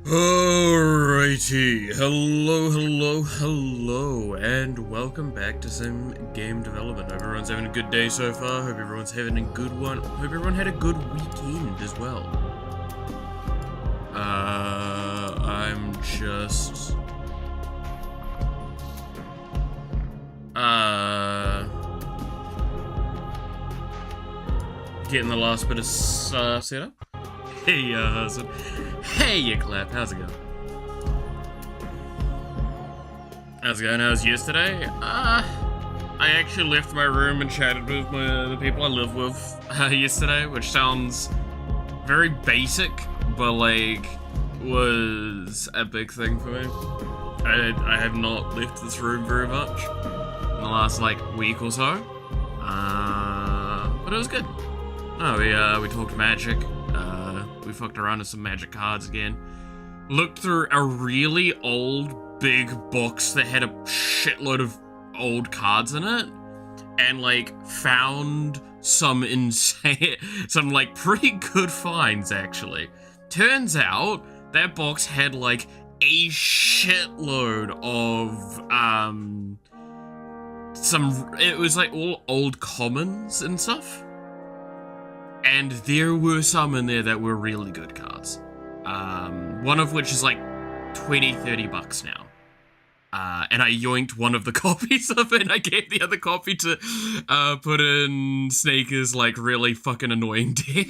Alrighty, hello, and welcome back to some game development. Hope everyone's having a good day so far, hope everyone's having a good one, hope everyone had a good weekend as well. I'm just... getting the last bit of setup. Hey, husband. Hey, you clap. How's it going? How's it going? How's yesterday? I actually left my room and chatted with the people I live with yesterday, which sounds very basic, but like was a big thing for me. I have not left this room very much in the last like week or so, but it was good. Oh, we talked magic. We fucked around with some magic cards again. Looked through a really old, big box that had a shitload of old cards in it. And, like, found some insane, some, like, pretty good finds, actually. Turns out, that box had, like, a shitload of, it was, like, all old commons and stuff. And there were some in there that were really good cards. One of which is like 20-30 bucks now. And I yoinked one of the copies of it, and I gave the other copy to put in Snaker's like really fucking annoying deck.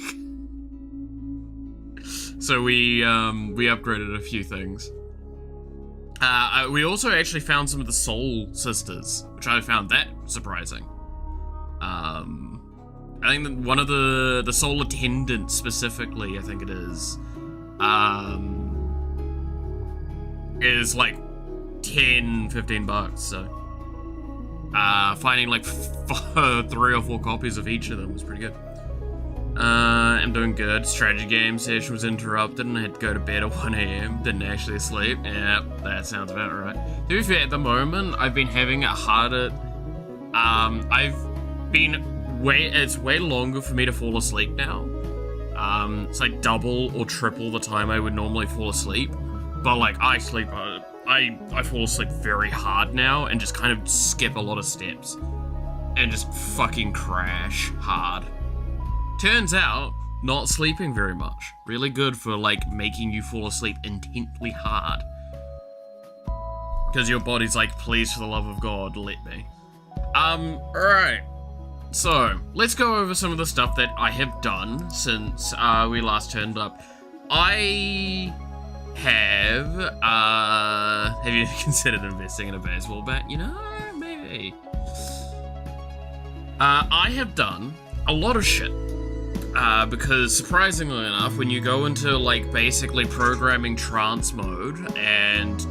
So we upgraded a few things. We also actually found some of the Soul Sisters, which I found that surprising. I think that one of the Soul Attendants specifically, I think it is like 10-15 bucks, so finding like 3 or 4 copies of each of them was pretty good. I'm doing good. Strategy game session was interrupted and I had to go to bed at 1 AM. Didn't actually sleep. Yeah, that sounds about right. To be fair, at the moment, I've been having it harder. It's way longer for me to fall asleep now. It's like double or triple the time I would normally fall asleep. But like I fall asleep very hard now and just kind of skip a lot of steps. And just fucking crash hard. Turns out, not sleeping very much. Really good for like making you fall asleep intently hard. Because your body's like, please for the love of God, let me. Alright. So, let's go over some of the stuff that I have done since we last turned up. I have you considered investing in a baseball bat? You know, maybe. I have done a lot of shit. Because surprisingly enough, when you go into like basically programming trance mode and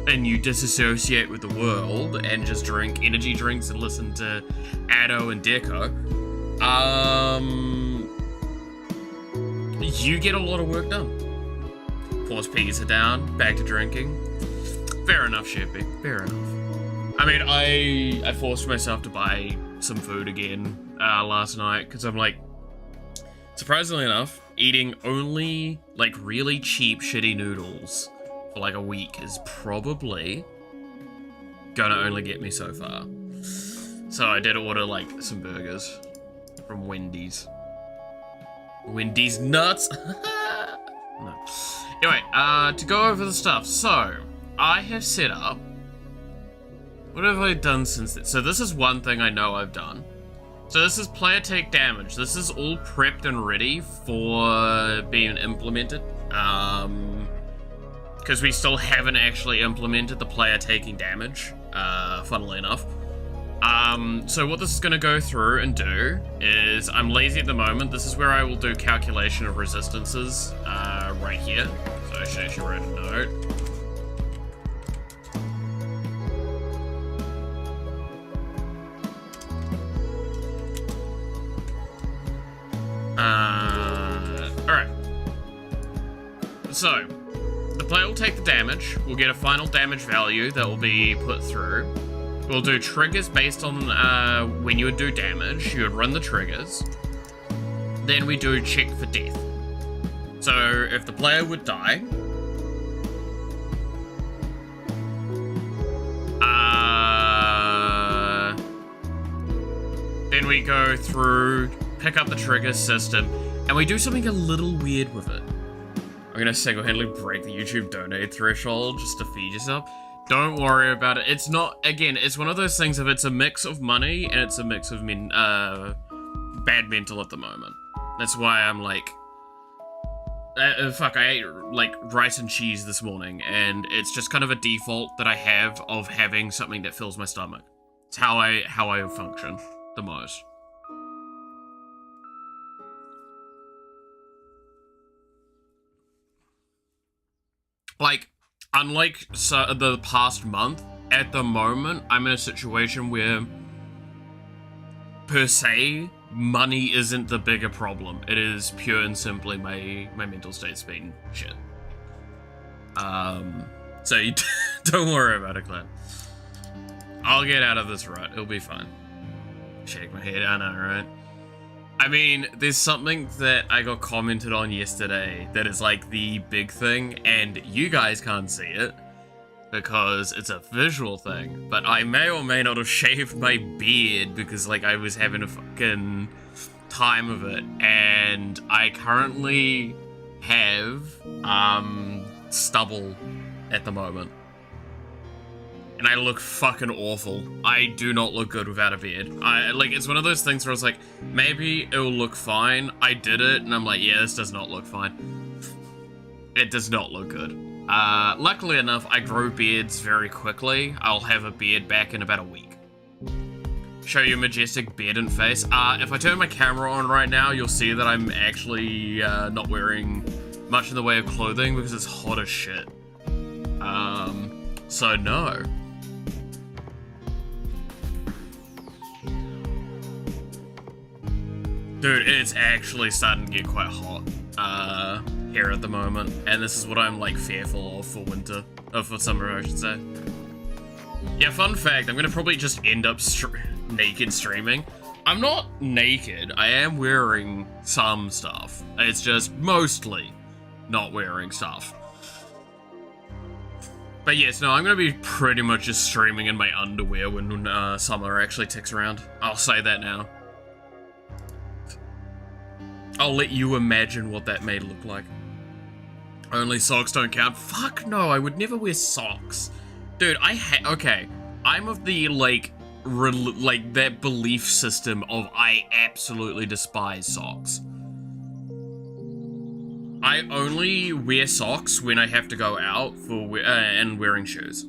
and you disassociate with the world and just drink energy drinks and listen to Addo and Deco, you get a lot of work done. Pause pizza down, back to drinking. Fair enough, Sheppy, fair enough. I mean, I forced myself to buy some food again last night, because I'm like, surprisingly enough, eating only like really cheap, shitty noodles for like a week is probably gonna only get me so far. So I did order like some burgers from Wendy's. Wendy's nuts. No. Anyway, to go over the stuff. So I have set up. What have I done since then? So this is one thing I know I've done. So this is player take damage. This is all prepped and ready for being implemented. Because we still haven't actually implemented the player taking damage, funnily enough. So what this is going to go through and do is, I'm lazy at the moment, this is where I will do calculation of resistances, right here. So I should actually write a note. Alright. So, the player will take the damage, we'll get a final damage value that will be put through. We'll do triggers based on when you would do damage. You would run the triggers. Then we do a check for death. So if the player would die, then we go through, pick up the trigger system, and we do something a little weird with it. I'm gonna single-handedly break the YouTube donate threshold just to feed yourself. Don't worry about it. It's not, again, it's one of those things of it's a mix of money and it's a mix of bad mental at the moment. That's why I'm like, fuck, I ate like rice and cheese this morning and it's just kind of a default that I have of having something that fills my stomach. It's how I function the most. Like, unlike the past month, at the moment, I'm in a situation where, per se, money isn't the bigger problem. It is pure and simply my mental state's been shit. So you don't worry about it, Clint. I'll get out of this rut. It'll be fine. Shake my head, I know, right? I mean, there's something that I got commented on yesterday that is like the big thing, and you guys can't see it because it's a visual thing, but I may or may not have shaved my beard because like I was having a fucking time of it, and I currently have stubble at the moment. And I look fucking awful. I do not look good without a beard. Like, it's one of those things where I was like, maybe it'll look fine. I did it, and I'm like, yeah, this does not look fine. It does not look good. Luckily enough, I grow beards very quickly. I'll have a beard back in about a week. Show you a majestic bearded face. If I turn my camera on right now, you'll see that I'm actually not wearing much in the way of clothing because it's hot as shit. So no. Dude, it's actually starting to get quite hot here at the moment, and this is what I'm like fearful of for winter, or for summer I should say. Yeah, fun fact, I'm gonna probably just end up naked streaming. I'm not naked, I am wearing some stuff. It's just mostly not wearing stuff. But yes, no, I'm gonna be pretty much just streaming in my underwear when summer actually ticks around. I'll say that now. I'll let you imagine what that may look like. Only socks don't count. Fuck no, I would never wear socks. Dude, okay, I'm of the, like that belief system of I absolutely despise socks. I only wear socks when I have to go out for and wearing shoes.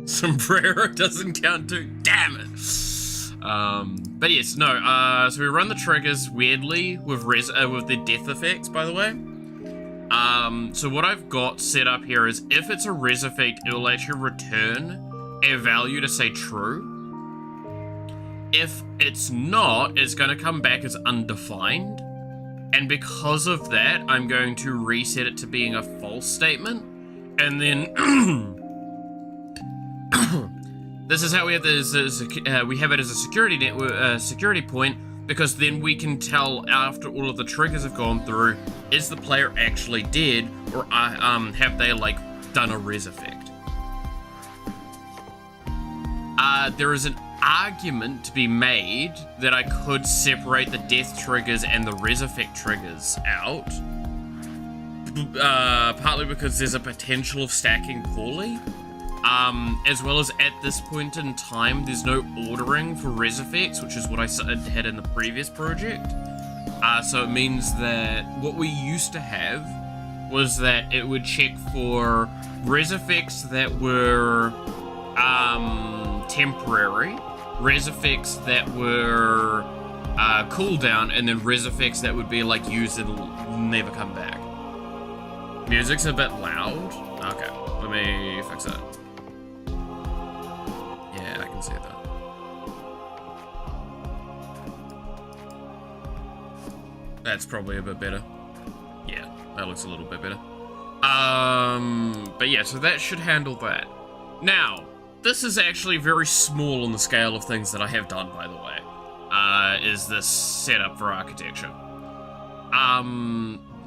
Sombrero doesn't count too, damn it. But yes, no, so we run the triggers weirdly with the death effects, by the way. So what I've got set up here is if it's a res effect, it will actually return a value to say true. If it's not, it's going to come back as undefined. And because of that, I'm going to reset it to being a false statement. And then this is how we have this. We have it as a security security point, because then we can tell after all of the triggers have gone through, is the player actually dead, or have they like done a res effect? There is an argument to be made that I could separate the death triggers and the res effect triggers out. Partly because there's a potential of stacking poorly. As well as at this point in time, there's no ordering for res effects, which is what I had in the previous project. So it means that what we used to have was that it would check for res effects that were temporary, res effects that were cooldown, and then res effects that would be like used and never come back. Music's a bit loud. Okay, let me fix that. Yeah, I can see that. That's probably a bit better. Yeah, that looks a little bit better. But yeah, so that should handle that. Now, this is actually very small on the scale of things that I have done, by the way, is this setup for architecture.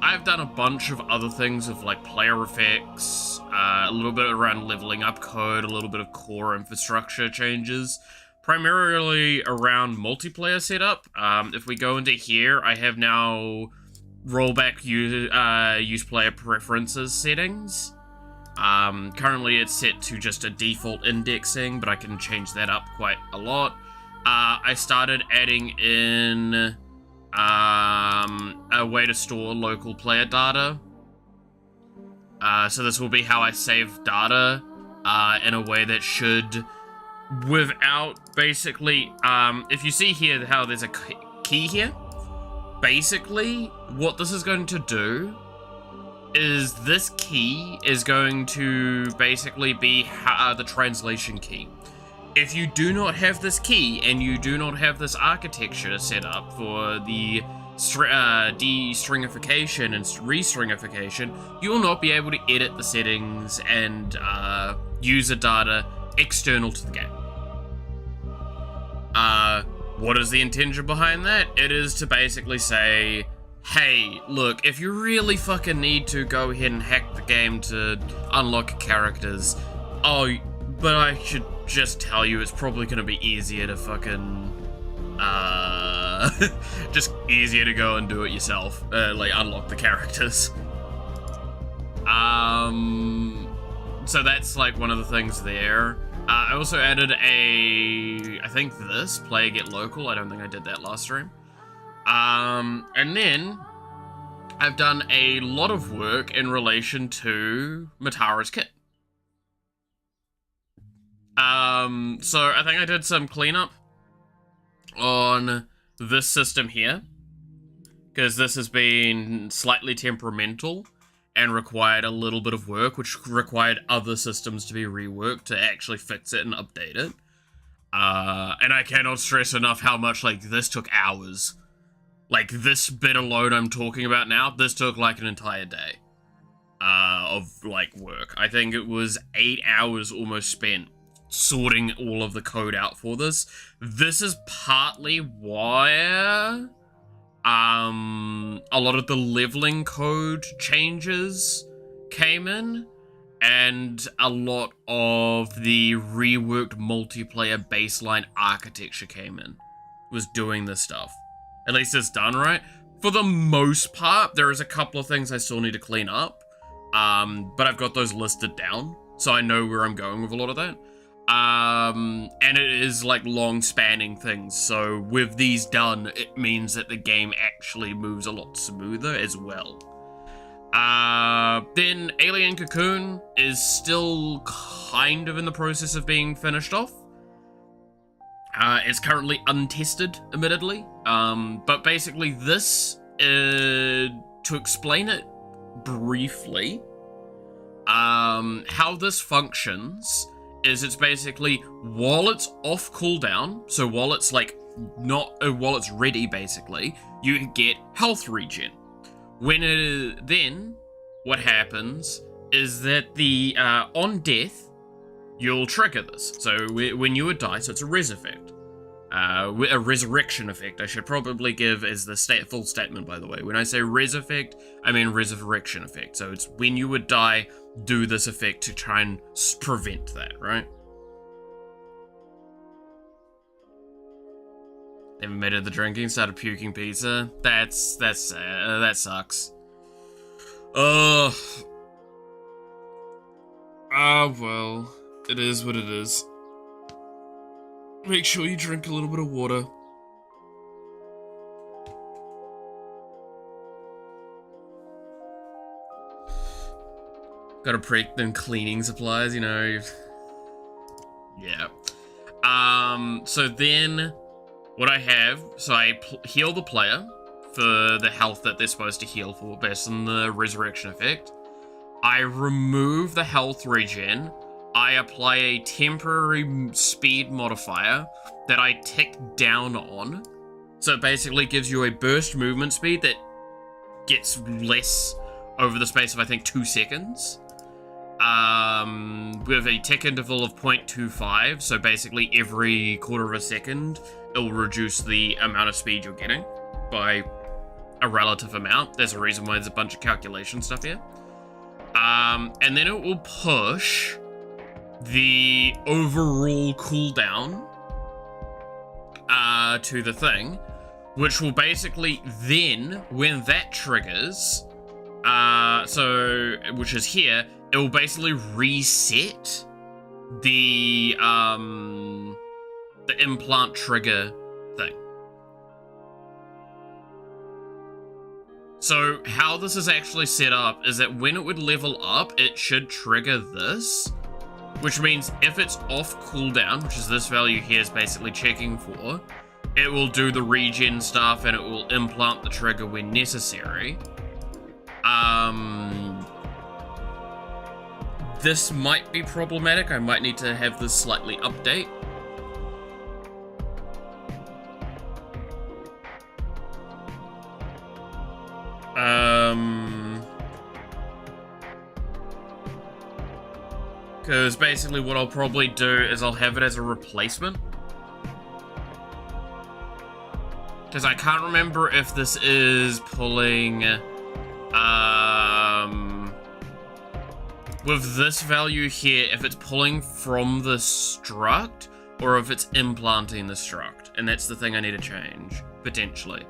I've done a bunch of other things of like player effects, a little bit around leveling up code, a little bit of core infrastructure changes, primarily around multiplayer setup. If we go into here, I have now rollback use player preferences settings. Currently it's set to just a default indexing, but I can change that up quite a lot. I started adding in a way to store local player data. So this will be how I save data in a way that should, without basically, if you see here how there's a key here, basically what this is going to do is this key is going to basically be the translation key. If you do not have this key and you do not have this architecture set up for the de-stringification and restringification, you will not be able to edit the settings and user data external to the game. What is the intention behind that? It is to basically say, hey, look, if you really fucking need to, go ahead and hack the game to unlock characters. Oh, but I should just tell you, it's probably gonna be easier to fucking, just easier to go and do it yourself, like unlock the characters. So that's like one of the things there. I also added I think this, play get local. I don't think I did that last stream. And then I've done a lot of work in relation to Matara's kit. So I think I did some cleanup on this system here, because this has been slightly temperamental and required a little bit of work, which required other systems to be reworked to actually fix it and update it. And I cannot stress enough how much, like, this took hours. Like, this bit alone I'm talking about now, this took, like, an entire day of, like, work. I think it was 8 hours almost spent sorting all of the code out for this. This is partly why a lot of the leveling code changes came in, and a lot of the reworked multiplayer baseline architecture came in, was doing this stuff. At least it's done right. For the most part, there is a couple of things I still need to clean up, but I've got those listed down, so I know where I'm going with a lot of that. And it is like long spanning things, so with these done, it means that the game actually moves a lot smoother as well. Then Alien Cocoon is still kind of in the process of being finished off. It's currently untested, admittedly, but basically this, to explain it briefly, how this functions is it's basically, while it's off cooldown, so while it's like while it's ready basically, you get health regen. Then what happens is that the on death, you'll trigger this. So when you would die, so it's a res effect. A resurrection effect, I should probably give as the full statement, by the way. When I say res effect, I mean resurrection effect. So it's when you would die, do this effect to try and prevent that, right? Never made it the drinking, started puking pizza. That's sad. That sucks. Oh, well, it is what it is. Make sure you drink a little bit of water. Gotta break them cleaning supplies, you know. Yeah. So then what I have, so I heal the player for the health that they're supposed to heal for based on the resurrection effect. I remove the health regen. I apply a temporary speed modifier that I tick down on. So it basically gives you a burst movement speed that gets less over the space of, I think, 2 seconds. With a tick interval of 0.25, so basically every quarter of a second, it will reduce the amount of speed you're getting by a relative amount. There's a reason why there's a bunch of calculation stuff here. And then it will push the overall cooldown to the thing, which will basically then, when that triggers, which is here, it will basically reset the implant trigger thing. So how this is actually set up is that when it would level up, it should trigger this, which means if it's off cooldown, which is this value here is basically checking for, it will do the regen stuff and it will implant the trigger when necessary. This might be problematic. I might need to have this slightly update. Because basically what I'll probably do is I'll have it as a replacement. Because I can't remember if this is pulling, with this value here, if it's pulling from the struct, or if it's implanting the struct. And that's the thing I need to change, potentially.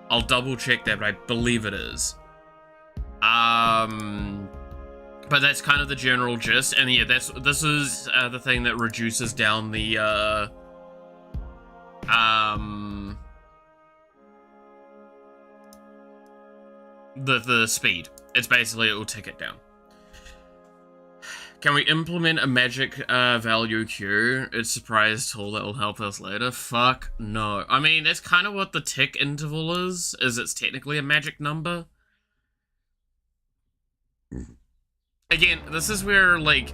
I'll double check that, but I believe it is. But that's kind of the general gist, and yeah, this is the thing that reduces down the speed. It's basically, it will tick it down. Can we implement a magic value queue? It's a surprise tool that will help us later. Fuck no. I mean, that's kind of what the tick interval is it's technically a magic number. Again, this is where, like,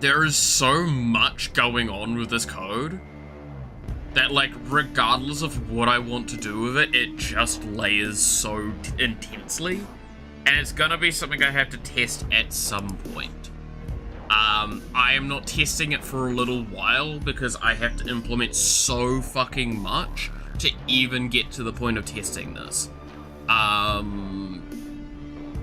there is so much going on with this code that, like, regardless of what I want to do with it, it just layers so intensely. And it's gonna be something I have to test at some point. I am not testing it for a little while because I have to implement so fucking much to even get to the point of testing this.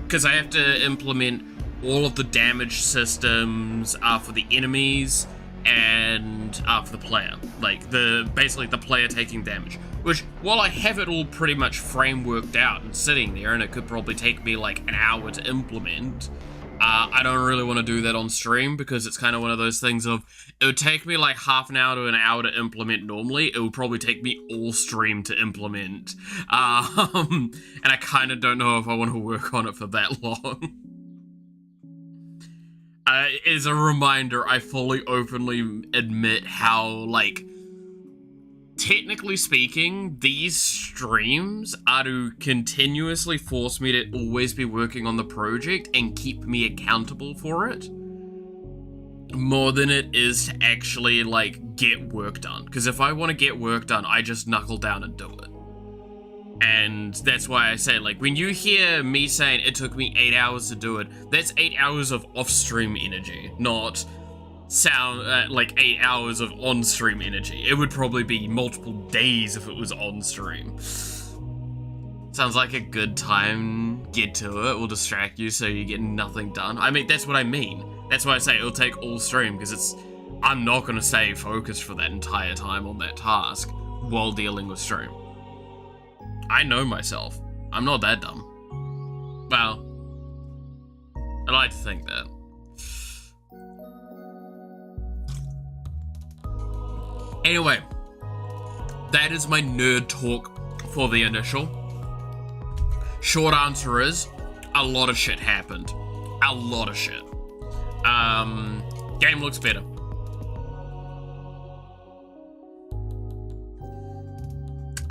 Because I have to implement all of the damage systems for the enemies and for the player. Like, basically the player taking damage. Which, while I have it all pretty much frameworked out and sitting there, and it could probably take me like an hour to implement, I don't really want to do that on stream because it's kind of one of those things of, it would take me like half an hour to an hour to implement normally. It would probably take me all stream to implement. And I kind of don't know if I want to work on it for that long. As a reminder, I fully openly admit how, like, technically speaking, these streams are to continuously force me to always be working on the project and keep me accountable for it, more than it is to actually, like, get work done. Because if I want to get work done, I just knuckle down and do it. And that's why I say, like, when you hear me saying it took me 8 hours to do it, that's 8 hours of off-stream energy, not like 8 hours of on-stream energy. It would probably be multiple days if it was on-stream. Sounds like a good time. Get to it. We'll distract you so you get nothing done. I mean, that's what I mean. That's why I say it'll take all stream, because I'm not going to stay focused for that entire time on that task while dealing with stream. I know myself. I'm not that dumb. Well, I like to think that. Anyway, that is my nerd talk for the initial. Short answer is, a lot of shit happened. A lot of shit. Game looks better.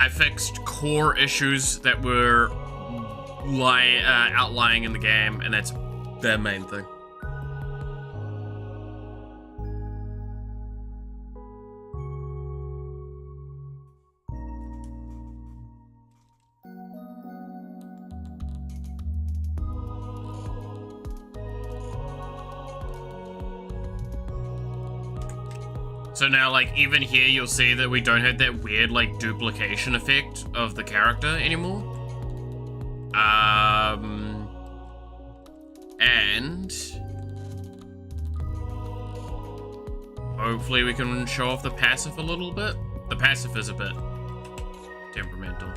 I fixed core issues that were outlying in the game, and that's the main thing. So now, like, even here, you'll see that we don't have that weird, like, duplication effect of the character anymore. And hopefully we can show off the passive a little bit. The passive is a bit temperamental,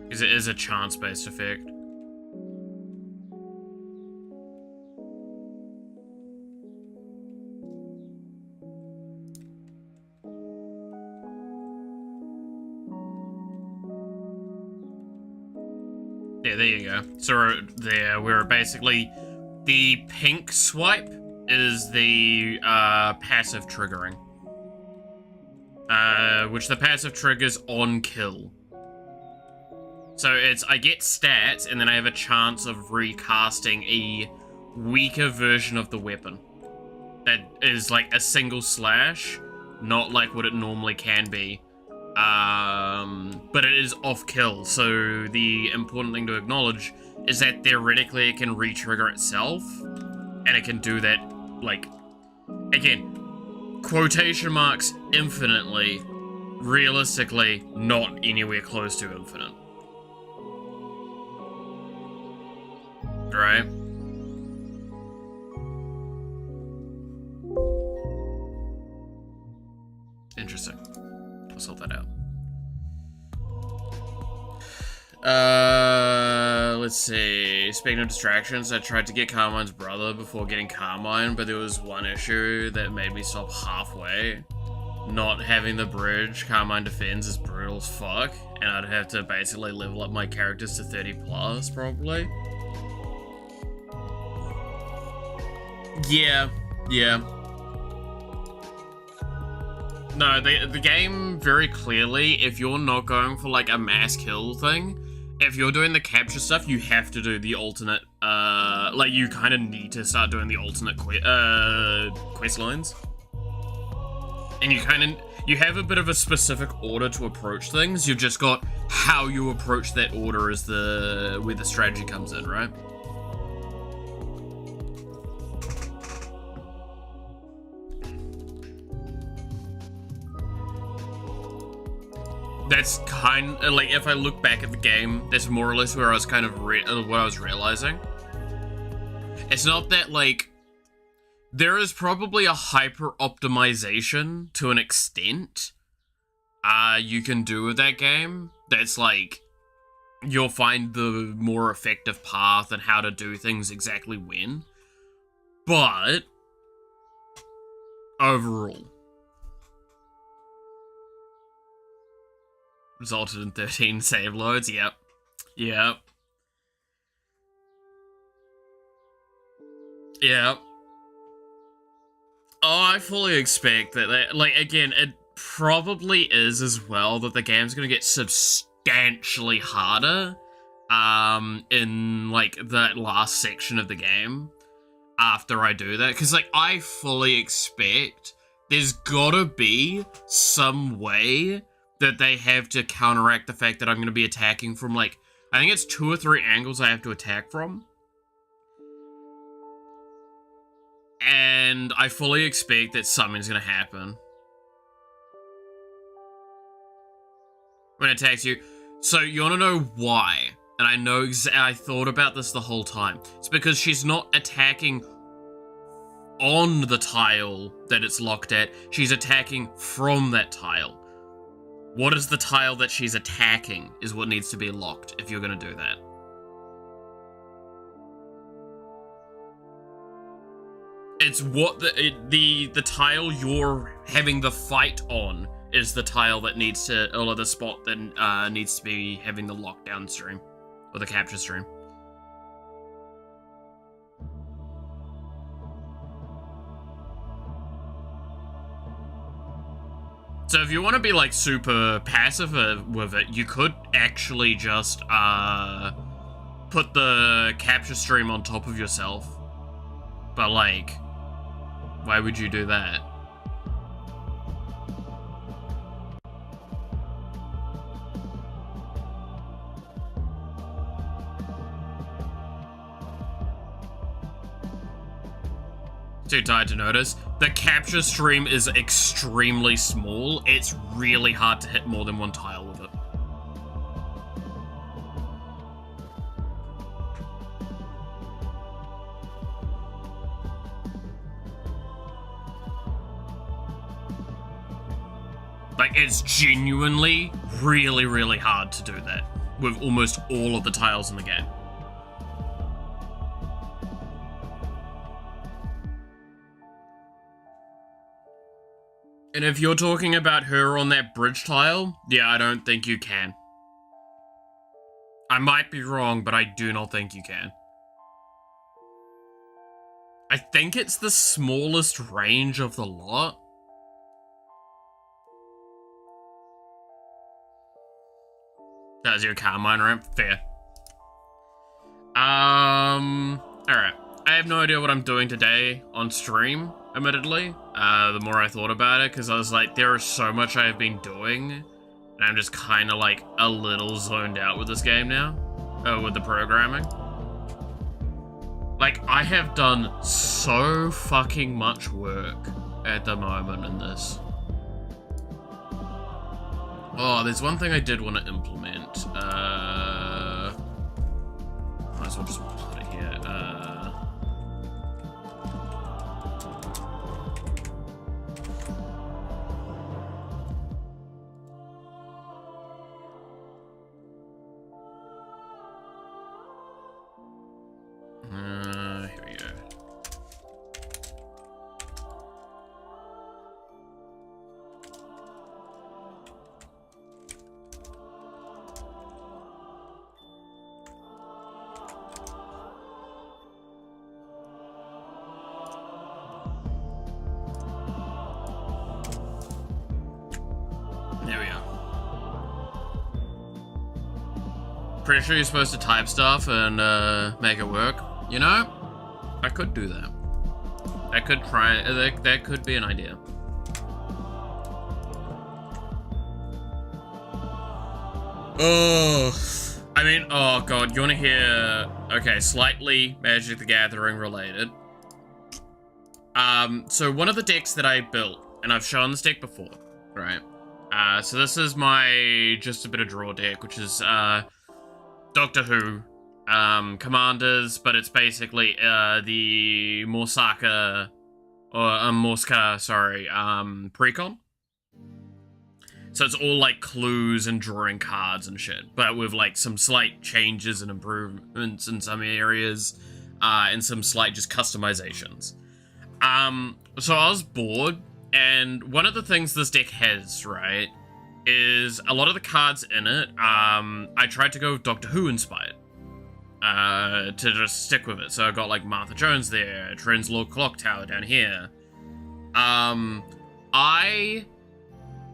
because it is a chance-based effect. Yeah, there you go. So there, we're basically, the pink swipe is the passive triggering. Which the passive triggers on kill. So it's, I get stats, and then I have a chance of recasting a weaker version of the weapon. That is like a single slash, not like what it normally can be. But it is off kill, so the important thing to acknowledge is that theoretically it can re-trigger itself, and it can do that, like, again, quotation marks, infinitely, realistically, not anywhere close to infinite. Right? Interesting. I'll sort that out. Let's see. Speaking of distractions, I tried to get Carmine's brother before getting Carmine, but there was one issue that made me stop halfway. Not having the bridge Carmine defends is brutal as fuck, and I'd have to basically level up my characters to 30 plus, probably. Yeah. No, the game very clearly, if you're not going for like a mass kill thing, if you're doing the capture stuff, you have to do the alternate, like you kind of need to start doing the alternate quest lines. And you have a bit of a specific order to approach things, you've just got how you approach that order is where the strategy comes in, right? That's kind of, like, if I look back at the game, that's more or less where I was kind of, what I was realizing. It's not that, like, there is probably a hyper-optimization to an extent you can do with that game. That's, like, you'll find the more effective path and how to do things exactly when. But, overall, resulted in 13 save loads. Yep. Oh, I fully expect that, like, again, it probably is as well that the game's gonna get substantially harder, in, like, that last section of the game after I do that. Because, like, I fully expect there's gotta be some way that they have to counteract the fact that I'm going to be attacking from, like, I think it's 2 or 3 angles I have to attack from. And I fully expect that something's going to happen when it attacks you. So you want to know why? And I know I thought about this the whole time. It's because she's not attacking on the tile that it's locked at. She's attacking from that tile. What is the tile that she's attacking is what needs to be locked if you're going to do that. It's what the tile you're having the fight on is the tile that needs to, or the spot that needs to be having the lockdown stream or the capture stream. So So if you want to be like super passive with it, you could actually just put the capture stream on top of yourself. But like, why would you do that? Too tired to notice. The capture stream is extremely small. It's really hard to hit more than one tile with it. Like, it's genuinely really, really hard to do that with almost all of the tiles in the game. And if you're talking about her on that bridge tile, yeah, I don't think you can. I might be wrong, but I do not think you can. I think it's the smallest range of the lot. That's your Carmine ramp? Fair. Alright. I have no idea what I'm doing today on stream, admittedly. The more I thought about it, because I was like, there is so much I have been doing, and I'm just kind of like a little zoned out with this game now, with the programming. Like, I have done so fucking much work at the moment in this. Oh, there's one thing I did want to implement. Might as well just put it here. Here we go. There we are. Pretty sure you're supposed to type stuff and make it work. You know, I could do that. I could try. That could be an idea. Oh, I mean, oh god, you want to hear? Okay, slightly Magic the Gathering related. So one of the decks that I built, and I've shown this deck before, right? So this is my just a bit of draw deck, which is Doctor Who commanders, but it's basically the Morsaka or Morska, sorry, precon. So it's all like clues and drawing cards and shit, but with like some slight changes and improvements in some areas, and some slight just customizations. So I was bored, and one of the things this deck has, right, is a lot of the cards in it, I tried to go with Doctor Who inspired, to just stick with it. So I got like Martha Jones there, Translaw Clock Tower down here. I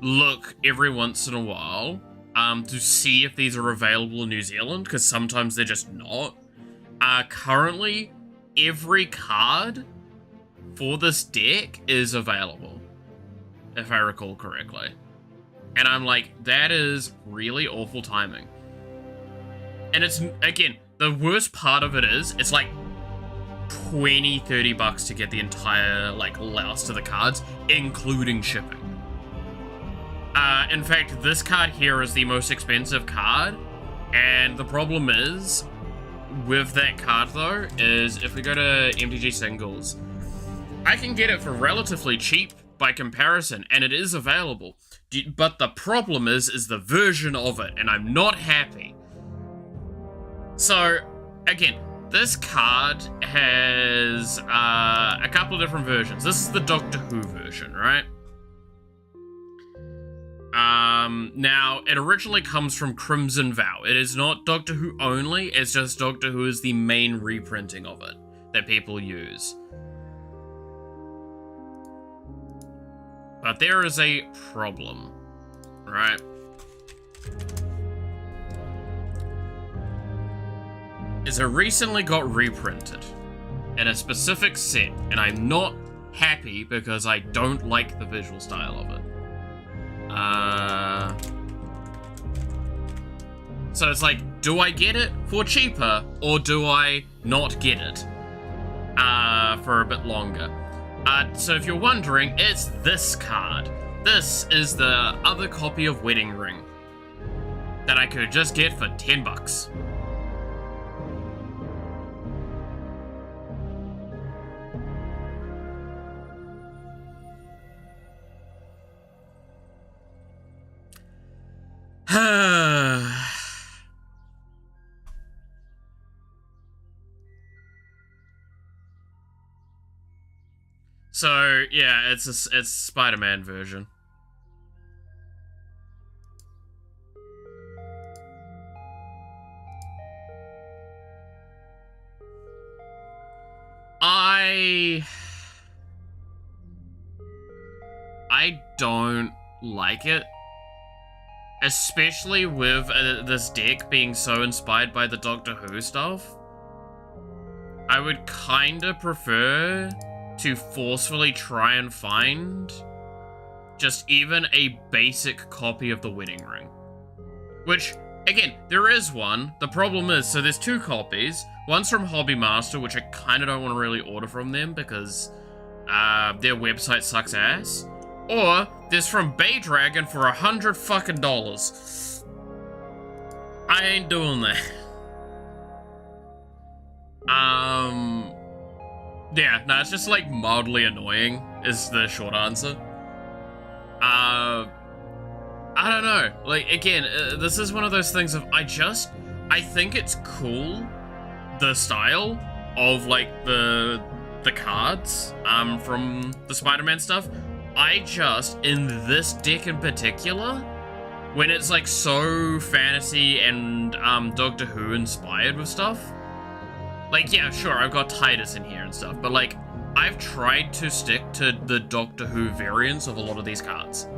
look every once in a while, to see if these are available in New Zealand, because sometimes they're just not. Currently, every card for this deck is available, if I recall correctly. And I'm like, that is really awful timing. And it's, again, the worst part of it is, it's like 20, 30 bucks to get the entire, like, last of the cards, including shipping. In fact, this card here is the most expensive card, and the problem is, with that card though, is if we go to MTG Singles, I can get it for relatively cheap by comparison, and it is available. But the problem is the version of it, and I'm not happy. So, again, this card has a couple of different versions. This is the Doctor Who version, right? Now, it originally comes from Crimson Vow. It is not Doctor Who only, it's just Doctor Who is the main reprinting of it that people use. But there is a problem, right? Is it recently got reprinted in a specific set, and I'm not happy because I don't like the visual style of it. So it's like, do I get it for cheaper, or do I not get it for a bit longer? So if you're wondering, it's this card. This is the other copy of Wedding Ring that I could just get for 10 bucks. So yeah, it's Spider-Man version. I don't like it, especially with this deck being so inspired by the Doctor Who stuff. I would kinda prefer to forcefully try and find just even a basic copy of the Wedding Ring. Which, again, there is one. The problem is, so there's two copies. One's from Hobby Master, which I kind of don't want to really order from them because their website sucks ass. Or there's from Bay Dragon for $100 fucking. I ain't doing that. Yeah, no, it's just like mildly annoying is the short answer. I don't know. Like, again, this is one of those things of I think it's cool, the style of like the cards from the Spider-Man stuff. I just, in this deck in particular, when it's like so fantasy and Doctor Who inspired with stuff, like, yeah, sure, I've got Titus in here and stuff, but like, I've tried to stick to the Doctor Who variants of a lot of these cards.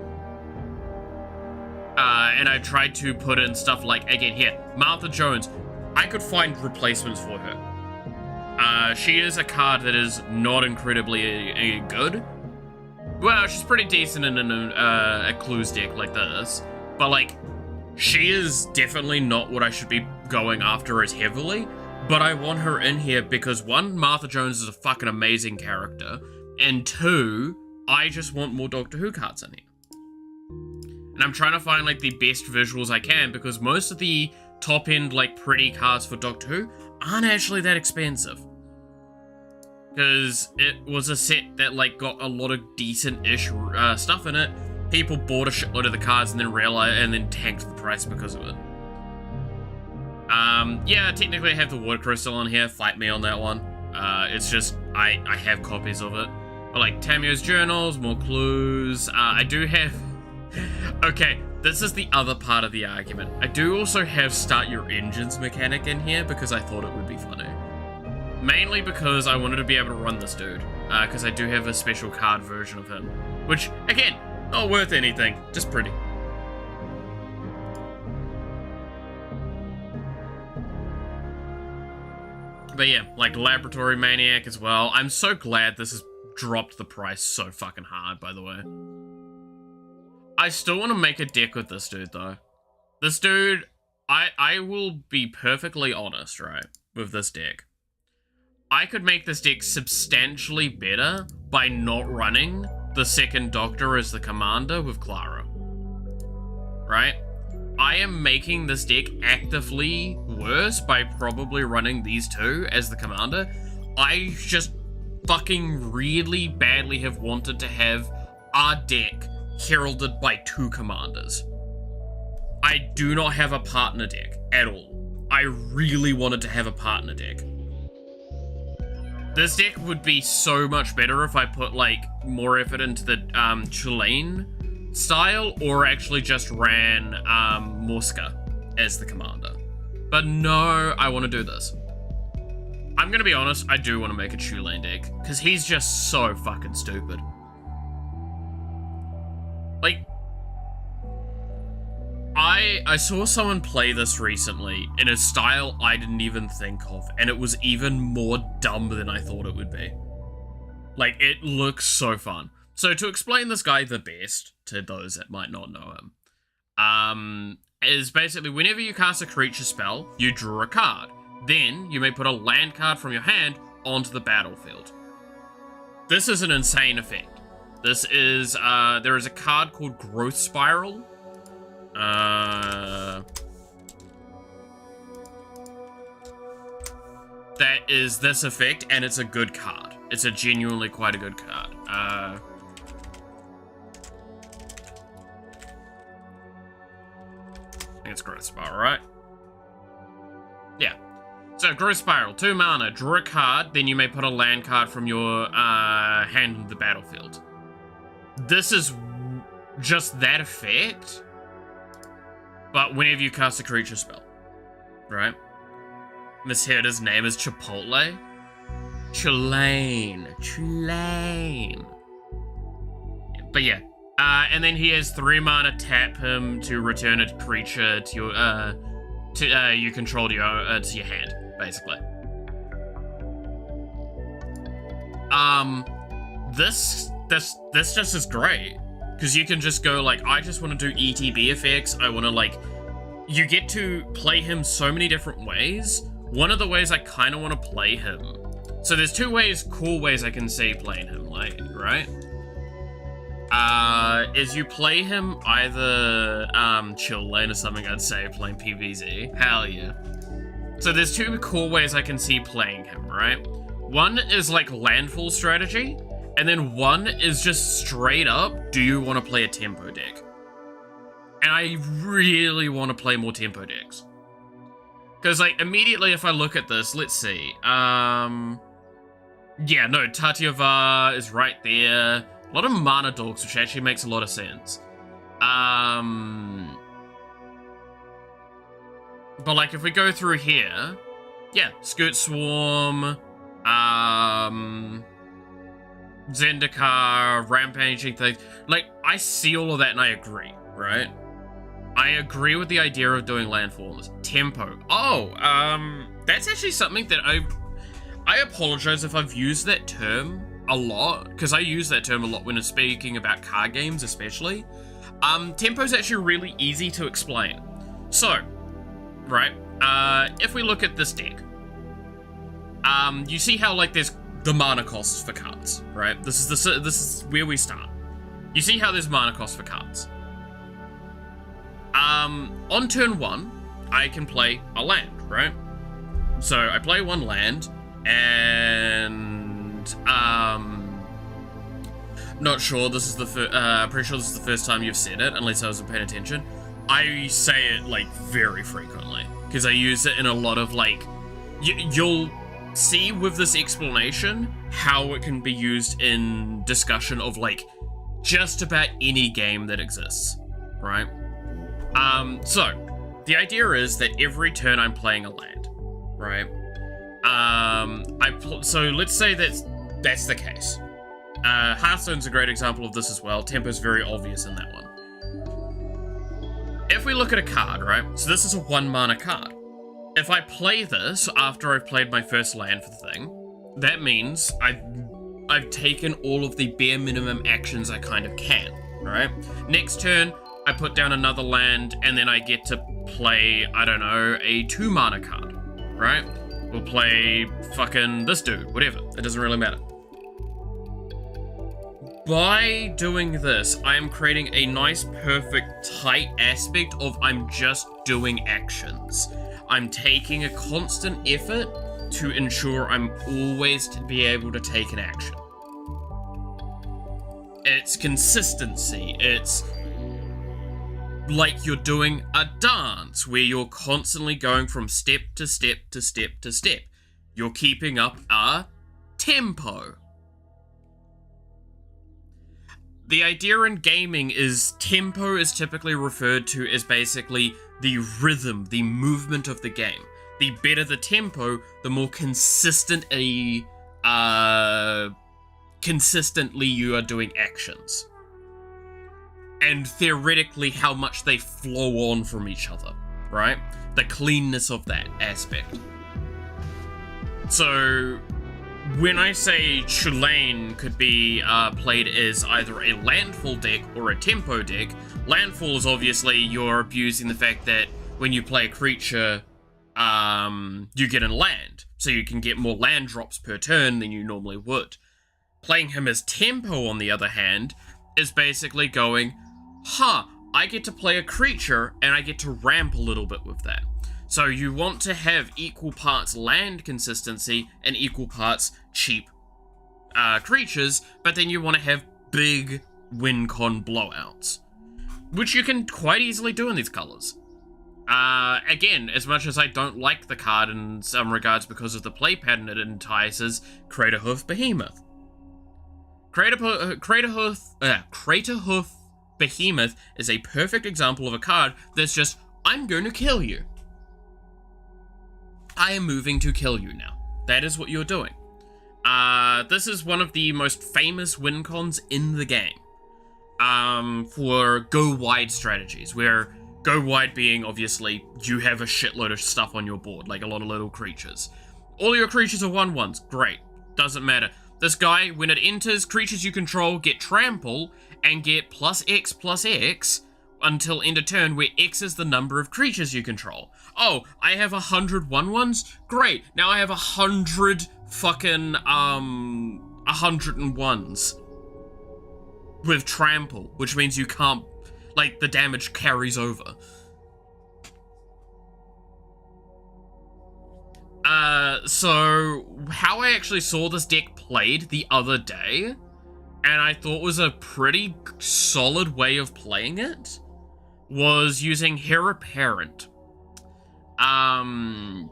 And I've tried to put in stuff like, again, here, Martha Jones. I could find replacements for her. She is a card that is not incredibly good. Well, she's pretty decent in a Clues deck like this, but like, she is definitely not what I should be going after as heavily, but I want her in here because one, Martha Jones is a fucking amazing character, and two, I just want more Doctor Who cards in here. And I'm trying to find like the best visuals I can because most of the top end like pretty cards for Doctor Who aren't actually that expensive. Because it was a set that like got a lot of decent-ish stuff in it. People bought a shitload of the cards and then realized and then tanked the price because of it. Yeah, technically I have the Water Crystal on here. Fight me on that one. It's just I have copies of it. But like Tamio's journals, more clues. I do have. Okay, this is the other part of the argument. I do also have Start Your Engines mechanic in here because I thought it would be funny. Mainly because I wanted to be able to run this dude, because I do have a special card version of him. Which, again, not worth anything, just pretty. But yeah, like Laboratory Maniac as well. I'm so glad this has dropped the price so fucking hard, by the way. I still want to make a deck with this dude, though. This dude, I will be perfectly honest, right, with this deck. I could make this deck substantially better by not running the second Doctor as the commander with Clara. Right? I am making this deck actively worse by probably running these two as the commander. I just fucking really badly have wanted to have our deck heralded by two commanders. I do not have a partner deck at all. I really wanted to have a partner deck. This deck would be so much better if I put like more effort into the Chilean style or actually just ran Mosca as the commander. But no, I want to do this. I'm gonna be honest, I do want to make a Chilean deck because he's just so fucking stupid. Like, I saw someone play this recently in a style I didn't even think of, and it was even more dumb than I thought it would be. Like, it looks so fun. So to explain this guy the best, to those that might not know him, is basically whenever you cast a creature spell, you draw a card. Then you may put a land card from your hand onto the battlefield. This is an insane effect. This is, there is a card called Growth Spiral. That is this effect, and it's a good card. It's a genuinely quite a good card. I think it's Growth Spiral, right? Yeah. So, Growth Spiral, 2 mana, draw a card, then you may put a land card from your hand into the battlefield. This is just that effect, but whenever you cast a creature spell, right? Misheard's name is Chipotle. Chulane. But yeah. And then he has 3 mana, tap him to return a creature to your, you control to your hand, basically. This just is great. Because you can just go, like, I just want to do ETB effects. I want to, like, you get to play him so many different ways. One of the ways I kind of want to play him. So there's 2 cool ways I can see playing him, like, right? Is you play him either, chill lane or something, I'd say, playing PvZ. Hell yeah. So there's 2 cool ways I can see playing him, right? One is, like, landfall strategy. And then one is just straight up, do you want to play a tempo deck? And I really want to play more tempo decks. Because, like, immediately if I look at this, let's see. Yeah, no, Tatiyava is right there. A lot of mana dogs, which actually makes a lot of sense. But, like, if we go through here, yeah, Skirt Swarm, Zendikar, rampaging things. Like, I see all of that and I agree, right? I agree with the idea of doing landfalls. Tempo. Oh, that's actually something that I apologize if I've used that term a lot, because I use that term a lot when I'm speaking about card games, especially. Tempo is actually really easy to explain. So, right, if we look at this deck, you see how, like, there's the mana costs for cards, right? This is where we start. You see how there's mana costs for cards. On turn 1, I can play a land, right? So I play 1 land, and not sure this is the pretty sure this is the first time you've said it, unless I wasn't paying attention. I say it, like, very frequently, because I use it in a lot of, like, you'll see with this explanation how it can be used in discussion of, like, just about any game that exists, right? So the idea is that every turn I'm playing a land, right? So let's say that's the case. Hearthstone's a great example of this as well. Tempo's very obvious in that one. If we look at a card, right? So this is a 1 mana card. If I play this after I've played my first land for the thing, that means I've taken all of the bare minimum actions I kind of can, right? Next turn, I put down another land, and then I get to play, I don't know, a 2 mana card, right? We'll play fucking this dude, whatever. It doesn't really matter. By doing this, I am creating a nice, perfect, tight aspect of I'm just doing actions. I'm taking a constant effort to ensure I'm always to be able to take an action. It's consistency. It's like you're doing a dance where you're constantly going from step to step to step to step. You're keeping up a tempo. The idea in gaming is tempo is typically referred to as basically the rhythm, the movement of the game. The better the tempo, the more consistently you are doing actions. and theoretically how much they flow on from each other, right? The cleanness of that aspect. So, when I say Tulane could be played as either a landfall deck or a tempo deck, landfall is obviously you're abusing the fact that when you play a creature, you get a land, so you can get more land drops per turn than you normally would. Playing him as tempo, on the other hand, is basically going, I get to play a creature and I get to ramp a little bit with that. So you want to have equal parts land consistency and equal parts cheap creatures, but then you want to have big win con blowouts, which you can quite easily do in these colors. Again, as much as I don't like the card in some regards because of the play pattern it entices, Craterhoof Behemoth. Craterhoof Behemoth is a perfect example of a card that's just, I'm going to kill you. I am moving to kill you now. That is what you're doing. This is one of the most famous win cons in the game. For go wide strategies, where go wide being, obviously, you have a shitload of stuff on your board, like a lot of little creatures. All your creatures are 1/1s, great. Doesn't matter. This guy, when it enters, creatures you control get trample and get +X/+X until end of turn, where X is the number of creatures you control. Oh, I have 100 1/1s? Great, now I have 100 fucking, 101s. With trample, which means you can't, like, the damage carries over. So, how I actually saw this deck played the other day, and I thought was a pretty solid way of playing it, was using Heir Apparent. I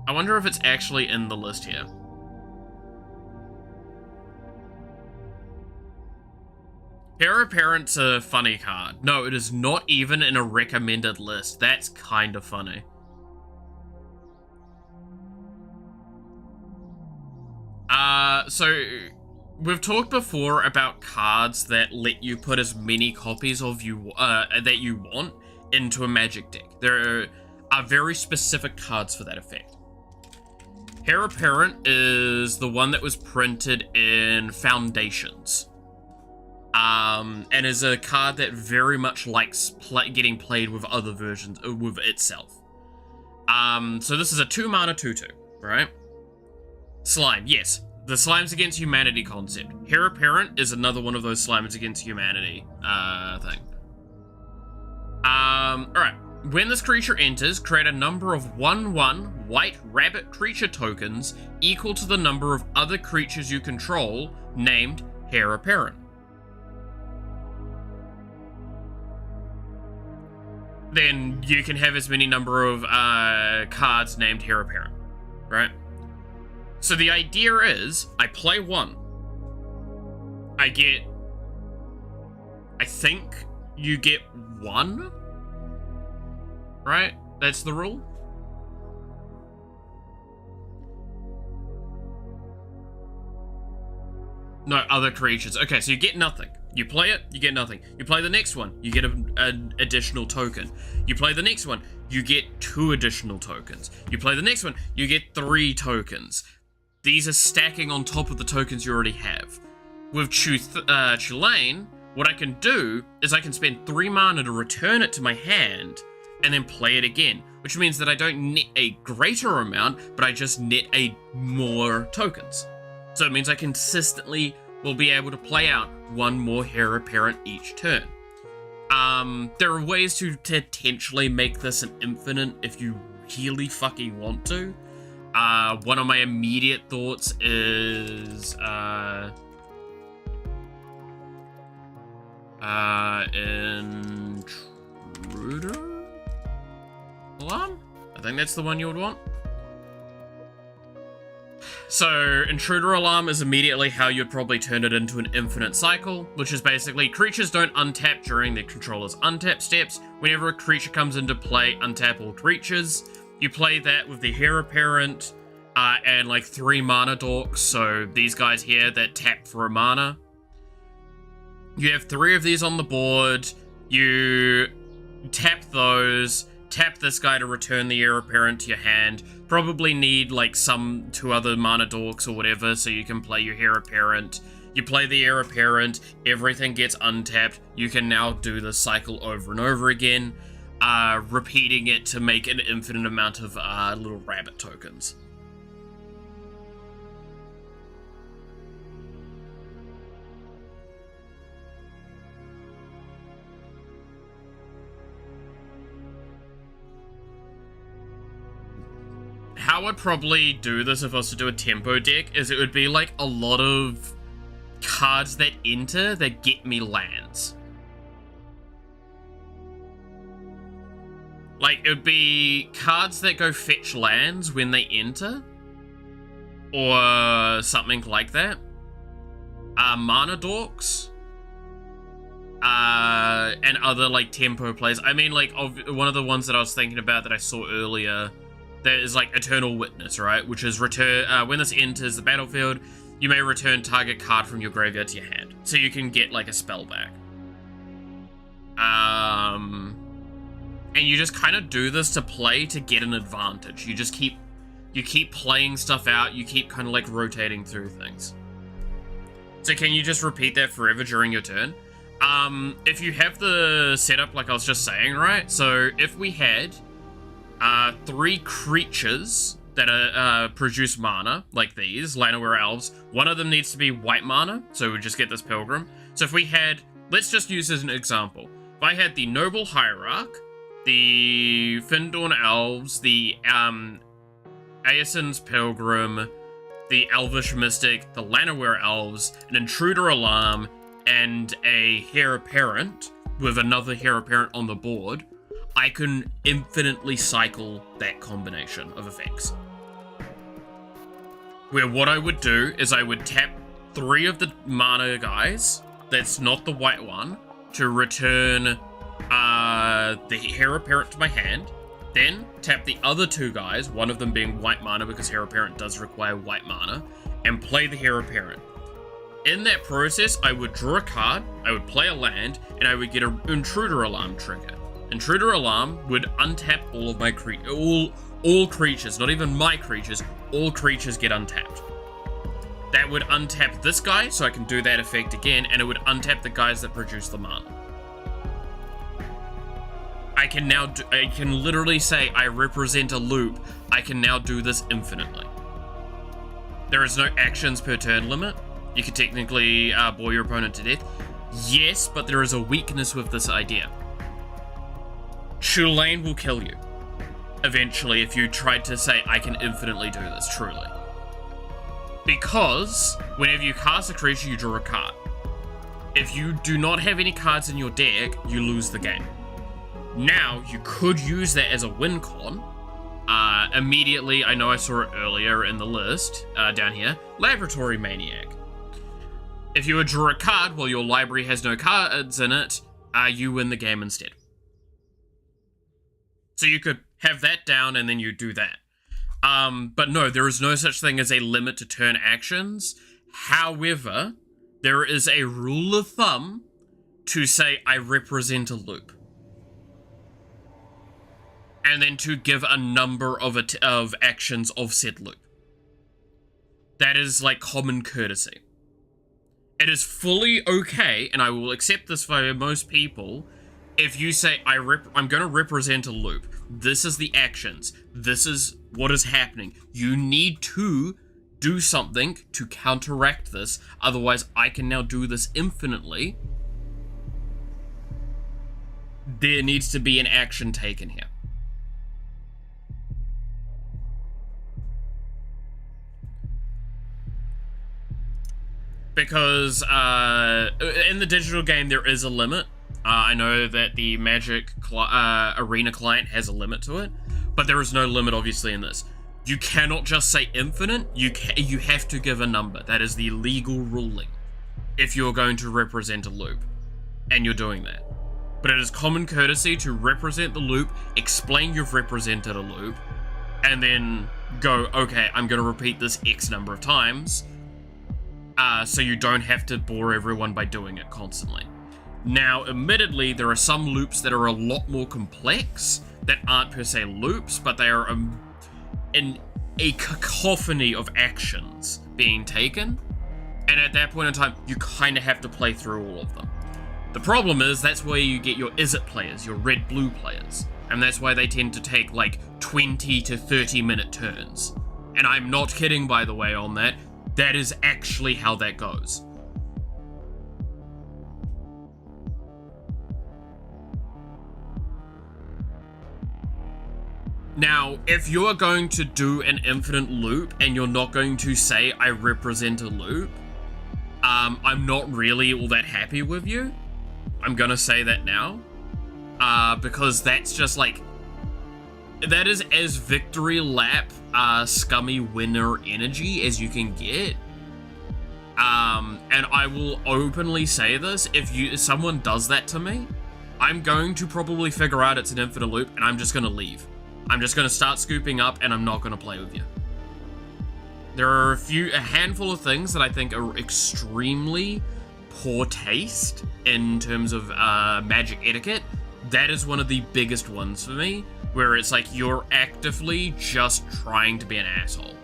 wonder if it's actually in the list here. Heir Apparent's a funny card. No, it is not even in a recommended list. That's kind of funny. So we've talked before about cards that let you put as many copies of you that you want into a Magic deck. There are very specific cards for that effect. Heir Apparent is the one that was printed in Foundations. And is a card that very much likes getting played with other versions, with itself. So this is a 2-mana 2/2, right? Slime, yes. The Slimes Against Humanity concept. Heir Apparent is another one of those Slimes Against Humanity, thing. Alright. When this creature enters, create a number of 1/1 white rabbit creature tokens equal to the number of other creatures you control, named Heir Apparent. Then you can have as many number of cards named Heir Apparent, right? So the idea is, I play one. I think you get one, right? That's the rule. No, other creatures. Okay, so you get nothing. You play it, you get nothing. You play the next one, you get an additional token. You play the next one, you get 2 additional tokens. You play the next one, you get 3 tokens. These are stacking on top of the tokens you already have. With Tulane, what I can do is I can spend 3 mana to return it to my hand and then play it again, which means that I don't net a greater amount, but I just net more tokens. So it means I consistently will be able to play out 1 more Heir Apparent each turn. There are ways to potentially make this an infinite if you really fucking want to. One of my immediate thoughts is, Intruder Alarm? I think that's the one you would want. So, Intruder Alarm is immediately how you'd probably turn it into an infinite cycle, which is basically creatures don't untap during their controller's untap steps. Whenever a creature comes into play, untap all creatures. You play that with the Heir Apparent and like 3 mana dorks, so these guys here that tap for a mana. You have 3 of these on the board. You tap those, tap this guy to return the heir apparent to your hand. Probably need like 2 other mana dorks or whatever so you can play your heir apparent. You play the heir apparent, everything gets untapped. You can now do this cycle over and over again, repeating it to make an infinite amount of little rabbit tokens. How I'd probably do this if I was to do a tempo deck is it would be like a lot of cards that enter that get me lands. Like, it would be cards that go fetch lands when they enter, or something like that. Mana dorks, and other like tempo plays. I mean, like, one of the ones that I was thinking about that I saw earlier, there is like Eternal Witness, right? Which is when this enters the battlefield, you may return target card from your graveyard to your hand, so you can get like a spell back. And you just kind of do this to play to get an advantage. You keep playing stuff out. You keep kind of like rotating through things. So can you just repeat that forever during your turn? If you have the setup like I was just saying, right? So if we had 3 creatures that produce mana, like these, Llanowar Elves. One of them needs to be white mana, so we just get this Pilgrim. So if we had, let's just use as an example. If I had the Noble Hierarch, the Findorn Elves, the Aesin's Pilgrim, the Elvish Mystic, the Llanowar Elves, an Intruder Alarm, and a Heir Apparent, with another Heir Apparent on the board, I can infinitely cycle that combination of effects. Where what I would do is I would tap 3 of the mana guys, that's not the white one, to return the Heir Apparent to my hand, then tap the other 2 guys, one of them being white mana because Heir Apparent does require white mana, and play the Heir Apparent. In that process, I would draw a card, I would play a land, and I would get an Intruder Alarm trigger. Intruder Alarm would untap all of my all creatures, not even my creatures, all creatures get untapped. That would untap this guy, so I can do that effect again, and it would untap the guys that produce the mana. I can literally say, I represent a loop. I can now do this infinitely. There is no actions per turn limit. You can technically bore your opponent to death. Yes, but there is a weakness with this idea. Tulane will kill you eventually if you tried to say, I can infinitely do this, truly. Because whenever you cast a creature, you draw a card. If you do not have any cards in your deck, you lose the game. Now, you could use that as a win con. Immediately, I know I saw it earlier in the list, down here, Laboratory Maniac. If you would draw a card while your library has no cards in it, you win the game instead. So you could have that down and then you do that. But no, there is no such thing as a limit to turn actions. However, there is a rule of thumb to say, I represent a loop. And then to give a number of actions of said loop. That is like common courtesy. It is fully okay, and I will accept this for most people, if you say, I'm going to represent a loop. This is the actions. This is what is happening. You need to do something to counteract this. Otherwise, I can now do this infinitely. There needs to be an action taken here. Because in the digital game, there is a limit. I know that the Magic Arena client has a limit to it, but there is no limit, obviously, in this. You cannot just say infinite. You have to give a number. That is the legal ruling if you're going to represent a loop, and you're doing that. But it is common courtesy to represent the loop, explain you've represented a loop, and then go, okay, I'm going to repeat this X number of times. so you don't have to bore everyone by doing it constantly. Now, admittedly, there are some loops that are a lot more complex that aren't per se loops, but they are in a cacophony of actions being taken, and at that point in time, you kind of have to play through all of them. The problem is, that's where you get your is it players, your red-blue players, and that's why they tend to take like 20 to 30 minute turns. And I'm not kidding, by the way, on that. That is actually how that goes. Now, if you're going to do an infinite loop and you're not going to say, I represent a loop, I'm not really all that happy with you. I'm gonna say that now. Because that's just like, that is as victory lap, scummy winner energy as you can get. And I will openly say this, if someone does that to me, I'm going to probably figure out it's an infinite loop and I'm just gonna leave. I'm just gonna start scooping up and I'm not gonna play with you. There are a handful of things that I think are extremely poor taste in terms of magic etiquette. That is one of the biggest ones for me, where it's like you're actively just trying to be an asshole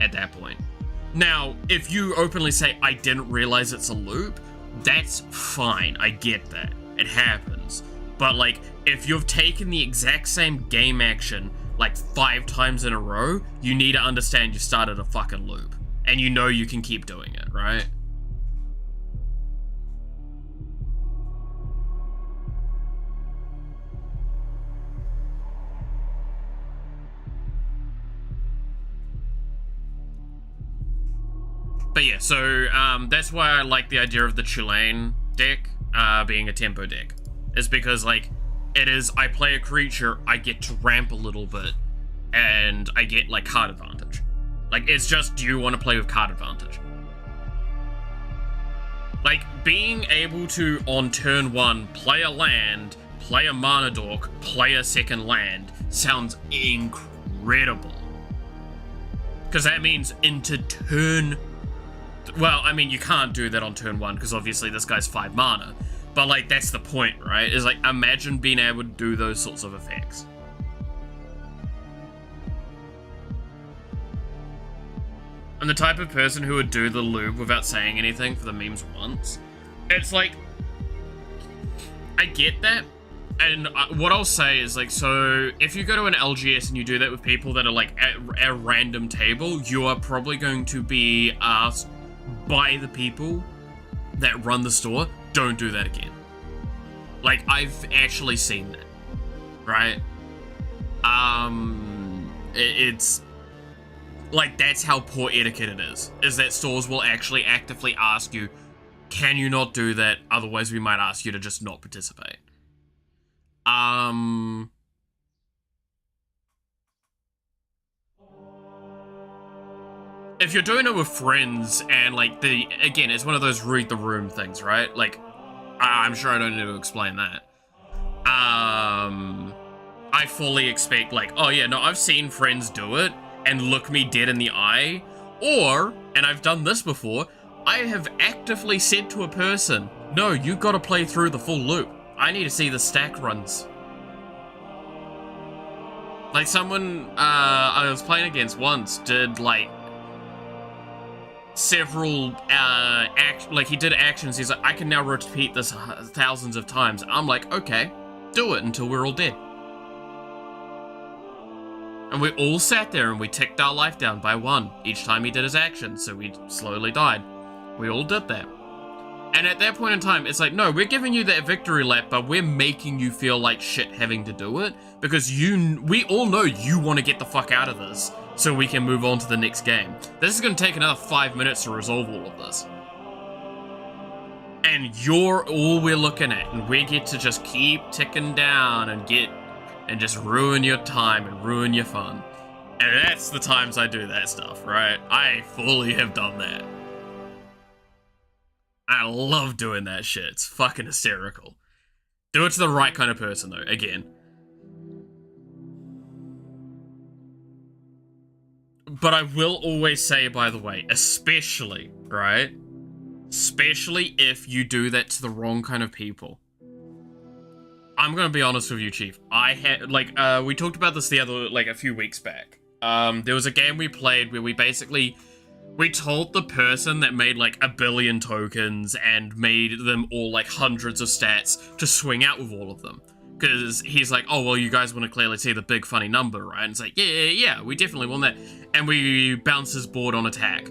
at that point. Now, if you openly say, I didn't realize it's a loop, that's fine, I get that. It happens. But like, if you've taken the exact same game action like 5 times in a row, you need to understand you started a fucking loop. And you know you can keep doing it, right? But yeah, so that's why I like the idea of the Chilean deck being a tempo deck. Is because, like, it is, I play a creature, I get to ramp a little bit, and I get, like, card advantage. Like, it's just, do you want to play with card advantage? Like, being able to, on turn 1, play a land, play a mana dork, play a second land, sounds incredible. Because that means into turn... Well, I mean, you can't do that on turn 1, because obviously this guy's 5 mana. But, like, that's the point, right? Is, like, imagine being able to do those sorts of effects. I'm the type of person who would do the loop without saying anything for the memes once. It's like, I get that. And what I'll say is, like, so if you go to an LGS and you do that with people that are, like, at a random table, you are probably going to be asked by the people that run the store, don't do that again. Like, I've actually seen that, right? It's like, that's how poor etiquette it is that stores will actually actively ask you, can you not do that? Otherwise we might ask you to just not participate. If you're doing it with friends and, like, again, it's one of those read the room things, right? Like, I'm sure I don't need to explain that. I fully expect, like, oh yeah, no, I've seen friends do it and look me dead in the eye. Or, and I've done this before, I have actively said to a person, no, you gotta play through the full loop. I need to see the stack runs. Like, someone I was playing against once did, like, several like, he did actions. He's like, I can now repeat this thousands of times. I'm like, okay, do it until we're all dead. And we all sat there and we ticked our life down by 1 each time he did his action, so we slowly died. We all did that. And at that point in time, it's like, no, we're giving you that victory lap, but we're making you feel like shit having to do it, because we all know you want to get the fuck out of this, so we can move on to the next game. This is going to take another 5 minutes to resolve all of this. And you're all we're looking at, and we get to just keep ticking down and just ruin your time and ruin your fun. And that's the times I do that stuff, right? I fully have done that. I love doing that shit. It's fucking hysterical. Do it to the right kind of person, though, again. But I will always say, by the way, especially, right? Especially if you do that to the wrong kind of people. I'm gonna be honest with you, Chief. I had, like, we talked about this a few weeks back. There was a game we played where we told the person that made, like, 1 billion tokens and made them all, like, hundreds of stats to swing out with all of them. Because he's like, oh, well, you guys want to clearly see the big funny number, right? And it's like, yeah, we definitely want that. And we bounced his board on attack.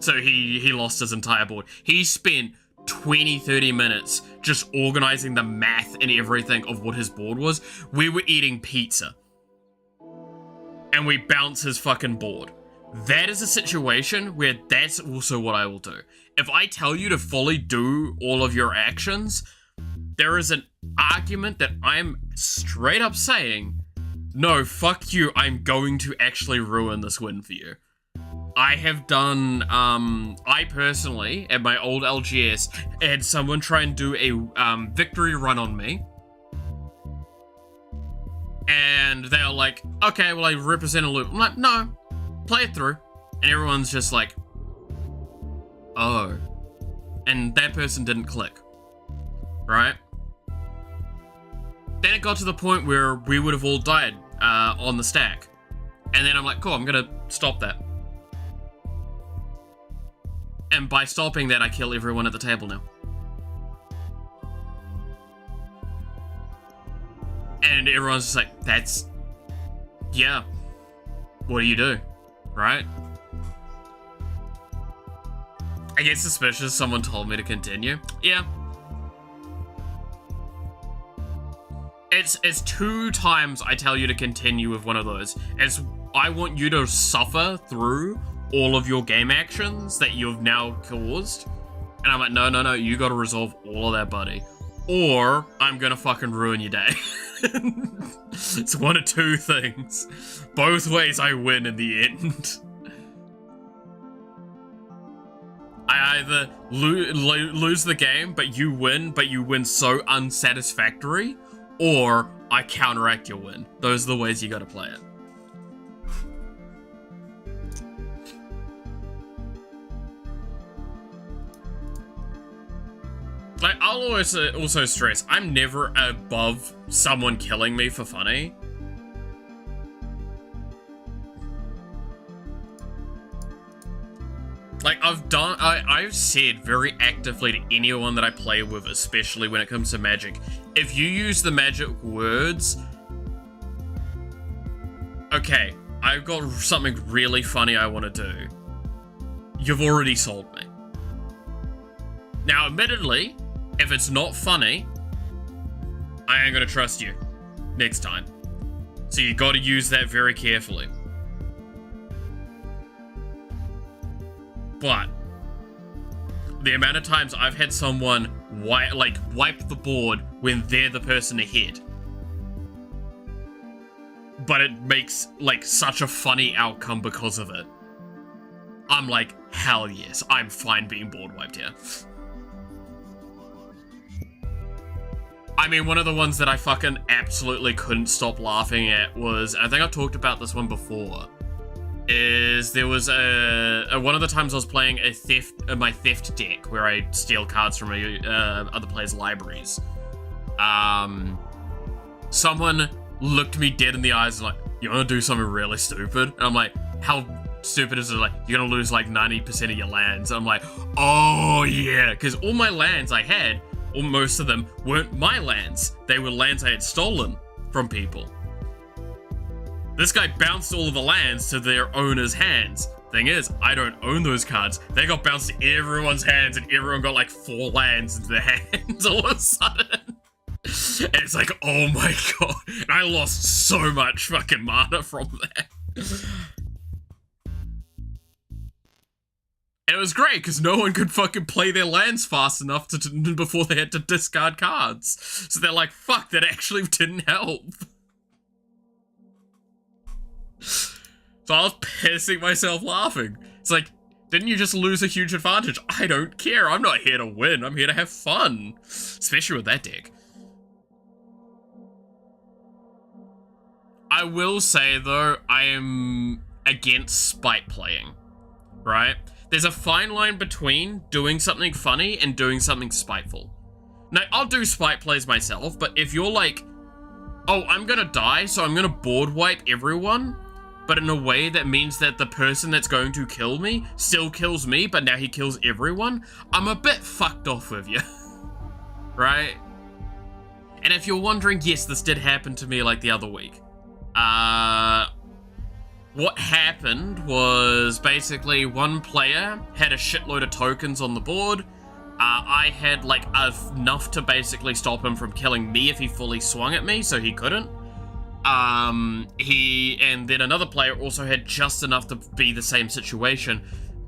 So he lost his entire board. He spent 20-30 minutes just organizing the math and everything of what his board was. We were eating pizza. And we bounced his fucking board. That is a situation where that's also what I will do. If I tell you to fully do all of your actions, there is an argument that I'm straight up saying, no, fuck you, I'm going to actually ruin this win for you. I have done, I personally, at my old LGS, had someone try and do a victory run on me. And they were like, okay, well, I represent a loop. I'm like, no, play it through. And everyone's just like, oh. And that person didn't click. Right? Then it got to the point where we would have all died on the stack. And then I'm like, cool, I'm gonna stop that. And by stopping that, I kill everyone at the table now. And everyone's just like, that's... yeah. What do you do? Right? I get suspicious someone told me to continue. Yeah. It's 2 times I tell you to continue with one of those. It's, I want you to suffer through all of your game actions that you've now caused. And I'm like, no, you gotta resolve all of that, buddy. Or I'm gonna fucking ruin your day. It's one of 2 things. Both ways I win in the end. I either lose the game, but you win so unsatisfactory, or I counteract your win. Those are the ways you gotta play it. Like, I'll always also stress, I'm never above someone killing me for funny. Like, I've said very actively to anyone that I play with, especially when it comes to magic, if you use the magic words, okay, I've got something really funny I want to do. You've already sold me. Now, admittedly, if it's not funny, I ain't gonna trust you next time. So you gotta use that very carefully. But the amount of times I've had someone wipe the board when they're the person ahead, but it makes like such a funny outcome because of it, I'm like, hell yes, I'm fine being board wiped here. I mean, one of the ones that I fucking absolutely couldn't stop laughing at was, I think I've talked about this one before, is there was one of the times I was playing my theft deck where I steal cards from other players' libraries. Someone looked me dead in the eyes and like, you want to do something really stupid? And I'm like, how stupid is it? Like, you're gonna lose like 90% of your lands. And I'm like, oh yeah, because all my lands I had, or most of them, weren't my lands. They were lands I had stolen from people. This guy bounced all of the lands to their owner's hands. Thing is, I don't own those cards. They got bounced to everyone's hands and everyone got like 4 lands into their hands all of a sudden. And it's like, oh my god. And I lost so much fucking mana from that. And it was great, because no one could fucking play their lands fast enough before they had to discard cards. So they're like, fuck, that actually didn't help. So I was pissing myself laughing. It's like, didn't you just lose a huge advantage? I don't care. I'm not here to win. I'm here to have fun. Especially with that deck. I will say, though, I am against spite playing. Right? There's a fine line between doing something funny and doing something spiteful. Now, I'll do spite plays myself, but if you're like, oh, I'm gonna die, so I'm gonna board wipe everyone, but in a way that means that the person that's going to kill me still kills me, but now he kills everyone, I'm a bit fucked off with you. Right? And if you're wondering, yes, this did happen to me like the other week. What happened was basically one player had a shitload of tokens on the board. I had like enough to basically stop him from killing me if he fully swung at me, so he couldn't. And then another player also had just enough to be the same situation.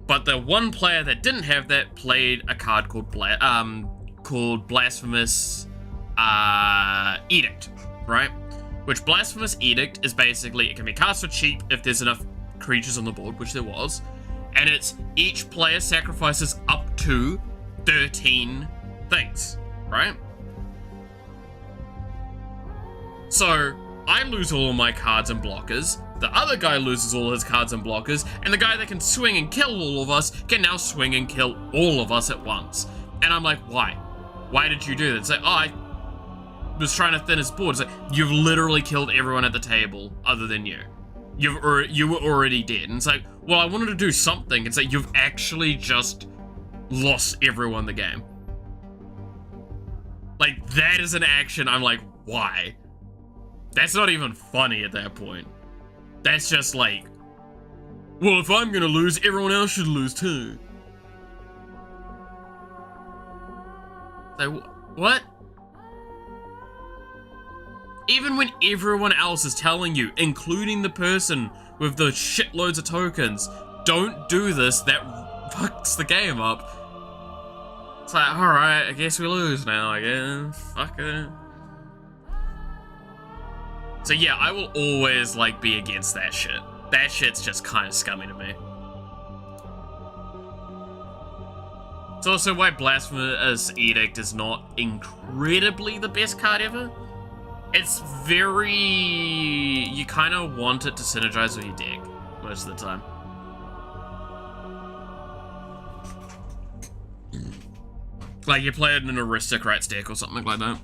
But the one player that didn't have that played a card called Blasphemous Edict, right? Which Blasphemous Edict is basically, it can be cast for cheap if there's enough creatures on the board, which there was, and it's each player sacrifices up to 13 things, right? So, I lose all of my cards and blockers, the other guy loses all his cards and blockers, and the guy that can swing and kill all of us can now swing and kill all of us at once. And I'm like, why? Why did you do that? It's like, oh, I was trying to thin his board. It's like, you've literally killed everyone at the table other than you. You were already dead. And it's like, well, I wanted to do something. It's like, you've actually just lost everyone the game. Like, that is an action. I'm like, why? That's not even funny at that point. That's just like, well, if I'm gonna lose, everyone else should lose too. Like, what? Even when everyone else is telling you, including the person with the shitloads of tokens, don't do this, that fucks the game up. It's like, alright, I guess we lose now, I guess. Fuck it. So yeah, I will always, like, be against that shit. That shit's just kind of scummy to me. It's also why Blasphemous Edict is not incredibly the best card ever. It's very... you kind of want it to synergize with your deck most of the time. Like, you play it in an Aristocrats deck or something like that.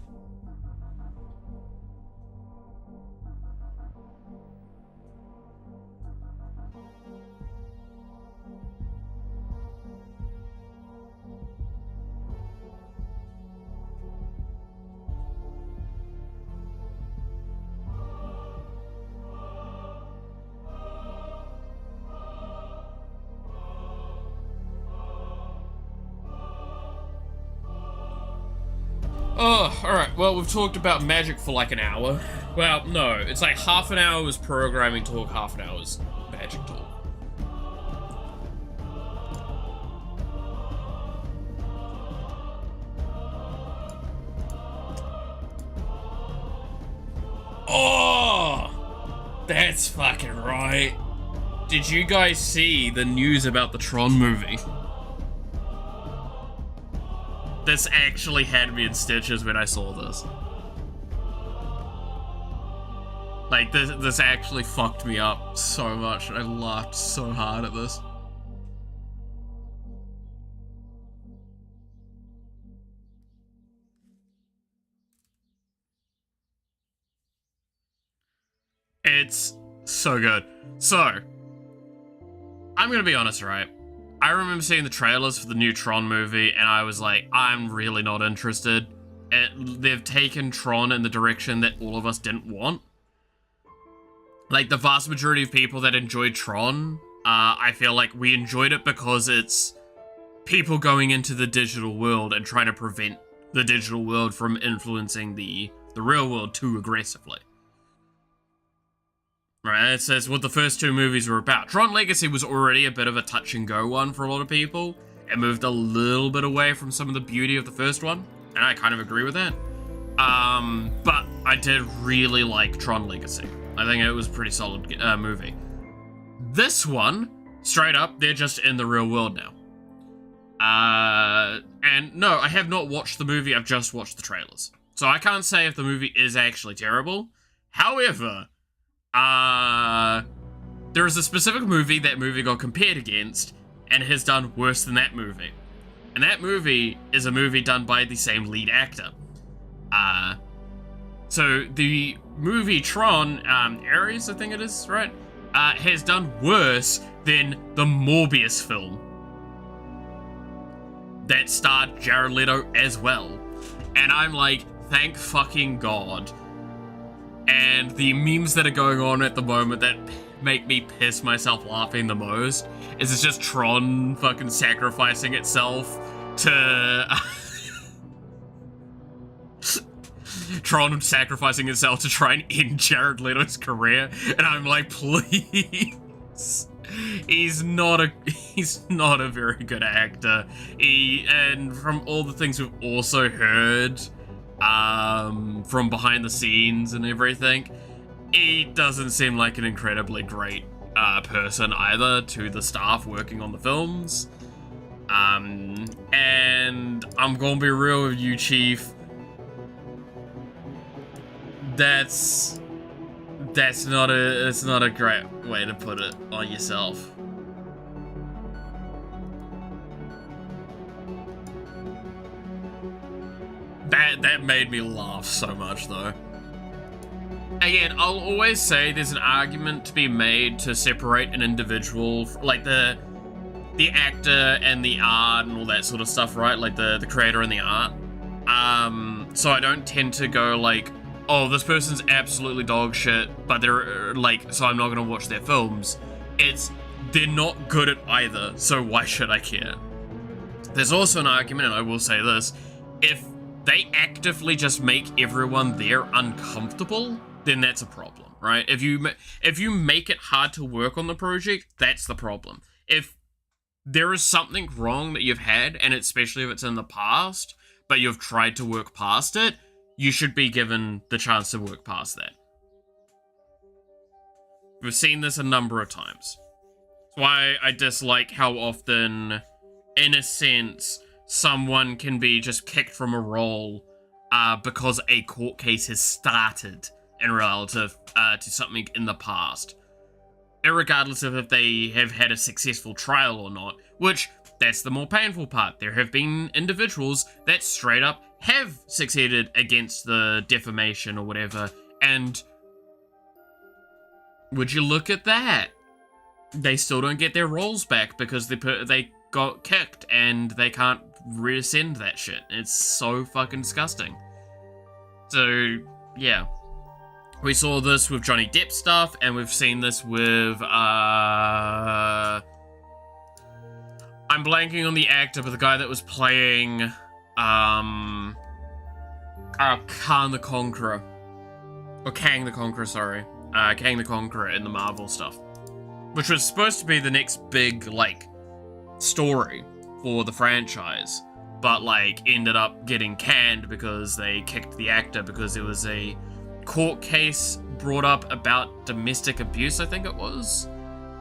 Oh, alright, well, we've talked about Magic for like an hour. Well, no, it's like half an hour was programming talk, half an hour was Magic talk. Oh! That's fucking right. Did you guys see the news about the Tron movie? This actually had me in stitches when I saw this. Like, this actually fucked me up so much. I laughed so hard at this. It's so good. So, I'm gonna be honest, right? I remember seeing the trailers for the new Tron movie, and I was like, I'm really not interested. They've taken Tron in the direction that all of us didn't want. Like, the vast majority of people that enjoyed Tron, I feel like we enjoyed it because it's people going into the digital world and trying to prevent the digital world from influencing the real world too aggressively. Right, that's what the first two movies were about. Tron Legacy was already a bit of a touch-and-go one for a lot of people. It moved a little bit away from some of the beauty of the first one, and I kind of agree with that. But I did really like Tron Legacy. I think it was a pretty solid movie. This one, straight up, they're just in the real world now. And no, I have not watched the movie, I've just watched the trailers. So I can't say if the movie is actually terrible. However, there is a specific movie that movie got compared against, and has done worse than that movie. And that movie is a movie done by the same lead actor. So the movie Tron, Ares, I think it is, right? Has done worse than the Morbius film that starred Jared Leto as well. And I'm like, thank fucking God. And the memes that are going on at the moment that make me piss myself laughing the most is it's just Tron fucking sacrificing itself to... Tron sacrificing itself to try and end Jared Leto's career, and I'm like, please. He's not a very good actor. And from all the things we've also heard, from behind the scenes and everything, he doesn't seem like an incredibly great person either to the staff working on the films. And I'm gonna be real with you, Chief. It's not a great way to put it on yourself. That made me laugh so much though. Again, I'll always say there's an argument to be made to separate an individual, like the actor and the art and all that sort of stuff, right? Like the creator and the art. So I don't tend to go like, oh, this person's absolutely dog shit, but they're like, so I'm not gonna watch their films. They're not good at either, so why should I care? There's also an argument, and I will say this, if they actively just make everyone there uncomfortable, then that's a problem, right? If you make it hard to work on the project, that's the problem. If there is something wrong that you've had, and especially if it's in the past, but you've tried to work past it, you should be given the chance to work past that. We've seen this a number of times. That's why I dislike how often, in a sense, someone can be just kicked from a role because a court case has started in relative to something in the past. Irregardless of if they have had a successful trial or not, which, that's the more painful part. There have been individuals that straight up have succeeded against the defamation or whatever, and would you look at that? They still don't get their roles back because they got kicked and they can't rescind that shit. It's so fucking disgusting. So, yeah. We saw this with Johnny Depp stuff, and we've seen this with, I'm blanking on the actor, but the guy that was playing, Khan the Conqueror. Or Kang the Conqueror, sorry. Kang the Conqueror in the Marvel stuff. Which was supposed to be the next big, like, story for the franchise. But, like, ended up getting canned because they kicked the actor because there was a court case brought up about domestic abuse, I think it was.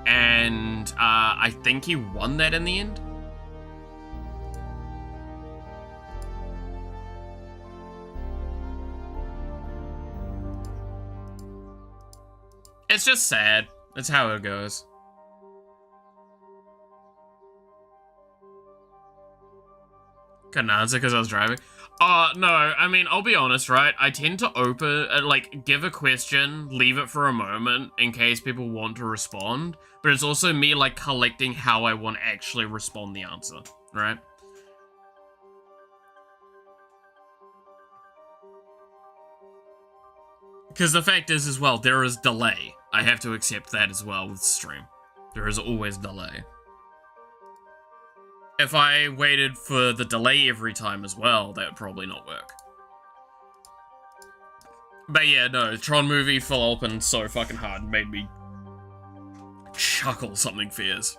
And I think he won that in the end. It's just sad. That's how it goes. Couldn't answer because I was driving. No, I mean, I'll be honest, right? I tend to give a question, leave it for a moment in case people want to respond. But it's also me, like, collecting how I want to actually respond the answer, right? Because the fact is, as well, there is delay. I have to accept that as well with stream. There is always delay. If I waited for the delay every time as well, that would probably not work. But yeah, no, Tron movie fell open so fucking hard and made me chuckle something fierce.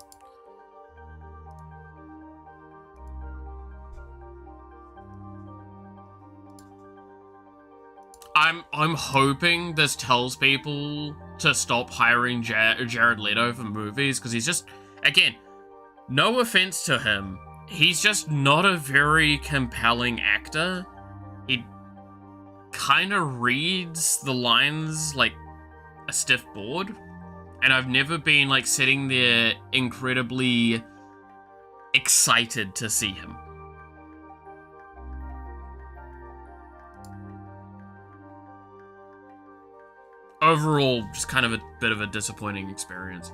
I'm hoping this tells people to stop hiring Jared Leto for movies, because he's just, again, no offense to him, he's just not a very compelling actor. He kind of reads the lines like a stiff board, and I've never been like sitting there incredibly excited to see him. Overall, just kind of a bit of a disappointing experience.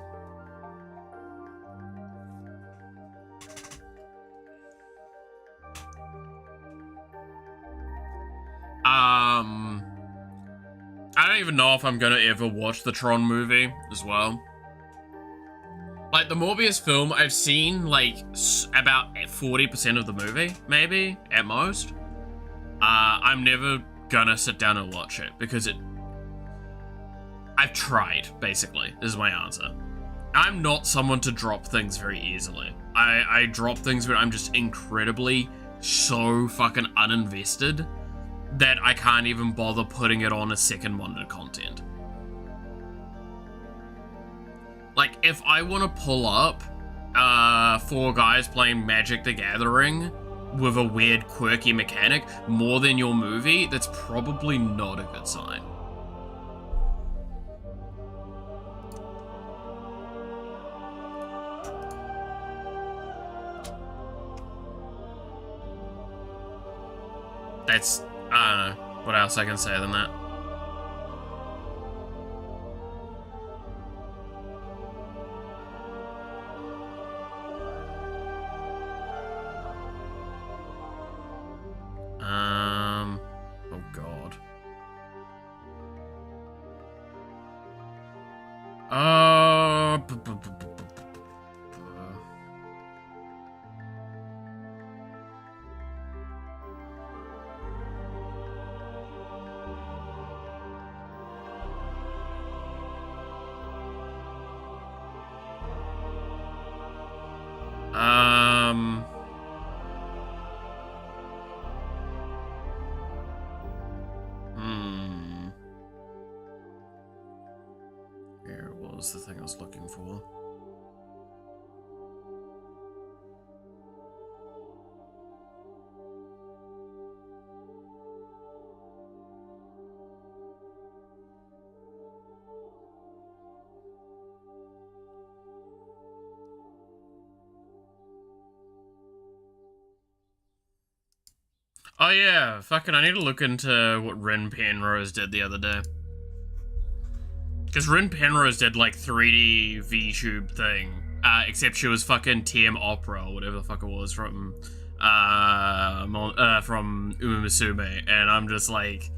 I don't even know if I'm gonna ever watch the Tron movie as well. Like, the Morbius film, I've seen, like, about 40% of the movie, maybe, at most. I'm never gonna sit down and watch it, because I've tried, basically, is my answer. I'm not someone to drop things very easily. I drop things when I'm just incredibly so fucking uninvested that I can't even bother putting it on as second monitor content. Like, if I want to pull up 4 guys playing Magic the Gathering with a weird, quirky mechanic more than your movie, that's probably not a good sign. That's, I don't know what else I can say than that. Oh god. What was the thing I was looking for? Oh yeah, fucking I need to look into what Rin Penrose did the other day. Because Rin Penrose did like 3D VTube thing, except she was fucking TM Opera or whatever the fuck it was from Umemusume, and I'm just like,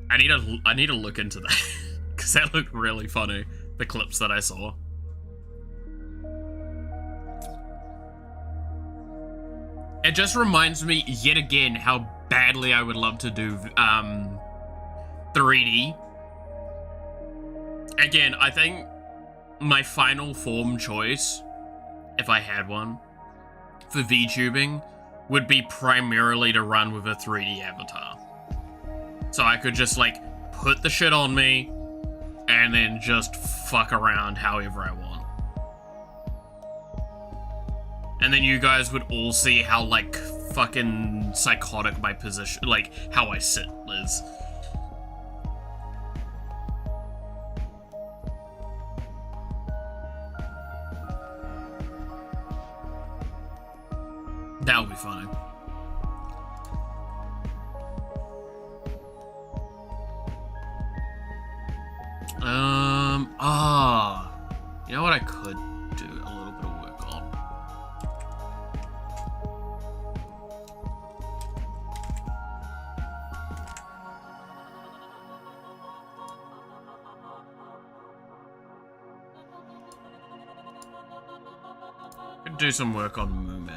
I need to look into that because that looked really funny. The clips that I saw. It just reminds me yet again how badly I would love to do 3D. Again, I think my final form choice, if I had one, for VTubing, would be primarily to run with a 3D avatar. So I could just, like, put the shit on me, and then just fuck around however I want. And then you guys would all see how, like, fucking psychotic my position, like, how I sit is. That would be funny. You know what I could do a little bit of work on? Could do some work on Mume.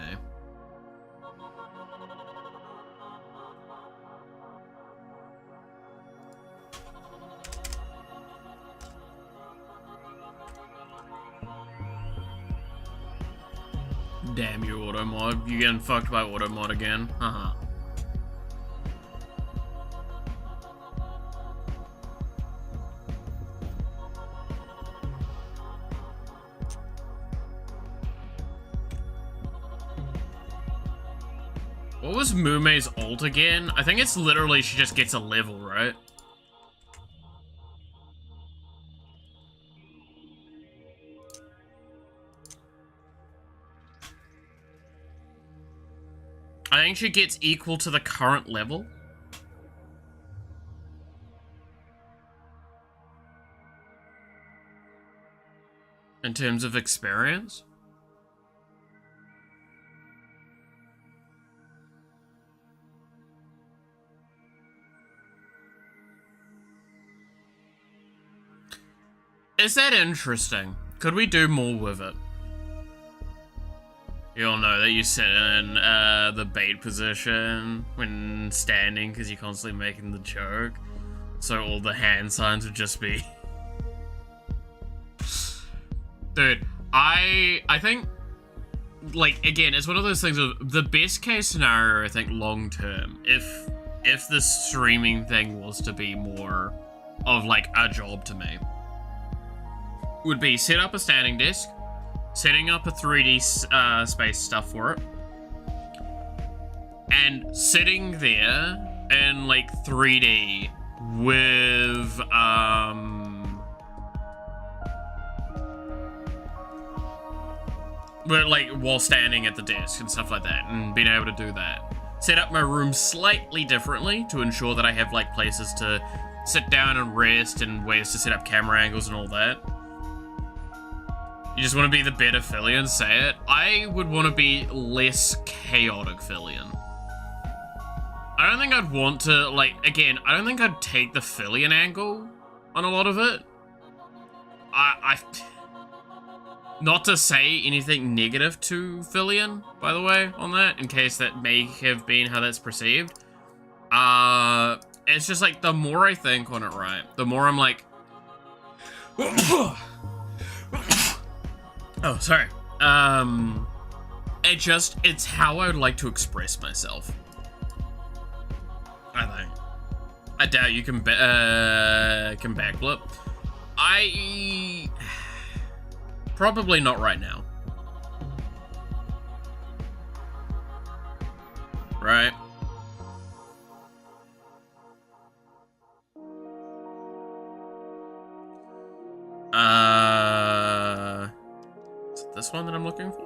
Damn you, automod. You getting fucked by automod again? Haha. What was Mume's ult again? I think it's literally she just gets a level, right? I think she gets equal to the current level. In terms of experience. Is that interesting? Could we do more with it? You'll know that you sit in the bait position when standing because you're constantly making the joke. So all the hand signs would just be... Dude, I think, like, again, it's one of those things of the best case scenario, I think, long term, if the streaming thing was to be more of, like, a job to me, would be set up a standing desk, setting up a 3D space stuff for it, and sitting there in, like, 3D with, like, while standing at the desk and stuff like that, and being able to do that. Set up my room slightly differently to ensure that I have, like, places to sit down and rest and ways to set up camera angles and all that. You just want to be the better Fillion, say it. I would want to be less chaotic Fillion. I don't think I'd want to, like, again, I don't think I'd take the Fillion angle on a lot of it. Not to say anything negative to Fillion, by the way, on that, in case that may have been how that's perceived. It's just like, the more I think on it, right, the more I'm like... Oh, sorry. It's how I would like to express myself. I think. I doubt you can backflip. Probably not right now. Right? Is it this one that I'm looking for?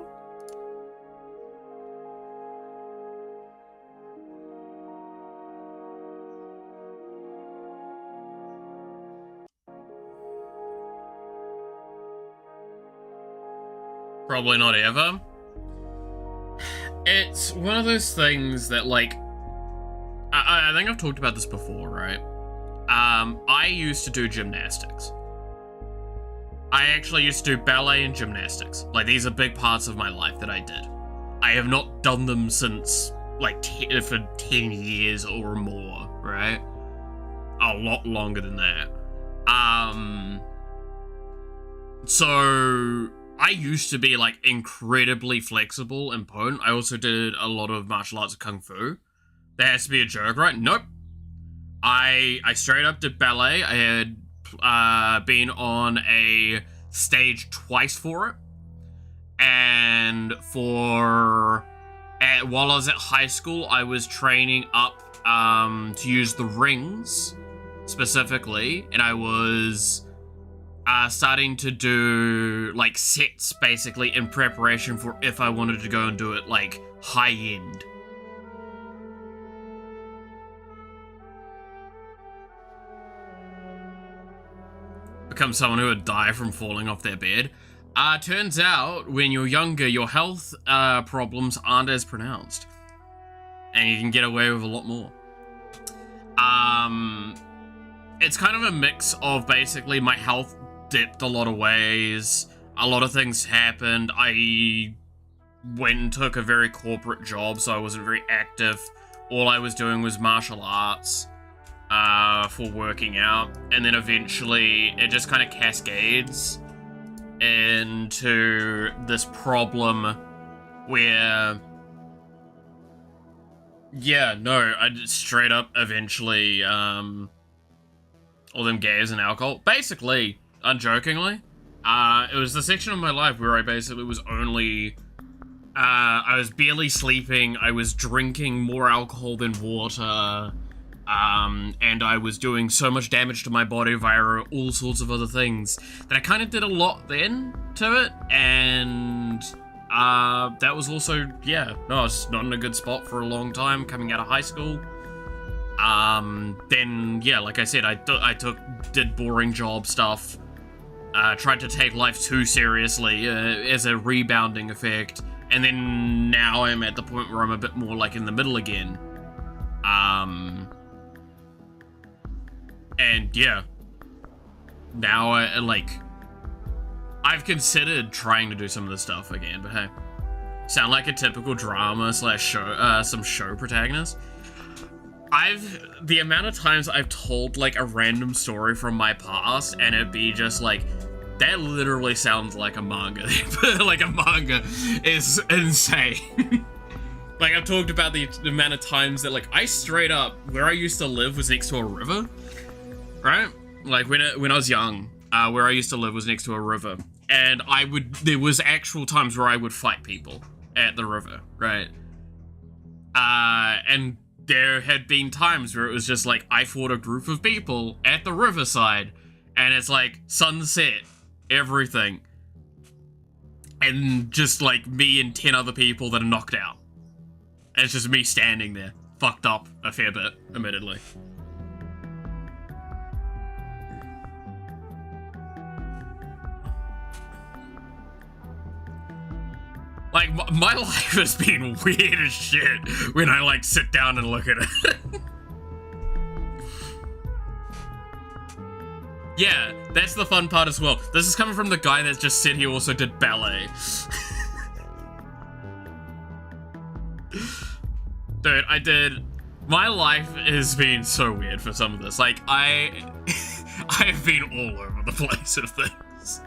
Probably not ever. It's one of those things that, like, I think I've talked about this before, right? I used to do gymnastics. I actually used to do ballet and gymnastics. Like, these are big parts of my life that I did. I have not done them since, like, for 10 years or more, right? A lot longer than that. So... I used to be, like, incredibly flexible and potent. I also did a lot of martial arts of Kung Fu. There has to be a joke, right? Nope. I straight up did ballet. I had been on a stage twice for it. And while I was at high school, I was training up to use the rings, specifically. And I was... starting to do, like, sets, basically, in preparation for if I wanted to go and do it, like, high-end. Become someone who would die from falling off their bed. Turns out, when you're younger, your health problems aren't as pronounced. And you can get away with a lot more. It's kind of a mix of, basically, my health dipped a lot of ways. A lot of things happened. I went and took a very corporate job, so I wasn't very active. All I was doing was martial arts for working out. And then eventually, it just kind of cascades into this problem where... Yeah, no, I just straight up eventually, all them gays and alcohol. Basically... Unjokingly, it was the section of my life where I basically was only, I was barely sleeping, I was drinking more alcohol than water, and I was doing so much damage to my body via all sorts of other things that I kind of did a lot then to it, and that was also, yeah, no, I was not in a good spot for a long time coming out of high school. Then, yeah, like I said, I did boring job stuff, tried to take life too seriously as a rebounding effect, and then now I'm at the point where I'm a bit more like in the middle again. And yeah, now I've considered trying to do some of this stuff again, but hey, sound like a typical drama slash show, some show protagonist. The amount of times I've told like a random story from my past and it'd be just like, that literally sounds like a manga. Like a manga is insane. Like I've talked about the amount of times that like I straight up, where I used to live was next to a river, right? Like when I was young, where I used to live was next to a river, and there was actual times where I would fight people at the river, right? And there had been times where it was just like, I fought a group of people at the riverside, and it's like sunset, everything. And just like me and 10 other people that are knocked out. And it's just me standing there, fucked up a fair bit, admittedly. Like, my life has been weird as shit when I, like, sit down and look at it. Yeah, that's the fun part as well. This is coming from the guy that just said he also did ballet. Dude, my life has been so weird for some of this. Like, I've been all over the place with things.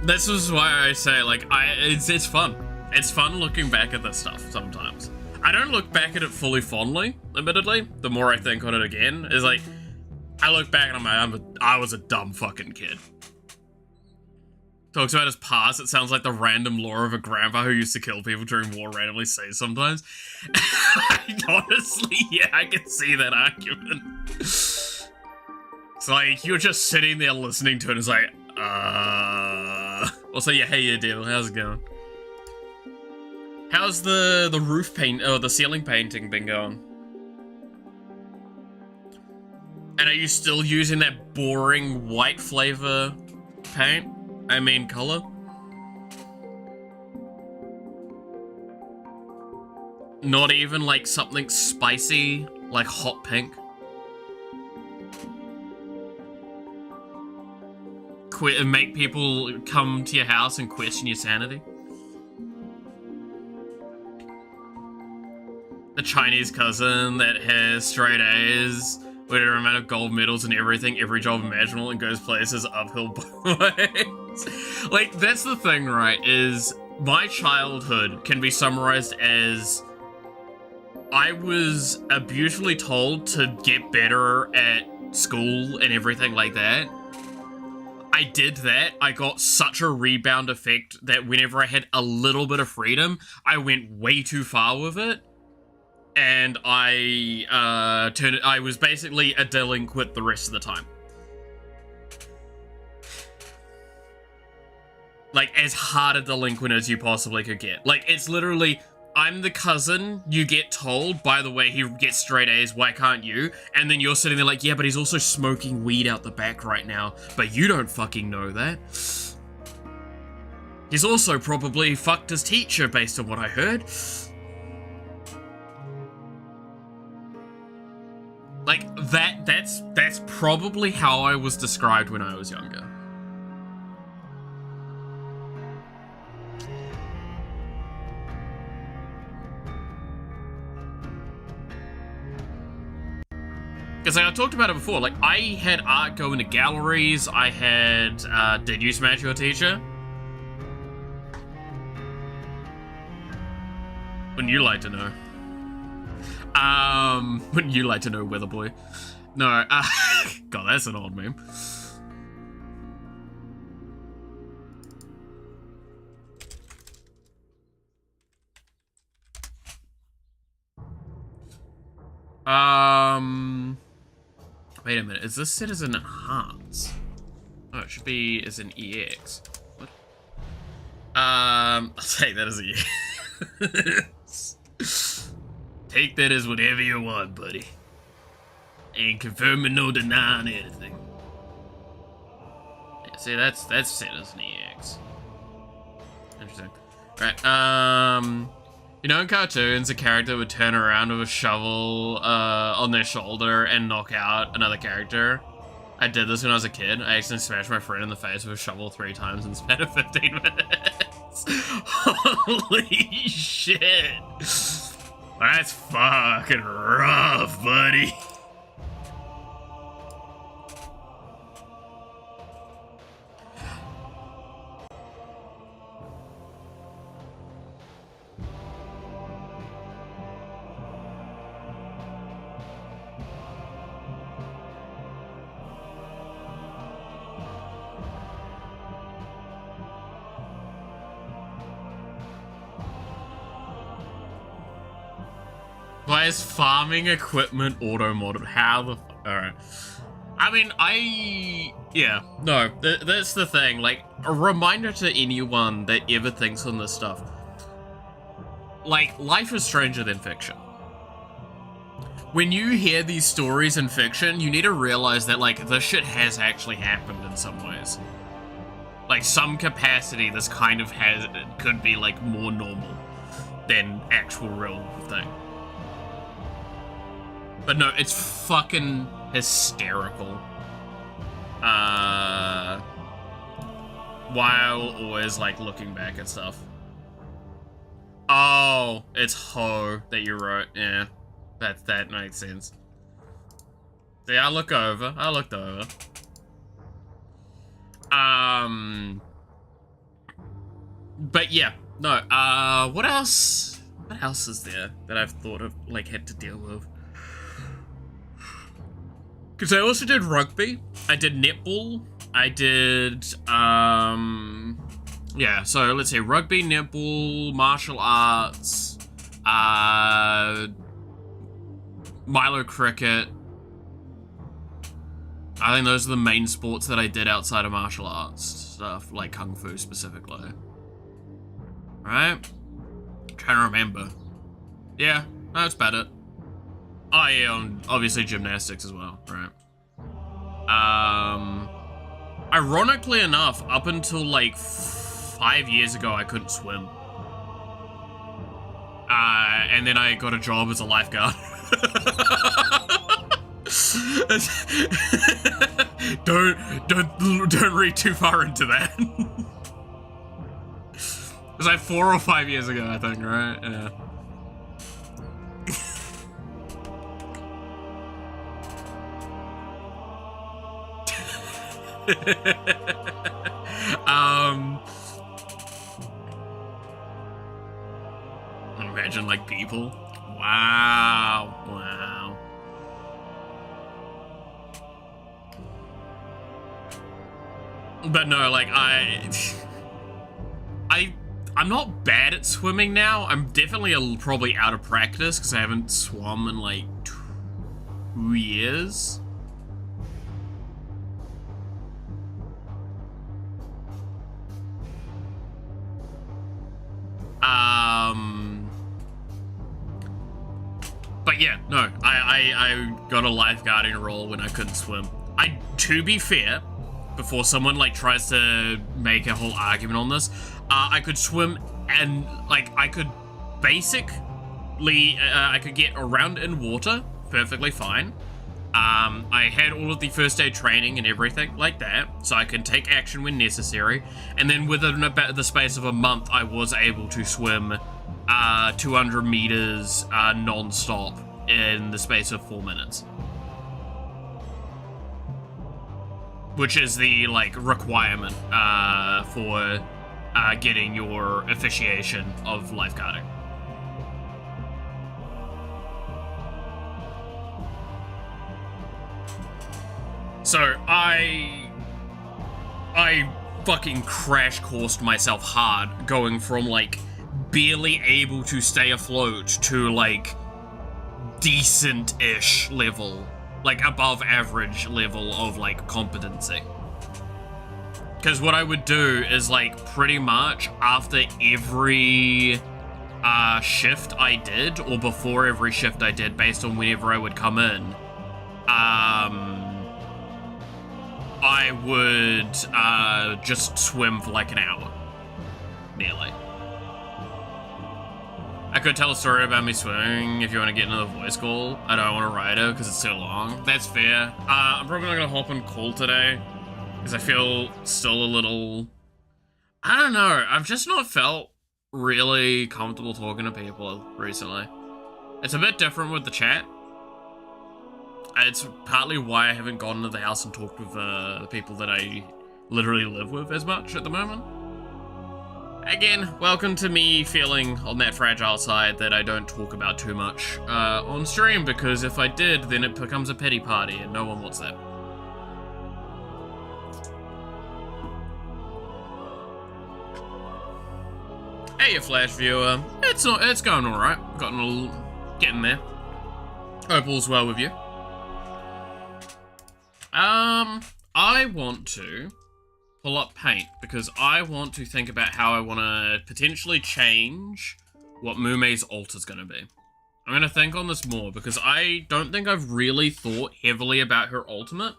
This is why I say, like, it's fun. It's fun looking back at this stuff sometimes. I don't look back at it fully fondly, admittedly. The more I think on it again, is like, I look back and I'm like, I was a dumb fucking kid. Talks about his past, it sounds like the random lore of a grandpa who used to kill people during war randomly says sometimes. Honestly, yeah, I can see that argument. It's like, you're just sitting there listening to it and it's like, Also, yeah, hey, you deal. How's it going? How's the roof paint, or the ceiling painting been going? And are you still using that boring white flavor paint? I mean, color? Not even like something spicy, like hot pink? And make people come to your house and question your sanity? The Chinese cousin that has straight A's, with a amount of gold medals and everything, every job imaginable, and goes places uphill boys. Like, that's the thing, right, is my childhood can be summarized as I was abusively told to get better at school and everything like that. I did that. I got such a rebound effect that whenever I had a little bit of freedom, I went way too far with it. And I was basically a delinquent the rest of the time. Like, as hard a delinquent as you possibly could get. Like, it's literally, I'm the cousin you get told, by the way, he gets straight A's, why can't you? And then you're sitting there like, yeah, but he's also smoking weed out the back right now, but you don't fucking know that. He's also probably fucked his teacher based on what I heard. Like, that's probably how I was described when I was younger. Because like, I talked about it before, like, I had art go into galleries, I had, did you smash your teacher? Wouldn't you like to know? Wouldn't you like to know, Weatherboy? No, God, that's an old meme. Wait a minute. Is this set as an enhance? Oh, it should be as an EX. What? I'll take that as a yes. Take that as whatever you want, buddy. Ain't confirming no denying anything. Yeah, see, that's set as an EX. Interesting. Right, you know in cartoons, a character would turn around with a shovel on their shoulder and knock out another character? I did this when I was a kid. I accidentally smashed my friend in the face with a shovel 3 times in the span of 15 minutes. Holy shit. That's fucking rough, buddy. Why is farming equipment auto-modded? How the alright. I mean, yeah, no, that's the thing. Like, a reminder to anyone that ever thinks on this stuff. Like, life is stranger than fiction. When you hear these stories in fiction, you need to realize that, like, this shit has actually happened in some ways. Like, some capacity, this kind of could be, like, more normal than actual real thing. But no, it's fucking hysterical. While always, like, looking back at stuff. Oh, it's Ho that you wrote. Yeah, that makes sense. See, I looked over. But yeah, no, what else? What else is there that I've thought of, like, had to deal with? Because I also did rugby, I did netball, I did, yeah, so let's see, rugby, netball, martial arts, Milo cricket. I think those are the main sports that I did outside of martial arts stuff, like Kung Fu specifically. Right? I'm trying to remember. Yeah, that's about it. Oh yeah, and obviously gymnastics as well, right? Ironically enough, up until like 5 years ago, I couldn't swim. And then I got a job as a lifeguard. Don't read too far into that. It was like 4 or 5 years ago, I think, right? Yeah. Imagine, like, people. Wow. But no, like, I'm not bad at swimming now. I'm definitely probably out of practice because I haven't swum in like 2 years. But yeah, no, I got a lifeguarding role when I couldn't swim. To be fair, before someone like tries to make a whole argument on this, I could swim and like I could basically I could get around in water perfectly fine. I had all of the first aid training and everything like that, so I can take action when necessary. And then within about the space of a month, I was able to swim 200 meters non-stop in the space of 4 minutes. Which is the, like, requirement for getting your officiation of lifeguarding. So, I fucking crash coursed myself hard, going from, like, barely able to stay afloat to, like, decent-ish level, like above average level of like competency. Because what I would do is like pretty much after every shift I did, or before every shift I did, based on whenever I would come in, I would just swim for like an hour, nearly. I could tell a story about me swimming if you want to get into the voice call. I don't want to write it because it's too long. That's fair. I'm probably not going to hop on call today because I feel still a little... I don't know. I've just not felt really comfortable talking to people recently. It's a bit different with the chat. It's partly why I haven't gone to the house and talked with the people that I literally live with as much at the moment. Again, welcome to me feeling on that fragile side that I don't talk about too much on stream, because if I did, then it becomes a pity party and no one wants that. Hey, you Flash viewer. It's going alright. Getting there. Hope all's well with you. I want to pull up paint because I want to think about how I want to potentially change what Mume's ult is going to be. I'm going to think on this more because I don't think I've really thought heavily about her ultimate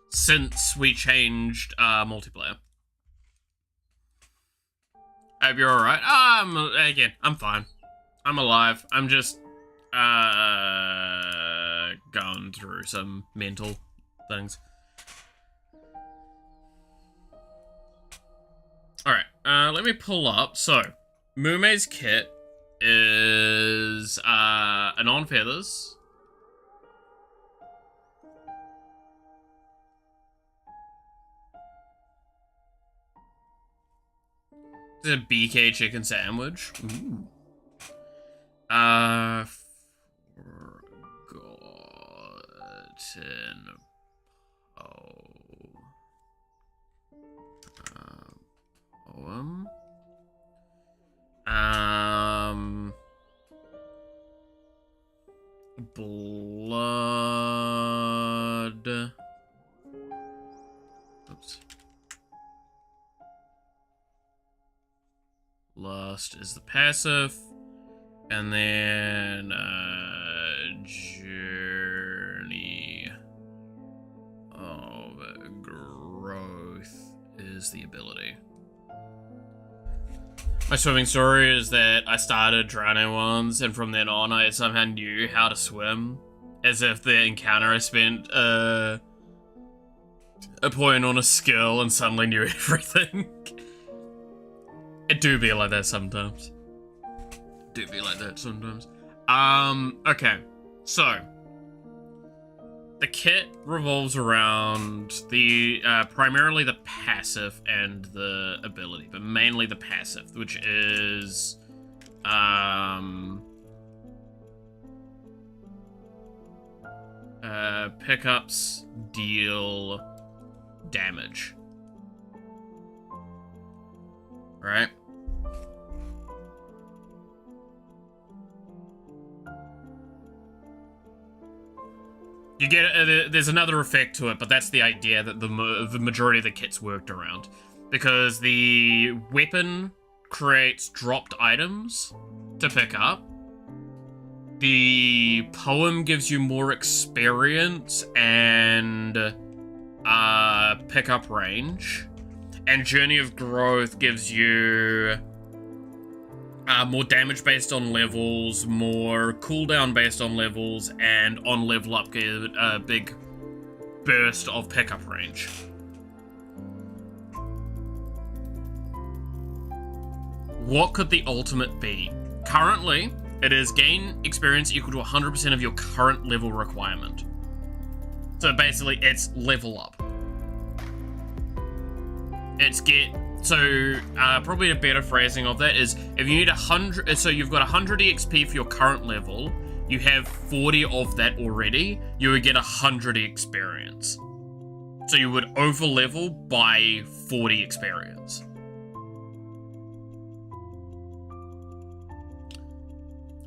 since we changed multiplayer. I hope you're alright. Again, I'm fine. I'm alive. I'm just going through some mental things. Alright, let me pull up. So, Mume's kit is an on feathers. It's a BK chicken sandwich. Ooh. Forgotten poem. Blood. Oops. Lust is the passive, and then journey of growth is the ability. My swimming story is that I started drowning once, and from then on I somehow knew how to swim, as if the encounter I spent a point on a skill and suddenly knew everything. It do be like that sometimes. Okay, so the kit revolves around the primarily the passive and the ability, but mainly the passive, which is pickups deal damage. Right? You get there's another effect to it, but that's the idea that the majority of the kit's worked around, because the weapon creates dropped items to pick up. The poem gives you more experience and pickup range, and Journey of Growth gives you more damage based on levels, more cooldown based on levels, and on level up get a big burst of pickup range. What could the ultimate be? Currently, it is gain experience equal to 100% of your current level requirement. So basically, it's level up. It's probably a better phrasing of that is, if you need 100, so you've got 100 EXP for your current level, you have 40 of that already, you would get 100 experience. So you would over level by 40 experience.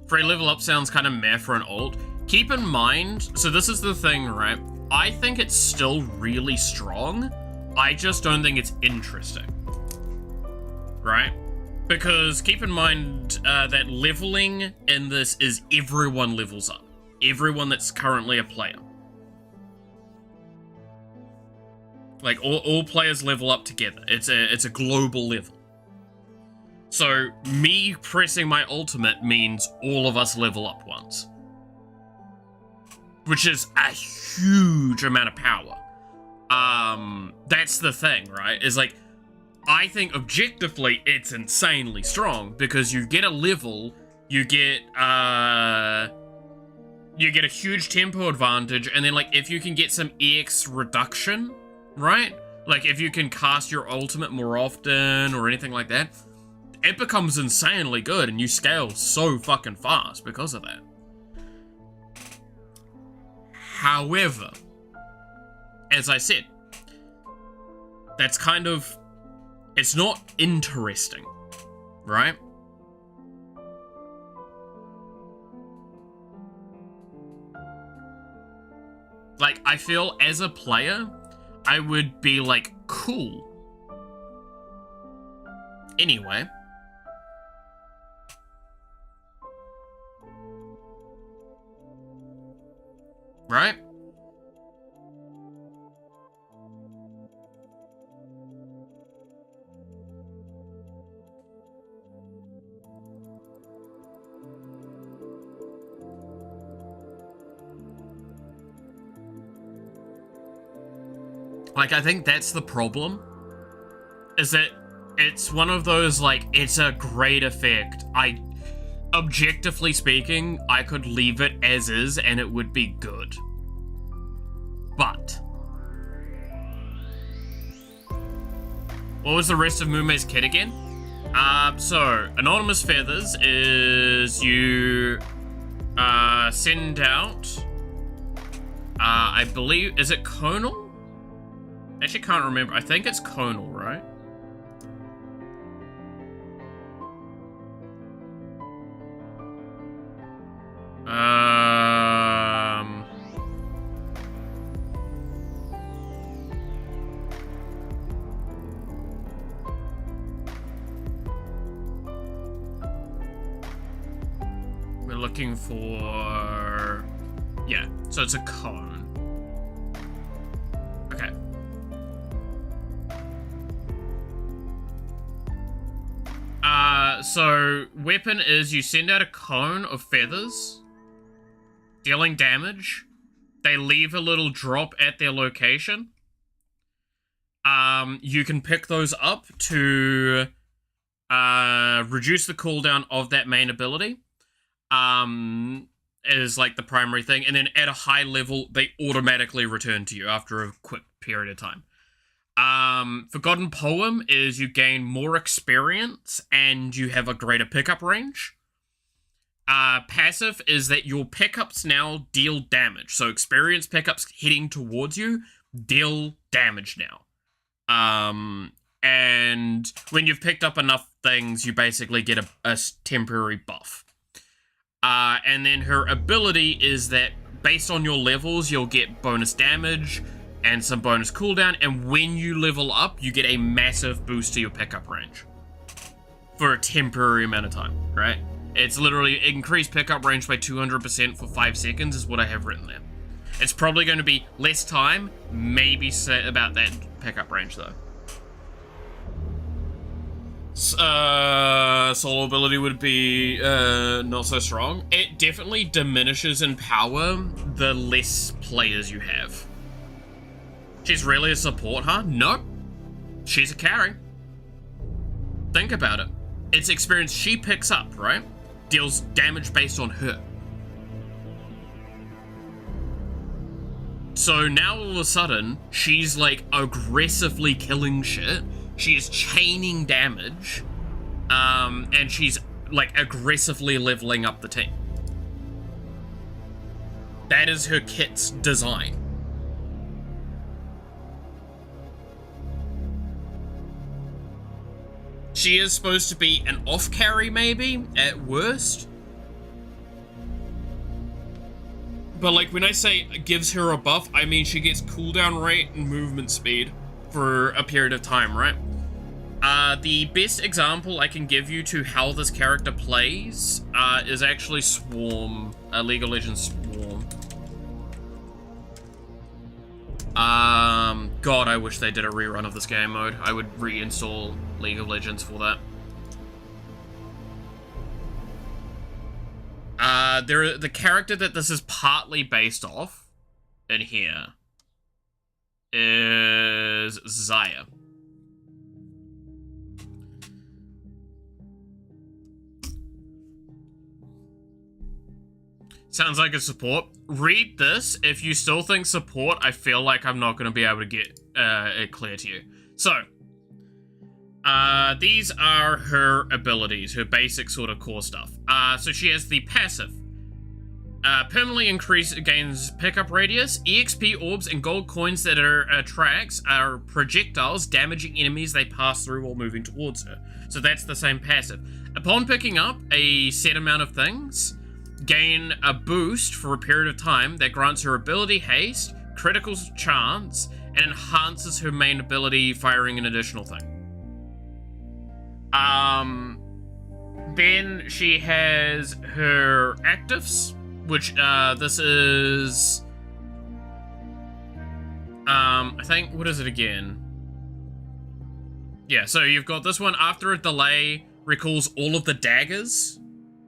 Free level up sounds kind of meh for an ult. keep in mind, so this is the thing, right? I think it's still really strong. I just don't think it's interesting. Right? Because keep in mind that leveling in this is everyone levels up. Everyone that's currently a player. Like, all players level up together. It's a global level. So, me pressing my ultimate means all of us level up once. Which is a huge amount of power. That's the thing, right? Is like, I think objectively it's insanely strong because you get a level, you get a huge tempo advantage, and then like if you can get some EX reduction, right? Like if you can cast your ultimate more often or anything like that, it becomes insanely good and you scale so fucking fast because of that. However, as I said, that's kind of, it's not interesting, right? Like, I feel as a player, I would be like, cool. Anyway. Right? Like, I think that's the problem, is that it's one of those, like, it's a great effect. Objectively speaking, I could leave it as is and it would be good. But what was the rest of Mume's kit again? So, Anonymous Feathers is you send out, I believe, is it Conal? Actually, can't remember. I think it's Conal, right? We're looking for... Yeah, so it's a cone. Okay. So weapon is you send out a cone of feathers, dealing damage. They leave a little drop at their location. You can pick those up to reduce the cooldown of that main ability. Is like the primary thing, and then at a high level, they automatically return to you after a quick period of time. Forgotten Poem is you gain more experience and you have a greater pickup range. Passive is that your pickups now deal damage. So experience pickups heading towards you deal damage now. And when you've picked up enough things, you basically get a temporary buff. And then her ability is that based on your levels, you'll get bonus damage and some bonus cooldown, and when you level up, you get a massive boost to your pickup range for a temporary amount of time, right? It's literally increased pickup range by 200% for 5 seconds is what I have written there. It's probably going to be less time, maybe about that pickup range though. Solo ability would be not so strong. It definitely diminishes in power the less players you have. She's really a support, huh? Nope. She's a carry. Think about it. It's experience she picks up, right? Deals damage based on her. So now all of a sudden, she's like aggressively killing shit. She is chaining damage. And she's like aggressively leveling up the team. That is her kit's design. She is supposed to be an off carry, maybe, at worst. But like when I say gives her a buff, I mean she gets cooldown rate and movement speed for a period of time, right? The best example I can give you to how this character plays is actually Swarm, League of Legends Swarm. God, I wish they did a rerun of this game mode. I would reinstall League of Legends for that. The character that this is partly based off in here is Xayah. Sounds like a support. Read this. If you still think support, I feel like I'm not going to be able to get it clear to you. So, these are her abilities, her basic sort of core stuff. So she has the passive. Permanently gains pickup radius. EXP orbs and gold coins that attracts are projectiles damaging enemies they pass through while moving towards her. So that's the same passive. Upon picking up a set amount of things, gain a boost for a period of time that grants her ability haste, critical chance, and enhances her main ability, firing an additional thing. Then she has her actives, which this is I think, what is it again? Yeah, so you've got this one. After a delay, recalls all of the daggers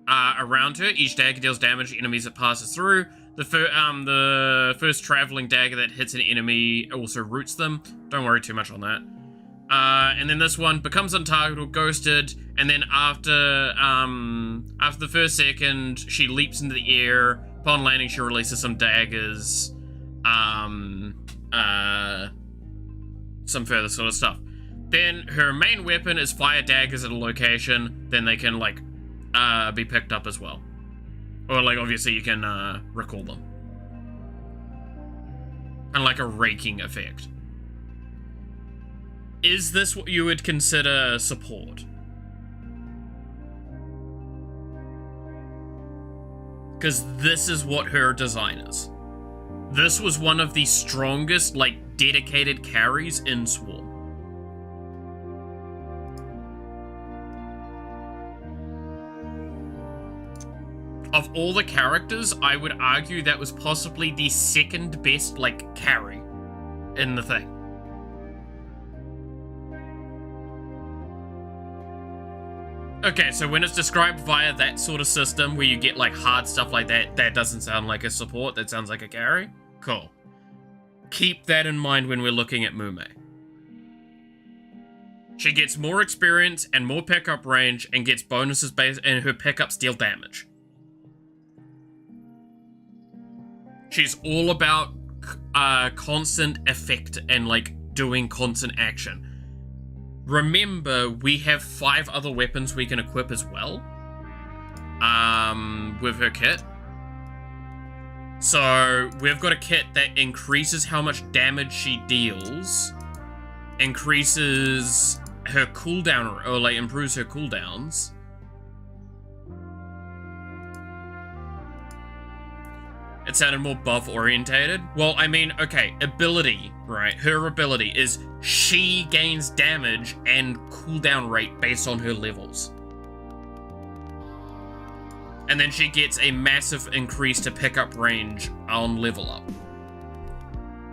around her. Each dagger deals damage to enemies it passes through. The first traveling dagger that hits an enemy also roots them. Don't worry too much on that. And then this one becomes untargeted or ghosted, and then after the first second, she leaps into the air. Upon landing, she releases some daggers, some further sort of stuff. Then her main weapon is fire daggers at a location. Then they can like be picked up as well, or like obviously you can recall them, and like a raking effect. Is this what you would consider support? Because this is what her design is. This was one of the strongest, like, dedicated carries in Swarm. Of all the characters, I would argue that was possibly the second best, like, carry in the thing. Okay, so when it's described via that sort of system where you get like hard stuff like that, that doesn't sound like a support, that sounds like a carry. Cool. Keep that in mind when we're looking at Mume. She gets more experience and more pickup range and gets bonuses based, and her pickups deal damage. She's all about constant effect and like doing constant action. Remember, we have 5 other weapons we can equip as well, with her kit. So, we've got a kit that increases how much damage she deals, increases her cooldown, or like improves her cooldowns. It sounded more buff-orientated. Well, I mean, okay, ability, right? Her ability is she gains damage and cooldown rate based on her levels. And then she gets a massive increase to pickup range on level up.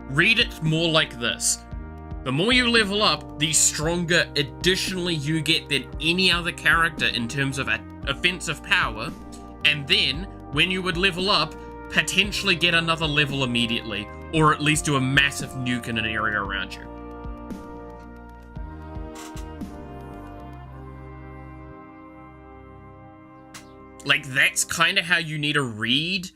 Read it more like this. The more you level up, the stronger additionally you get than any other character in terms of offensive power. And then, when you would level up, potentially get another level immediately, or at least do a massive nuke in an area around you. Like, that's kind of how you need to read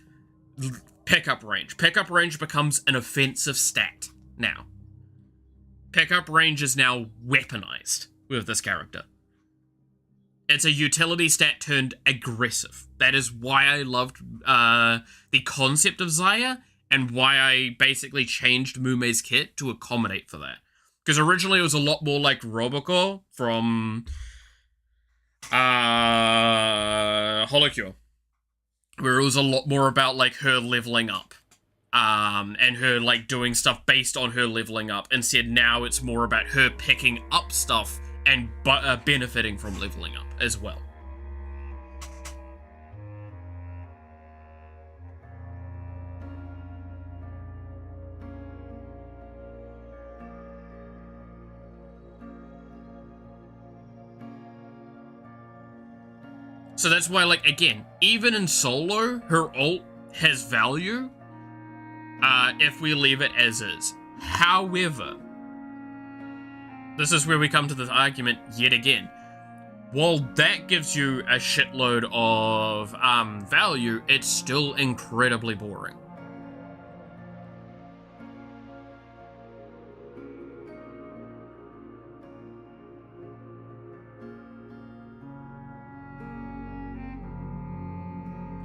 pickup range. Pickup range becomes an offensive stat now. Pickup range is now weaponized with this character. It's a utility stat turned aggressive. That is why I loved the concept of Xayah, and why I basically changed Mume's kit to accommodate for that. Because originally it was a lot more like Robocop from holocure. where it was a lot more about, like, her leveling up. And her, like, doing stuff based on her leveling up. Instead, now it's more about her picking up stuff and benefiting from leveling up as well. So that's why, like, again, even in solo, her ult has value if we leave it as is. However, this is where we come to this argument yet again. While that gives you a shitload of value, it's still incredibly boring.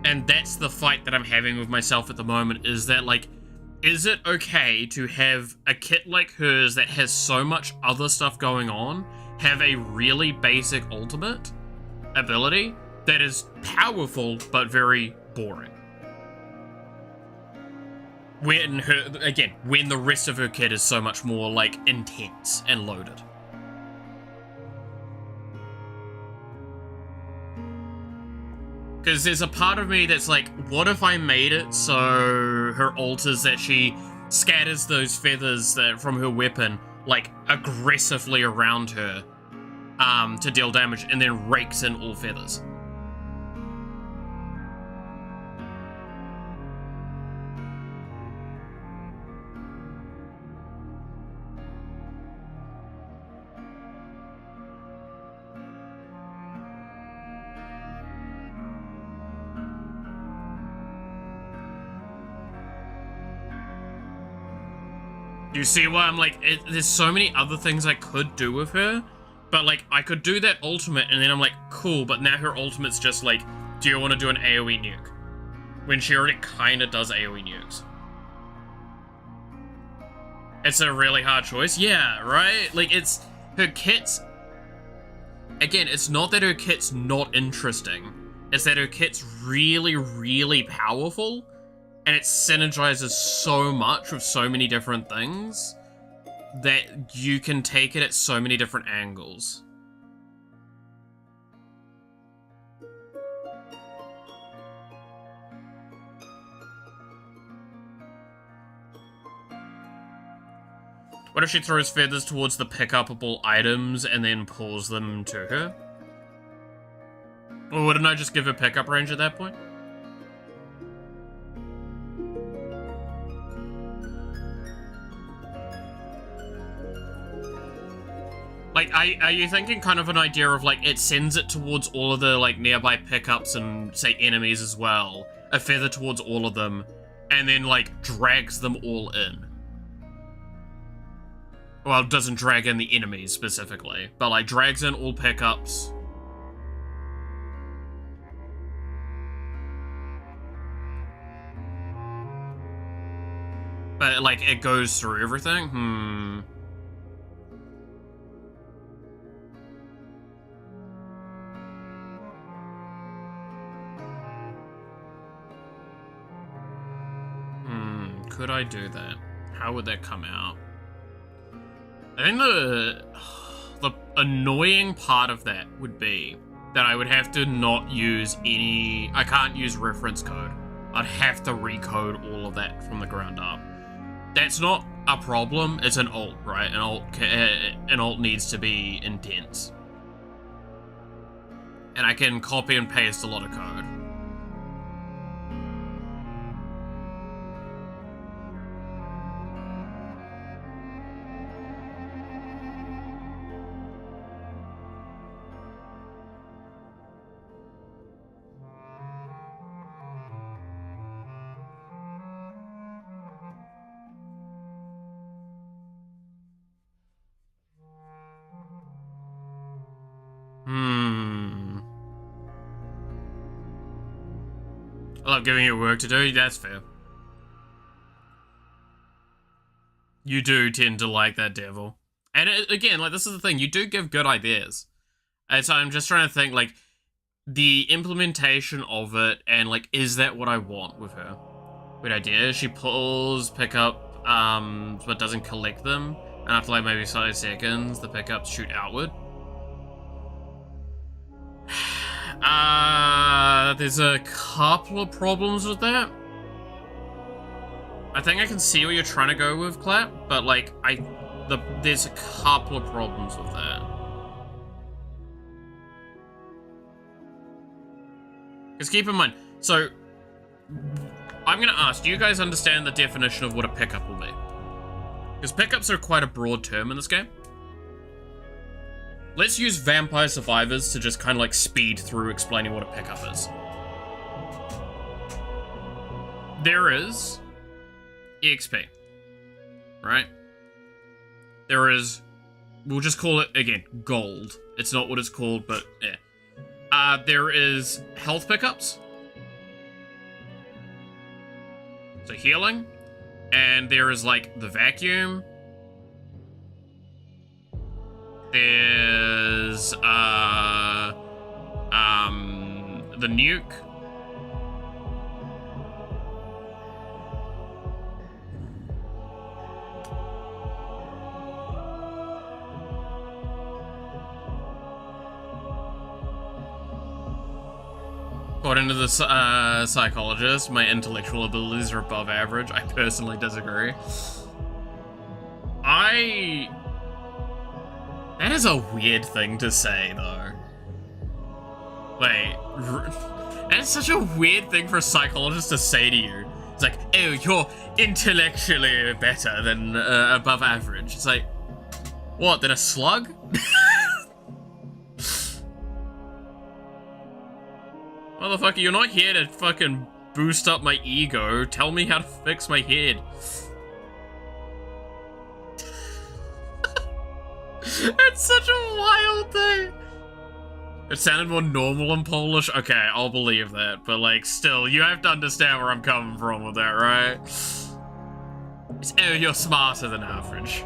And that's the fight that I'm having with myself at the moment, is that, like, is it okay to have a kit like hers that has so much other stuff going on, have a really basic ultimate ability that is powerful but very boring? When the rest of her kit is so much more, like, intense and loaded. Because there's a part of me that's like, what if I made it so her ult is that she scatters those feathers from her weapon, like, aggressively around her to deal damage, and then rakes in all feathers? You see why I'm like, there's so many other things I could do with her, but, like, I could do that ultimate, and then I'm like, cool, but now her ultimate's just like, do you want to do an AoE nuke? When she already kind of does AoE nukes. It's a really hard choice. Yeah, right? Like, it's, her kit's, again, it's not that her kit's not interesting, it's that her kit's really, really powerful, and it synergizes so much with so many different things that you can take it at so many different angles. What if she throws feathers towards the pick-upable items and then pulls them to her? Or wouldn't I just give her pickup range at that point? Like, are you thinking kind of an idea of, like, it sends it towards all of the, like, nearby pickups and, say, enemies as well, a feather towards all of them, and then, like, drags them all in? Well, it doesn't drag in the enemies specifically, but, like, drags in all pickups. But, like, it goes through everything? Could I do that? How would that come out? I think the annoying part of that would be that I would have to not use any... I can't use reference code. I'd have to recode all of that from the ground up. That's not a problem. It's an ult, right? An ult needs to be intense. And I can copy and paste a lot of code. I love giving you work to do, that's fair. You do tend to like that devil. And again, like, this is the thing, you do give good ideas. And so I'm just trying to think, like, the implementation of it, and like, is that what I want with her? Good idea. She pulls pickup, but doesn't collect them, and after like maybe 5 seconds, the pickups shoot outward. There's a couple of problems with that. I think I can see what you're trying to go with, Clap, but like, there's a couple of problems with that. Because keep in mind, so, I'm gonna ask, do you guys understand the definition of what a pickup will be? Because pickups are quite a broad term in this game. Let's use Vampire Survivors to just kind of like speed through explaining what a pickup is. There is EXP, right? There is, we'll just call it, again, gold. It's not what it's called, but yeah. There is health pickups. So healing. And there is like the vacuum. There's the nuke. According to the psychologist, my intellectual abilities are above average. I personally disagree. That is a weird thing to say, though. Wait, that's such a weird thing for a psychologist to say to you. It's like, oh, you're intellectually better than above average. It's like, what, than a slug? Motherfucker, you're not here to fucking boost up my ego. Tell me how to fix my head. It's such a wild thing. It sounded more normal in Polish. Okay, I'll believe that. But, like, still, you have to understand where I'm coming from with that, right? It's, oh, you're smarter than average.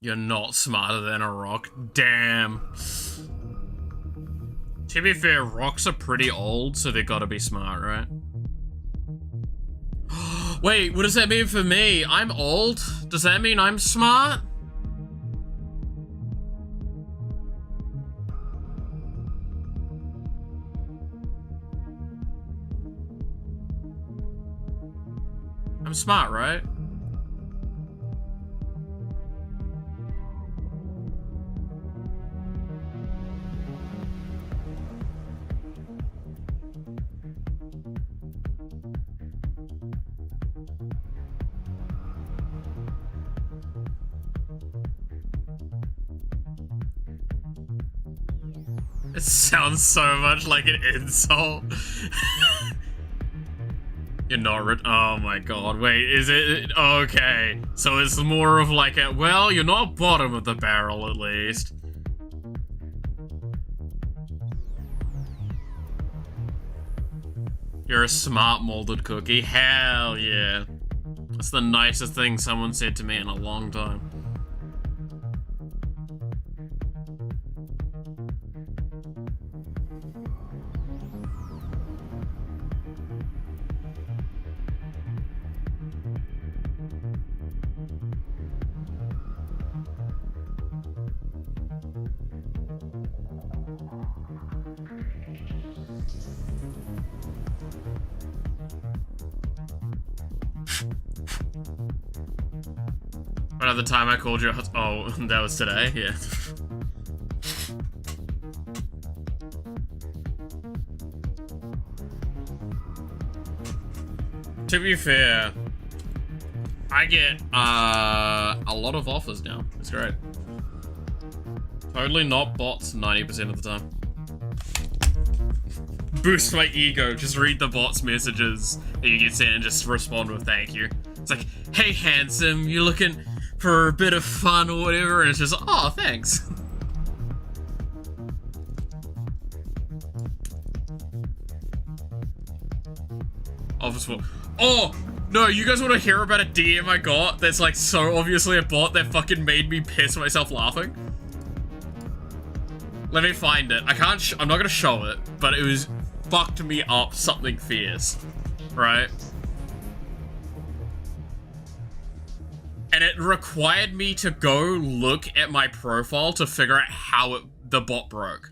You're not smarter than a rock. Damn. To be fair, rocks are pretty old, so they gotta be smart, right? Wait, what does that mean for me? I'm old? Does that mean I'm smart? I'm smart, right? It sounds so much like an insult. You're not oh my god, wait, is it? Okay. So it's more of like a, well, you're not bottom of the barrel at least. You're a smart molded cookie. Hell yeah. That's the nicest thing someone said to me in a long time. Another time I called you, oh, that was today, yeah. To be fair, I get a lot of offers now. It's great. Totally not bots 90% of the time. Boost my ego. Just read the bots' messages that you get sent and just respond with thank you. It's like, hey handsome, you looking for a bit of fun or whatever? And it's just, oh, thanks. Office for, oh, no, you guys want to hear about a DM I got that's like so obviously a bot that fucking made me piss myself laughing? Let me find it. I'm not gonna show it, but it was fucked me up something fierce, right? And it required me to go look at my profile to figure out how the bot broke.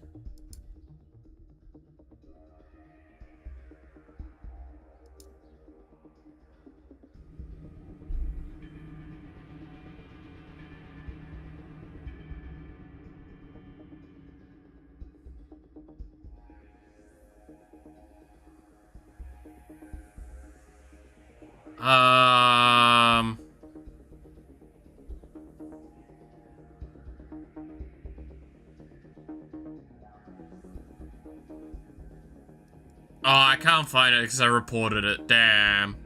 Oh, I can't find it because I reported it. Damn.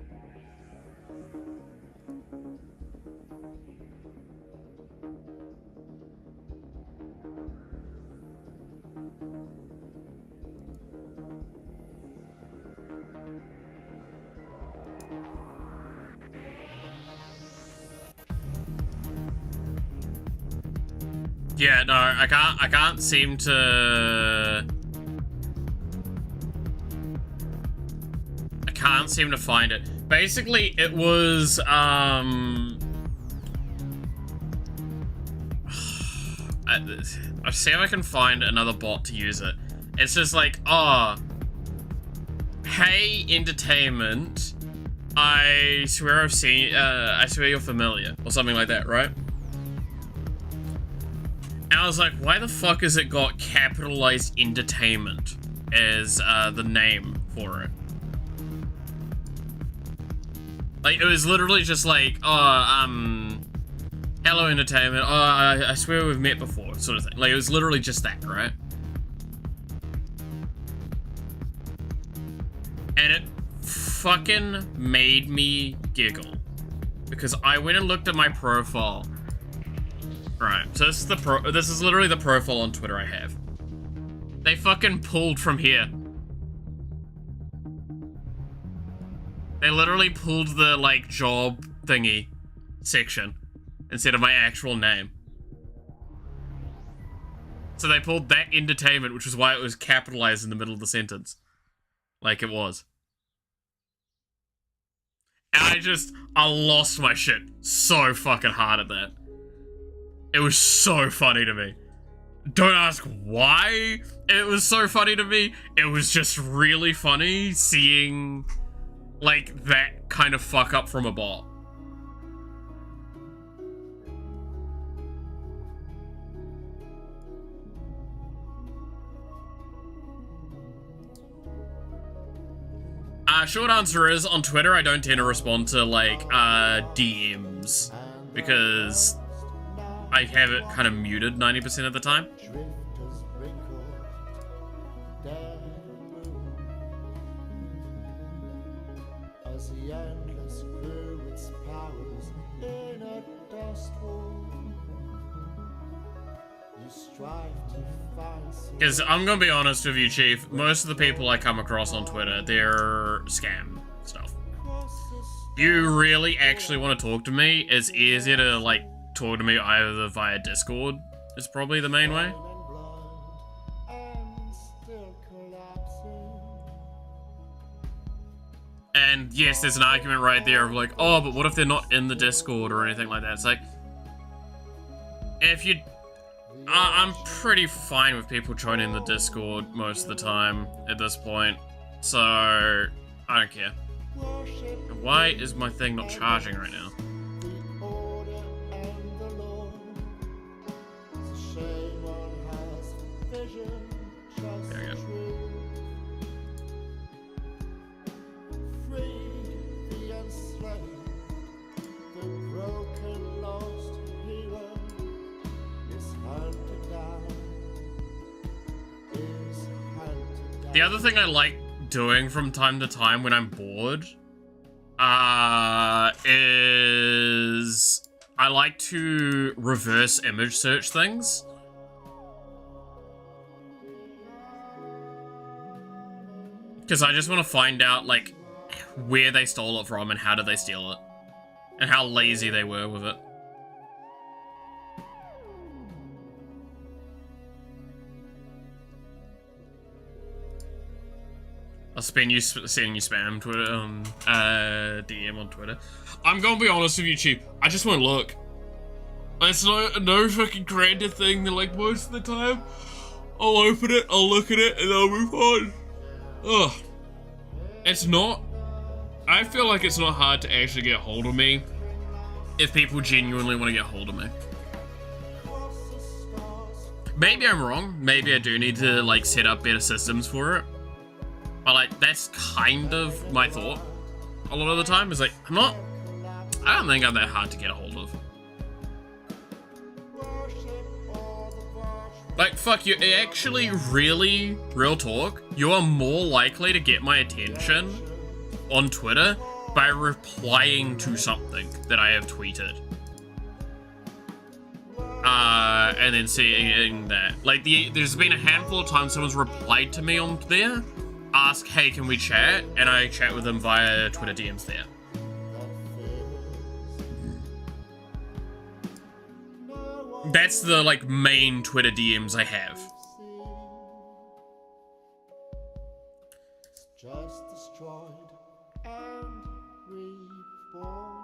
Yeah, no, I can't seem to... I can't seem to find it. Basically, it was, I'll see if I can find another bot to use it. It's just like, oh, hey, entertainment, I swear I've seen, I swear you're familiar, or something like that, right? And I was like, why the fuck has it got capitalized entertainment as the name for it? Like, it was literally just like, oh, hello entertainment, oh, I swear we've met before, sort of thing. Like, it was literally just that, right? And it fucking made me giggle. Because I went and looked at my profile. Right, so this is literally the profile on Twitter I have. They fucking pulled from here. They literally pulled the, like, job thingy section instead of my actual name. So they pulled that entertainment, which is why it was capitalized in the middle of the sentence. Like it was. And I lost my shit so fucking hard at that. It was so funny to me. Don't ask why it was so funny to me. It was just really funny seeing, like, that kind of fuck up from a bot. Short answer is, on Twitter, I don't tend to respond to, like, DMs. Because I have it kind of muted 90% of the time. Because I'm gonna be honest with you, Chief, most of the people I come across on Twitter, they're scam stuff. You really actually want to talk to me, it's easier to, like, talk to me either via Discord, is probably the main way. And yes, there's an argument right there of like, oh, but what if they're not in the Discord or anything like that? It's like, if you... I'm pretty fine with people joining the Discord most of the time at this point, so I don't care. Why is my thing not charging right now? There we go. The other thing I like doing from time to time when I'm bored is I like to reverse image search things. Because I just want to find out, like, where they stole it from and how did they steal it. And how lazy they were with it. I'll sending you spam Twitter, DM on Twitter. I'm gonna be honest with you, Chief. I just want to look. It's no fucking creative thing that, like, most of the time, I'll open it, I'll look at it, and I'll move on. Ugh. It's not... I feel like it's not hard to actually get hold of me if people genuinely want to get hold of me. Maybe I'm wrong. Maybe I do need to, like, set up better systems for it. But, like, that's kind of my thought a lot of the time. Is like, I don't think I'm that hard to get a hold of. Like, fuck you, actually, really, real talk, you are more likely to get my attention on Twitter by replying to something that I have tweeted. And then seeing that. Like, there's been a handful of times someone's replied to me on there, ask, hey, can we chat? And I chat with them via Twitter DMs there. That's the, like, main Twitter DMs I have. Just destroyed and reborn.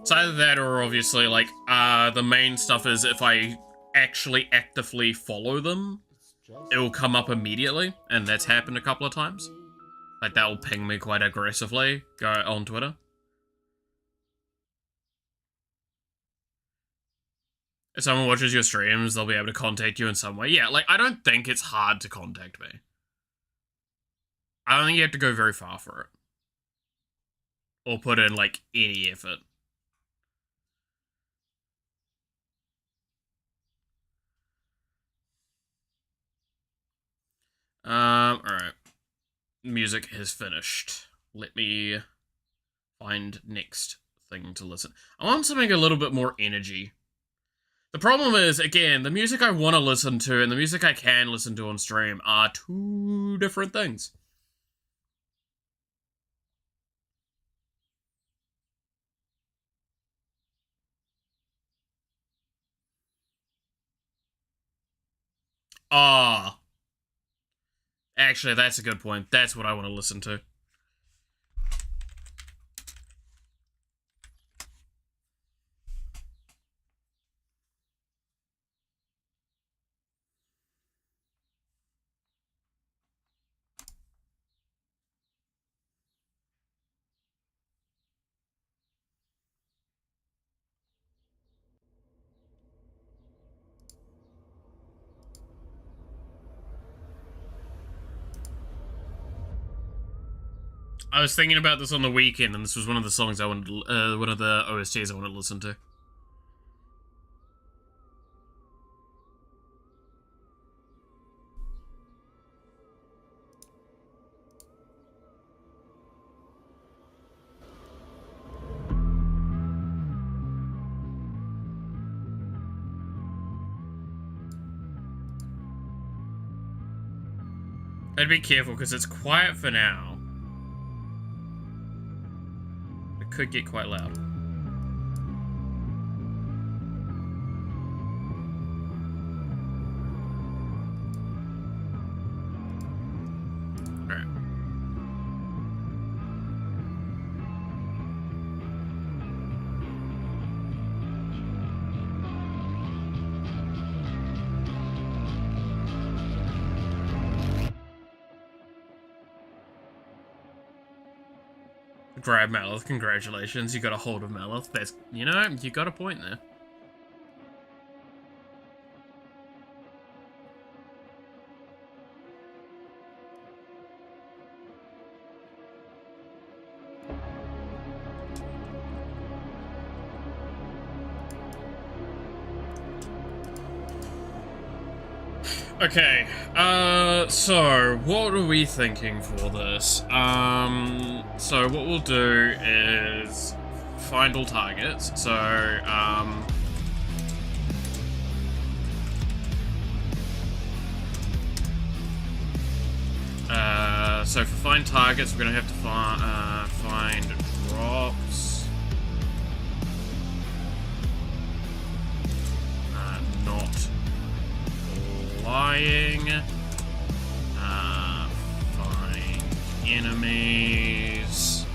It's either that or obviously, like, the main stuff is if I actually actively follow them, it will come up immediately, and that's happened a couple of times. Like, that will ping me quite aggressively on Twitter. If someone watches your streams, they'll be able to contact you in some way. Yeah, like, I don't think it's hard to contact me. I don't think you have to go very far for it. Or put in, like, any effort. Alright. Music has finished. Let me find next thing to listen. I want something a little bit more energy. The problem is, again, the music I want to listen to and the music I can listen to on stream are two different things. Actually, that's a good point. That's what I want to listen to. I was thinking about this on the weekend, and this was one of the songs I wanted to, one of the OSTs I wanted to listen to. I'd be careful, because it's quiet for now. It could get quite loud. Alright. Grab Malith, congratulations, you got a hold of Malith. That's, you know, you got a point there. Okay, so what are we thinking for this? So what we'll do is find all targets. So, so for find targets, we're gonna have to find drops. Not lying. Find enemies.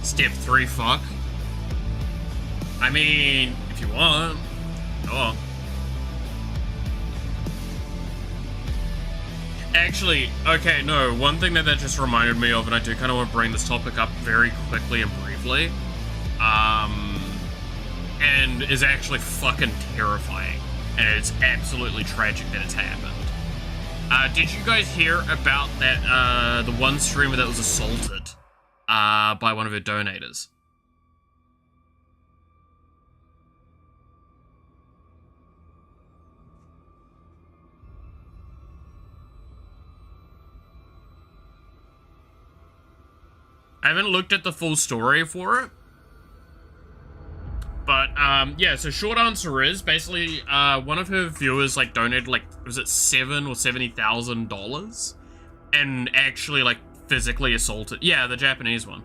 Step 3, fuck. I mean, if you want. Go on. Actually, okay, no, one thing that just reminded me of, and I do kind of want to bring this topic up very quickly and briefly, and is actually fucking terrifying, and it's absolutely tragic that it's happened. Did you guys hear about that, the one streamer that was assaulted, by one of her donators? I haven't looked at the full story for it. But, yeah, so short answer is, basically, one of her viewers, like, donated, like, was it $7,000 or $70,000? And actually, like, physically assaulted. Yeah, the Japanese one.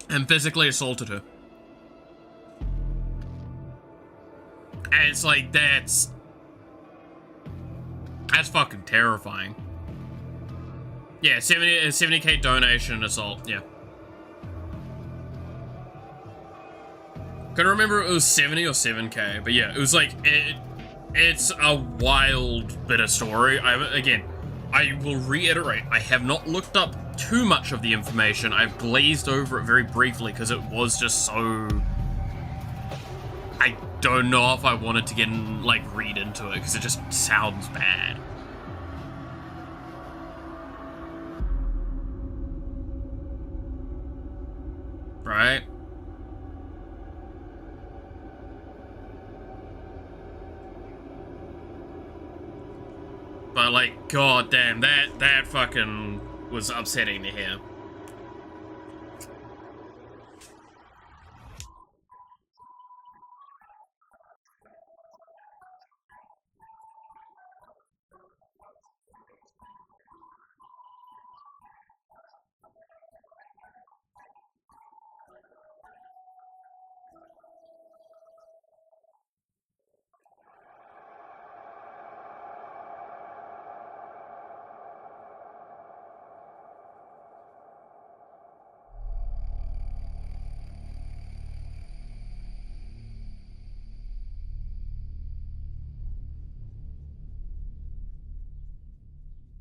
And physically assaulted her. And it's like, that's fucking terrifying. Yeah, 70k donation and assault, yeah. Couldn't remember if it was 70 or 7k, but yeah, it was like, it's a wild bit of story. Again, I will reiterate, I have not looked up too much of the information. I've glazed over it very briefly because it was just so... I don't know if I wanted to get in, like, read into it because it just sounds bad. Right? But, like, god damn, that fucking was upsetting to hear.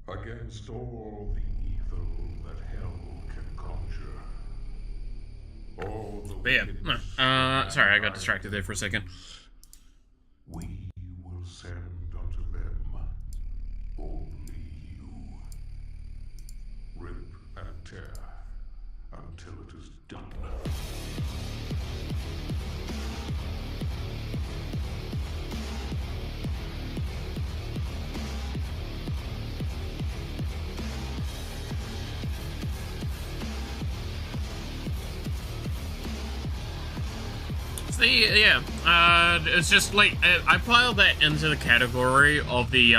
Against all the evil that hell can conjure. All the But yeah, sorry, I got distracted there for a second. We will send unto them only you. Rip and tear until it is done. Yeah, it's just like I pile that into the category of the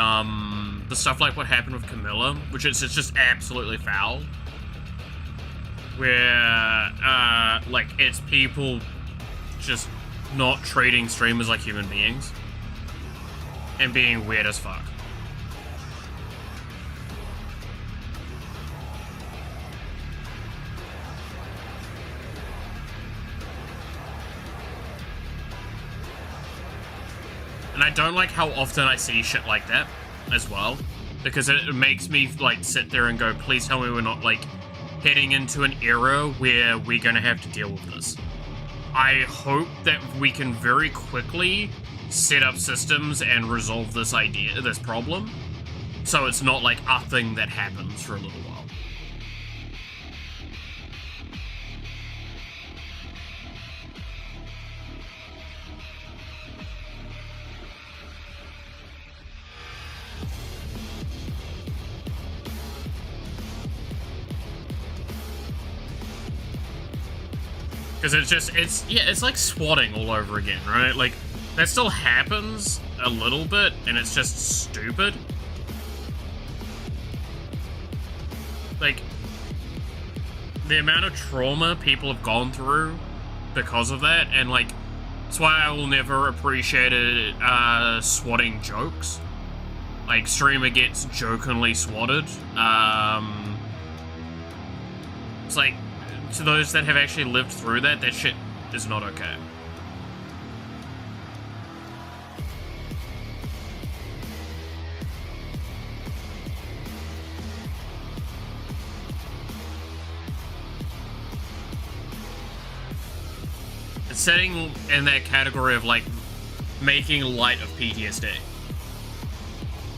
stuff like what happened with Camilla, which is it's just absolutely foul. Where like it's people just not treating streamers like human beings and being weird as fuck. And I don't like how often I see shit like that as well, because it makes me like sit there and go, please tell me we're not like heading into an era where we're gonna have to deal with this. I hope that we can very quickly set up systems and resolve this problem, so it's not like a thing that happens for a little while. Because it's like swatting all over again, right? Like, that still happens a little bit, and it's just stupid. Like, the amount of trauma people have gone through because of that, and like, that's why I will never appreciate it, swatting jokes. Like, streamer gets jokingly swatted. It's like, to those that have actually lived through that, that shit is not okay. It's setting in that category of, like, making light of PTSD.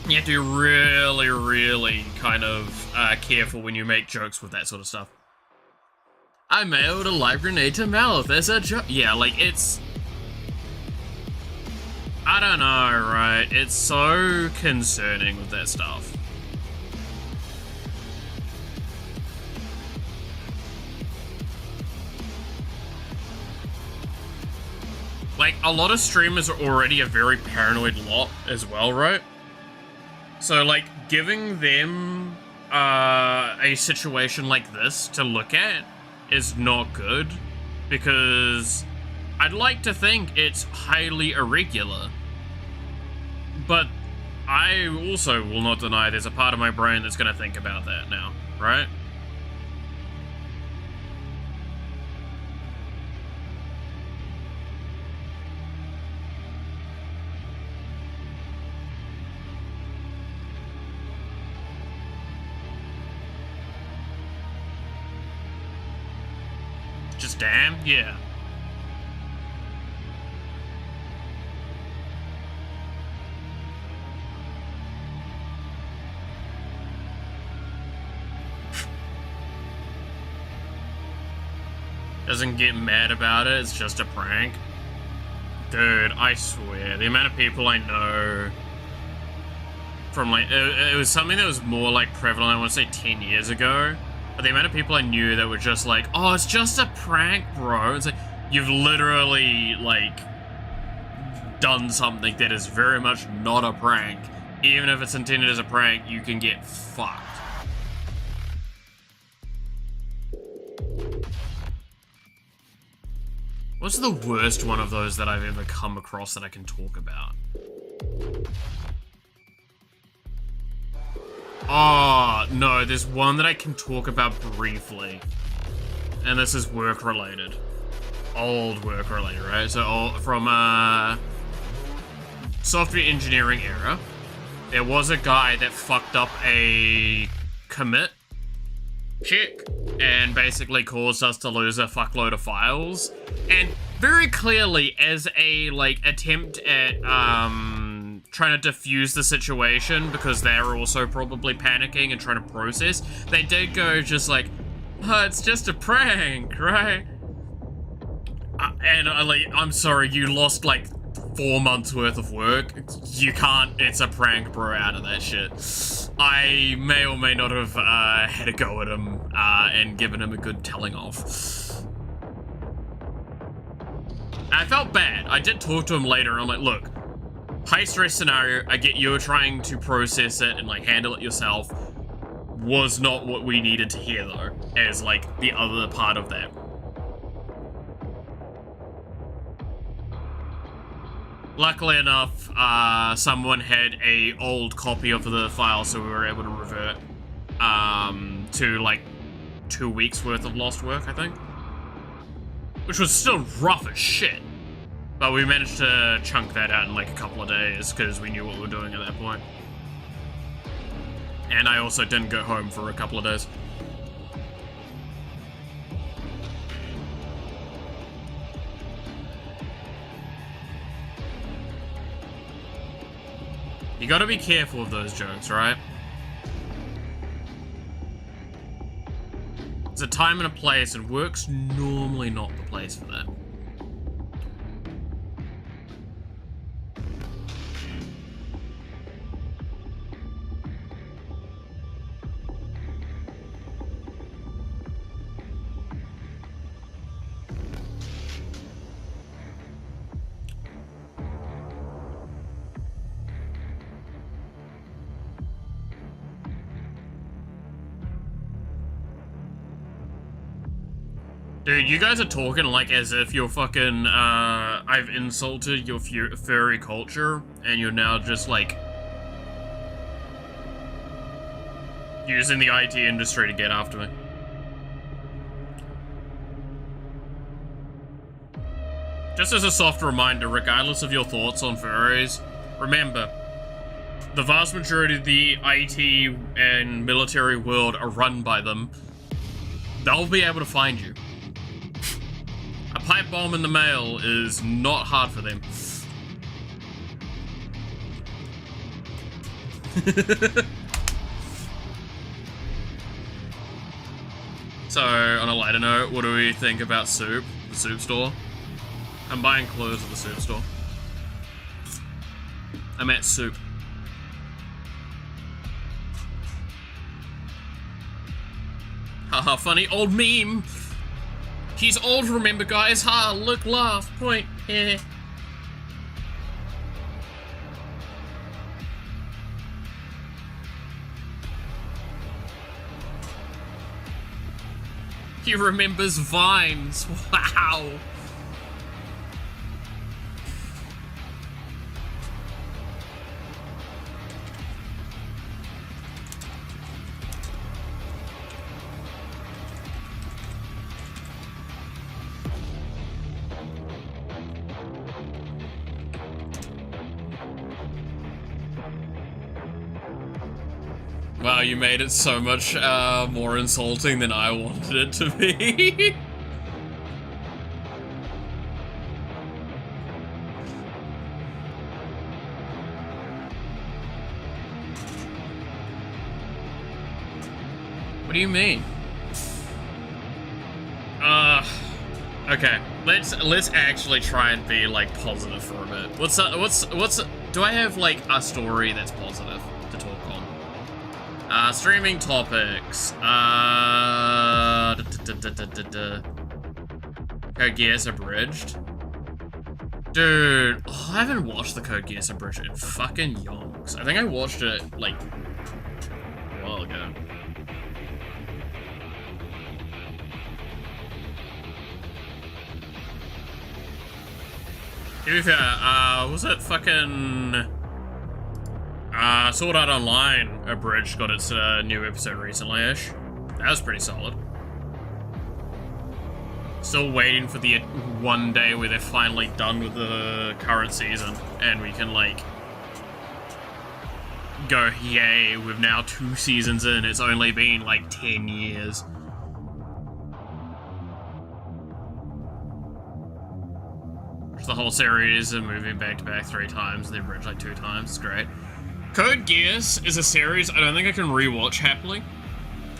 You have to be really, really kind of careful when you make jokes with that sort of stuff. I mailed a live grenade to mouth as a joke. Yeah, like, it's... I don't know, right? It's so concerning with that stuff. Like, a lot of streamers are already a very paranoid lot as well, right? So, like, giving them a situation like this to look at is not good, because I'd like to think it's highly irregular. But I also will not deny there's a part of my brain that's going to think about that now, right? Just damn? Yeah. Doesn't get mad about it, it's just a prank. Dude, I swear, the amount of people I know from, like, it was something that was more, like, prevalent, I want to say 10 years ago. But the amount of people I knew that were just like, oh, it's just a prank, bro. It's like, you've literally, like, done something that is very much not a prank. Even if it's intended as a prank, you can get fucked. What's the worst one of those that I've ever come across that I can talk about? Oh, no, there's one that I can talk about briefly. And this is work-related. Old work-related, right? So, from, software engineering era, there was a guy that fucked up a commit check and basically caused us to lose a fuckload of files. And very clearly, as a, like, attempt at, trying to defuse the situation, because they're also probably panicking and trying to process, they did go just like, oh, it's just a prank, right? And I'm sorry, you lost like 4 months worth of work. You can't, it's a prank, bro, out of that shit. I may or may not have had a go at him and given him a good telling off. I felt bad. I did talk to him later, and I'm like, look, high stress scenario, I get you're trying to process it and like handle it yourself, was not what we needed to hear though, as like the other part of that. Luckily enough, someone had a old copy of the file, so we were able to revert to like 2 weeks worth of lost work, I think. Which was still rough as shit. But we managed to chunk that out in like a couple of days because we knew what we were doing at that point. And I also didn't go home for a couple of days. You gotta be careful of those jokes, right? There's a time and a place, and work's normally not the place for that. Dude, you guys are talking like as if you're fucking, I've insulted your furry culture, and you're now just, like, using the IT industry to get after me. Just as a soft reminder, regardless of your thoughts on furries, remember, the vast majority of the IT and military world are run by them. They'll be able to find you. A pipe bomb in the mail is not hard for them. So, on a lighter note, what do we think about soup? The soup store? I'm buying clothes at the soup store. I'm at soup. Haha, funny old meme. He's old, remember, guys? Ha, look, laugh, point, yeah. He remembers Vines. Wow. Wow, you made it so much more insulting than I wanted it to be. What do you mean? Okay. Let's actually try and be like positive for a bit. What's do I have like a story that's positive to talk on? Streaming topics. Code Geass Abridged. Dude, I haven't watched the Code Geass Abridged in fucking yonks. I think I watched it, like, a while ago. To be fair, was it fucking... Sword Art Online Abridged got its new episode recently-ish. That was pretty solid. Still waiting for the one day where they're finally done with the current season and we can, like, go, yay, we've now 2 seasons in, it's only been, like, 10 years. The whole series and moving back-to-back 3 times, and the Abridged, like, 2 times, it's great. Code Geass is a series I don't think I can rewatch happily,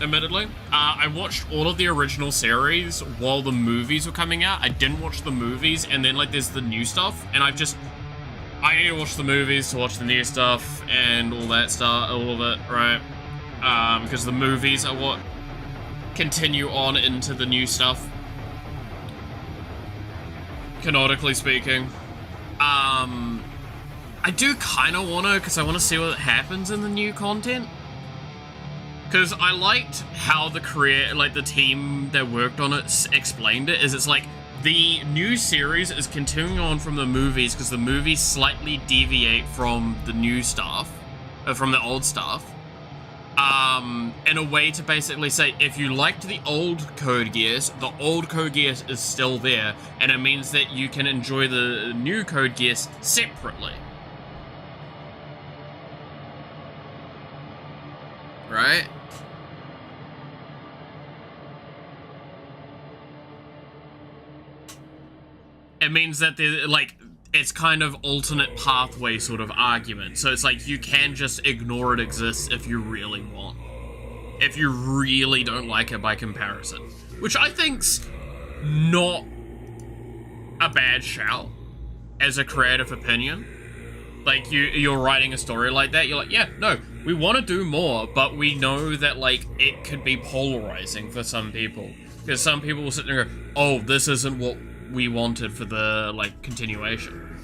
admittedly. I watched all of the original series while the movies were coming out. I didn't watch the movies, and then, like, there's the new stuff, and I need to watch the movies to watch the new stuff, and all that stuff, all of it, right? Because the movies are what continue on into the new stuff. Canonically speaking. I do kind of want to, because I want to see what happens in the new content. Because I liked how the the team that worked on it explained it, is it's like, the new series is continuing on from the movies, because the movies slightly deviate from the new stuff, from the old stuff. In a way to basically say, if you liked the old Code Geass, the old Code Geass is still there, and it means that you can enjoy the new Code Geass separately. Right? It means that there's, like, it's kind of alternate pathway sort of argument. So it's like, you can just ignore it exists if you really want. If you really don't like it by comparison. Which I think's not a bad shout as a creative opinion. Like, you're writing a story like that, you're like, yeah, no, we want to do more, but we know that, like, it could be polarizing for some people. Because some people will sit there and go, oh, this isn't what we wanted for the, like, continuation.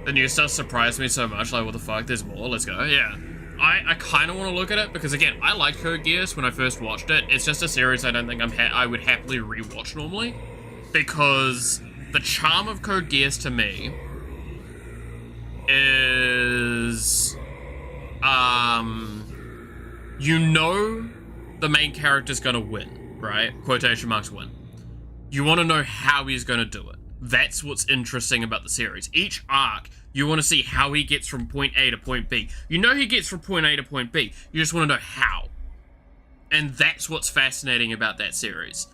The new stuff surprised me so much, like, what the fuck, there's more, let's go, yeah. I kind of want to look at it because, again, I liked Code Geass when I first watched it. It's just a series I don't think I would happily rewatch normally, because the charm of Code Geass to me is, you know the main character's gonna win, right? Quotation marks win. You want to know how he's gonna do it. That's what's interesting about the series. Each arc, you want to see how he gets from point A to point B. You know he gets from point A to point B. You just want to know how. And that's what's fascinating about that series.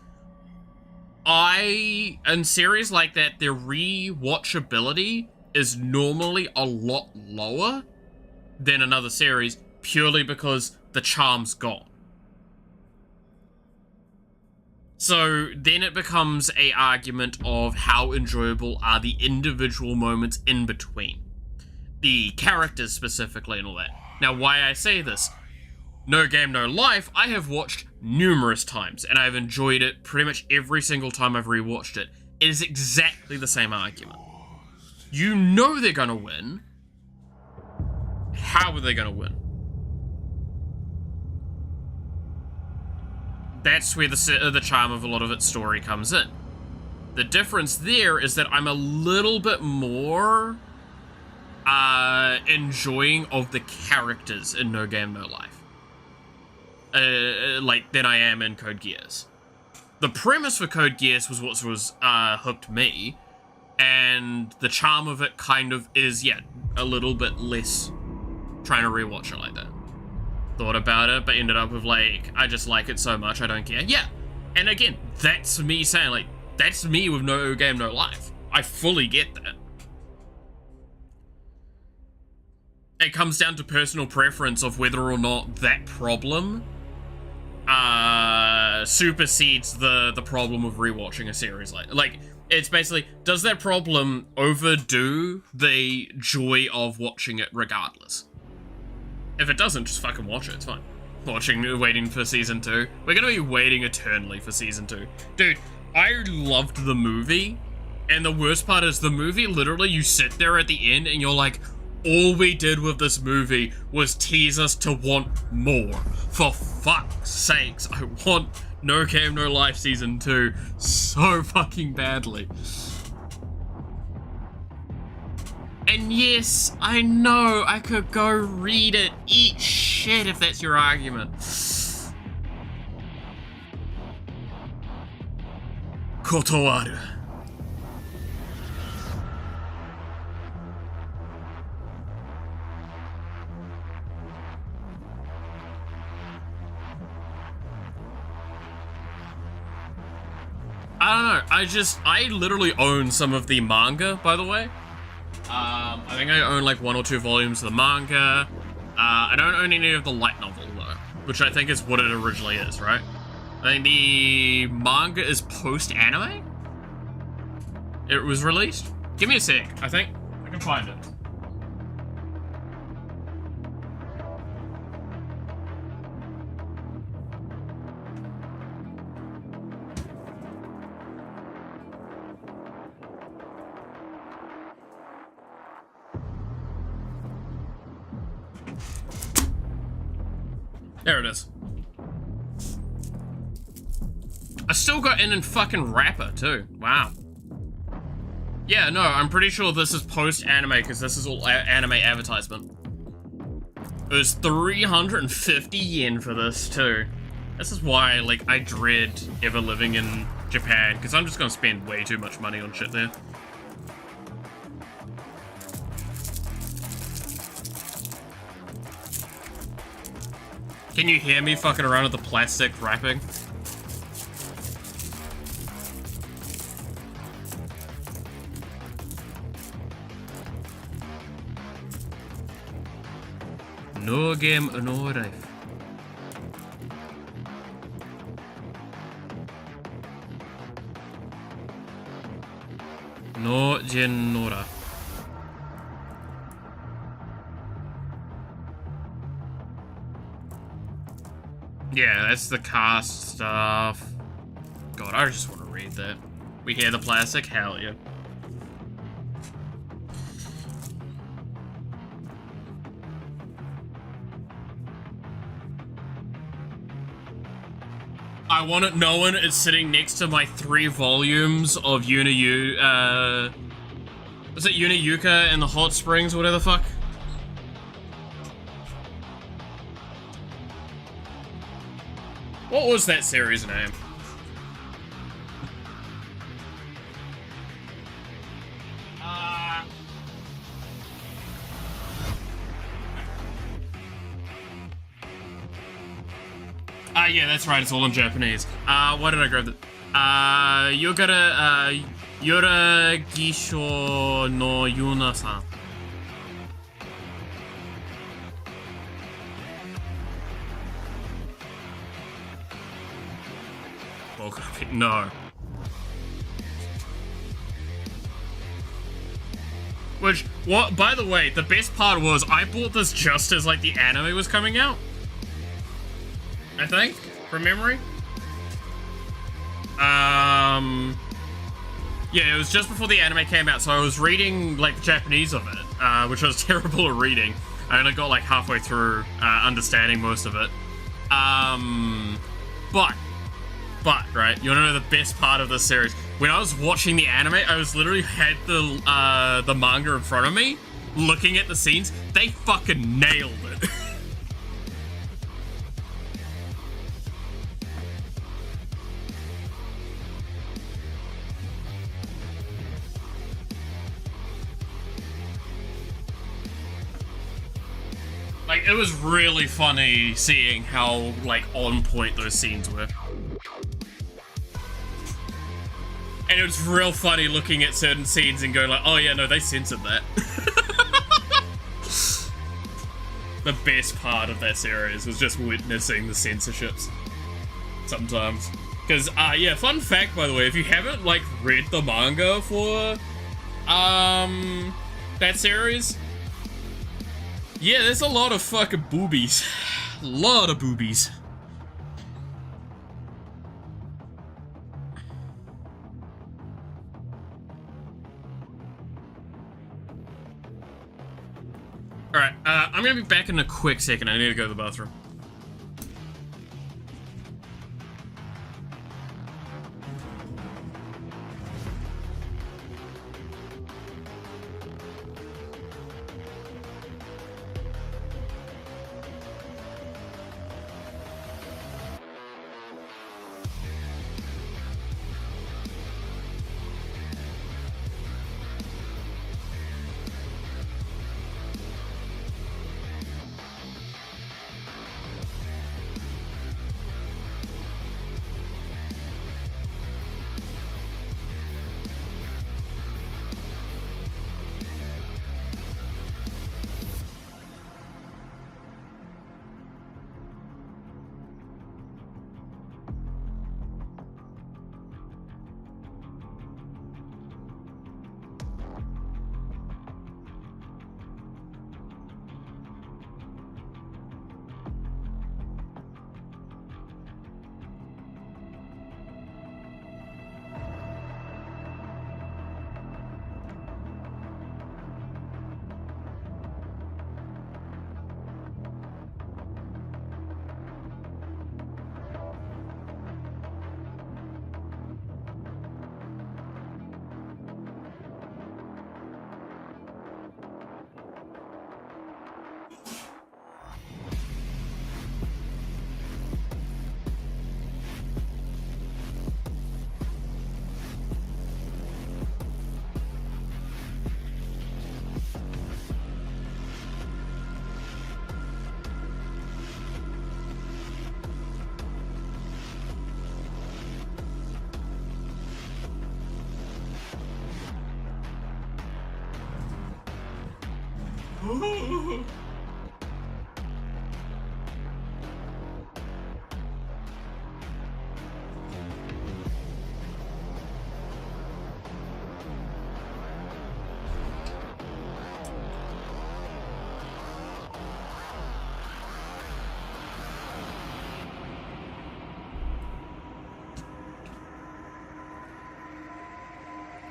In series like that, their rewatchability is normally a lot lower than another series, purely because the charm's gone. So then it becomes a argument of how enjoyable are the individual moments in between. The characters specifically and all that. Now, why I say this, No Game, No Life, I have watched numerous times, and I've enjoyed it pretty much every single time I've rewatched it. It is exactly the same argument. You know they're gonna win. How are they gonna win? That's where the charm of a lot of its story comes in. The difference there is that I'm a little bit more enjoying of the characters in No Game, No Life. Than I am in Code Geass. The premise for Code Geass was what was hooked me, and the charm of it kind of is, yeah, a little bit less trying to rewatch it like that. Thought about it, but ended up with, like, I just like it so much, I don't care. Yeah, and again, that's me saying, like, that's me with No Game, No Life. I fully get that. It comes down to personal preference of whether or not that problem supersedes the problem of rewatching a series like it's basically, does that problem overdo the joy of watching it regardless? If it doesn't, just fucking watch it, it's fine. Waiting for season 2. We're gonna be waiting eternally for season 2. Dude, I loved the movie, and the worst part is the movie, literally, you sit there at the end and you're like, all we did with this movie was tease us to want more. For fuck's sakes, I want No Game, No Life Season 2 so fucking badly. And yes, I know I could go read it, eat shit if that's your argument. Kotowaru. I don't know, I literally own some of the manga, by the way. I think I own like 1 or 2 volumes of the manga. I don't own any of the light novel, though, which I think is what it originally is, right? I think the manga is post-anime? It was released? Give me a sec, I think I can find it. There it is. I still got in and fucking Rapper too. Wow. Yeah, no, I'm pretty sure this is post-anime because this is all anime advertisement. It was 350 yen for this too. This is why, like, I dread ever living in Japan, because I'm just gonna spend way too much money on shit there. Can you hear me fucking around with the plastic wrapping? No Game, No Life. No Genora. Yeah, that's the cast stuff. God, I just want to read that. We hear the plastic? Hell yeah. I want it known it's sitting next to my 3 volumes of is it Yuka and the Hot Springs, whatever the fuck? What was that series name? Yeah, that's right, it's all in Japanese. Why did I grab that? Yora Gisho no Yuna-san. No. Which, what, by the way, the best part was I bought this just as, like, the anime was coming out. I think, from memory. Yeah, it was just before the anime came out, so I was reading, like, the Japanese of it, which I was terrible at reading. I only got, like, halfway through, understanding most of it. But, right, you wanna know the best part of this series? When I was watching the anime, I was literally had the manga in front of me, looking at the scenes. They fucking nailed it. Like, it was really funny seeing how, like, on point those scenes were. And it was real funny looking at certain scenes and going like, oh yeah, no, they censored that. The best part of that series was just witnessing the censorships. Sometimes. Because, yeah, fun fact, by the way, if you haven't, like, read the manga for, that series, yeah, there's a lot of fucking boobies. A lot of boobies. Alright, I'm gonna be back in a quick second. I need to go to the bathroom.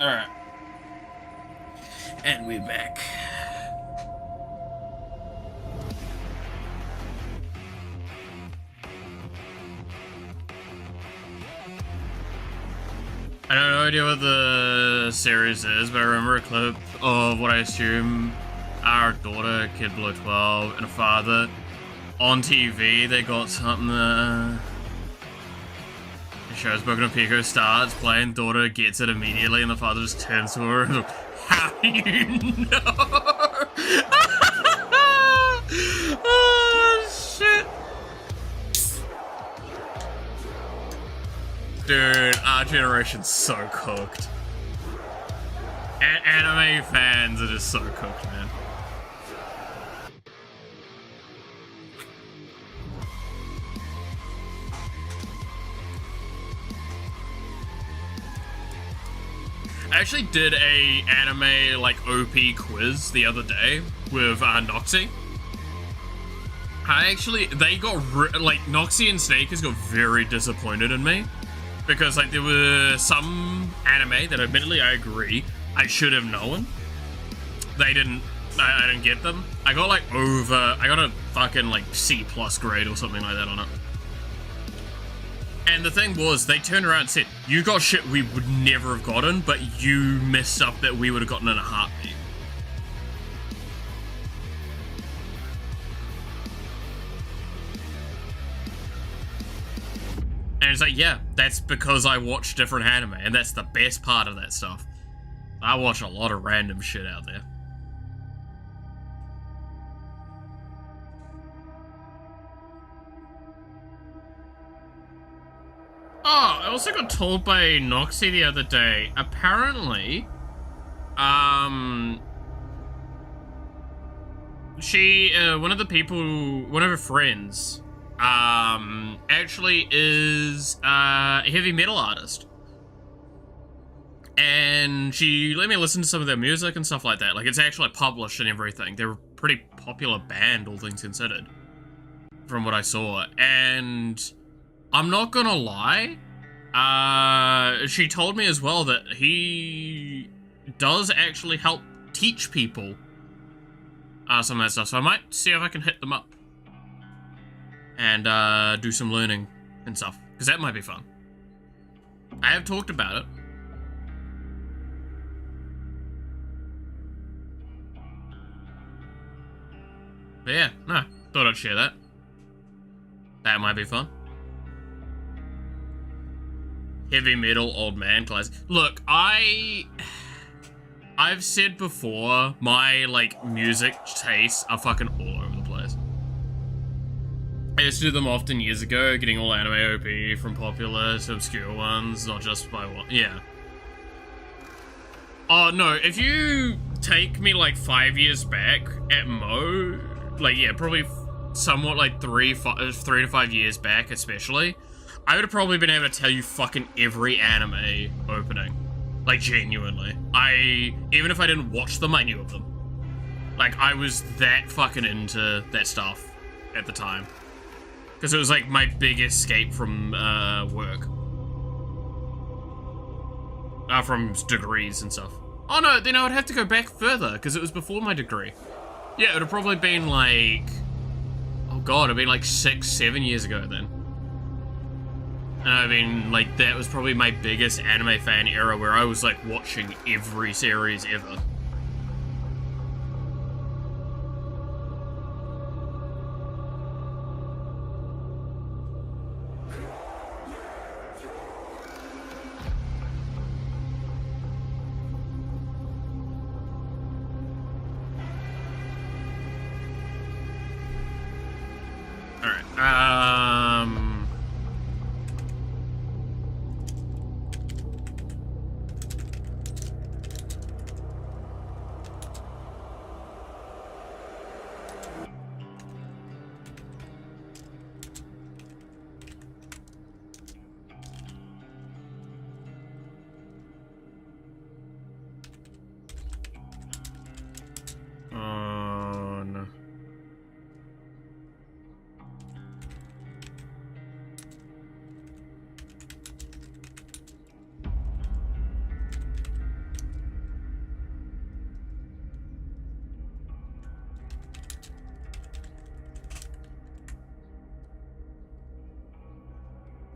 Alright. And we're back. I have no idea what the series is, but I remember a clip of what I assume our daughter, kid below 12, and a father on TV. They got something the show's Boku no Pico starts playing, daughter gets it immediately, and the father just turns to her and goes, how do you know? Oh, shit. Dude, our generation's so cooked. Anime fans are just so cooked, man. I actually did a anime like OP quiz the other day with Noxie. They got like Noxie and Snakers got very disappointed in me because like there were some anime that admittedly I agree I should have known. They didn't. I didn't get them. I got like I got a fucking like C+ grade or something like that on it. And the thing was, they turned around and said, you got shit we would never have gotten, but you missed stuff that we would have gotten in a heartbeat. And it's like, yeah, that's because I watch different anime, and that's the best part of that stuff. I watch a lot of random shit out there. Oh, I also got told by Noxie the other day, apparently, one of her friends, actually is a heavy metal artist. And she let me listen to some of their music and stuff like that. Like, it's actually published and everything. They're a pretty popular band, all things considered, from what I saw. And I'm not gonna lie, she told me as well that he does actually help teach people some of that stuff, so I might see if I can hit them up and do some learning and stuff, because that might be fun. I have talked about it. But yeah, no, thought I'd share that. That might be fun. Heavy metal old man class. Look, I've said before, my like music tastes are fucking all over the place. I used to do them often years ago, getting all anime OP from popular to obscure ones, not just by one. Yeah. Oh no, if you take me like 5 years back at like yeah, probably somewhat like 3 to 5 years back especially, I would have probably been able to tell you fucking every anime opening. Like, genuinely. Even if I didn't watch them, I knew of them. Like, I was that fucking into that stuff at the time. Because it was like my big escape from work. From degrees and stuff. Oh no, then I would have to go back further, because it was before my degree. Yeah, it would have probably been like... Oh god, it would have been like 6, 7 years ago then. I mean, like, that was probably my biggest anime fan era where I was, like, watching every series ever. Alright, no.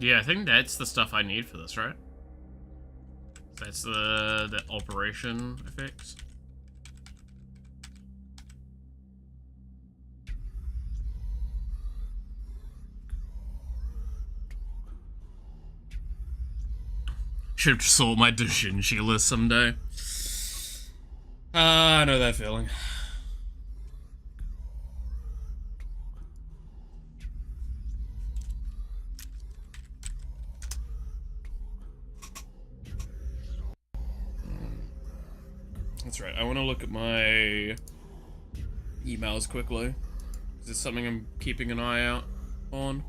Yeah, I think that's the stuff I need for this, right? That's the operation effects. Should sort my Dojinshi list someday. I know that feeling. That's right, I want to look at my emails quickly. Is this something I'm keeping an eye out on?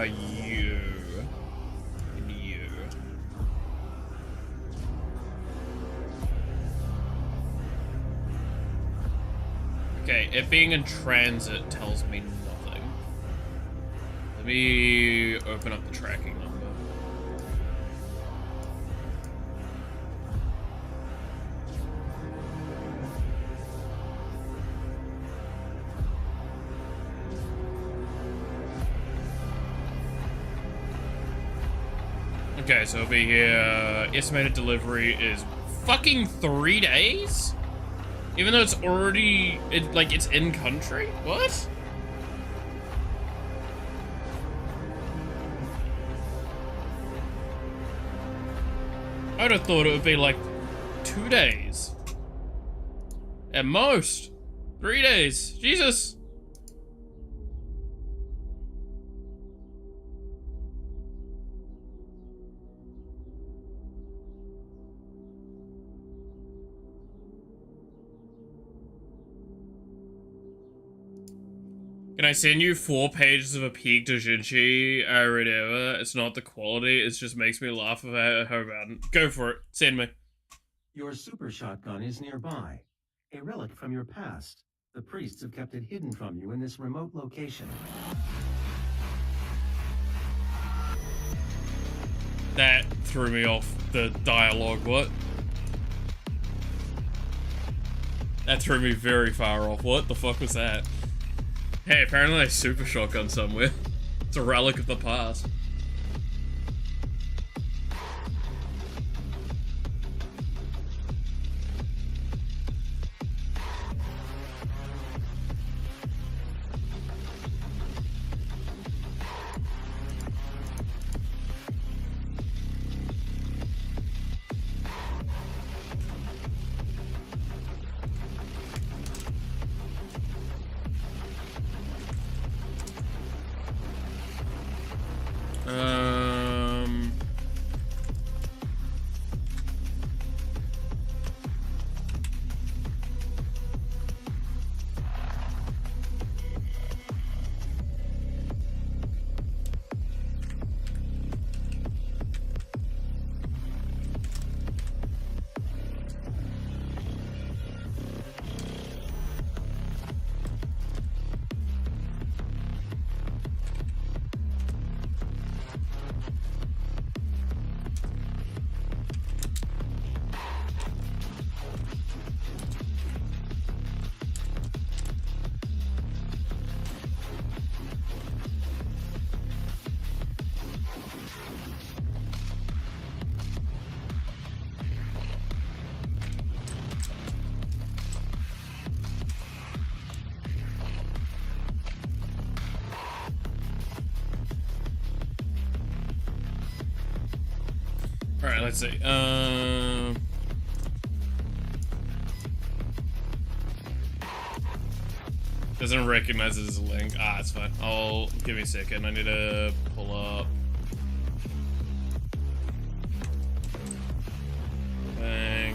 You. Okay, it being in transit tells me nothing. Let me open up the tracking number. Okay, so it'll be here. Estimated delivery is fucking 3 days? Even though it's already, it's in country? What? I would have thought it would be like 2 days. At most. 3 days. Jesus. Can I send you 4 pages of a peak Dojinshi or whatever? It's not the quality, it just makes me laugh about how bad. Go for it. Send me. Your super shotgun is nearby. A relic from your past. The priests have kept it hidden from you in this remote location. That threw me off the dialogue, what? That threw me very far off. What the fuck was that? Hey, apparently I super shotgun somewhere. It's a relic of the past. Alright, let's see. Doesn't recognize it as a link. Ah, it's fine. Give me a second. I need to pull up. Bang.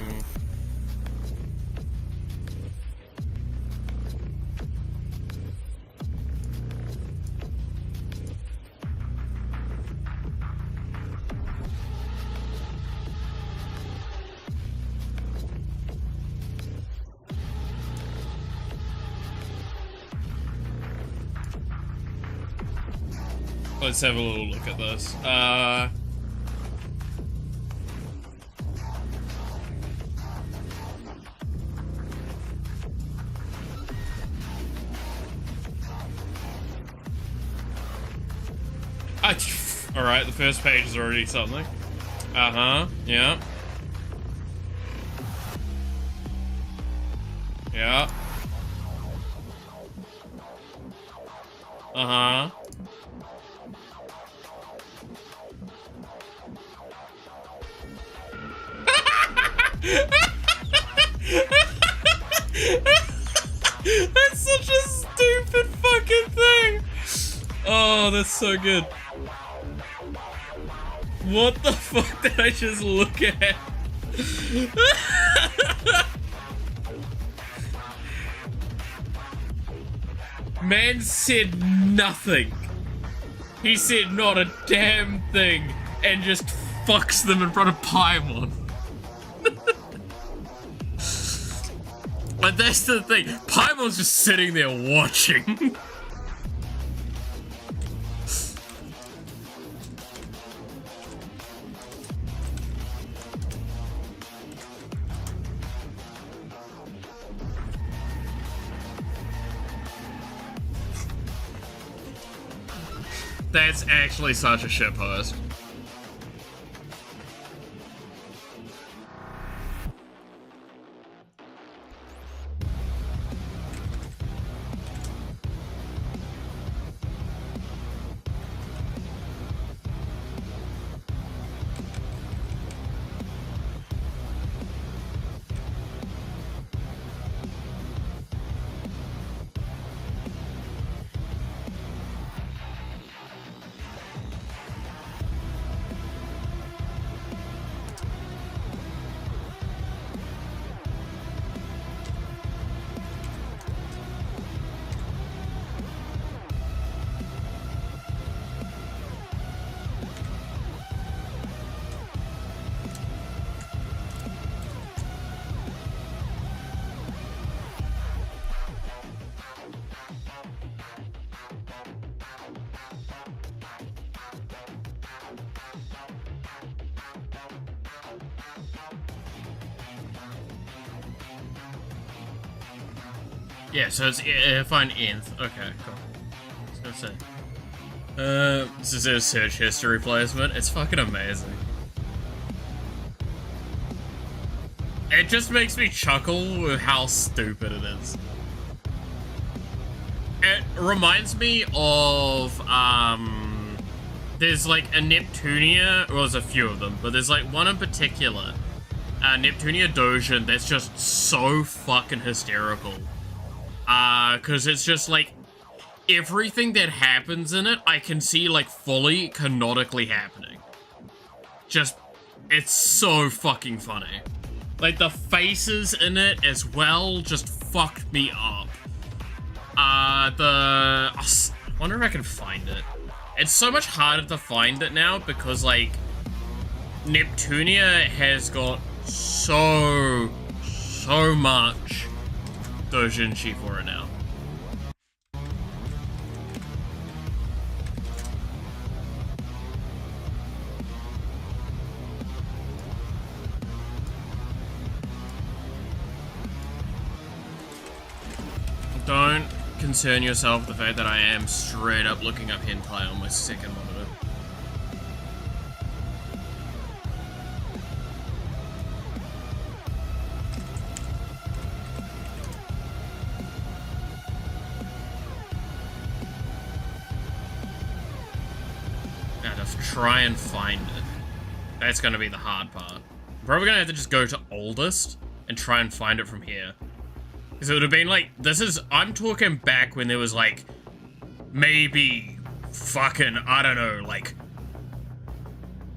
Let's have a little look at this. Alright, the first page is already something. Uh-huh, yeah. Yeah. Uh-huh. That's such a stupid fucking thing! Oh, that's so good. What the fuck did I just look at? Man said nothing. He said not a damn thing and just fucks them in front of Paimon. But that's the thing. Paimon's just sitting there watching. That's actually such a shitpost. Yeah, so it's find nth. Okay, cool. I was gonna say. This is a search history placement. It's fucking amazing. It just makes me chuckle with how stupid it is. It reminds me of, there's like a Neptunia, well, there's a few of them, but there's like one in particular, Neptunia Dojin, that's just so fucking hysterical. Cause it's just like, everything that happens in it, I can see like fully canonically happening. Just, it's so fucking funny. Like the faces in it as well just fucked me up. I wonder if I can find it. It's so much harder to find it now because like, Neptunia has got so much doujinshi for it now. Don't concern yourself with the fact that I am straight up looking up hentai on my second monitor. Try and find it. That's gonna be the hard part. I'm probably gonna have to just go to oldest and try and find it from here. Because it would have been like, I'm talking back when there was like, maybe fucking, I don't know, like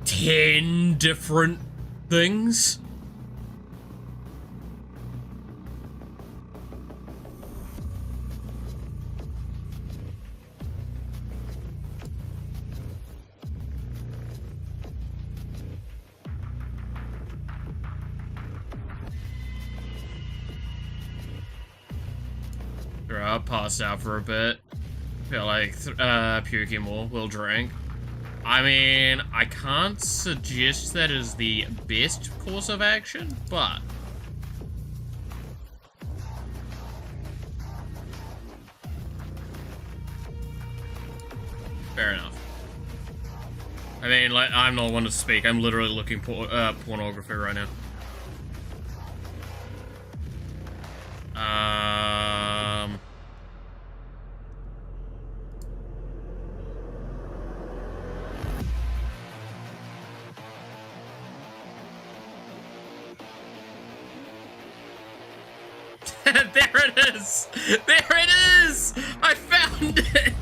10 different things. I passed out for a bit. Feel like puking more. Will drink. I mean, I can't suggest that is the best course of action, but fair enough. I mean, like, I'm not one to speak. I'm literally looking pornography right now. There it is! There it is! I found it!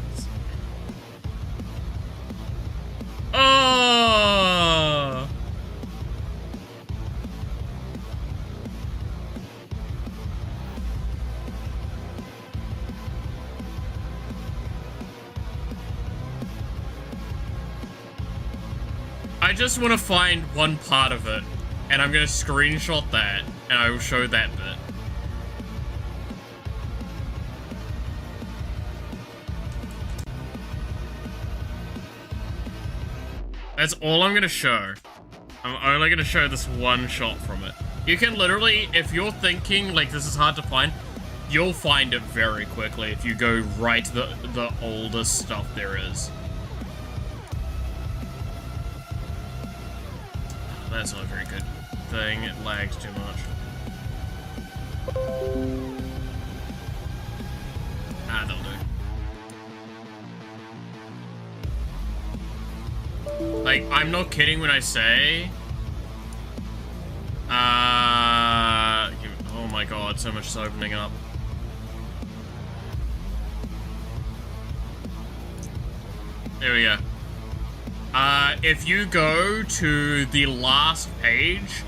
Oh! I just want to find one part of it, and I'm gonna screenshot that, and I will show that bit. That's all I'm gonna show. I'm only gonna show this one shot from it. You can literally, if you're thinking like this is hard to find, you'll find it very quickly if you go right to the oldest stuff there is. That's not a very good thing. It lags too much. Ah, that'll do. Like, I'm not kidding when I say... oh my god, so much is opening up. There we go. If you go to the last page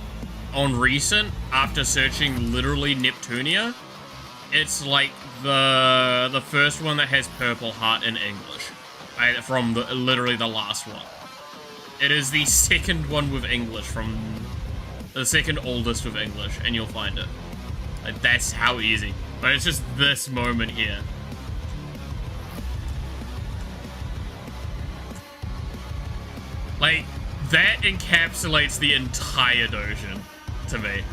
on recent, after searching literally Neptunia, it's like the first one that has purple heart in English. From literally the last one. It is the second one with English, from the second oldest with English, and you'll find it. Like, that's how easy. But it's just this moment here. Like, that encapsulates the entire doujin to me.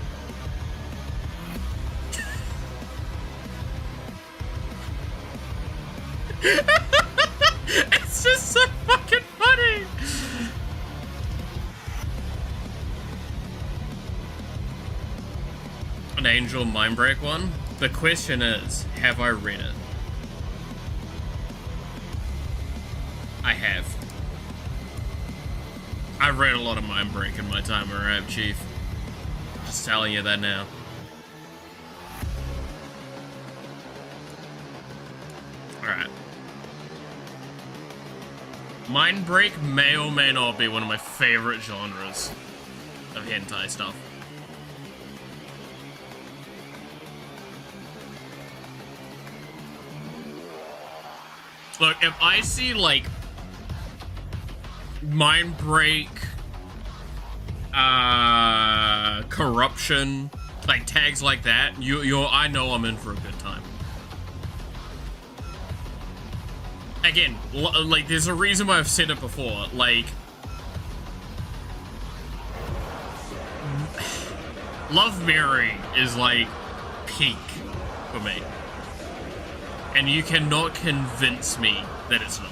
It's just so fucking funny! An Angel Mindbreak one? The question is, have I read it? I have. I've read a lot of Mindbreak in my time around, Chief. Just telling you that now. Alright. Mindbreak may or may not be one of my favorite genres of hentai stuff. Look, if I see, like, Mindbreak, corruption, like, tags like that, I know I'm in for a good time. Again, like, there's a reason why I've said it before, like, Love Mary is, like, peak for me. And you cannot convince me that it's not.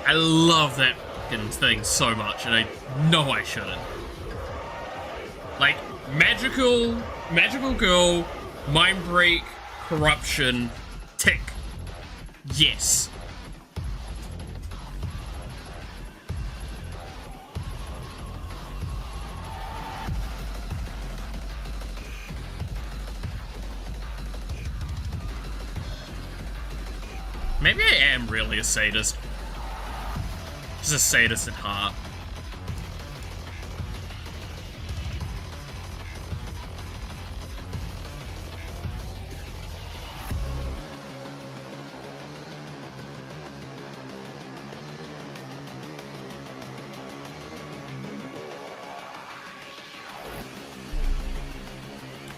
I love that fucking thing so much, and I know I shouldn't. Like, magical girl, Mindbreak, corruption, tick. Yes. Maybe I am really a sadist. Just a sadist at heart.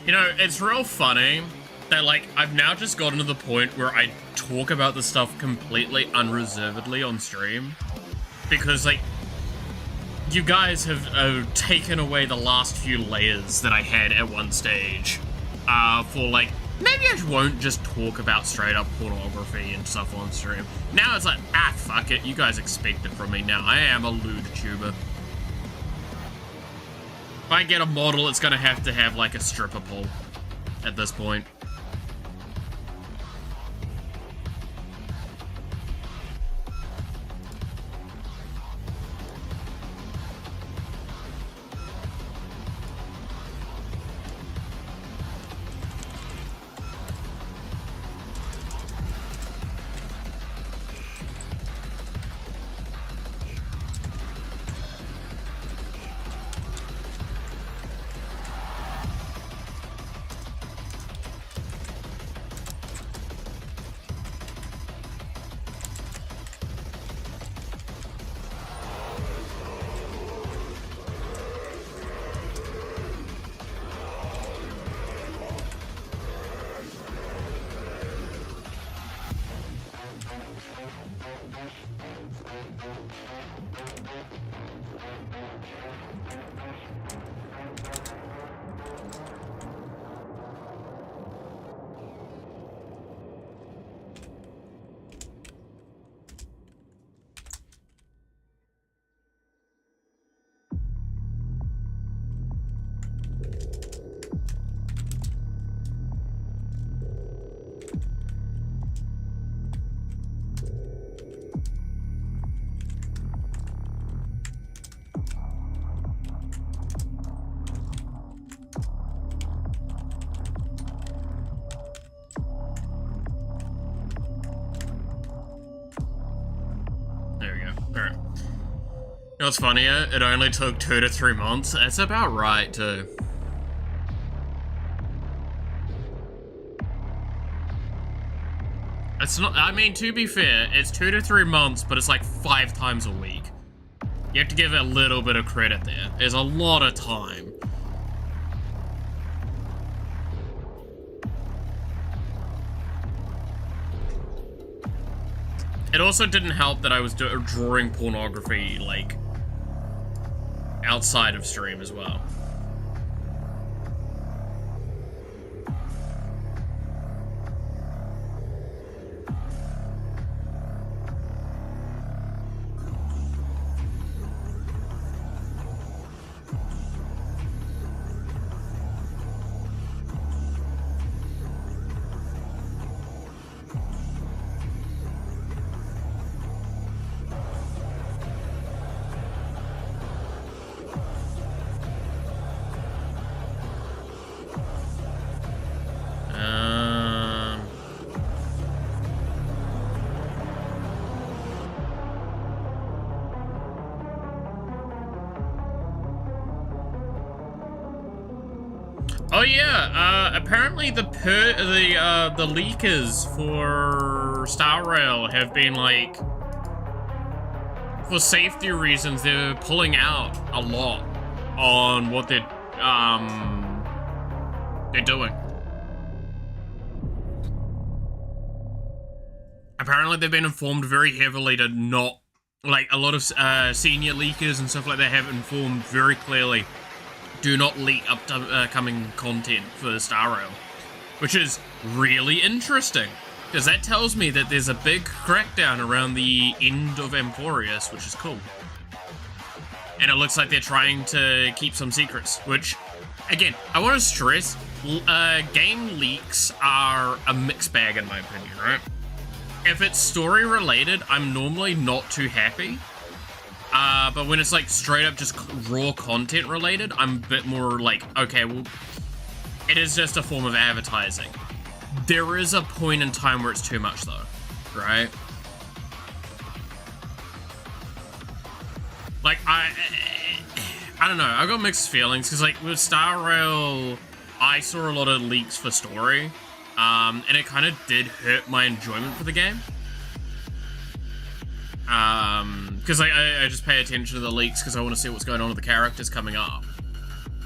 You know, it's real funny that, like, I've now just gotten to the point where I talk about this stuff completely unreservedly on stream. Because, like, you guys have taken away the last few layers that I had at one stage. For, like, maybe I won't just talk about straight up pornography and stuff on stream. Now it's like, fuck it, you guys expect it from me now. I am a lewd tuber. If I get a model, it's gonna have to have, like, a stripper pole at this point. There we go. Alright. You know what's funnier? It only took 2 to 3 months. That's about right, too. It's not, I mean, to be fair, it's 2 to 3 months, but it's like 5 times a week. You have to give it a little bit of credit there. There's a lot of time. It also didn't help that I was drawing pornography, like, outside of stream as well. Oh yeah, apparently the leakers for Star Rail have been, like, for safety reasons, they're pulling out a lot on what they're doing. Apparently they've been informed very heavily to not, like, a lot of senior leakers and stuff like that have informed very clearly, do not leak upcoming content for Star Rail, which is really interesting, because that tells me that there's a big crackdown around the end of Emporius, which is cool. And it looks like they're trying to keep some secrets, which, again, I want to stress, game leaks are a mixed bag in my opinion, right? If it's story related, I'm normally not too happy. But when it's like straight up just raw content related, I'm a bit more like, okay, well, it is just a form of advertising. There is a point in time where it's too much though, right? Like, I don't know, I got mixed feelings, because like with Star Rail, I saw a lot of leaks for story, and it kind of did hurt my enjoyment for the game. Because I just pay attention to the leaks because I want to see what's going on with the characters coming up.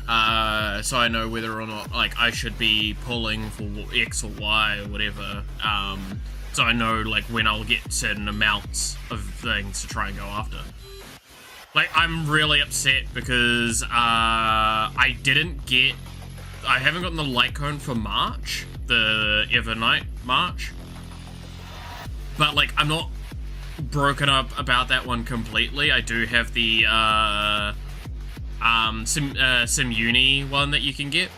so I know whether or not, like, I should be pulling for X or Y or whatever. So I know, like, when I'll get certain amounts of things to try and go after. Like, I'm really upset because I haven't gotten the light cone for March, the Evernight March. But, like, I'm not broken up about that one completely. I do have the Sim Uni one that you can get,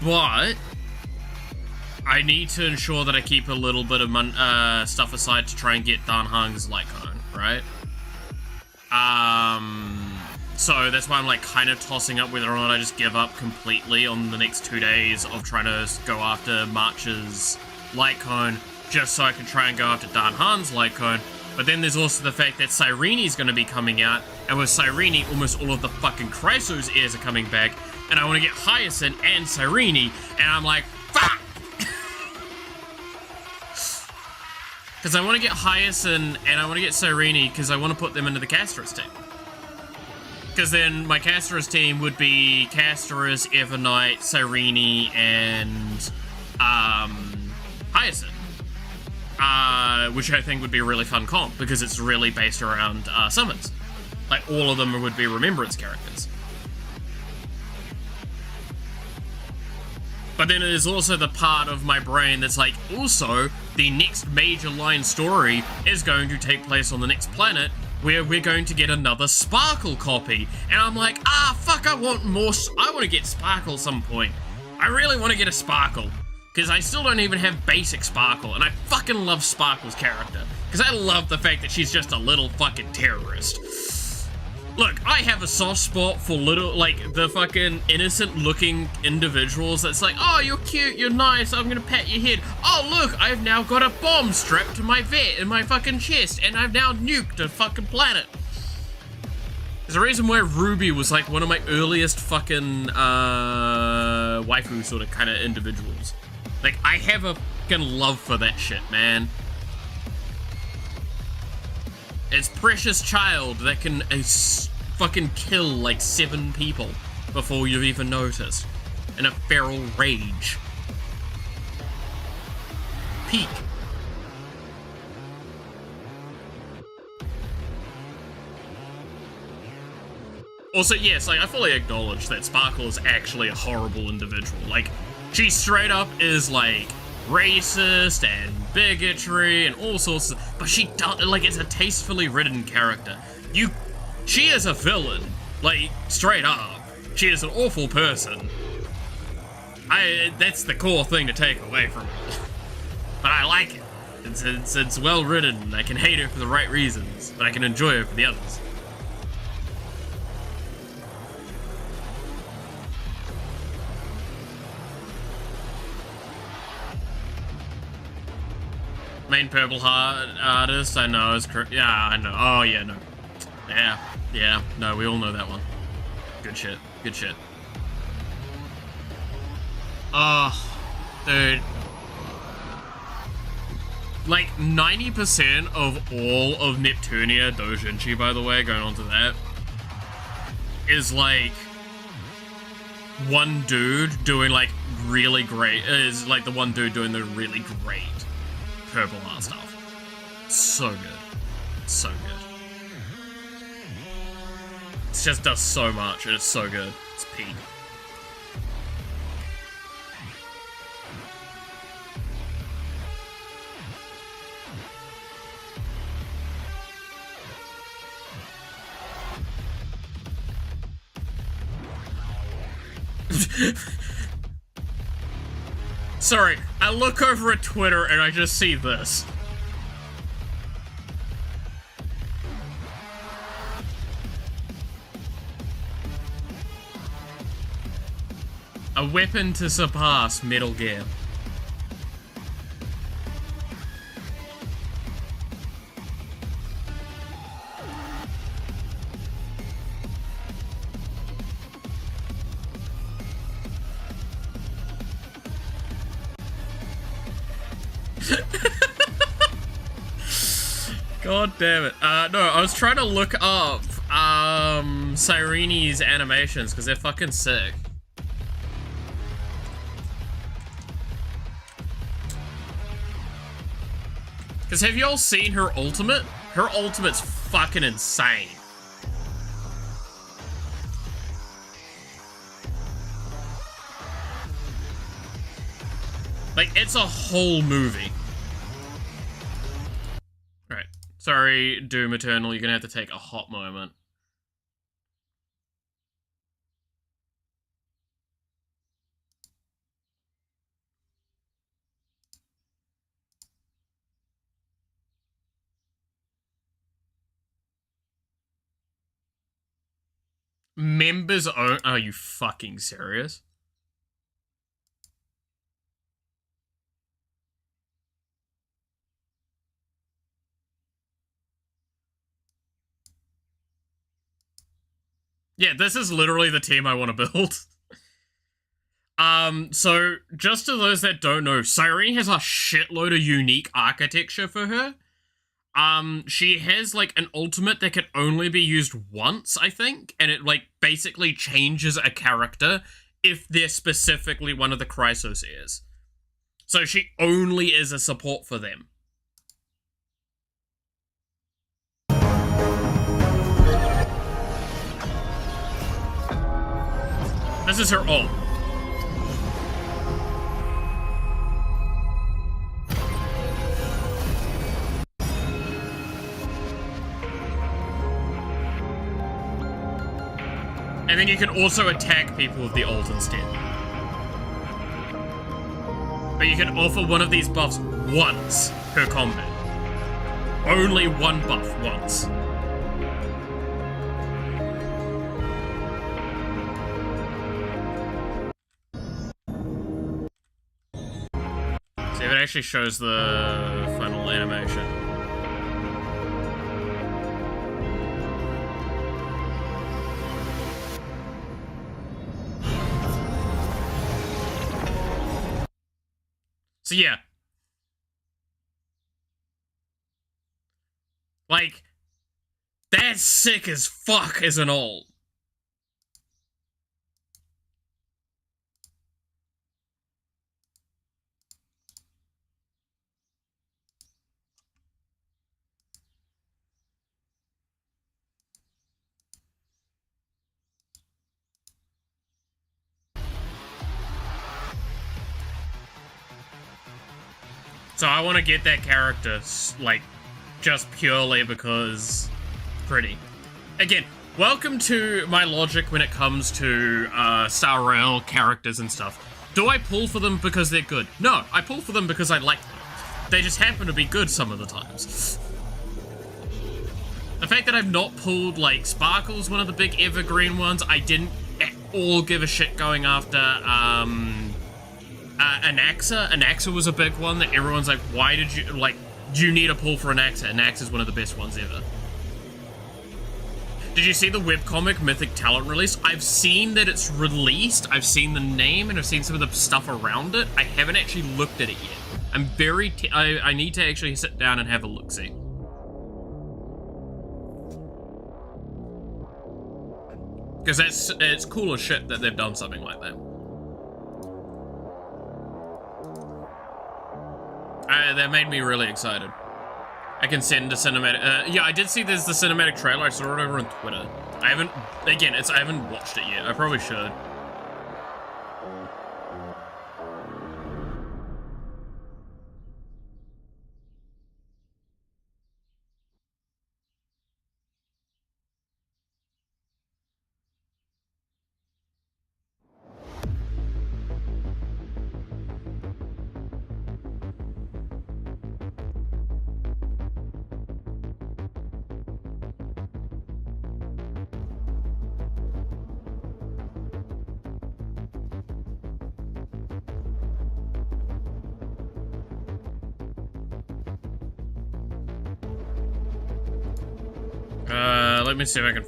but I need to ensure that I keep a little bit of stuff aside to try and get Dan Hang's light cone, right? So that's why I'm like kind of tossing up whether or not I just give up completely on the next 2 days of trying to go after March's light cone, just so I can try and go after Dan Han's light cone. But then there's also the fact that Cyrene's going to be coming out, and with Cyrene, almost all of the fucking Chrysos heirs are coming back, and I want to get Hyacinth and Cyrene, and I'm like, fuck! Because I want to get Hyacinth, and I want to get Cyrene, because I want to put them into the Casterus team. Because then my Casterus team would be Casterus, Evernight, Cyrene, and Hyacinth. Which I think would be a really fun comp, because it's really based around summons. Like, all of them would be Remembrance characters. But then there's also the part of my brain that's like, also, the next major line story is going to take place on the next planet, where we're going to get another Sparkle copy. And I'm like, fuck, I want to get Sparkle some point. I really want to get a Sparkle. Because I still don't even have basic Sparkle, and I fucking love Sparkle's character. Because I love the fact that she's just a little fucking terrorist. Look, I have a soft spot for little, like, the fucking innocent-looking individuals that's like, oh, you're cute, you're nice, I'm gonna pat your head. Oh, look, I've now got a bomb strapped to my vet in my fucking chest, and I've now nuked a fucking planet. There's a reason why Ruby was, like, one of my earliest fucking, waifu sort of kind of individuals. Like, I have a fucking love for that shit, man. It's Precious Child that can fucking kill like 7 people before you've even noticed. In a feral rage. Peak. Also, yes, like, I fully acknowledge that Sparkle is actually a horrible individual. Like, she straight up is, like, racist and bigotry and all sorts of... But she does... Like, it's a tastefully written character. She is a villain. Like, straight up. She is an awful person. That's the core thing to take away from it. But I like it. It's well written. I can hate her for the right reasons, but I can enjoy her for the others. Main Purple Heart artist, I know is correct. Yeah, I know. Oh, yeah, no. Yeah, no, we all know that one. Good shit, good shit. Oh, dude. Like, 90% of all of Neptunia Dojinshi, by the way, going on to that, is like one dude doing like really great, is like the one dude doing the really great purple art stuff. So good. So good. It just does so much, and it's so good. It's peak. Sorry, I look over at Twitter and I just see this. A weapon to surpass Metal Gear. God damn it. No, I was trying to look up, Cyrene's animations because they're fucking sick. Because have you all seen her ultimate? Her ultimate's fucking insane. Like, it's a whole movie. Alright. Sorry, Doom Eternal, you're gonna have to take a hot moment. Members own. Are you fucking serious? Yeah, this is literally the team I want to build. So just to those that don't know, Cyrene has a shitload of unique architecture for her. She has, like, an ultimate that can only be used once, I think, and it, like, basically changes a character if they're specifically one of the Chrysos heirs. So she only is a support for them. This is her ult. And then you can also attack people with the ult instead. But you can offer one of these buffs once per combat. Only one buff once. See if it actually shows the final animation. So yeah. Like, that's sick as fuck as an ult. So I want to get that character, like, just purely because pretty. Again, welcome to my logic when it comes to Star Rail characters and stuff. Do I pull for them because they're good? No, I pull for them because I like them. They just happen to be good some of the times. The fact that I've not pulled, like, Sparkle's one of the big evergreen ones. I didn't at all give a shit going after, Anaxa. Anaxa was a big one that everyone's like, why did you, like, do you need a pull for Anaxa? Anaxa's one of the best ones ever. Did you see the webcomic Mythic Talent release? I've seen that it's released, I've seen the name, and I've seen some of the stuff around it. I haven't actually looked at it yet. I'm very, I need to actually sit down and have a look-see. Because it's cool as shit that they've done something like that. That made me really excited. I can send a cinematic. Yeah, I did see there's the cinematic trailer. I saw it over on Twitter. I haven't. Again, I haven't watched it yet. I probably should. Let me see if I can.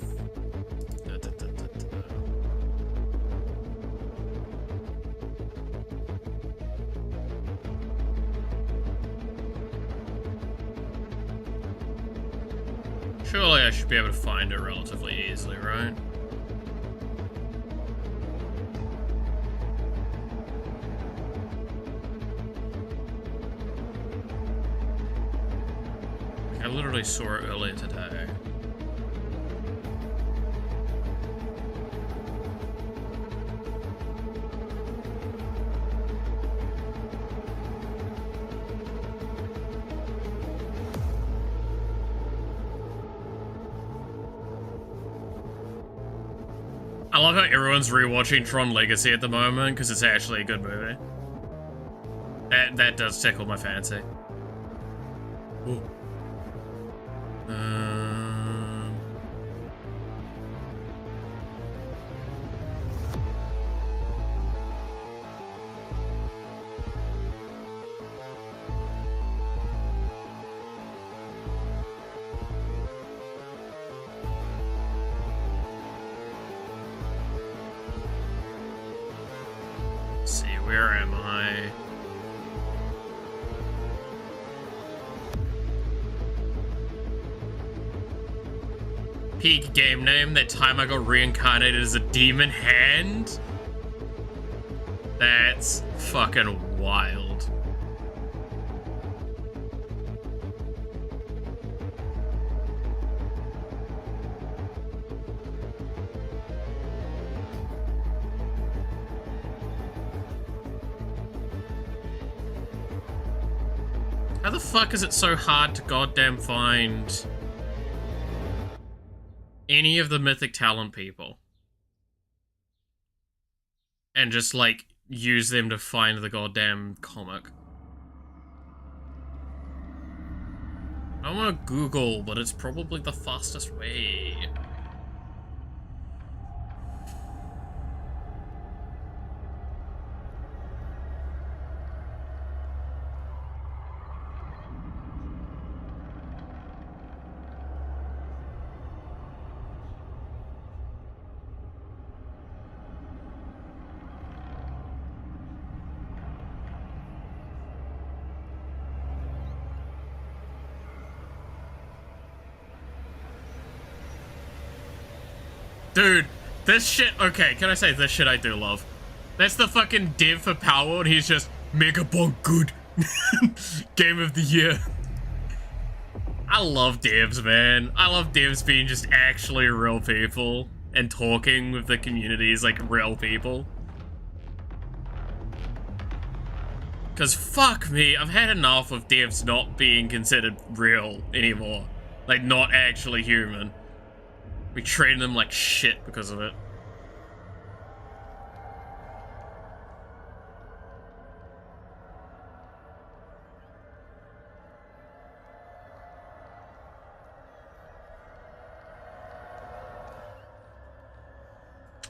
Surely I should be able to find it relatively easily, right? I literally saw it earlier today. I love how everyone's rewatching Tron Legacy at the moment because it's actually a good movie. That does tickle my fancy. Ooh. Let's see, where am I? Peak game name, that time I got reincarnated as a demon hand? That's fucking wild. How the fuck is it so hard to goddamn find any of the mythic talent people and just like use them to find the goddamn comic? I want to Google, but it's probably the fastest way. Dude, this shit, okay, can I say this shit I do love? That's the fucking dev for Power World, he's just Megabonk good. Game of the year. I love devs, man. I love devs being just actually real people and talking with the communities like real people. Cause fuck me, I've had enough of devs not being considered real anymore. Like, not actually human. We treat them like shit because of it.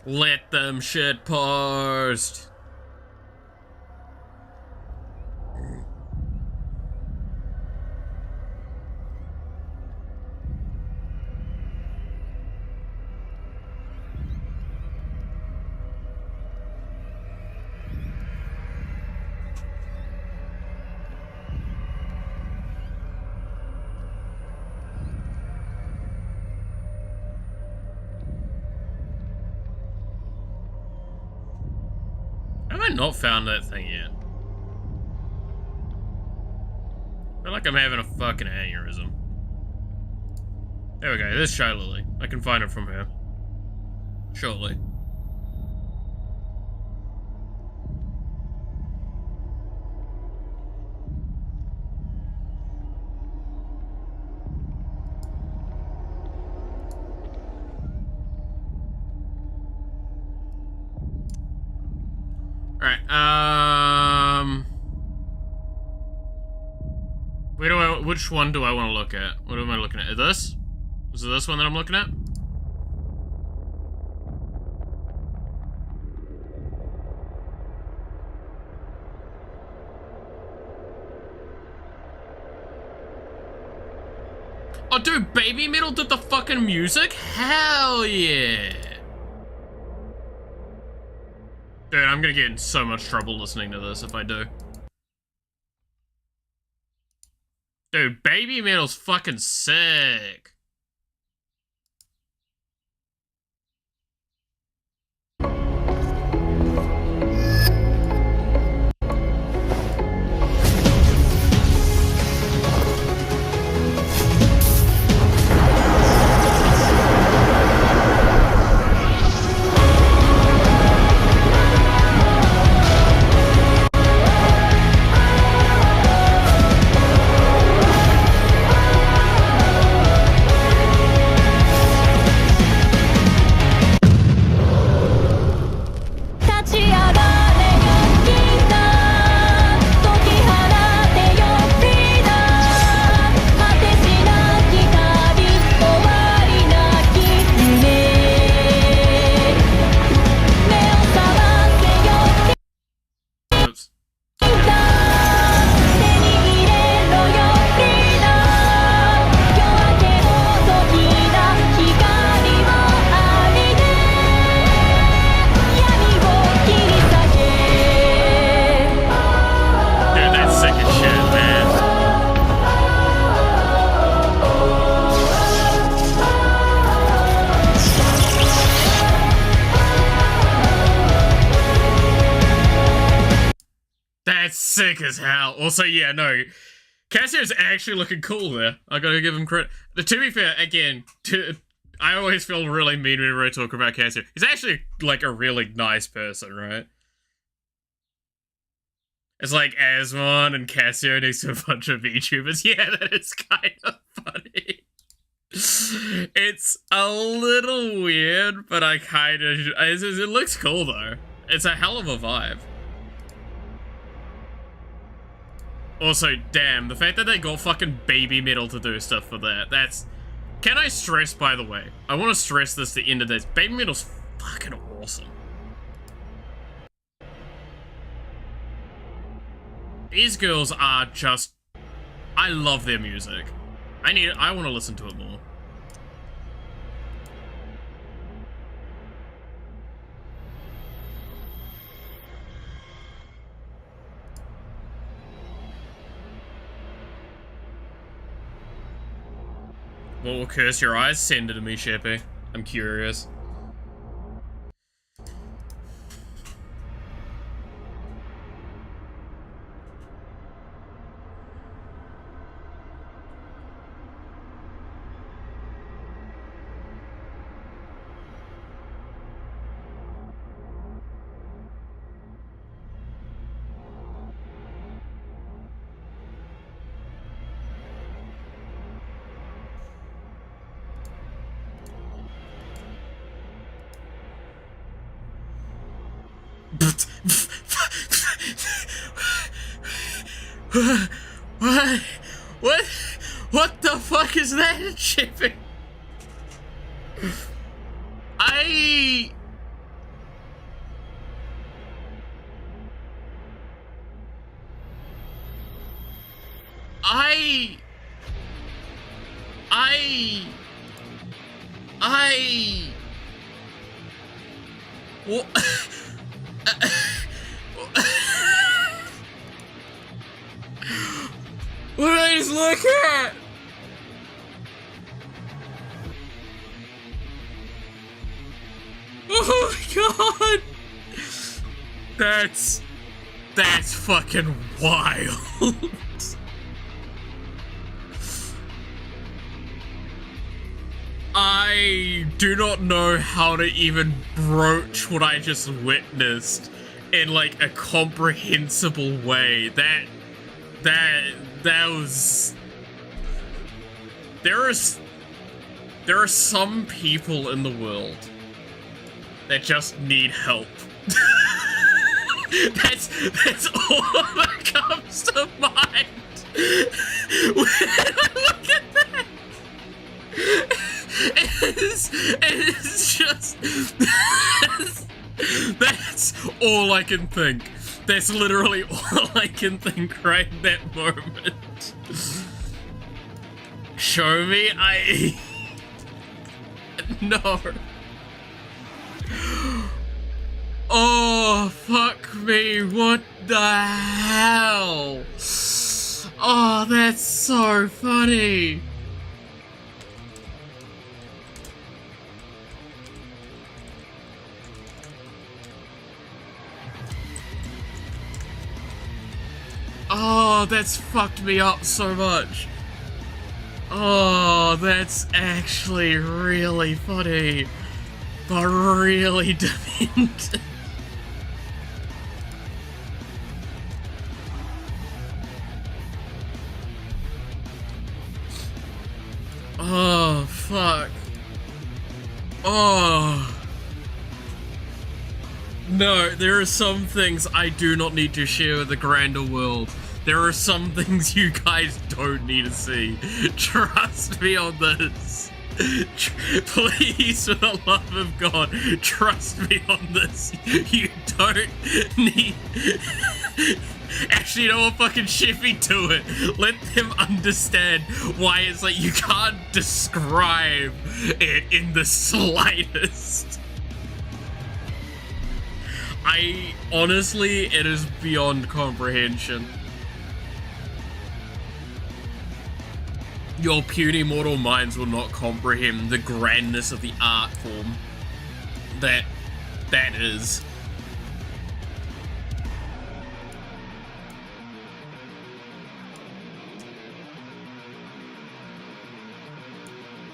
Let them shit post. Have I not found that thing yet? I feel like I'm having a fucking aneurysm. There we go, this Shy Lily. I can find it from here. Surely. Alright, which one do I want to look at? What am I looking at? This? Is it this one that I'm looking at? Oh, dude, Baby Metal did the fucking music? Hell yeah! Dude, I'm gonna get in so much trouble listening to this if I do. Dude, Baby Metal's fucking sick. sick as hell. Also, yeah, no, Cassio's actually looking cool there. I gotta give him credit. To be fair, again, I always feel really mean whenever I talk about Cassio. He's actually, like, a really nice person, right? It's like Asmon and Cassio next to a bunch of VTubers. Yeah, that is kind of funny. It's a little weird, but I kind of... It looks cool, though. It's a hell of a vibe. Also, damn, the fact that they got fucking baby metal to do stuff for that, that's... Can I stress, by the way? I want to stress this to the end of this. Baby metal's fucking awesome. These girls are just... I love their music. I want to listen to it more. What will curse your eyes? Send it to me, Sheppy. I'm curious. What the fuck is that, Chippy? I what? What did I just look at? Oh my god! That's fucking wild. I do not know how to even broach what I just witnessed in like a comprehensible way. That was... There are some people in the world that just need help. That's all that comes to mind when I look at that. It's just that's all I can think. That's literally all I can think right in that moment. Show me, no. Oh, fuck me, what the hell? Oh, that's so funny. Oh, that's fucked me up so much. Oh, that's actually really funny, but really demented. Oh, fuck. Oh. No, there are some things I do not need to share with the grander world. There are some things you guys don't need to see. Trust me on this. Please, for the love of God, trust me on this. You don't need... Actually, you know what? Fucking Shiffy, do it. Let them understand why it's like you can't describe it in the slightest. Honestly, it is beyond comprehension. Your puny mortal minds will not comprehend the grandness of the art form that is.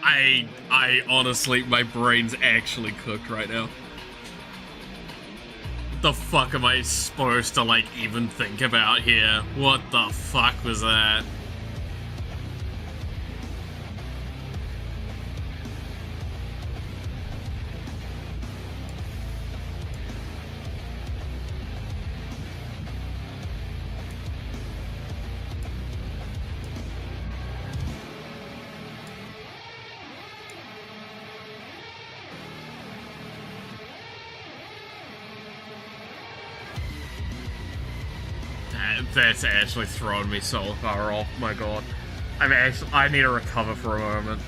I honestly, my brain's actually cooked right now. The fuck am I supposed to, like, even think about here? What the fuck was that? That's actually thrown me so far off, my god. I need to recover for a moment.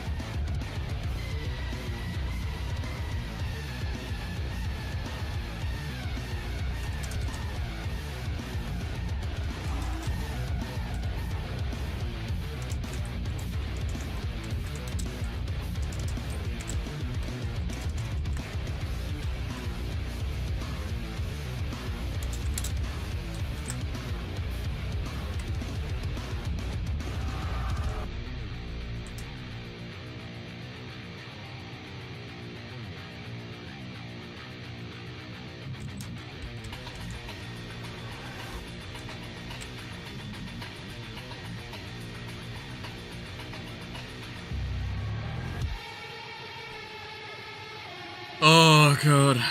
Oh god.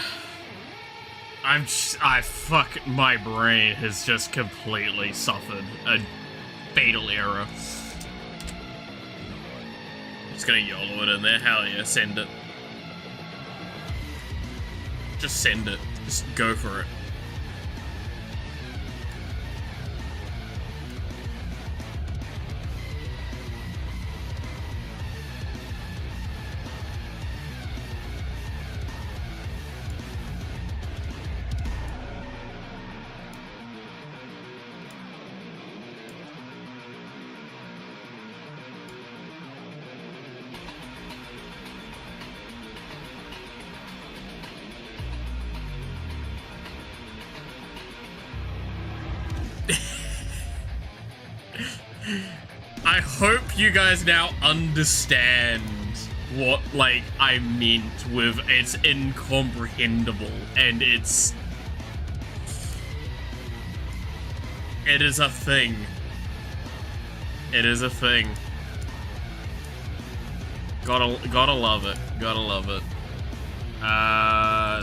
My brain has just completely suffered a fatal error. Just gonna YOLO it in there, hell yeah, send it. Just send it. Just go for it. I hope you guys now understand what, like, I meant with it's incomprehensible, and it is a thing. It is a thing. Gotta love it. Gotta love it.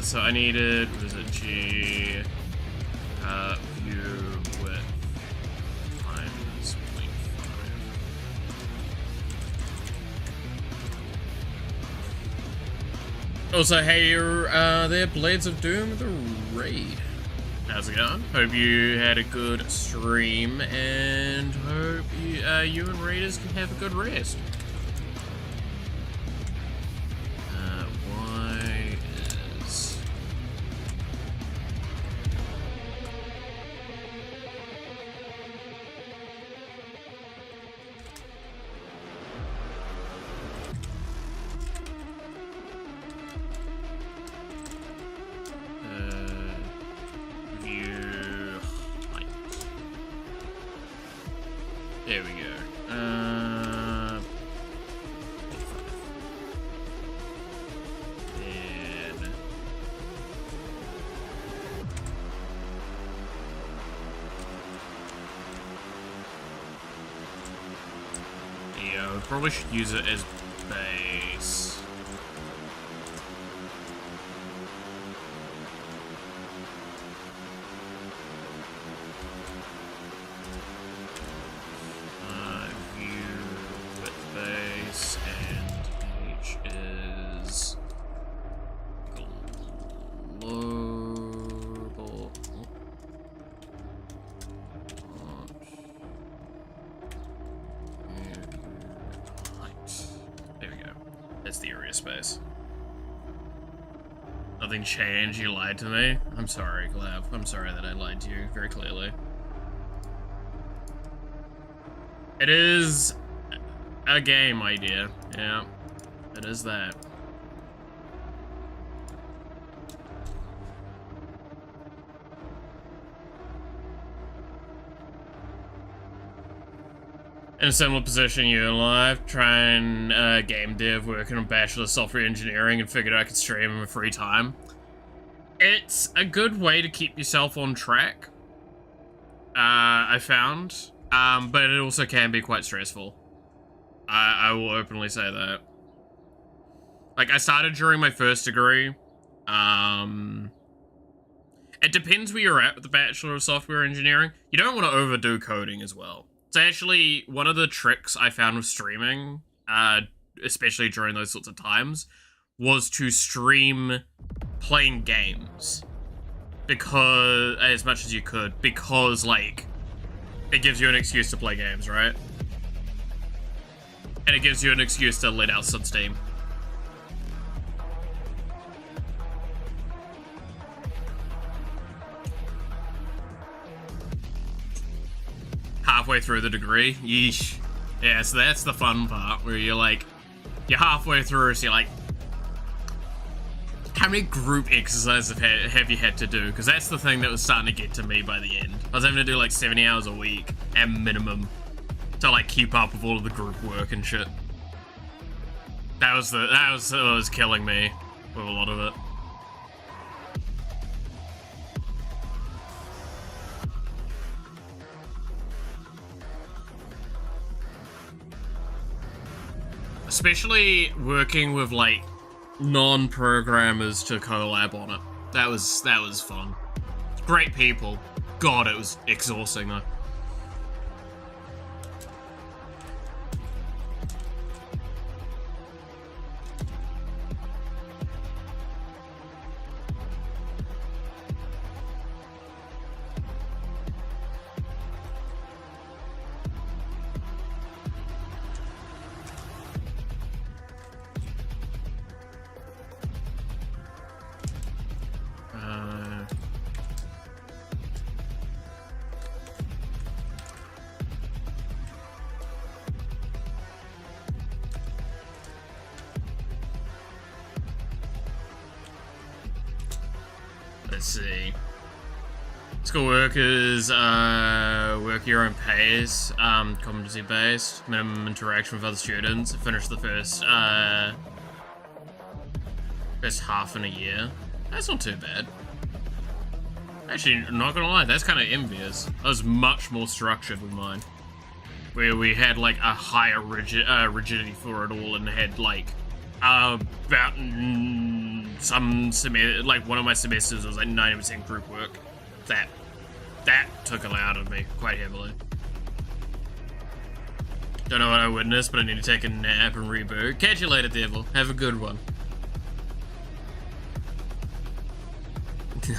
So I needed, what is it, G, view width times 0.5. Also, hey, you're, there, Blades of Doom with a raid. How's it going? Hope you had a good stream, and hope you and raiders can have a good rest. Why is... view height. There we go. Yeah, we probably should use it as base. View with base, and H is global. There we go. That's the area space. Nothing changed, you lied to me? I'm sorry, Glav. I'm sorry that I lied to you very clearly. It is a game idea. Yeah, it is that. in a similar position you in life, trying game dev, working on Bachelor of Software Engineering, and figured I could stream in my free time. It's a good way to keep yourself on track, I found, but it also can be quite stressful. I will openly say that. Like, I started during my first degree. It depends where you're at with the Bachelor of Software Engineering. You don't want to overdo coding as well. It's actually one of the tricks I found with streaming, especially during those sorts of times, was to stream playing games. Because, as much as you could, because, like, it gives you an excuse to play games, right? And it gives you an excuse to let out some steam. Halfway through the degree, yeesh. Yeah, so that's the fun part, where you're like, you're halfway through, so you're like, how many group exercises have you had to do? Because that's the thing that was starting to get to me by the end. I was having to do like 70 hours a week, at minimum, to like keep up with all of the group work and shit. That was killing me with a lot of it. Especially working with like non-programmers to collab on it. That was fun. Great people. God, it was exhausting though. Let's see. School workers, work your own pace, competency based, minimum interaction with other students. Finish the first half in a year. That's not too bad. Actually, not gonna lie, that's kind of envious. I was much more structured with mine, where we had like a higher rigidity for it all, and had like about some semester, like one of my semesters was like 90% group work. That took a lot out of me quite heavily. Don't know what I witnessed, but I need to take a nap and reboot. Catch you later, devil. Have a good one.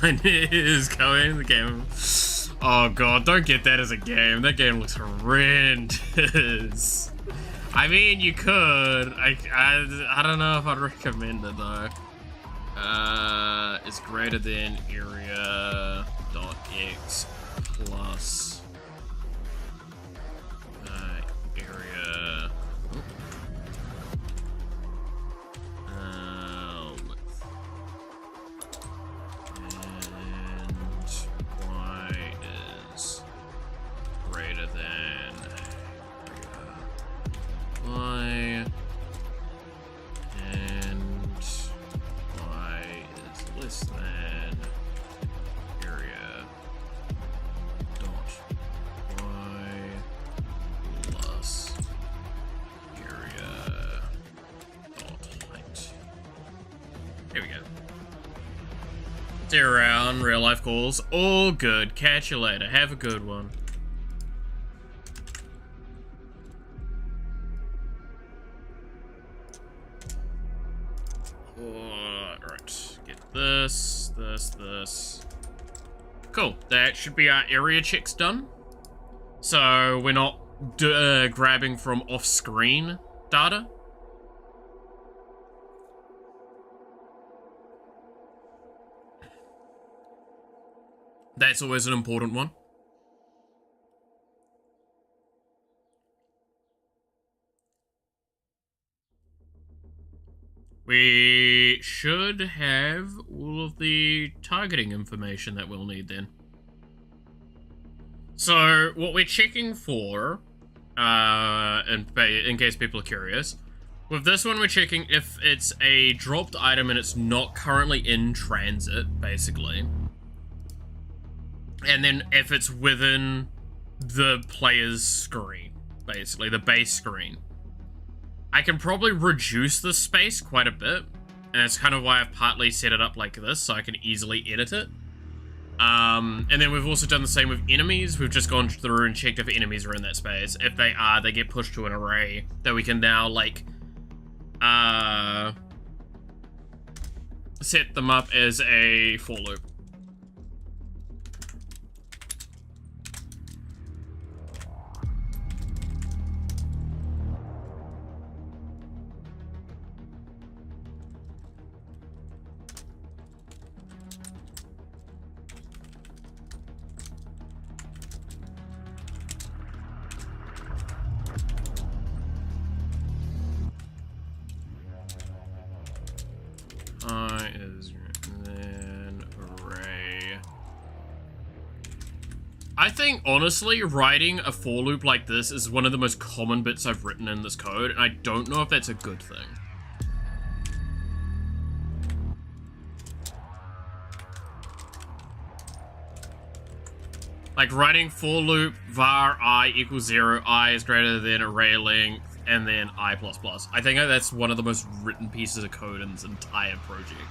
Is going the game. Oh god, don't get that as a game. That game looks horrendous. I mean, you could. I don't know if I'd recommend it though. It's greater than area.x plus area. And y is greater than y, and y is less than area dot y plus area dot height. Here we go. See you around, real life calls. All good. Catch you later. Have a good one. Alright. Get this. Cool. That should be our area checks done. So we're not grabbing from off-screen data. That's always an important one. We should have all of the targeting information that we'll need then. So, what we're checking for in case people are curious. With this one, we're checking if it's a dropped item and it's not currently in transit, basically. And then if it's within the player's screen, basically, the base screen. I can probably reduce the space quite a bit, and that's kind of why I've partly set it up like this, so I can easily edit it. And then we've also done the same with enemies. We've just gone through and checked if enemies are in that space. If they are, they get pushed to an array that we can now, like, set them up as a for loop. I think, honestly, writing a for loop like this is one of the most common bits I've written in this code, and I don't know if that's a good thing. Like, writing for loop var I equals 0, I is greater than array length, and then I++. I think that's one of the most written pieces of code in this entire project.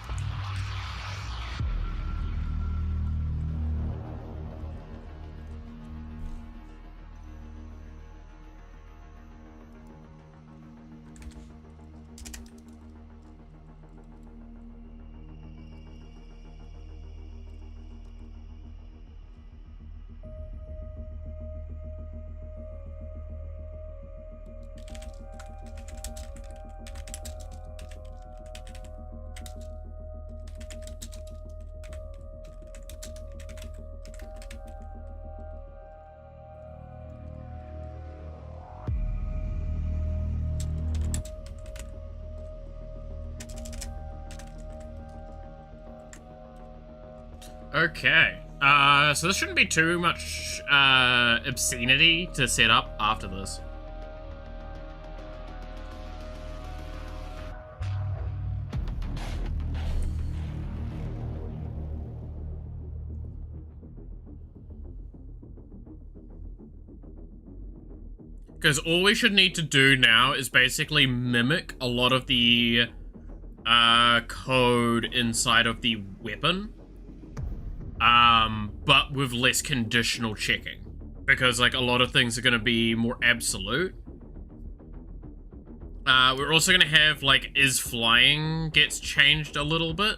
Okay, so this shouldn't be too much obscenity to set up after this. Because all we should need to do now is basically mimic a lot of the code inside of the weapon. But with less conditional checking. Because, like, a lot of things are going to be more absolute. We're also going to have, like, is flying gets changed a little bit.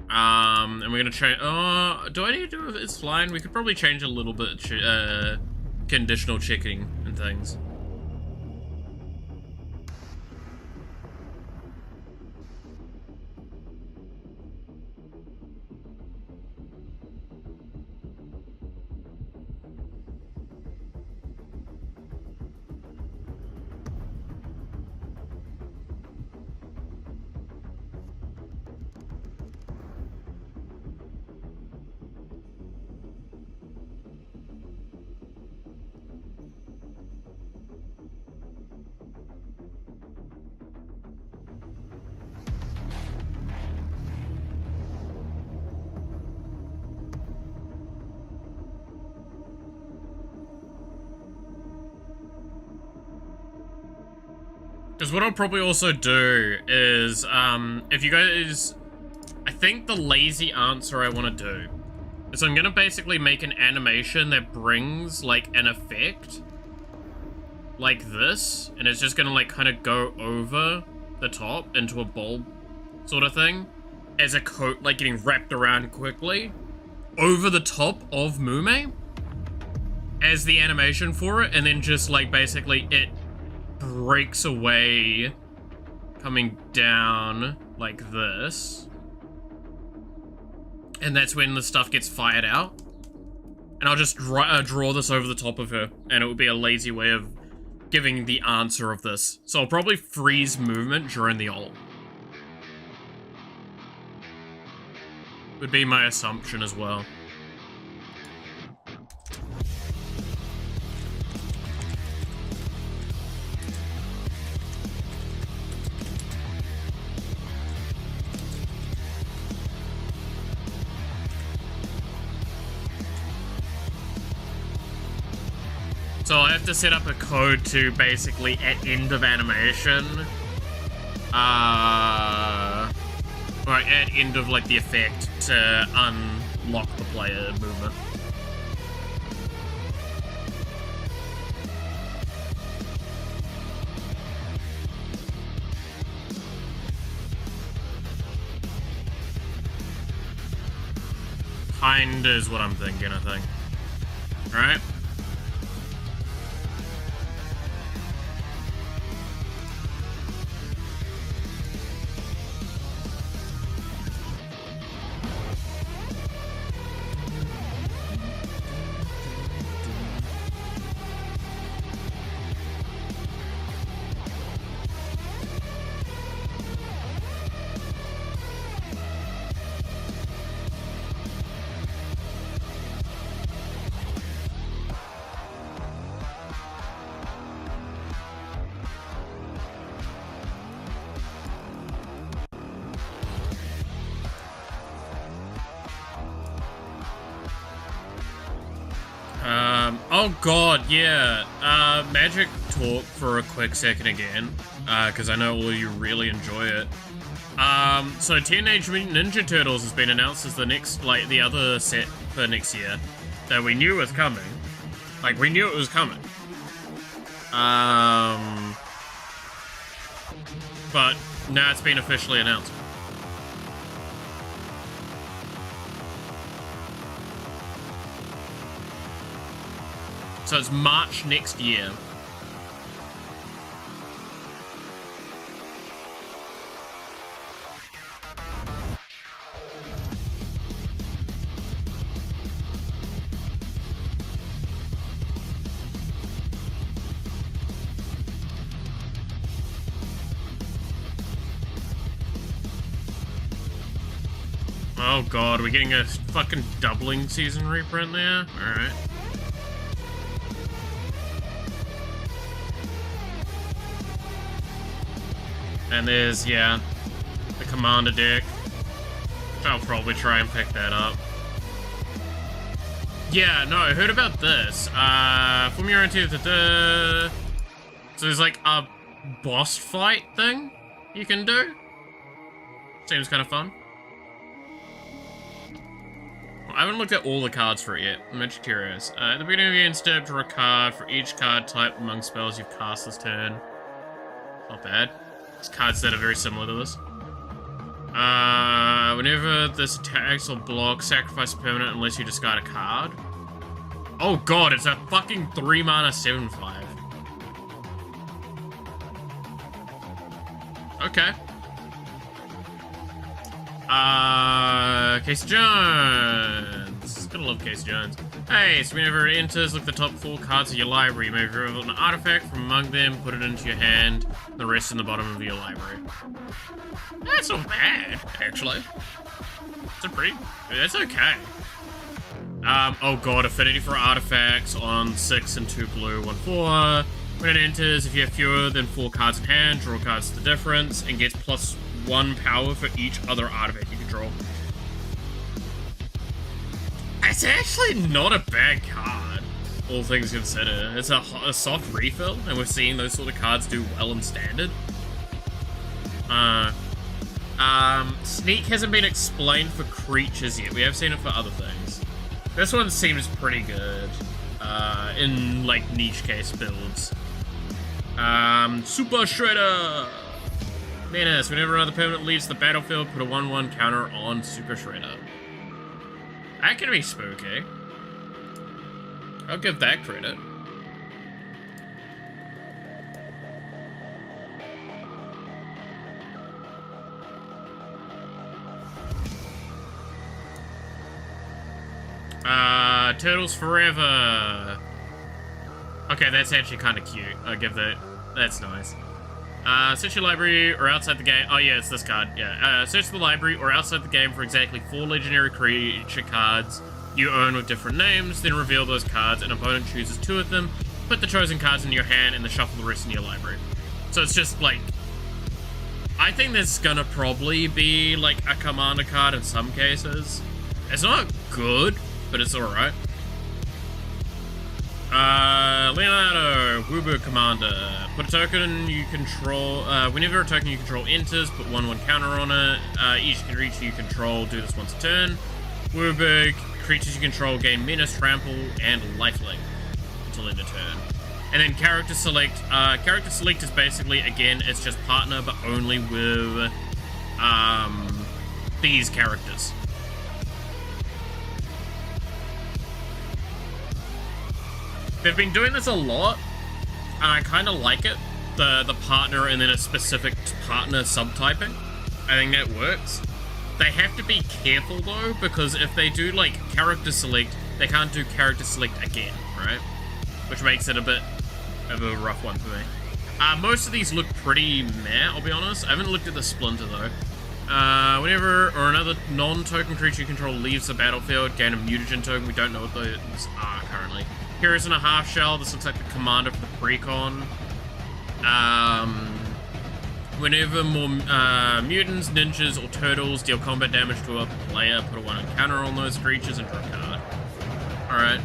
And we're going to change... do I need to do is flying? We could probably change a little bit, conditional checking and things. Because what I'll probably also do is, if you guys... I think the lazy answer I want to do is I'm going to basically make an animation that brings, like, an effect like this, and it's just going to, like, kind of go over the top into a bulb sort of thing, as a coat, like, getting wrapped around quickly over the top of Mume as the animation for it, and then just, like, basically it breaks away coming down like this, and that's when the stuff gets fired out. And I'll just draw this over the top of her, and it would be a lazy way of giving the answer of this. So I'll probably freeze movement during the ult. Would be my assumption as well. So I have to set up a code to basically, at end of animation, or at end of like the effect, to unlock the player movement. Kind is what I'm thinking, I think. Right? Oh god, yeah. Magic talk for a quick second again, because I know all of you really enjoy it. So Teenage Mutant Ninja Turtles has been announced as the next, like, the other set for next year that we knew was coming. Like, we knew it was coming. But now it's been officially announced. So it's March next year. Oh god, are we getting a fucking doubling season reprint there? Alright. And there's, yeah, the Commander deck. I'll probably try and pick that up. Yeah, no, I heard about this. Formula 2, so there's like a boss fight thing you can do. Seems kind of fun. I haven't looked at all the cards for it yet. I'm actually curious. At the beginning of your end step, draw a card for each card type among spells you've cast this turn. Not bad. There's cards that are very similar to this. Whenever this attacks or blocks, sacrifice a permanent unless you discard a card. Oh god, it's a fucking 3 mana 7/5. Okay. Casey Jones. Gotta love Casey Jones. Hey, so whenever it enters, look at the top 4 cards of your library. You may reveal an artifact from among them, put it into your hand, the rest in the bottom of your library. That's not bad, actually. That's okay. Oh god, affinity for artifacts on 6 and 2 blue, 1 4. When it enters, if you have fewer than 4 cards in hand, draw cards to the difference, and gets +1 power for each other artifact you control. It's actually not a bad card, all things considered. It's a soft refill, and we're seeing those sort of cards do well in Standard. Sneak hasn't been explained for creatures yet. We have seen it for other things. This one seems pretty good, in, like, niche case builds. Super Shredder! Menace, whenever another permanent leaves the battlefield, put a 1/1 counter on Super Shredder. That can be spooky. I'll give that credit. Turtles Forever. Okay, that's actually kind of cute. I'll give that. That's nice. Search your library or outside the game. Oh yeah, it's this card. Yeah. Search the library or outside the game for exactly 4 legendary creature cards you own with different names. Then reveal those cards. An opponent chooses 2 of them. Put the chosen cards in your hand and then shuffle the rest in your library. So it's just like, I think there's gonna probably be like a commander card in some cases. It's not good, but it's alright. Leonardo, Wubu Commander. Put a token you control, whenever a token you control enters, put 1/1 counter on it. Each creature you control, do this once a turn. Wubu, creatures you control gain menace, trample, and lifelink until end of turn. And then character select. Character select is basically, again, it's just partner, but only with, these characters. They've been doing this a lot, and I kind of like it. The partner and then a specific partner subtyping. I think that works. They have to be careful though, because if they do like character select, they can't do character select again, right? Which makes it a bit of a rough one for me. Most of these look pretty meh, I'll be honest. I haven't looked at the Splinter though. Whenever or another non-token creature you control leaves the battlefield, gain a mutagen token. We don't know what those are currently. Heroes in a half shell. This looks like the commander for the precon. Whenever more mutants, ninjas, or turtles deal combat damage to a player, put a 1 counter on those creatures and draw a card. Alright.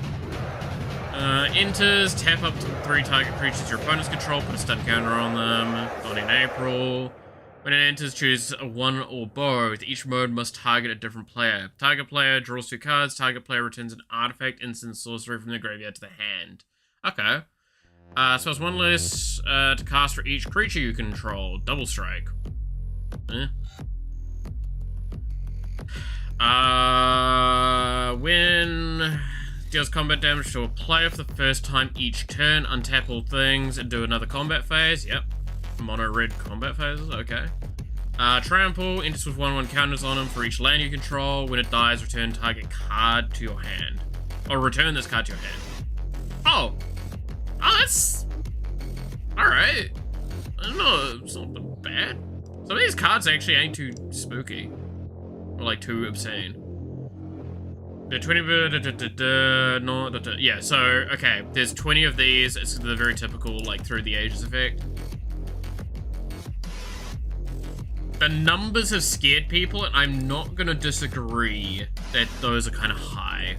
Enters, tap up to 3 target creatures your opponents control, put a stun counter on them. Gone in April. When it enters, choose a 1 or both. Each mode must target a different player. Target player draws 2 cards. Target player returns an artifact, instant, sorcery from the graveyard to the hand. Okay. So it's 1 less to cast for each creature you control. Double strike. When deals combat damage to a player for the first time each turn, untap all things and do another combat phase. Yep. Mono red combat phases, okay. Trample, enters with 1/1 counters on them for each land you control. When it dies, return target card to your hand. Or return this card to your hand. Oh! Oh, that's... Alright. I don't know, it's not bad. Some of these cards actually ain't too spooky. Or like too obscene. The 20... yeah, so, okay. There's 20 of these. It's the very typical, like, through the ages effect. The numbers have scared people, and I'm not gonna disagree that those are kind of high.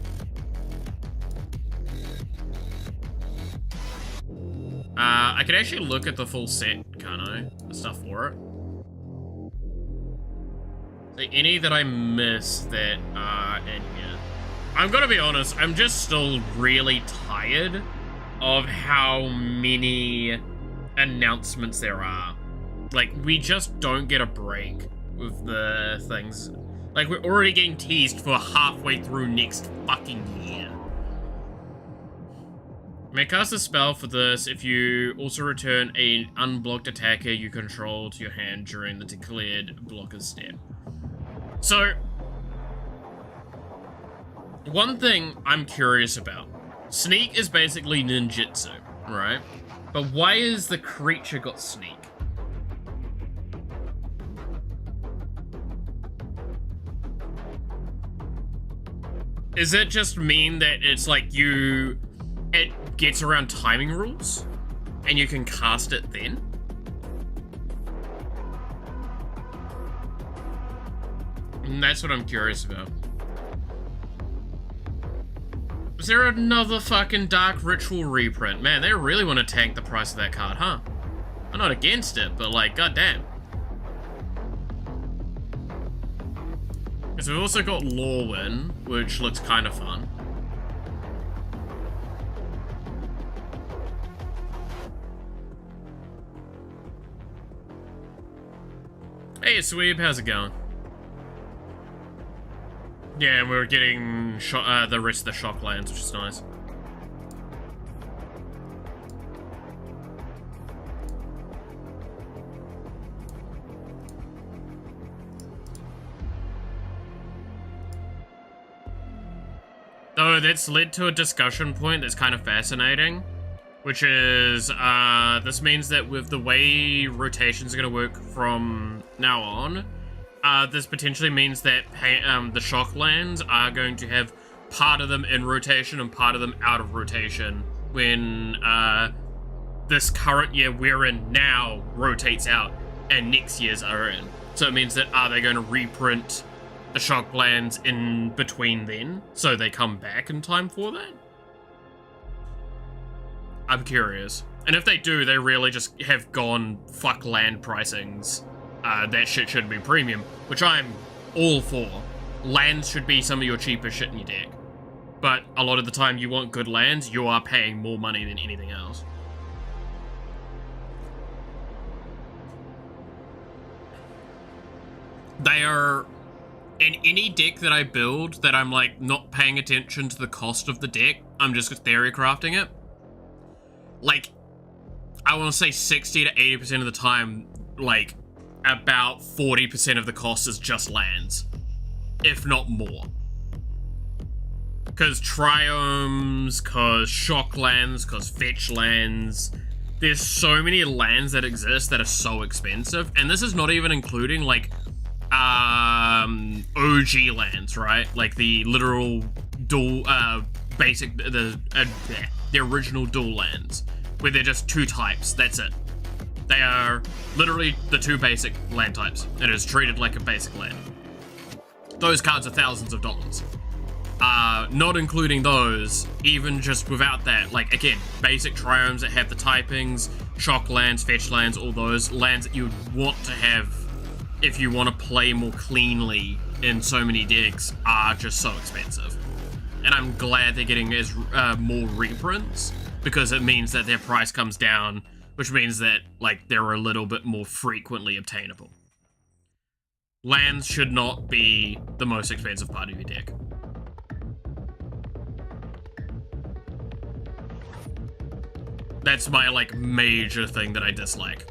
I could actually look at the full set, can't I? The stuff for it. So any that I miss that are in here. I'm gonna be honest, I'm just still really tired of how many announcements there are. Like, we just don't get a break with the things. Like, we're already getting teased for halfway through next fucking year. You may cast a spell for this if you also return an unblocked attacker you control to your hand during the declared blocker step. So, one thing I'm curious about. Sneak is basically ninjutsu, right? But why is the creature got sneak? Does it just mean that it's like it gets around timing rules and you can cast it then? And that's what I'm curious about. Is there another fucking Dark Ritual reprint? Man, they really want to tank the price of that card, huh? I'm not against it, but like, goddamn. So we've also got Lorwyn, which looks kind of fun. Hey, Sweeb, how's it going? Yeah, and we're getting the rest of the shock lands, which is nice. So that's led to a discussion point that's kind of fascinating, which is, this means that with the way rotations are going to work from now on, this potentially means that the shock lands are going to have part of them in rotation and part of them out of rotation when this current year we're in now rotates out and next year's are in. So it means that are they going to reprint the shock lands in between then, so they come back in time for that? I'm curious. And if they do, they really just have gone fuck land pricings. That shit should be premium, which I'm all for. Lands should be some of your cheapest shit in your deck. But a lot of the time you want good lands, you are paying more money than anything else. They are... In any deck that I build that I'm, like, not paying attention to the cost of the deck, I'm just theory crafting it. Like, I want to say 60 to 80% of the time, like, about 40% of the cost is just lands. If not more. Because triomes, because shock lands, because fetch lands. There's so many lands that exist that are so expensive. And this is not even including, like, OG lands, right? Like the literal dual, basic, the original dual lands, where they're just two types, that's it. They are literally the two basic land types. It is treated like a basic land. Those cards are thousands of dollars. Not including those, even just without that, like, again, basic triomes that have the typings, shock lands, fetch lands, all those lands that you would want to have if you want to play more cleanly in so many decks are just so expensive. And I'm glad they're getting as more reprints, because it means that their price comes down, which means that, like, they're a little bit more frequently obtainable. Lands should not be the most expensive part of your deck. That's my, like, major thing that I dislike.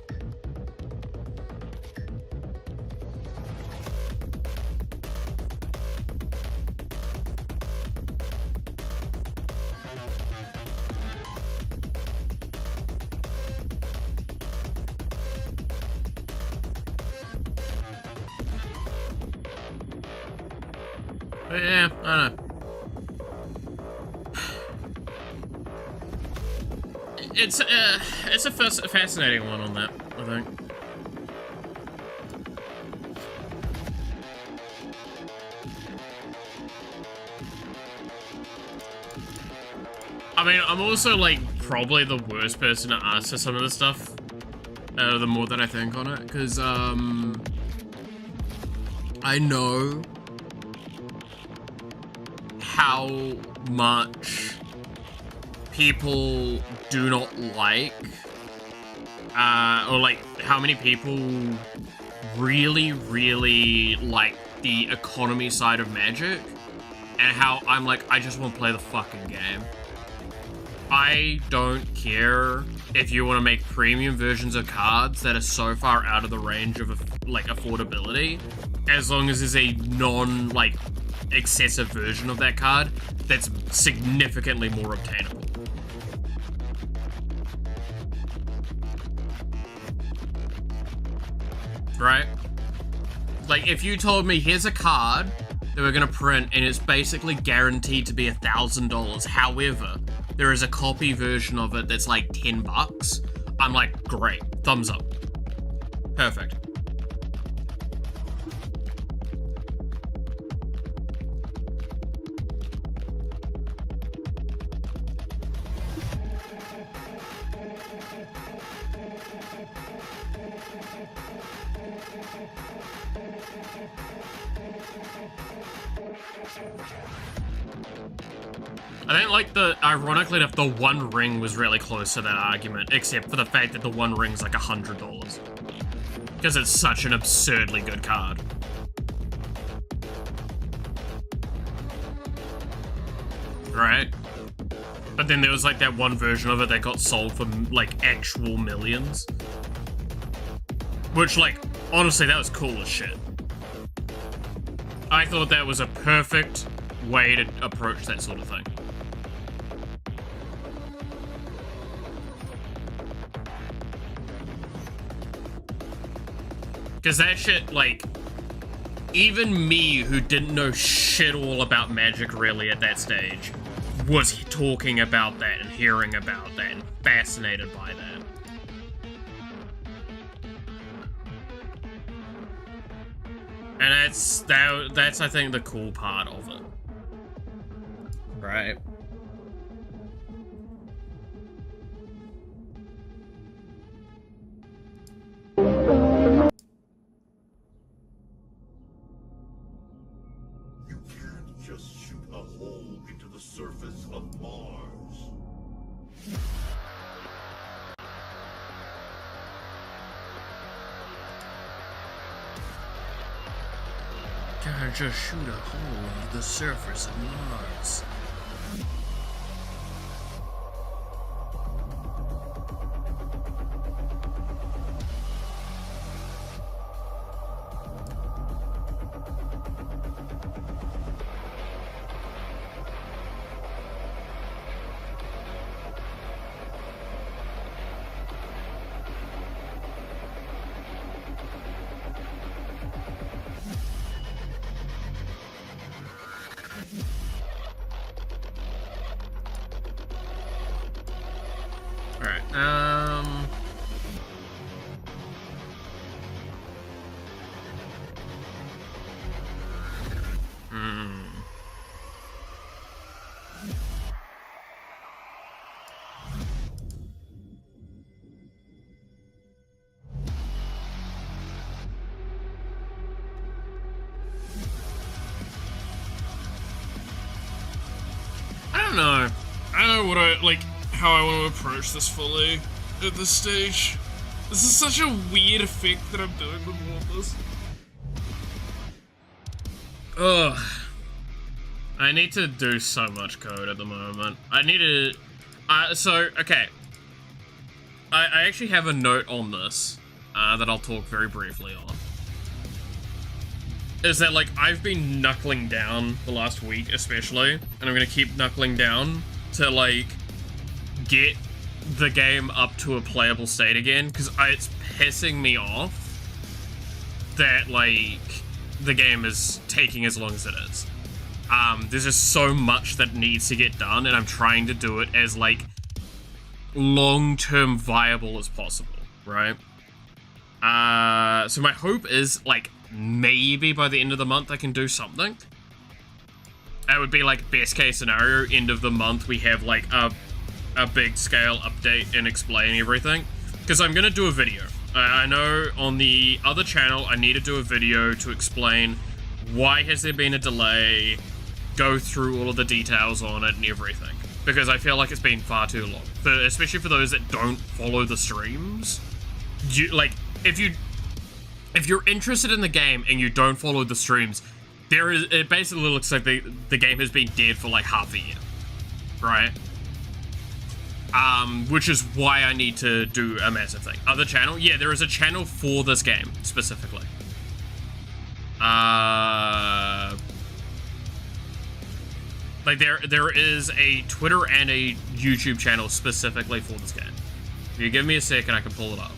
But yeah, I don't know. It's a fascinating one on that, I think. I mean, I'm also, like, probably the worst person to ask for some of this stuff, the more that I think on it, because, I know how much people do not like, or like how many people really, really like the economy side of Magic, and how I'm like, I just want to play the fucking game. I don't care if you want to make premium versions of cards that are so far out of the range of, like, affordability, as long as there's a non, like, excessive version of that card that's significantly more obtainable. Right? Like, if you told me, here's a card that we're gonna print and it's basically guaranteed to be $1,000, however, there is a copy version of it that's like $10, I'm like, great, thumbs up. Perfect. I don't like ironically enough, the One Ring was really close to that argument, except for the fact that the One Ring's like $100. Because it's such an absurdly good card. Right? But then there was like that one version of it that got sold for like actual millions. Which, like, honestly, that was cool as shit. I thought that was a perfect way to approach that sort of thing. Because that shit, like, even me, who didn't know shit all about Magic really at that stage, was talking about that and hearing about that and fascinated by that. And that's I think the cool part of it. Right? Can't just shoot a hole into the surface of Mars. Alright, I don't know. I don't know what how I want to approach this fully at this stage. This is such a weird effect that I'm doing with all of this. Ugh. I need to do so much code at the moment. I need to... okay. I actually have a note on this that I'll talk very briefly on. Is that, like, I've been knuckling down the last week, especially, and I'm gonna keep knuckling down to, like, get the game up to a playable state again, because it's pissing me off that, like, the game is taking as long as it is. There's just so much that needs to get done, and I'm trying to do it as, like, long-term viable as possible, right? So my hope is, like, maybe by the end of the month I can do something. That would be, like, best case scenario. End of the month we have, like, a big scale update and explain everything. Because I'm gonna do a video. I know on the other channel I need to do a video to explain why has there been a delay, go through all of the details on it and everything. Because I feel like it's been far too long. Especially for those that don't follow the streams. If you're interested in the game and you don't follow the streams, it basically looks like the game has been dead for like half a year, right? Which is why I need to do a massive thing. Other channel? Yeah, there is a channel for this game, specifically. Like, there is a Twitter and a YouTube channel specifically for this game. If you give me a second, I can pull it up.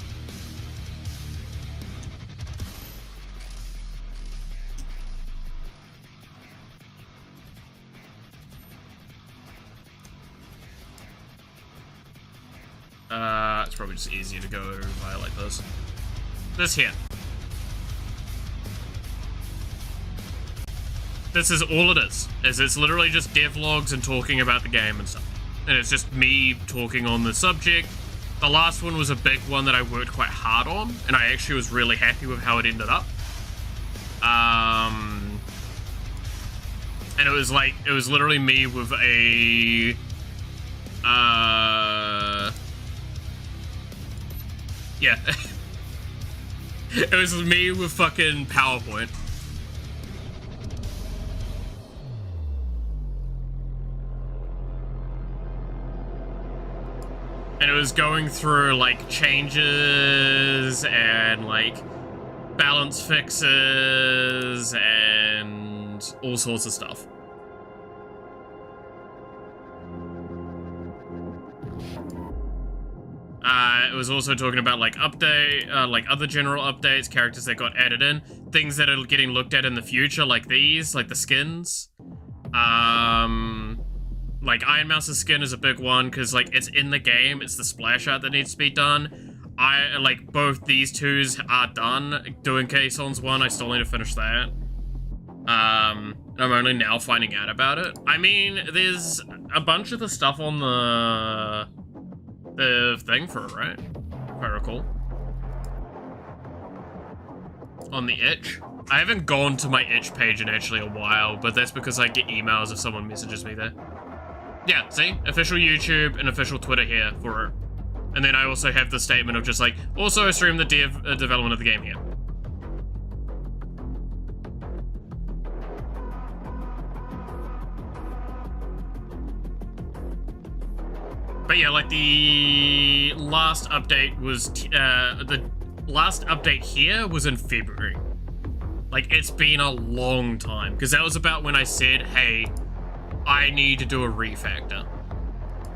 It's probably just easier to go via like this. This here. This is all it is it's literally just devlogs and talking about the game and stuff. And it's just me talking on the subject. The last one was a big one that I worked quite hard on, and I actually was really happy with how it ended up. And it was literally me with a, yeah. It was me with fucking PowerPoint. And it was going through, like, changes and, like, balance fixes and all sorts of stuff. It was also talking about, like, like, other general updates, characters that got added in, things that are getting looked at in the future, like these, like the skins. Like, Iron Mouse's skin is a big one, because, like, it's in the game, it's the splash art that needs to be done. Like, both these twos are done. Doing Kaeson's one, I still need to finish that. I'm only now finding out about it. I mean, there's a bunch of the stuff on the thing for it, right? If I recall. On the itch. I haven't gone to my itch page in actually a while, but that's because I get emails if someone messages me there. Yeah, see? Official YouTube and official Twitter here for it. And then I also have the statement of just like, also I stream the development of the game here. But yeah, like the last update was, the last update here was in February. Like, it's been a long time, because that was about when I said, hey, I need to do a refactor.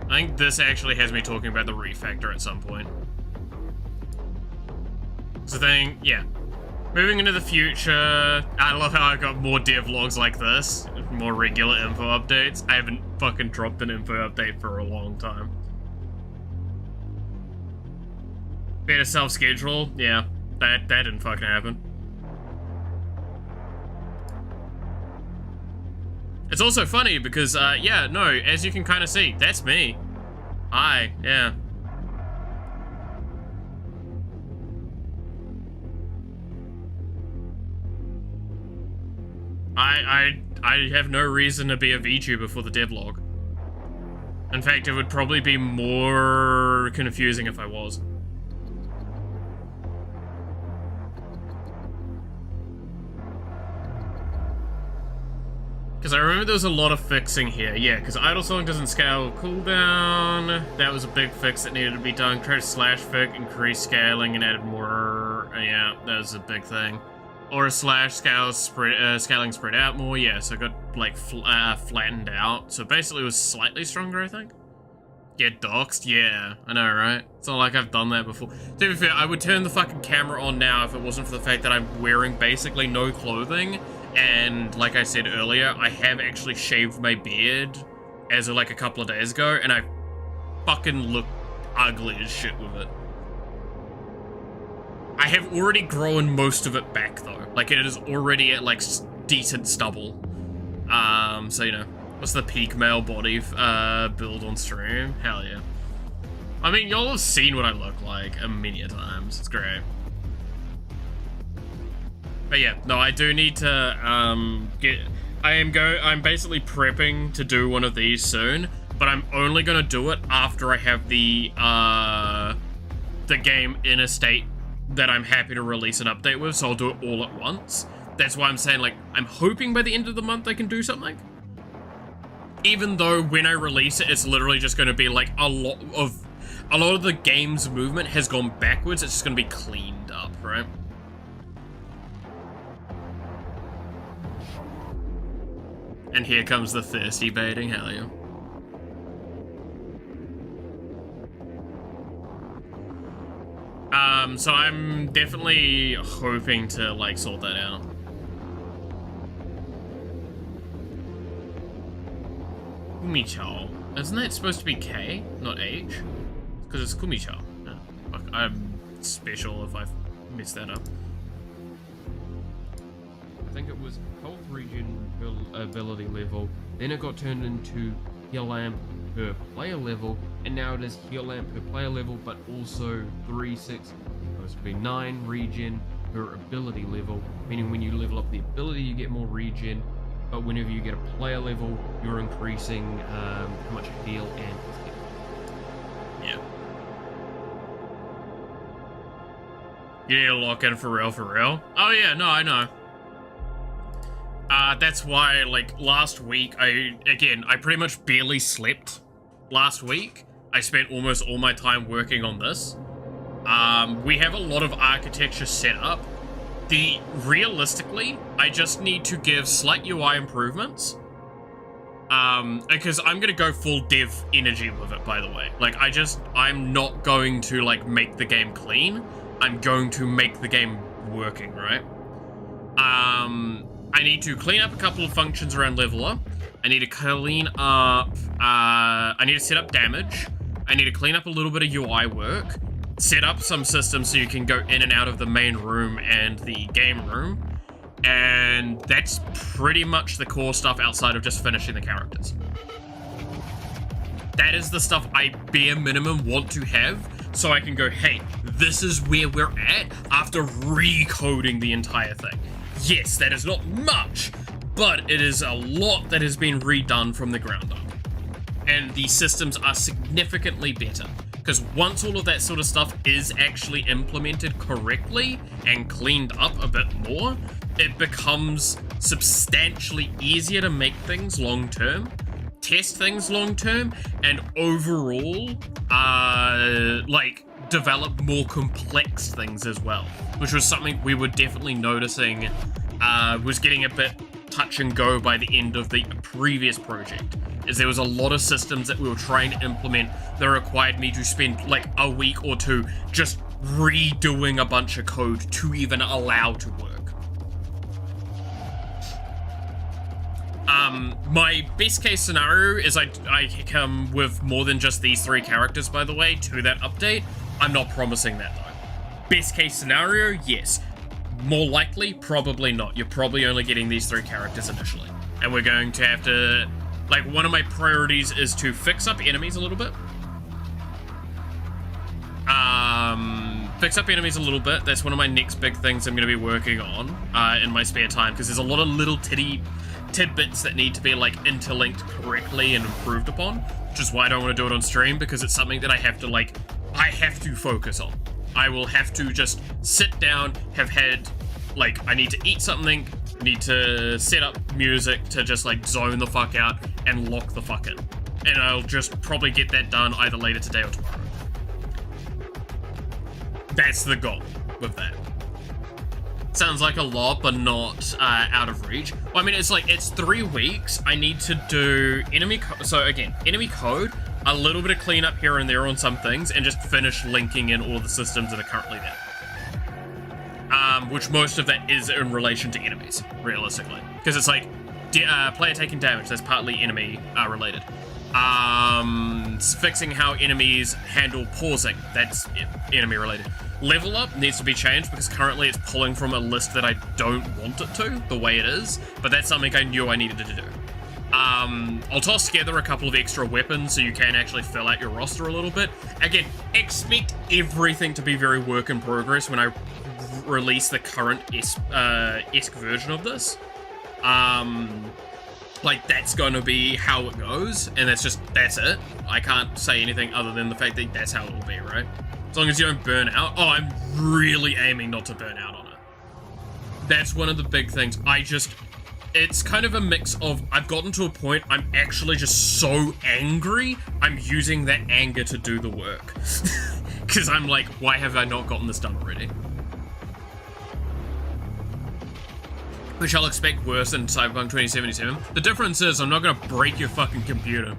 I think this actually has me talking about the refactor at some point. So then, yeah. Moving into the future, I love how I got more devlogs like this, more regular info updates. I haven't fucking dropped an info update for a long time. Better self-schedule, yeah, that didn't fucking happen. It's also funny because, yeah, no, as you can kind of see, that's me. Hi, yeah. I have no reason to be a VTuber for the devlog. In fact, it would probably be more confusing if I was. Because I remember there was a lot of fixing here. Yeah, because idle song doesn't scale cooldown. That was a big fix that needed to be done. Try to slash fix, increase scaling, and added more. Yeah, that was a big thing. Or a slash scaling spread out more. Yeah, so it got like flattened out. So basically it was slightly stronger, I think. Get doxed? Yeah, I know, right? It's not like I've done that before. To be fair, I would turn the fucking camera on now if it wasn't for the fact that I'm wearing basically no clothing. And like I said earlier, I have actually shaved my beard as of like a couple of days ago, and I fucking look ugly as shit with it. I have already grown most of it back though. Like it is already at like decent stubble. So you know, what's the peak male body build on stream? Hell yeah. I mean, y'all have seen what I look like a million times. It's great. But yeah, no, I do need to I'm basically prepping to do one of these soon, but I'm only gonna do it after I have the game in a state that I'm happy to release an update with, so I'll do it all at once. That's why I'm saying, like, I'm hoping by the end of the month I can do something. Even though when I release it, it's literally just gonna be like a lot of the game's movement has gone backwards, it's just gonna be cleaned up, right? And here comes the thirsty baiting, hell yeah. So I'm definitely hoping to, like, sort that out. Kumichao. Isn't that supposed to be K, not H? Because it's Kumichao. No, fuck, I'm special if I've messed that up. I think it was health region ability level, then it got turned into heal lamp per player level, and now it is heal lamp per player level, but also 3, 6, supposed to be 9 regen per ability level, meaning when you level up the ability you get more regen, but whenever you get a player level you're increasing how much heal and heal. Yeah. You need to lock in for real, for real? Oh yeah, no, I know. That's why, like, last week, I pretty much barely slept last week. I spent almost all my time working on this. We have a lot of architecture set up. Realistically, I just need to give slight UI improvements. Because I'm gonna go full dev energy with it, by the way. Like, I'm not going to, like, make the game clean. I'm going to make the game working, right? I need to clean up a couple of functions around leveler. I need to clean up, I need to set up damage. I need to clean up a little bit of UI work. Set up some systems so you can go in and out of the main room and the game room. And that's pretty much the core stuff outside of just finishing the characters. That is the stuff I bare minimum want to have, so I can go, hey, this is where we're at after recoding the entire thing. Yes, that is not much, but it is a lot that has been redone from the ground up. And the systems are significantly better, because once all of that sort of stuff is actually implemented correctly and cleaned up a bit more, it becomes substantially easier to make things long term. test things long term and overall, like, develop more complex things as well, which was something we were definitely noticing was getting a bit touch and go by the end of the previous project, is there was a lot of systems that we were trying to implement that required me to spend like a week or two just redoing a bunch of code to even allow to work. My best case scenario is I come with more than just these 3 characters, by the way, to that update. I'm not promising that though. Best case scenario, yes. More likely, probably not. You're probably only getting these 3 characters initially. And we're going to have to, like, one of my priorities is to fix up enemies a little bit. Fix up enemies a little bit. That's one of my next big things I'm going to be working on in my spare time, because there's a lot of little tidbits that need to be, like, interlinked correctly and improved upon, which is why I don't want to do it on stream, because it's something that I have to, like, I have to focus on. I will have to just sit down, have had, like, I need to eat something, need to set up music to just, like, zone the fuck out and lock the fuck in. And I'll just probably get that done either later today or tomorrow. That's the goal with that. Sounds like a lot, but not out of reach. Well, I mean, it's like, it's 3 weeks. I need to do enemy code, a little bit of cleanup here and there on some things, and just finish linking in all the systems that are currently there. Which most of that is in relation to enemies, realistically. Because it's like, player taking damage, that's partly enemy related. Fixing how enemies handle pausing, that's enemy related. Level up needs to be changed because currently it's pulling from a list that I don't want it to, the way it is, but that's something I knew I needed to do. I'll toss together a couple of extra weapons so you can actually fill out your roster a little bit. Again, expect everything to be very work in progress when I release the current esque version of this. Like, that's gonna be how it goes, and that's it. I can't say anything other than the fact that that's how it will be, right? As long as you don't burn out. Oh, I'm really aiming not to burn out on it. That's one of the big things. It's kind of a mix of, I've gotten to a point, I'm actually just so angry, I'm using that anger to do the work. Because I'm like, why have I not gotten this done already? Which I'll expect worse in Cyberpunk 2077. The difference is, I'm not going to break your fucking computer.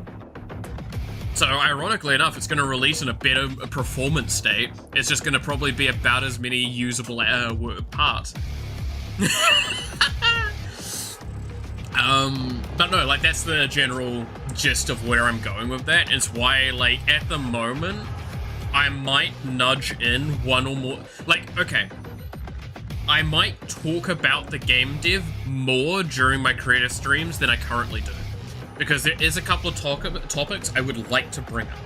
So, ironically enough, it's going to release in a better performance state. It's just going to probably be about as many usable parts. But no, like, that's the general gist of where I'm going with that. It's why, like, at the moment, I might nudge in one or more, like, okay, I might talk about the game dev more during my creator streams than I currently do, because there is a couple of topics I would like to bring up.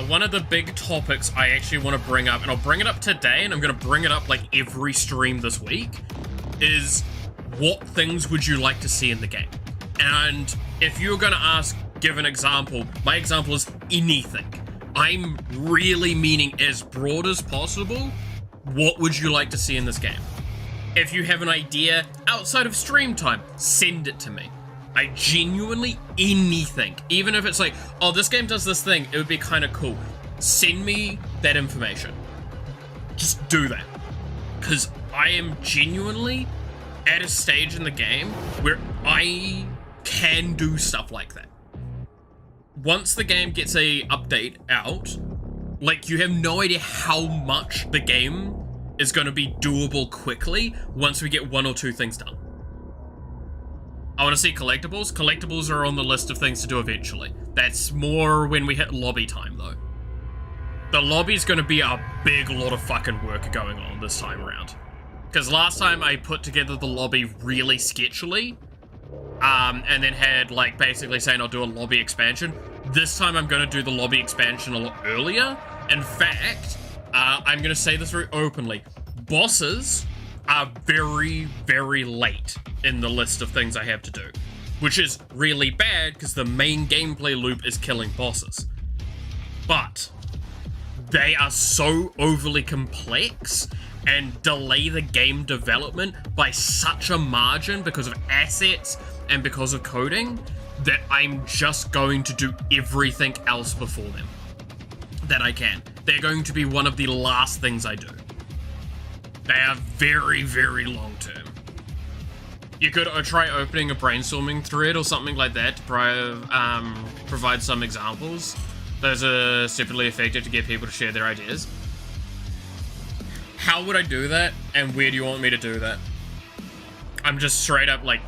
One of the big topics I actually want to bring up, and I'll bring it up today, and I'm going to bring it up like every stream this week, is what things would you like to see in the game? And if you're going to give an example, my example is anything. I'm really meaning as broad as possible. What would you like to see in this game? If you have an idea outside of stream time, send it to me. I genuinely, anything. Even if it's like, oh, this game does this thing, it would be kind of cool. Send me that information. Just do that. Because I am genuinely at a stage in the game where I can do stuff like that. Once the game gets a update out, like, you have no idea how much the game is going to be doable quickly once we get 1 or 2 things done. I want to see collectibles. Collectibles are on the list of things to do eventually. That's more when we hit lobby time, though. The lobby's going to be a big lot of fucking work going on this time around. Because last time I put together the lobby really sketchily, and then had, like, basically saying I'll do a lobby expansion. This time I'm going to do the lobby expansion a lot earlier. In fact, I'm going to say this very openly. Bosses are very, very late in the list of things I have to do, which is really bad because the main gameplay loop is killing bosses. But they are so overly complex and delay the game development by such a margin because of assets and because of coding that I'm just going to do everything else before them that I can. They're going to be one of the last things I do. They are very, very long term. You could try opening a brainstorming thread or something like that to provide some examples. Those are stupidly effective to get people to share their ideas. How would I do that, and where do you want me to do that? I'm just straight up like,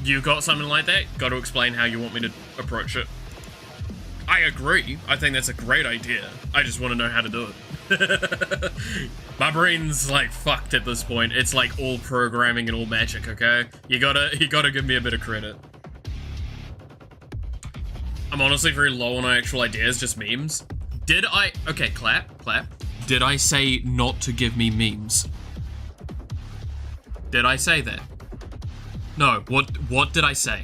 you got something like that, got to explain how you want me to approach it. I agree, I think that's a great idea. I just want to know how to do it. My brain's like fucked at this point. It's like all programming and all magic, okay? You gotta give me a bit of credit. I'm honestly very low on actual ideas, just memes. Okay, clap. Did I say not to give me memes? Did I say that? No, what did I say?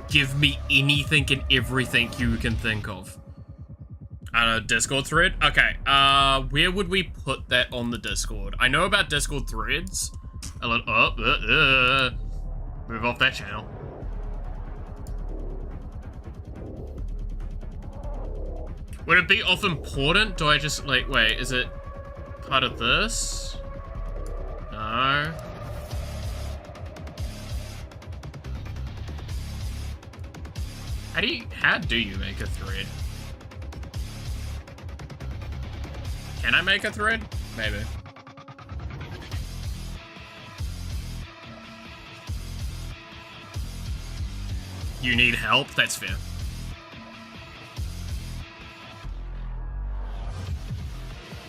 Give me anything and everything you can think of. Discord thread? Okay, where would we put that on the Discord? I know about Discord threads. Move off that channel. Would it be of important? Do I just, like, wait, is it part of this? No. How do you make a thread? Can I make a thread? Maybe. You need help? That's fair.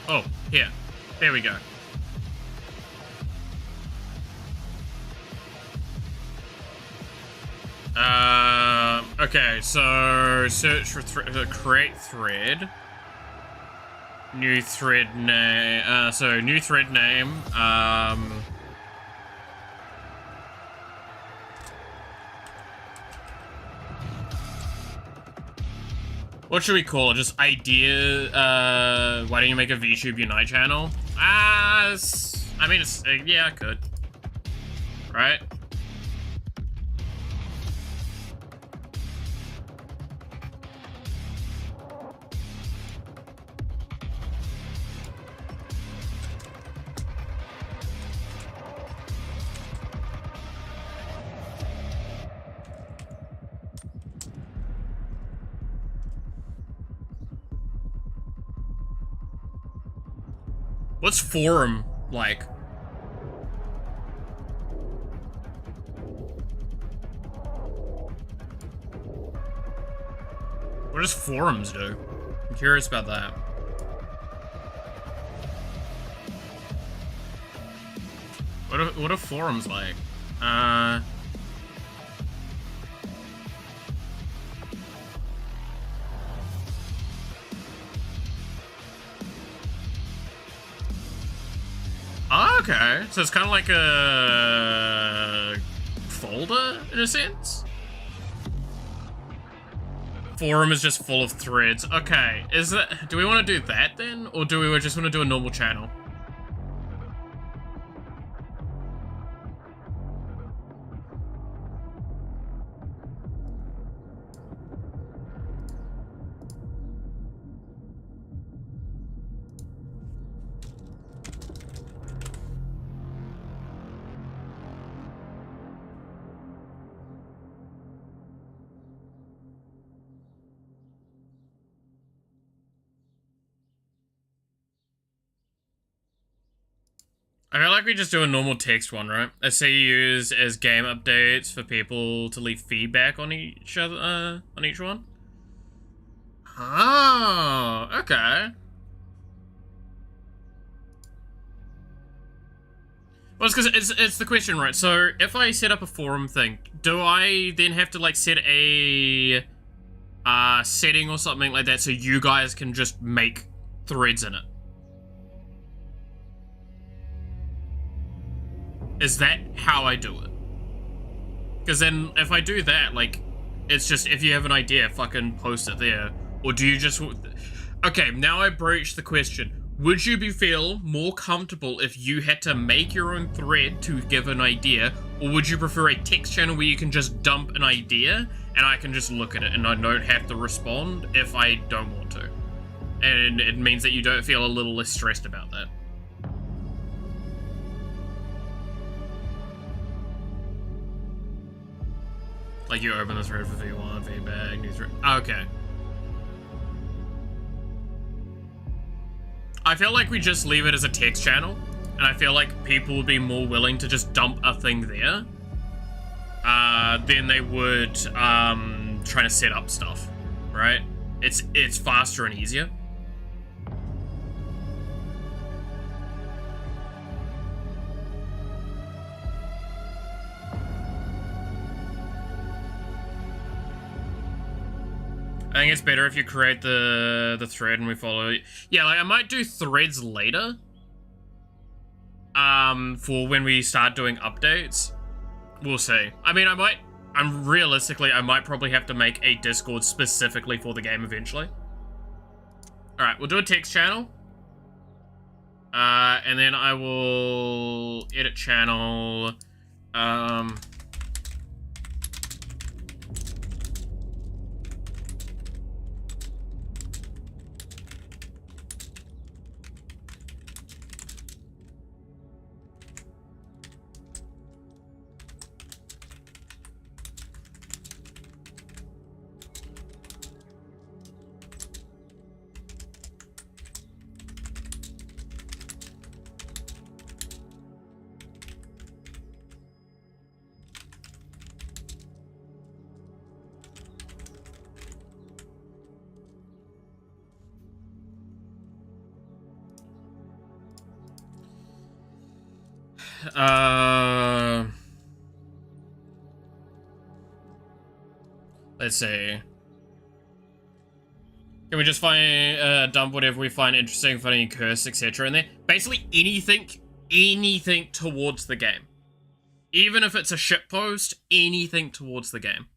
Oh, here. There we go. Okay, so search for create thread. New thread name. So new thread name. What should we call it? Just idea. Why don't you make a VTube Unite channel? I mean, it's yeah, I could. Right? What's forum like? What does forums do? I'm curious about that. What are forums like? Okay, so it's kind of like a folder in a sense. Forum is just full of threads. Okay, do we want to do that then, or do we just want to do a normal channel? I feel like we just do a normal text one, right? I say you use as game updates for people to leave feedback on each other, on each one. Oh, okay. Well, it's because it's the question, right? So if I set up a forum thing, do I then have to like set a setting or something like that so you guys can just make threads in it? Is that how I do it? Because then if I do that, like, it's just, if you have an idea, fucking post it there. Or do you just... Okay, now I broach the question. Would you feel more comfortable if you had to make your own thread to give an idea, or would you prefer a text channel where you can just dump an idea and I can just look at it and I don't have to respond if I don't want to? And it means that you don't feel a little less stressed about that. Like you open the thread for V1, feedback, new thread. Okay. I feel like we just leave it as a text channel, and I feel like people would be more willing to just dump a thing there than they would trying to set up stuff, right? It's faster and easier. I think it's better if you create the thread and we follow it. Yeah, like I might do threads later. For when we start doing updates. We'll see. I mean, realistically, I might probably have to make a Discord specifically for the game eventually. Alright, we'll do a text channel. And then I will edit channel. Let's see. Can we just find dump whatever we find interesting, funny, curse, etc. in there? Basically anything towards the game. Even if it's a shitpost, anything towards the game.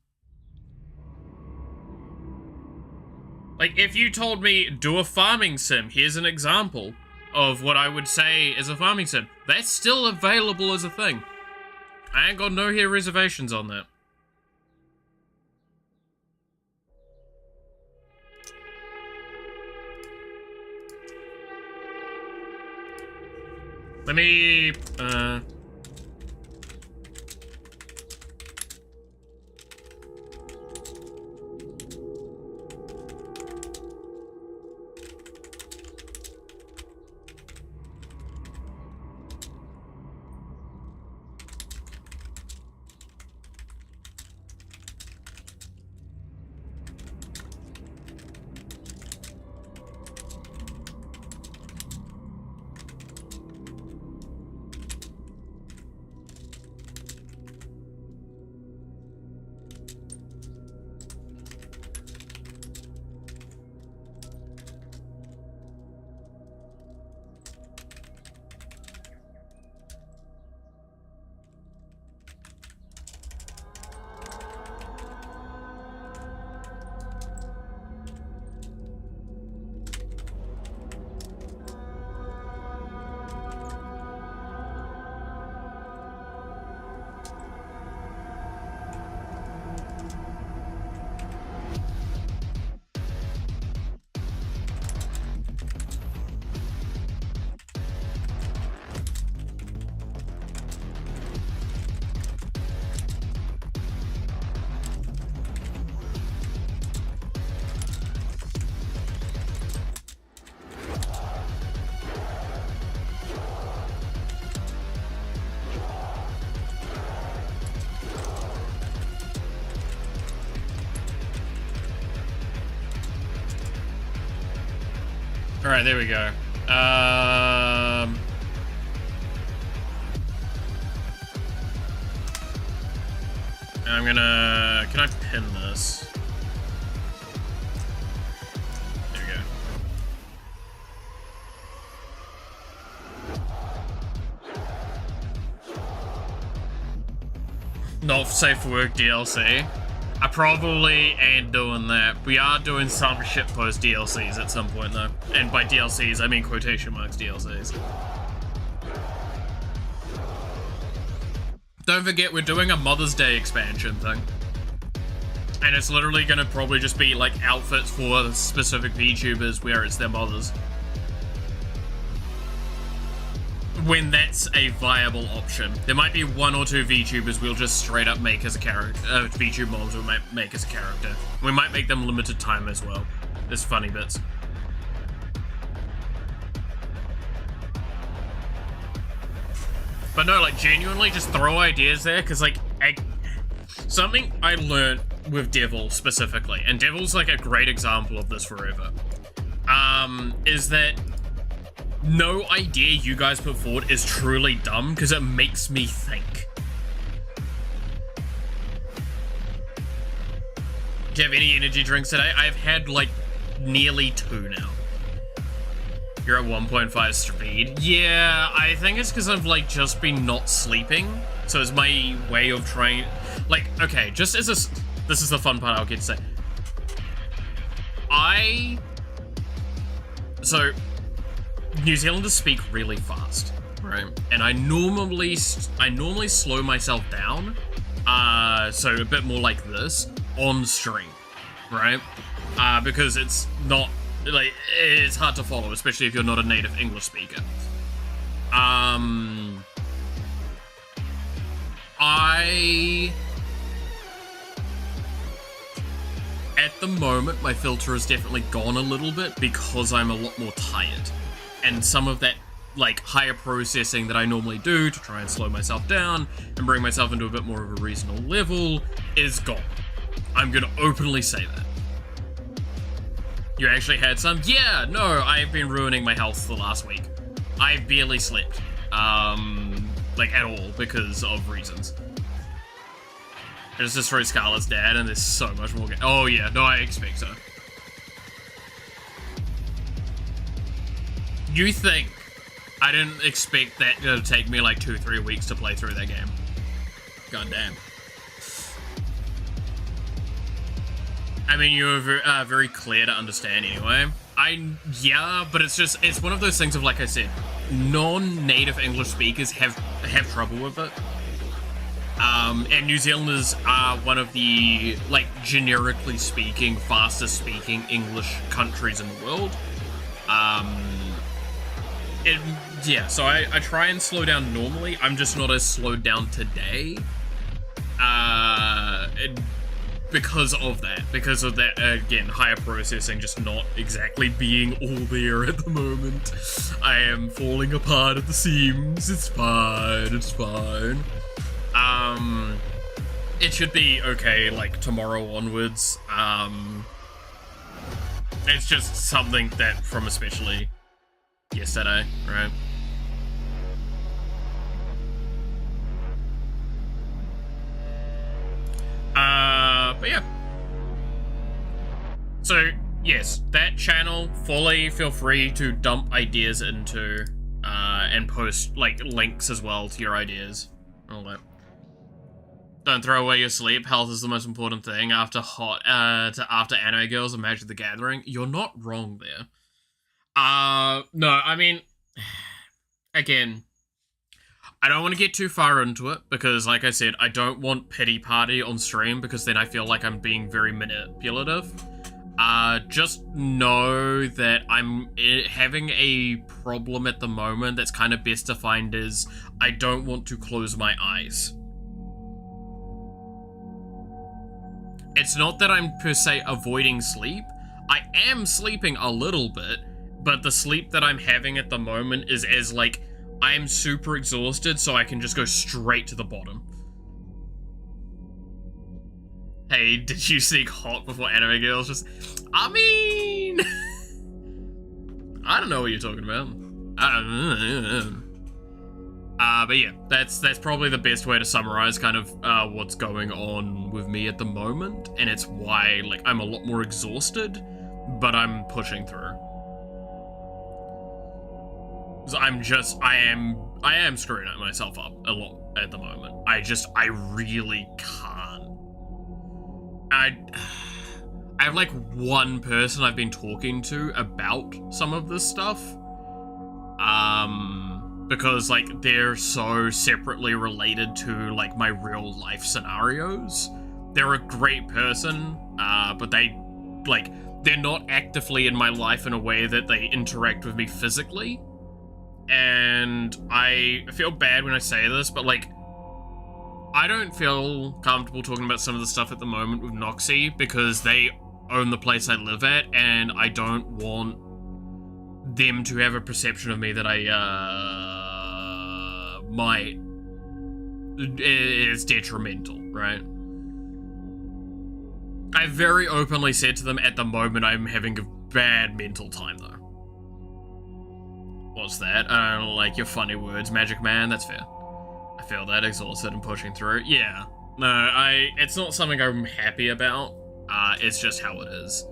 Like, if you told me, do a farming sim, here's an example of what I would say is a farming sim. That's still available as a thing. I ain't got no hair reservations on that. Let me, Alright, there we go. I'm gonna... Can I pin this? There we go. Not safe for work DLC. I probably ain't doing that. We are doing some shitpost DLCs at some point though. And by DLCs, I mean quotation marks DLCs. Don't forget, we're doing a Mother's Day expansion thing. And it's literally gonna probably just be like outfits for specific VTubers where it's their mothers. When that's a viable option. There might be 1 or 2 VTubers we'll just straight up make as a character. VTube moms we'll make as a character. We might make them limited time as well. There's funny bits. But no, like, genuinely, just throw ideas there, because, like, something I learned with Devil, specifically, and Devil's, like, a great example of this forever, is that no idea you guys put forward is truly dumb, because it makes me think. Do you have any energy drinks today? I've had, like, nearly 2 now. You're at 1.5 speed. Yeah, I think it's because I've, like, just been not sleeping. So it's my way of trying... Like, okay, just as a... This is the fun part I'll get to say. So, New Zealanders speak really fast, right? And I normally slow myself down. So a bit more like this on stream, right? Because it's not... Like, it's hard to follow, especially if you're not a native English speaker. At the moment, my filter has definitely gone a little bit because I'm a lot more tired. And some of that, like, higher processing that I normally do to try and slow myself down and bring myself into a bit more of a reasonable level is gone. I'm gonna openly say that. You actually had some? Yeah, no, I've been ruining my health the last week. I barely slept, like, at all, because of reasons. It's just for Scarlett's dad, and there's so much more. Oh yeah, no, I expect so. You think I didn't expect that to take me like 2-3 weeks to play through that game? God damn. I mean, you were very clear to understand anyway. Yeah, but it's one of those things of, like I said, non-native English speakers have trouble with it. And New Zealanders are one of the, like, generically speaking, fastest speaking English countries in the world. Yeah, so I try and slow down normally. I'm just not as slowed down today. Because of that, again, higher processing just not exactly being all there at the moment. I am falling apart at the seams. It's fine, it's fine. It should be okay, like, tomorrow onwards. It's just something that from especially yesterday, right? But yeah. So, yes, that channel, fully feel free to dump ideas into, and post, like, links as well to your ideas. All that. Don't throw away your sleep. Health is the most important thing. After after Anime Girls and Magic the Gathering. You're not wrong there. No, I mean, again, I don't want to get too far into it because, like I said, I don't want pity party on stream because then I feel like I'm being very manipulative. Just know that I'm having a problem at the moment that's kind of best defined as I don't want to close my eyes. It's not that I'm per se avoiding sleep. I am sleeping a little bit, but the sleep that I'm having at the moment is as, like, I'm super exhausted, so I can just go straight to the bottom. Hey, did you seek hot before Anime Girls? Just, I mean... I don't know what you're talking about. But yeah, that's probably the best way to summarize kind of what's going on with me at the moment, and it's why, like, I'm a lot more exhausted, but I'm pushing through. I am screwing myself up a lot at the moment. I really can't. I have like one person I've been talking to about some of this stuff. Because like they're so separately related to like my real life scenarios. They're a great person, but they're not actively in my life in a way that they interact with me physically. And I feel bad when I say this, but like, I don't feel comfortable talking about some of the stuff at the moment with Noxie because they own the place I live at, and I don't want them to have a perception of me that is detrimental, right? I very openly said to them at the moment I'm having a bad mental time though. What's that? I don't like your funny words, Magic Man, that's fair. I feel that, exhausted and pushing through. Yeah. No, it's not something I'm happy about. It's just how it is.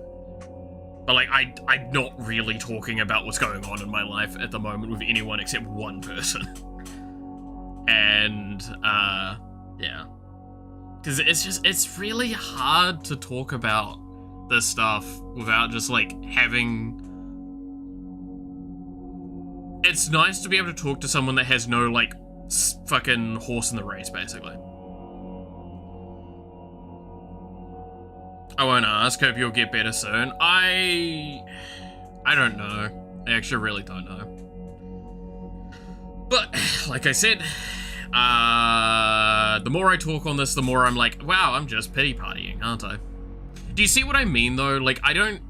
But like, I'm not really talking about what's going on in my life at the moment with anyone except one person. And, yeah. Because it's really hard to talk about this stuff without just like having... It's nice to be able to talk to someone that has no like fucking horse in the race, basically. I won't ask, hope you'll get better soon. I don't know. I actually really don't know. But, like I said, the more I talk on this, the more I'm like, wow, I'm just pity partying, aren't I? Do you see what I mean, though? Like, I don't...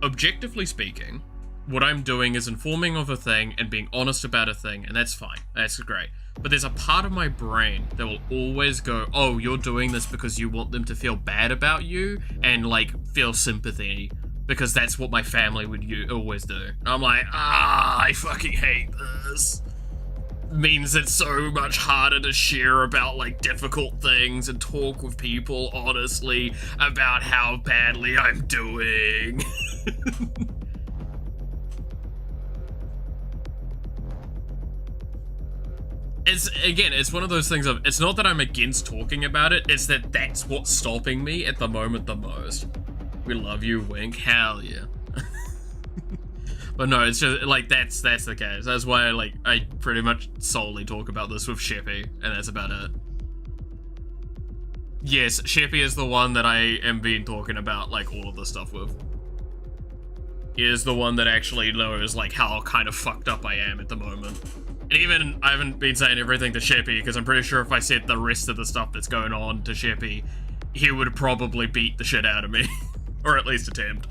Objectively speaking, what I'm doing is informing of a thing and being honest about a thing, and that's fine. That's great. But there's a part of my brain that will always go, oh, you're doing this because you want them to feel bad about you and, like, feel sympathy, because that's what my family would always do. And I'm like, I fucking hate this. Means it's so much harder to share about, like, difficult things and talk with people honestly about how badly I'm doing. It's one of those things of, it's not that I'm against talking about it, it's that that's what's stopping me at the moment the most. We love you, wink, hell yeah. But no, it's just, like, that's the case. That's why, like, I pretty much solely talk about this with Sheppy, and that's about it. Yes, Sheppy is the one that I am being talking about, like, all of this stuff with. He is the one that actually knows, like, how kind of fucked up I am at the moment. And even, I haven't been saying everything to Sheppy, because I'm pretty sure if I said the rest of the stuff that's going on to Sheppy, he would probably beat the shit out of me. Or at least attempt.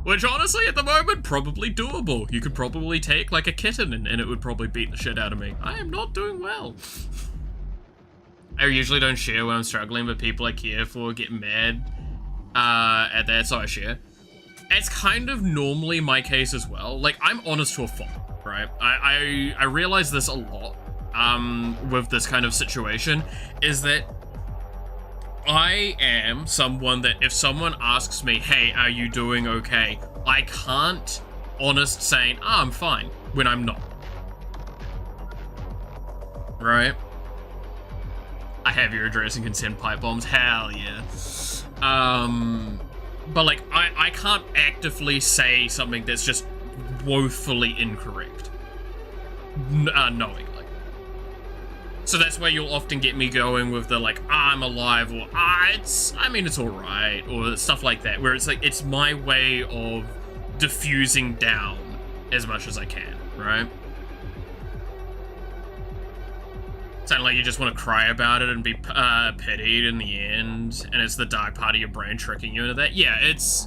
Which, honestly, at the moment, probably doable. You could probably take, like, a kitten and it would probably beat the shit out of me. I am not doing well. I usually don't share when I'm struggling, but people I care for get mad at that, so I share. It's kind of normally my case as well. Like, I'm honest to a fault, right? I realize this a lot with this kind of situation, is that I am someone that if someone asks me, hey, are you doing okay? I can't honest saying, oh, I'm fine, when I'm not. Right? I have your address and can send pipe bombs, hell yeah. But like, I can't actively say something that's just woefully incorrect. Knowingly. So that's why you'll often get me going with the like, I'm alive, or it's alright, or stuff like that, where it's like, it's my way of diffusing down as much as I can, right? Sound like you just want to cry about it and be pitied in the end, and it's the dark part of your brain tricking you into that. Yeah, that's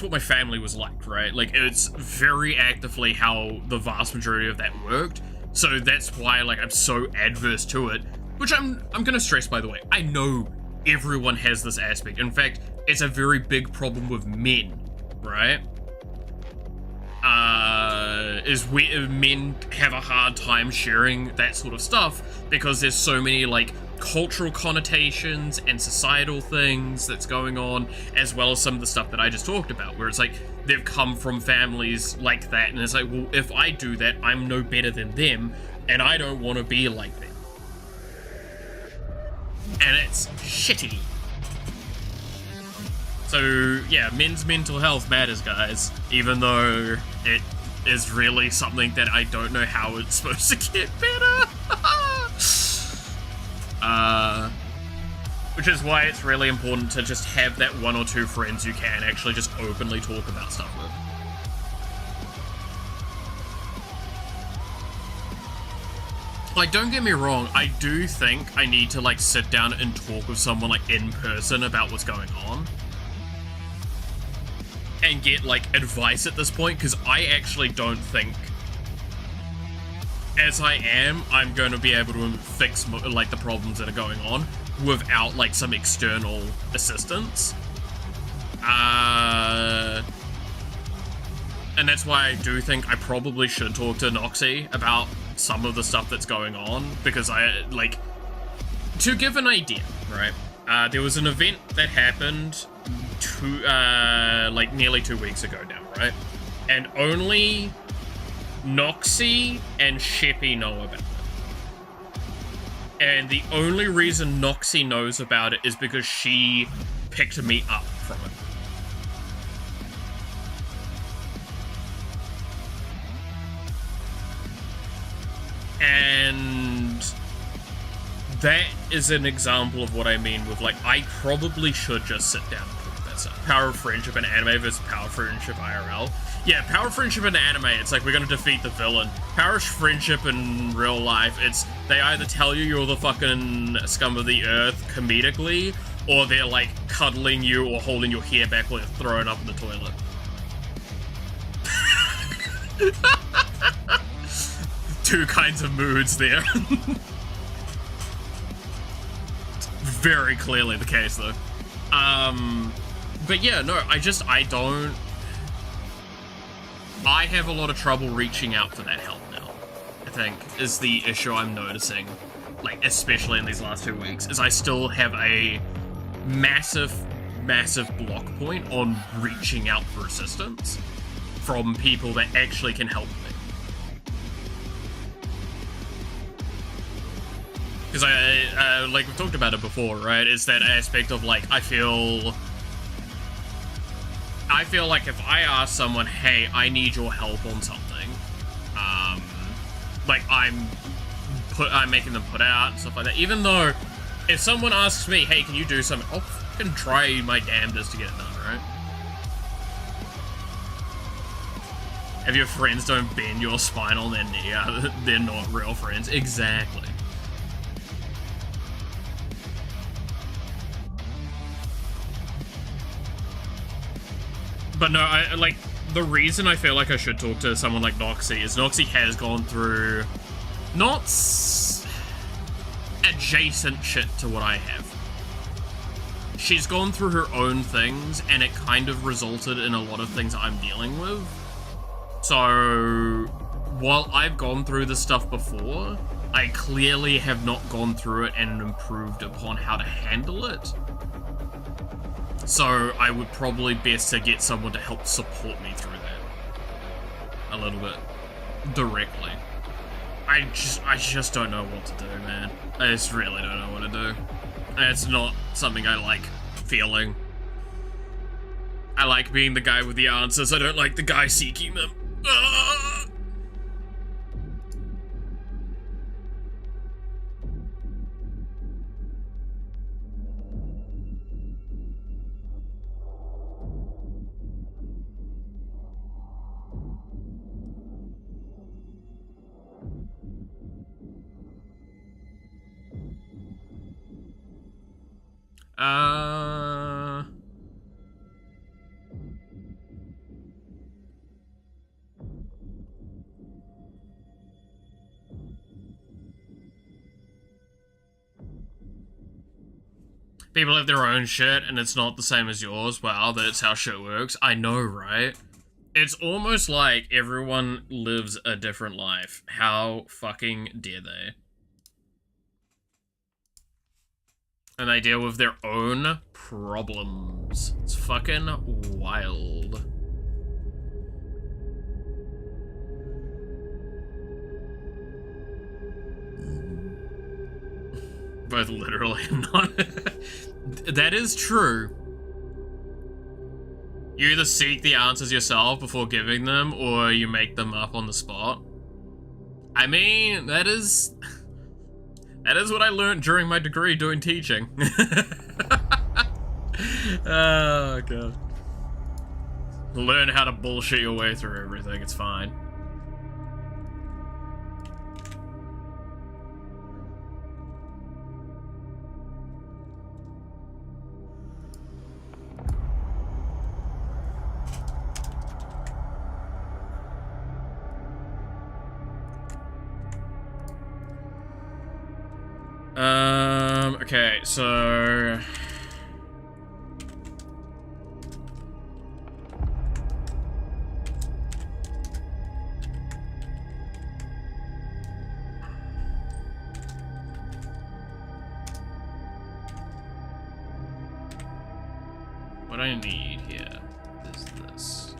what my family was like, right? Like, it's very actively how the vast majority of that worked. So that's why, like, I'm so adverse to it, which I'm gonna stress, by the way. I know everyone has this aspect. In fact, it's a very big problem with men, right? Men have a hard time sharing that sort of stuff because there's so many, like, cultural connotations and societal things that's going on, as well as some of the stuff that I just talked about, where it's like, they've come from families like that, and it's like, well, if I do that, I'm no better than them, and I don't want to be like them. And it's shitty. So, yeah, men's mental health matters, guys. Even though it is really something that I don't know how it's supposed to get better. Which is why it's really important to just have that one or two friends you can actually just openly talk about stuff with. Like, don't get me wrong, I do think I need to, like, sit down and talk with someone, like, in person about what's going on. And get, like, advice at this point, because I actually don't think, as I am, I'm going to be able to fix, like, the problems that are going on without, like, some external assistance. And that's why I do think I probably should talk to Noxie about some of the stuff that's going on, because I, like, to give an idea, right? There was an event that happened like nearly 2 weeks ago now, right? And only Noxie and Sheppy know about it. And the only reason Noxie knows about it is because she picked me up from it. And that is an example of what I mean with, like, I probably should just sit down and talk about stuff. Power of friendship in anime versus power of friendship IRL. Yeah, power of friendship in anime, it's like, we're gonna defeat the villain. Power of friendship in real life, it's, they either tell you you're the fucking scum of the earth comedically, or they're, like, cuddling you or holding your hair back while you're thrown up in the toilet. Two kinds of moods there. Very clearly the case, though. But yeah, no, I don't... I have a lot of trouble reaching out for that help now, I think, is the issue I'm noticing. Like, especially in these last 2 weeks, is I still have a massive, massive block point on reaching out for assistance from people that actually can help me. Because I like, we've talked about it before, right? It's that aspect of, like, I feel like if I ask someone, hey, I need your help on something, like, I'm making them put out and stuff like that. Even though, if someone asks me, hey, can you do something, I'll fucking try my damnedest to get it done, right? If your friends don't bend your spine on their knee, they're not real friends. Exactly. But no, like, the reason I feel like I should talk to someone like Noxie is Noxie has gone through not adjacent shit to what I have. She's gone through her own things, and it kind of resulted in a lot of things I'm dealing with. So, while I've gone through this stuff before, I clearly have not gone through it and improved upon how to handle it. So I would probably best to get someone to help support me through that a little bit directly. I just don't know what to do, man. I just really don't know what to do. And it's not something I like feeling. I like being the guy with the answers. I don't like the guy seeking them. People have their own shit, and it's not the same as yours. Well, that's how shit works. I know, right? It's almost like everyone lives a different life. How fucking dare they? And they deal with their own problems. It's fucking wild. Both literally and not. That is true. You either seek the answers yourself before giving them, or you make them up on the spot. I mean, that is what I learned during my degree doing teaching. Oh, God. Learn how to bullshit your way through everything, it's fine. Okay, so... What I need here is this.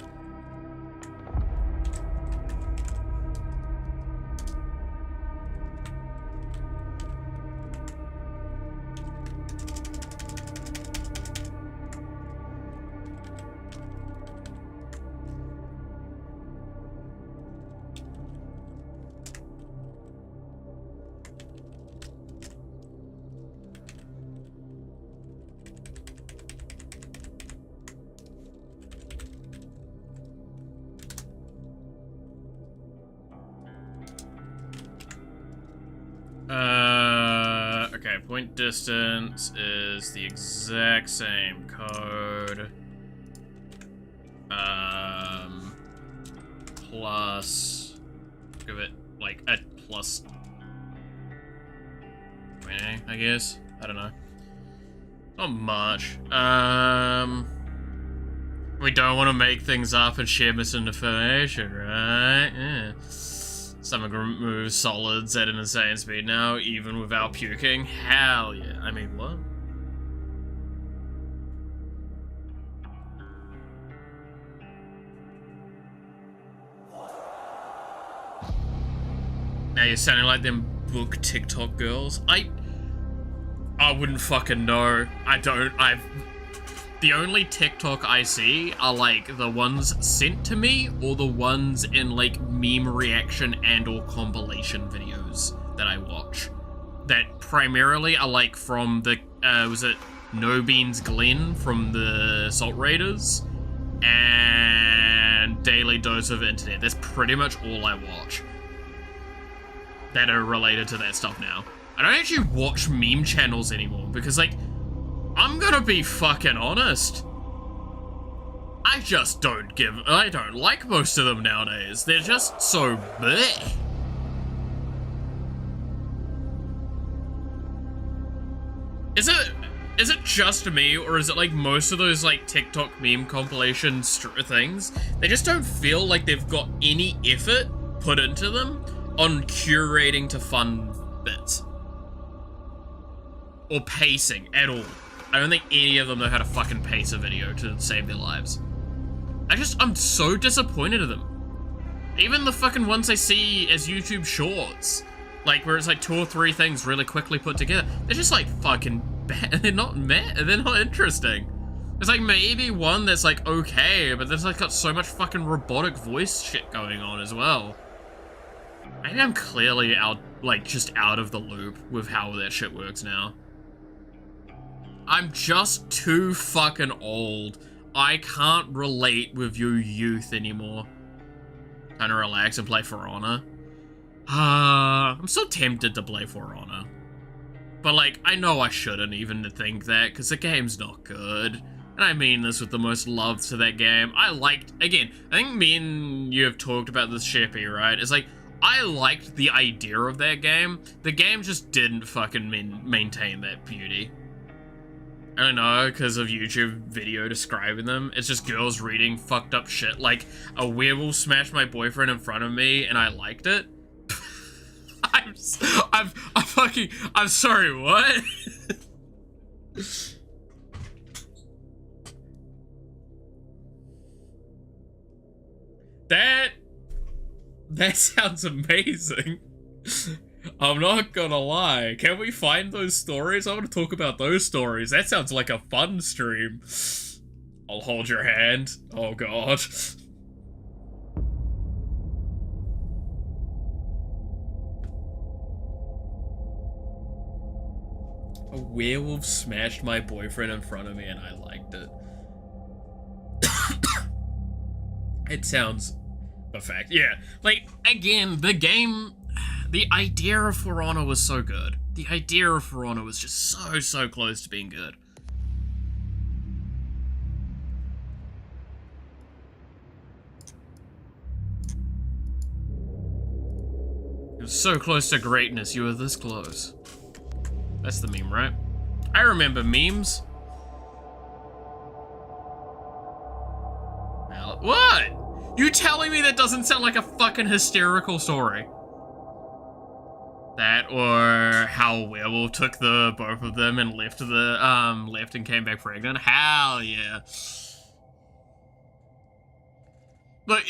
Okay, point distance is the exact same code. Plus, give it like a plus 20, I guess. I don't know. Not much. We don't want to make things up and share misinformation, right? Yeah. Something removes solids at an insane speed now, even without puking. Hell yeah. I mean, what? Now you're sounding like them book TikTok girls. I wouldn't fucking know. The only TikTok I see are like the ones sent to me or the ones in like meme reaction and or compilation videos that I watch. That primarily are like from the, was it No Beans Glenn from the Salt Raiders and Daily Dose of Internet. That's pretty much all I watch that are related to that stuff now. I don't actually watch meme channels anymore because like, I'm gonna be fucking honest. I don't like most of them nowadays. They're just so bleh. Is it just me, or is it like most of those like TikTok meme compilation things? They just don't feel like they've got any effort put into them on curating to fun bits. Or pacing at all. I don't think any of them know how to fucking pace a video to save their lives. I'm so disappointed in them. Even the fucking ones I see as YouTube shorts, like where it's like 2 or 3 things really quickly put together, they're just like fucking bad. They're not interesting. There's like maybe one that's like okay, but there's like got so much fucking robotic voice shit going on as well. Maybe I'm clearly just out of the loop with how that shit works now. I'm just too fucking old. I can't relate with your youth anymore. Time to relax and play For Honor. I'm so tempted to play For Honor. But like, I know I shouldn't even think that, because the game's not good. And I mean this with the most love to that game. I think me and you have talked about this, Sheppy, right? It's like, I liked the idea of that game. The game just didn't fucking maintain that beauty. I don't know, because of YouTube video describing them. It's just girls reading fucked up shit. Like, a werewolf smashed my boyfriend in front of me and I liked it. I'm sorry, what? That sounds amazing. I'm not gonna lie. Can we find those stories? I want to talk about those stories. That sounds like a fun stream. I'll hold your hand. Oh god. A werewolf smashed my boyfriend in front of me and I liked it. It sounds a fact. Yeah, like, again, the game, the idea of For Honor was so good. The idea of For Honor was just so close to being good. It was so close to greatness, you were this close. That's the meme, right? I remember memes. What? You telling me that doesn't sound like a fucking hysterical story? That, or how a werewolf took the both of them and left and came back pregnant? Hell yeah. Look,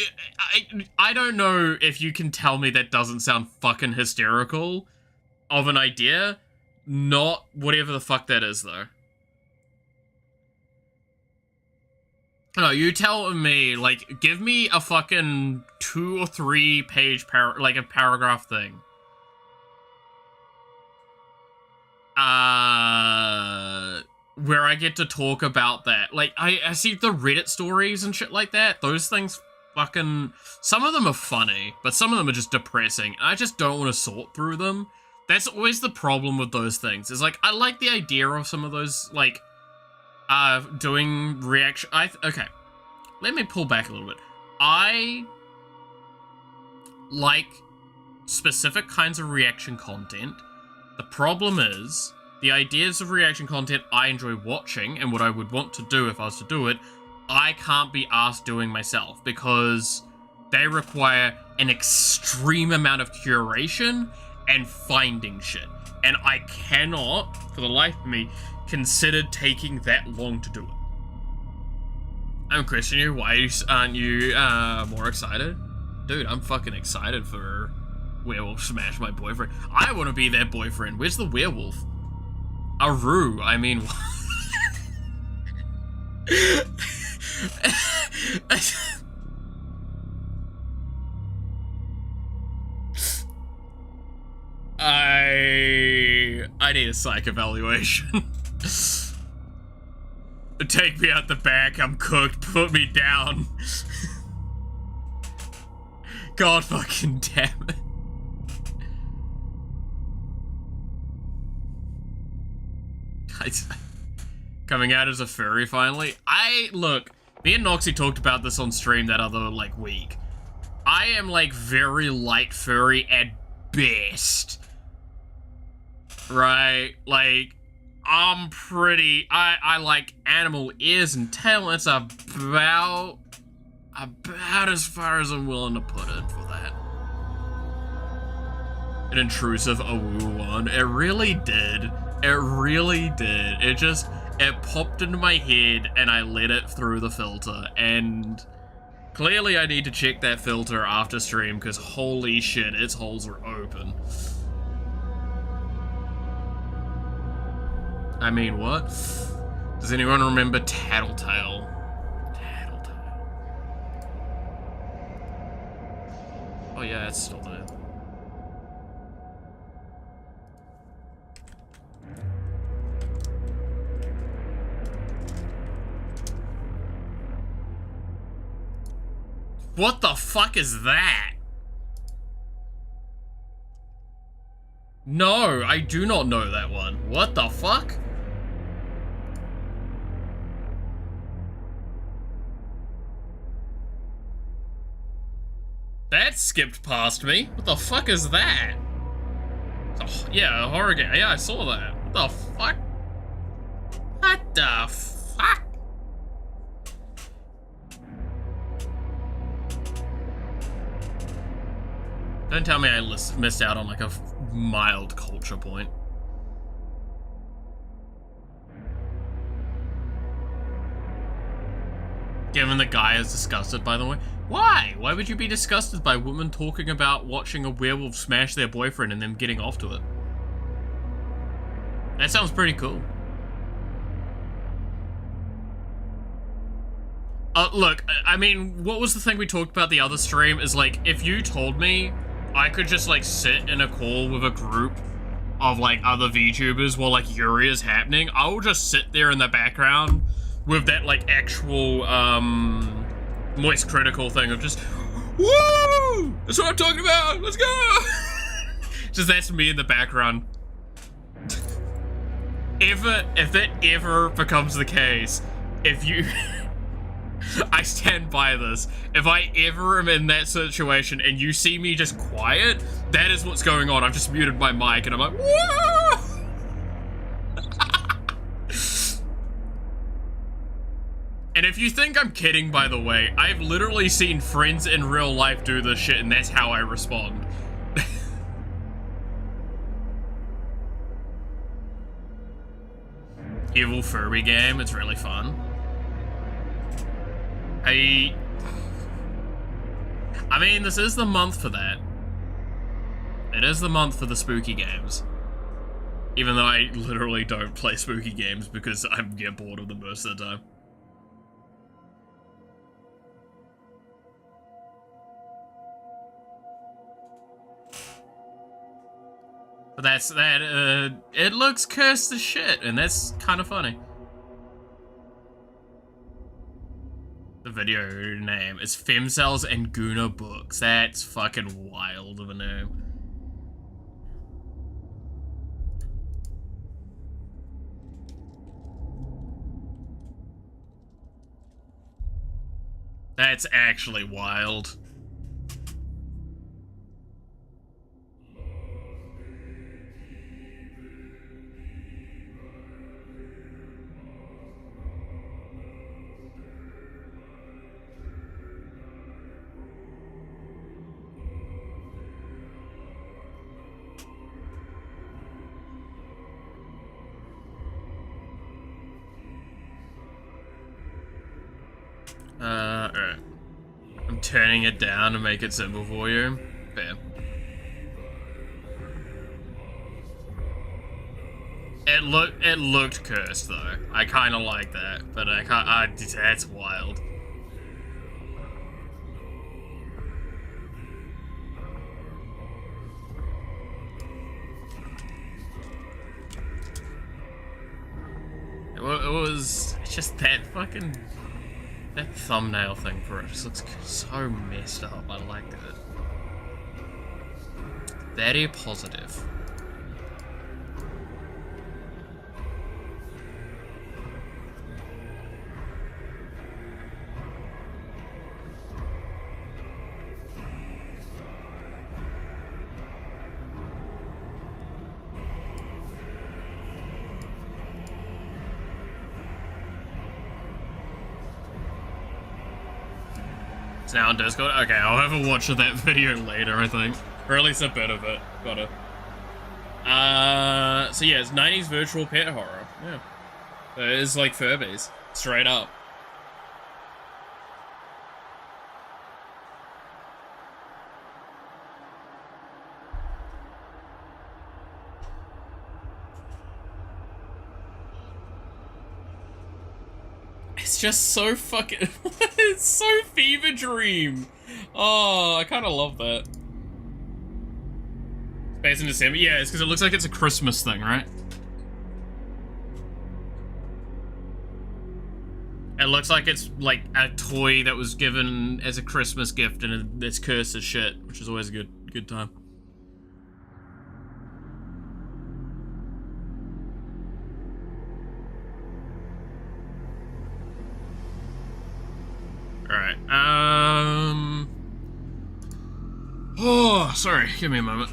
I don't know if you can tell me that doesn't sound fucking hysterical of an idea. Not whatever the fuck that is, though. No, you tell me, like, give me a fucking 2 or 3 page like a paragraph thing. Where I get to talk about that. Like, I see the Reddit stories and shit like that. Those things fucking, some of them are funny, but some of them are just depressing. And I just don't want to sort through them. That's always the problem with those things. Is like, I like the idea of some of those, like, doing reaction. Okay, let me pull back a little bit. I like specific kinds of reaction content. The problem is, the ideas of reaction content I enjoy watching, and what I would want to do if I was to do it, I can't be asked doing myself, because they require an extreme amount of curation and finding shit. And I cannot, for the life of me, consider taking that long to do it. I'm questioning you, why aren't you more excited? Dude, I'm fucking excited for Werewolf Smash My Boyfriend. I want to be that boyfriend. Where's the werewolf? Aru, I mean... I need a psych evaluation. Take me out the back, I'm cooked, put me down. God fucking damn it. Coming out as a furry finally. Look, me and Noxie talked about this on stream that other, like, week. I am, like, very light furry at best. Right? Like, I'm pretty, I like animal ears and tail. It's about as far as I'm willing to put it for that. An intrusive awoo one. It really did. It really did. It popped into my head and I let it through the filter, and clearly I need to check that filter after stream, because holy shit, its holes are open. I mean, what? Does anyone remember Tattletale? Tattletale. Oh yeah, it's still there. What the fuck is that? No, I do not know that one. What the fuck? That skipped past me. What the fuck is that? Oh, yeah, a horror game. Yeah, I saw that. What the fuck? What the fuck? Don't tell me I missed out on like a mild culture point. Given the guy is disgusted, by the way. Why? Why would you be disgusted by women talking about watching a werewolf smash their boyfriend and them getting off to it? That sounds pretty cool. Look, I mean, what was the thing we talked about the other stream is like, if you told me I could just like sit in a call with a group of like other VTubers while like Yuri is happening, I will just sit there in the background with that like actual moist critical thing of just, woo! That's what I'm talking about! Let's go! Just that's me in the background. If that ever becomes the case, if you... I stand by this. If I ever am in that situation and you see me just quiet, that is what's going on. I've just muted my mic and I'm like, woo! And if you think I'm kidding, by the way, I've literally seen friends in real life do this shit and that's how I respond. Evil Furby game, it's really fun. I mean, this is the month for that. It is the month for the spooky games. Even though I literally don't play spooky games because I get bored of them most of the time. But that's that, it looks cursed as shit, and that's kind of funny. The video name is Femcells and Guna Books. That's fucking wild of a name. That's actually wild. Alright. I'm turning it down to make it simple for you. Fair. It looked cursed though. I kinda like that, but I can't, that's wild. It was just that fucking... That thumbnail thing for it just looks so messed up. I like it. Very positive. It's now on Discord? Okay, I'll have a watch of that video later, I think. Or at least a bit of it. Gotta. So yeah, it's 90s virtual pet horror. Yeah. It is like Furbies. Straight up. It's just so fucking... It's so Fever Dream! Oh, I kind of love that. Space in December? Yeah, it's because it looks like it's a Christmas thing, right? It looks like it's like a toy that was given as a Christmas gift and it's cursed as shit, which is always a good time. Alright, oh, sorry, give me a moment.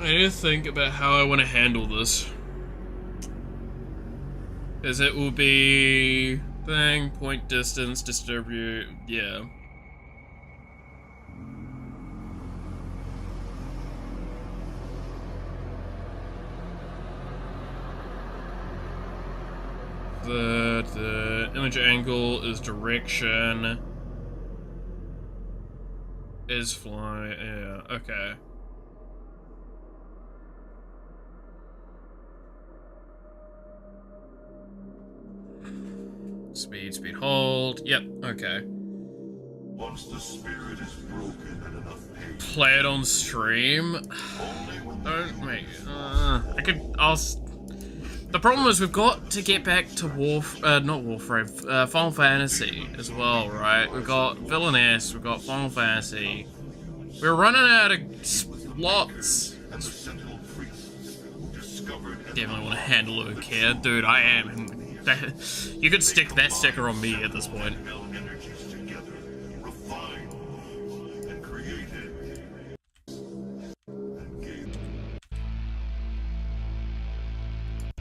I need to think about how I want to handle this. Because it will be... thing, point distance, distribute, yeah. The image angle is direction. Is fly, yeah, okay. Speed, hold. Yep, okay. Once the spirit is broken and enough pain, Play it on stream. Don't make. The problem is we've got to get back to Final Fantasy as well, right? We've got Villainess, we've got Final Fantasy. We're running out of slots. and the sentinel priests who discovered Definitely want to handle holocure, dude. I am. You could stick that sticker on me at this point. energies together, refined and created and gave.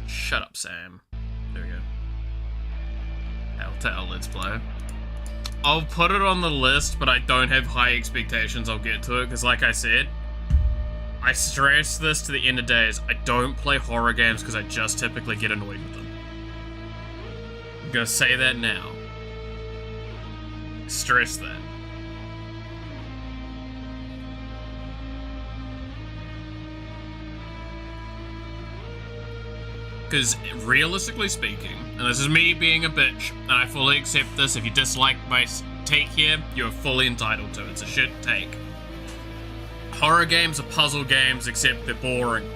Shut up, Sam. There we go. Telltale Let's Play. I'll put it on the list, but I don't have high expectations. I'll get to it, because like I said, I stress this to the end of days. I don't play horror games because I just typically get annoyed with them. I'm gonna say that now. Stress that. Because realistically speaking, and this is me being a bitch, and I fully accept this, if you dislike my take here, you're fully entitled to it. It's a shit take. Horror games are puzzle games, except they're boring.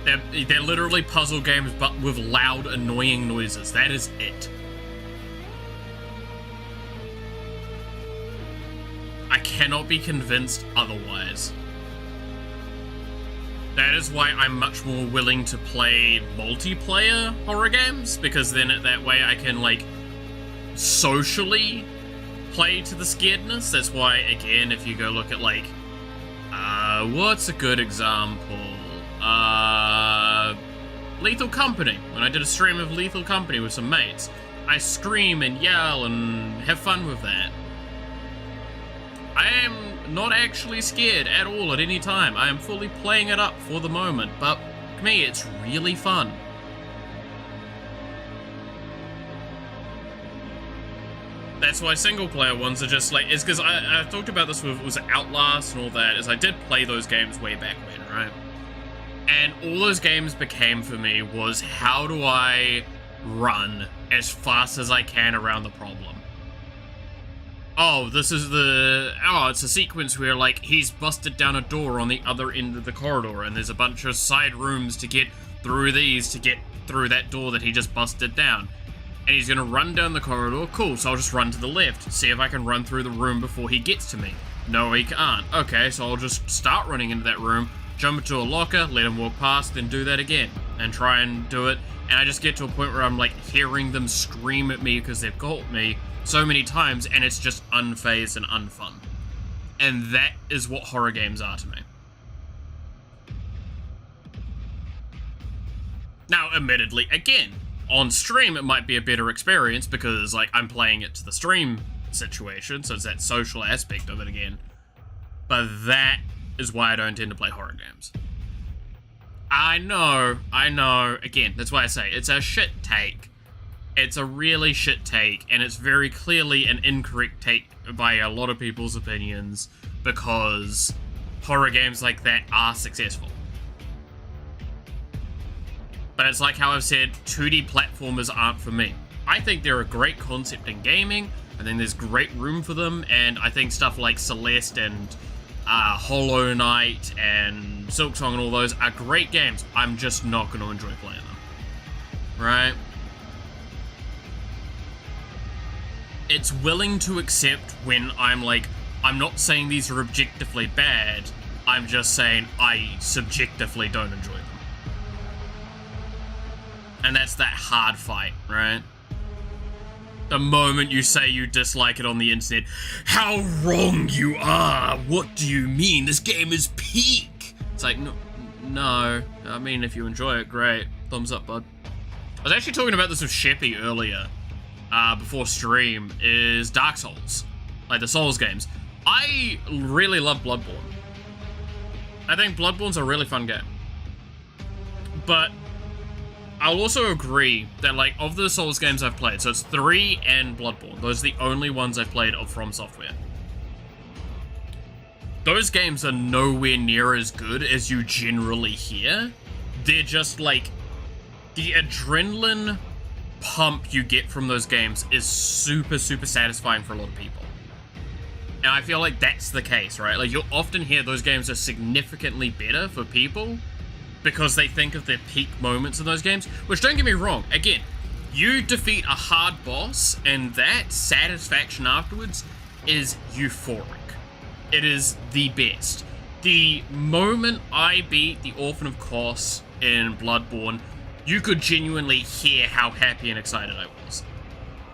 They're literally puzzle games, but with loud, annoying noises. That is it. I cannot be convinced otherwise. That is why I'm much more willing to play multiplayer horror games, because then that way I can, like, socially play to the scaredness. That's why, again, if you go look at, like, what's a good example? Lethal Company. When I did a stream of Lethal Company with some mates, I scream and yell and have fun with that. I am not actually scared at all at any time. I am fully playing it up for the moment, but to me, it's really fun. That's why single player ones are just like, it's because I talked about this with was Outlast and all that, is I did play those games way back when, right? And all those games became for me was, how do I run as fast as I can around the problem? Oh, it's a sequence where, like, he's busted down a door on the other end of the corridor, and there's a bunch of side rooms to get through these to get through that door that he just busted down. And he's gonna run down the corridor. Cool, so I'll just run to the left, see if I can run through the room before he gets to me. No, he can't. Okay, so I'll just start running into that room, jump into a locker, let him walk past, then do that again, and try and do it. And I just get to a point where I'm, like, hearing them scream at me because they've got me so many times, and it's just unfazed and unfun. And that is what horror games are to me. Now, admittedly, again, on stream it might be a better experience because, like, I'm playing it to the stream situation, so it's that social aspect of it again. But that is why I don't tend to play horror games. I know, again, that's why I say, it's a shit take. It's a really shit take, and it's very clearly an incorrect take by a lot of people's opinions, because horror games like that are successful. But it's like how I've said, 2D platformers aren't for me. I think they're a great concept in gaming, I think there's great room for them, and I think stuff like Celeste and Hollow Knight and Silksong and all those are great games. I'm just not going to enjoy playing them. Right? It's willing to accept when I'm like, I'm not saying these are objectively bad, I'm just saying I subjectively don't enjoy them. And that's that hard fight, right? The moment you say you dislike it on the internet, how wrong you are! What do you mean? This game is peak! It's like, no. I mean, if you enjoy it, great. Thumbs up, bud. I was actually talking about this with Sheppy earlier, before stream, is Dark Souls. Like the Souls games. I really love Bloodborne. I think Bloodborne's a really fun game. But I'll also agree that, like, of the Souls games I've played, so it's 3 and Bloodborne, those are the only ones I've played of From Software. Those games are nowhere near as good as you generally hear. They're just, like, the adrenaline pump you get from those games is super, super satisfying for a lot of people. And I feel like that's the case, right? Like, you'll often hear those games are significantly better for people because they think of their peak moments in those games, which, don't get me wrong, again, you defeat a hard boss and that satisfaction afterwards is euphoric. It is the best. The moment I beat the Orphan of Kos in Bloodborne, you could genuinely hear how happy and excited I was.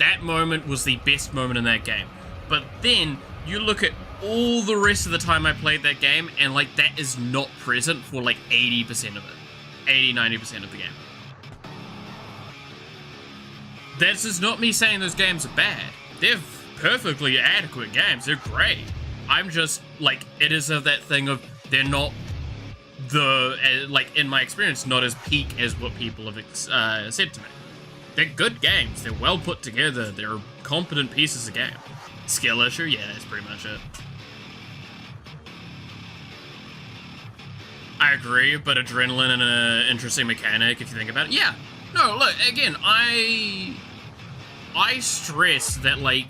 That moment was the best moment in that game. But then, you look at all the rest of the time I played that game, and, like, that is not present for, like, 80% of it. 80-90% of the game. This is not me saying those games are bad. They're perfectly adequate games. They're great. I'm just, like, it is of that thing of, they're not like, in my experience, not as peak as what people have said to me. They're good games. They're well put together. They're competent pieces of game. Skill issue? Yeah, that's pretty much it. I agree, but adrenaline and an interesting mechanic, if you think about it. Yeah. No, look, again, I stress that, like,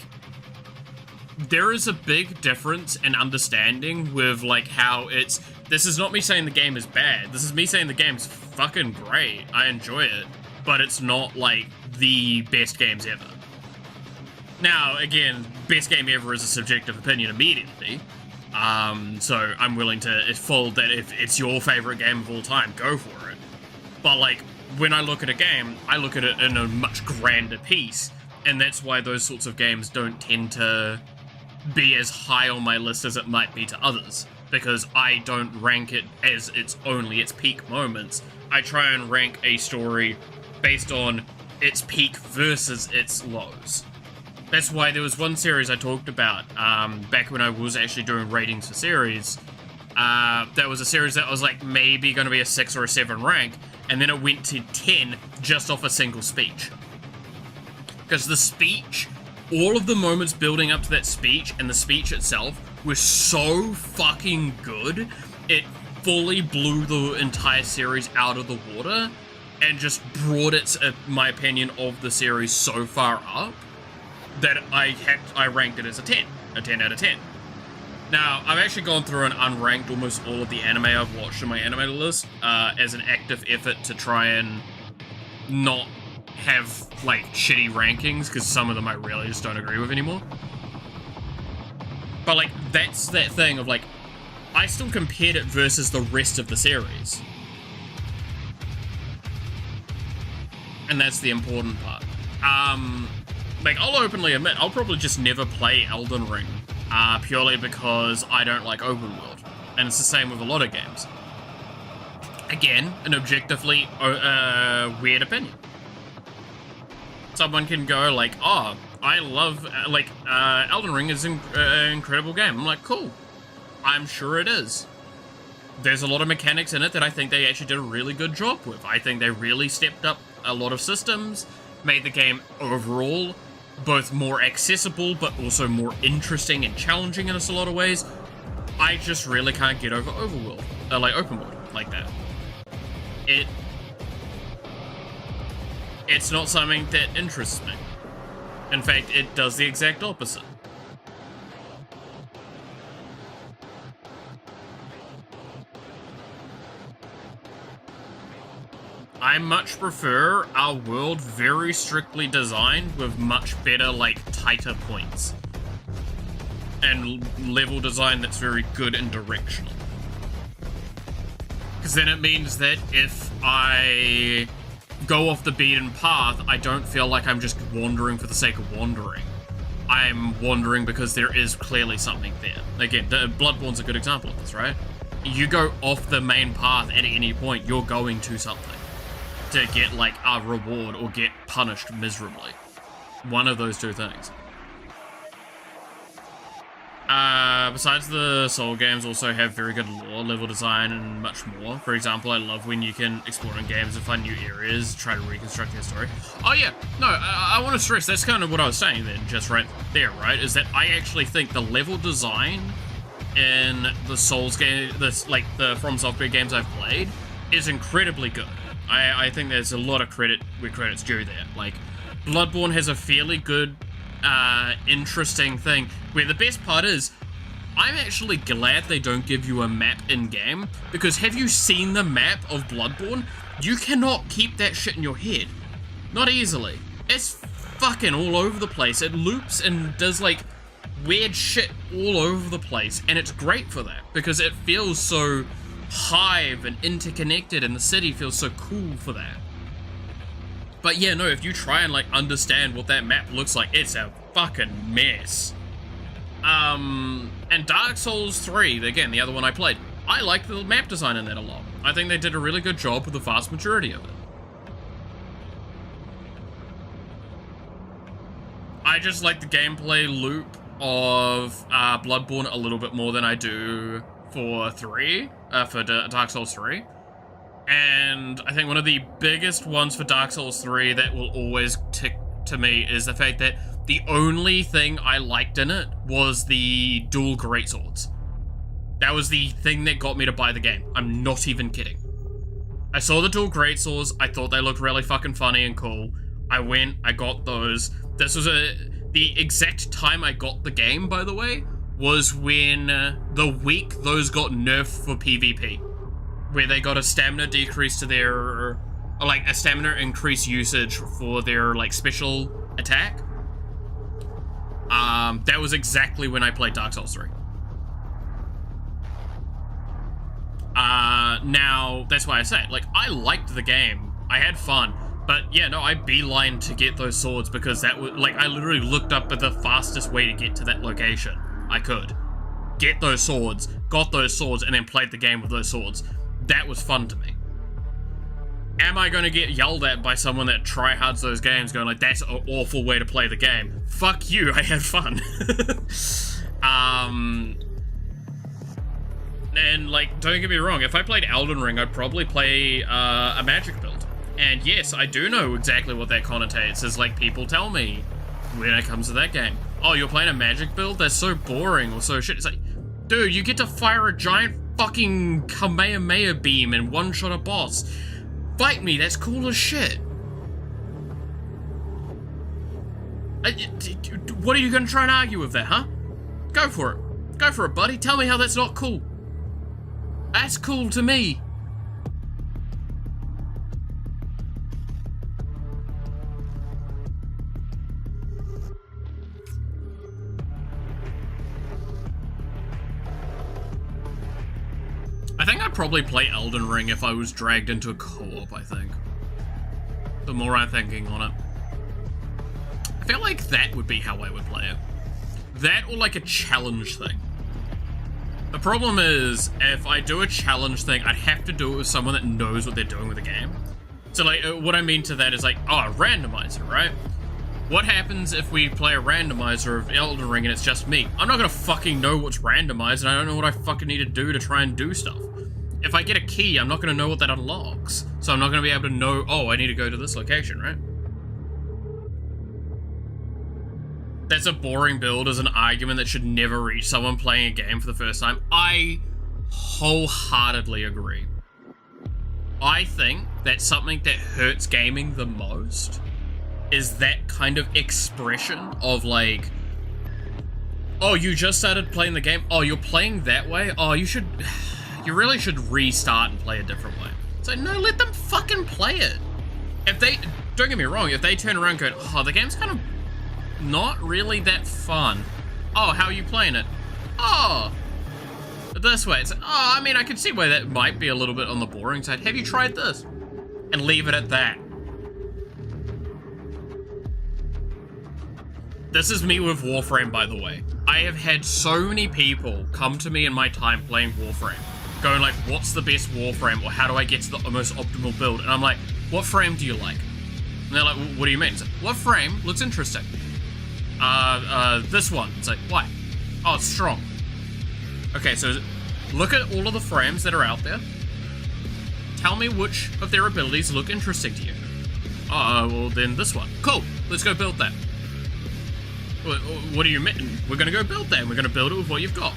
there is a big difference in understanding with, like, how it's... This is not me saying the game is bad. This is me saying the game's fucking great. I enjoy it. But it's not, like, the best games ever. Now, again, best game ever is a subjective opinion immediately. So I'm willing to fold that if it's your favorite game of all time, go for it. But, like, when I look at a game, I look at it in a much grander piece. And that's why those sorts of games don't tend to be as high on my list as it might be to others. Because I don't rank it as it's only its peak moments. I try and rank a story based on its peak versus its lows. That's why there was one series I talked about back when I was actually doing ratings for series. There was a series that was like maybe going to be a 6 or a 7 rank, and then it went to 10 just off a single speech. Because the speech, all of the moments building up to that speech and the speech itself was so fucking good, it fully blew the entire series out of the water and just brought its, my opinion of the series so far up that I ranked it as a 10 out of 10. Now, I've actually gone through and unranked almost all of the anime I've watched in my anime list as an active effort to try and not have, like, shitty rankings, because some of them I really just don't agree with anymore. But, like, that's that thing of, like, I still compared it versus the rest of the series. And that's the important part. Like, I'll openly admit, I'll probably just never play Elden Ring, purely because I don't like open world. And it's the same with a lot of games. Again, an objectively weird opinion. Someone can go like, oh, I love, Elden Ring is an incredible game. I'm like, cool. I'm sure it is. There's a lot of mechanics in it that I think they actually did a really good job with. I think they really stepped up a lot of systems, made the game overall both more accessible, but also more interesting and challenging in a lot of ways. I just really can't get over overworld, open world like that. It's not something that interests me. In fact, it does the exact opposite. I much prefer our world very strictly designed with much better, tighter points. And level design that's very good and directional. Because then it means that if I go off the beaten path, I don't feel like I'm just wandering for the sake of wandering. I'm wandering because there is clearly something there. Again, Bloodborne's a good example of this, right? You go off the main path at any point, you're going to something. To get, a reward or get punished miserably. One of those two things. Besides the Soul games also have very good lore, level design, and much more. For example, I love when you can explore in games and find new areas, try to reconstruct their story. Oh yeah, no, I want to stress, that's kind of what I was saying then, just right there, right? Is that I actually think the level design in the Souls game, like the From Software games I've played, is incredibly good. I think there's a lot of credit where credit's due there. Like, Bloodborne has a fairly good, interesting thing, where the best part is, I'm actually glad they don't give you a map in-game, because have you seen the map of Bloodborne? You cannot keep that shit in your head. Not easily. It's fucking all over the place. It loops and does, like, weird shit all over the place, and it's great for that, because it feels so hive and interconnected, and the city feels so cool for that. But yeah, no, if you try and, like, understand what that map looks like, it's a fucking mess. And Dark Souls 3, again, the other one I played, I liked the map design in that a lot. I think they did a really good job with the vast majority of it. I just like the gameplay loop of Bloodborne a little bit more than I do for Dark Souls 3. And I think one of the biggest ones for Dark Souls 3 that will always tick to me is the fact that the only thing I liked in it was the dual greatswords. That was the thing that got me to buy the game. I'm not even kidding. I saw the dual greatswords, I thought they looked really fucking funny and cool. I went, I got those. This was the exact time I got the game, by the way, was when the week those got nerfed for PvP. Where they got a stamina decrease to their, or like a stamina increase usage for their like special attack. That was exactly when I played Dark Souls 3. Now, that's why I say it. Like, I liked the game. I had fun. But yeah, no, I beelined to get those swords because that was, like, I literally looked up at the fastest way to get to that location I could. Get those swords, got those swords, and then played the game with those swords. That was fun to me. Am I going to get yelled at by someone that tryhards those games going like, that's an awful way to play the game? Fuck you, I had fun. And like, don't get me wrong, if I played Elden Ring, I'd probably play a magic build. And yes, I do know exactly what that connotates, is like people tell me when it comes to that game, oh, you're playing a magic build? That's so boring or so shit. It's like, dude, you get to fire a giant fucking Kamehameha beam and one-shot a boss. Fight me, that's cool as shit. What are you gonna try and argue with that, huh? Go for it. Go for it, buddy. Tell me how that's not cool. That's cool to me. I think I'd probably play Elden Ring if I was dragged into a co-op, I think. The more I'm thinking on it. I feel like that would be how I would play it. That or like a challenge thing. The problem is, if I do a challenge thing, I'd have to do it with someone that knows what they're doing with the game. So like, what I mean to that is like, oh, a randomizer, right? What happens if we play a randomizer of Elden Ring and it's just me? I'm not gonna fucking know what's randomized, and I don't know what I fucking need to do to try and do stuff. If I get a key, I'm not gonna know what that unlocks. So I'm not gonna be able to know, oh, I need to go to this location, right? That's a boring build as an argument that should never reach someone playing a game for the first time. I wholeheartedly agree. I think that something that hurts gaming the most is that kind of expression of like, oh, you just started playing the game, oh, you're playing that way, oh, you really should restart and play a different way. So no, let them fucking play it. If they, don't get me wrong, if they turn around going, oh, the game's kind of not really that fun. Oh, how are you playing it? Oh, this way. It's, oh, I mean, I can see why that might be a little bit on the boring side. Have you tried this? And leave it at that. This is me with Warframe, by the way. I have had so many people come to me in my time playing Warframe, going like, what's the best Warframe, or how do I get to the most optimal build? And I'm like, what frame do you like? And they're like, what do you mean? It's like, what frame looks interesting? This one. It's like, why? Oh, it's strong. Okay, so look at all of the frames that are out there. Tell me which of their abilities look interesting to you. Oh, well then this one. Cool, let's go build that. What do you mean? We're gonna go build that, and we're gonna build it with what you've got.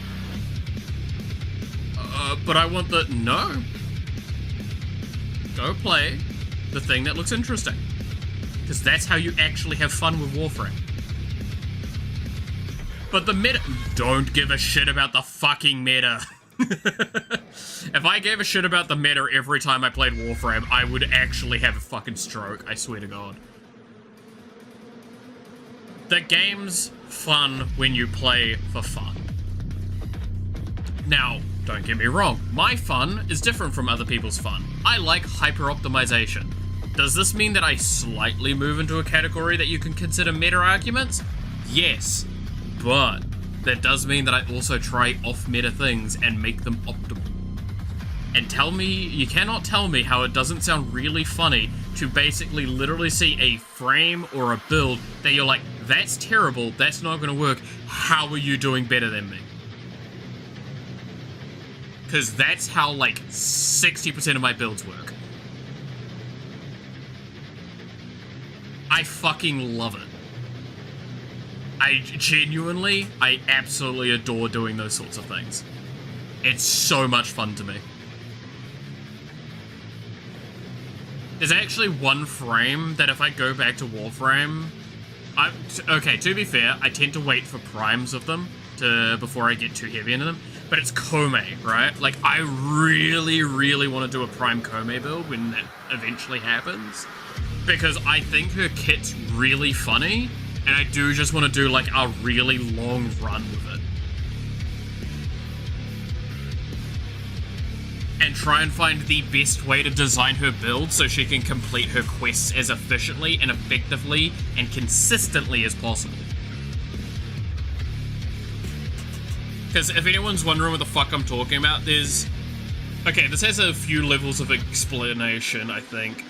But I want the... No. Go play the thing that looks interesting. Because that's how you actually have fun with Warframe. But the meta... Don't give a shit about the fucking meta. If I gave a shit about the meta every time I played Warframe, I would actually have a fucking stroke, I swear to God. The game's fun when you play for fun. Now, don't get me wrong, my fun is different from other people's fun. I like hyper-optimization. Does this mean that I slightly move into a category that you can consider meta arguments? Yes, but that does mean that I also try off-meta things and make them optimal. And you cannot tell me how it doesn't sound really funny to basically literally see a frame or a build that you're like, that's terrible, that's not gonna work, how are you doing better than me? Because that's how like 60% of my builds work. I fucking love it. I absolutely adore doing those sorts of things. It's so much fun to me. There's actually one frame that if I go back to Warframe... Okay, to be fair, I tend to wait for primes of them before I get too heavy into them. But it's Kome, right? Like, I really, really want to do a prime Kome build when that eventually happens. Because I think her kit's really funny, and I do just want to do, like, a really long run with it. And try and find the best way to design her build so she can complete her quests as efficiently and effectively and consistently as possible. Because if anyone's wondering what the fuck I'm talking about, there's... Okay, this has a few levels of explanation, I think.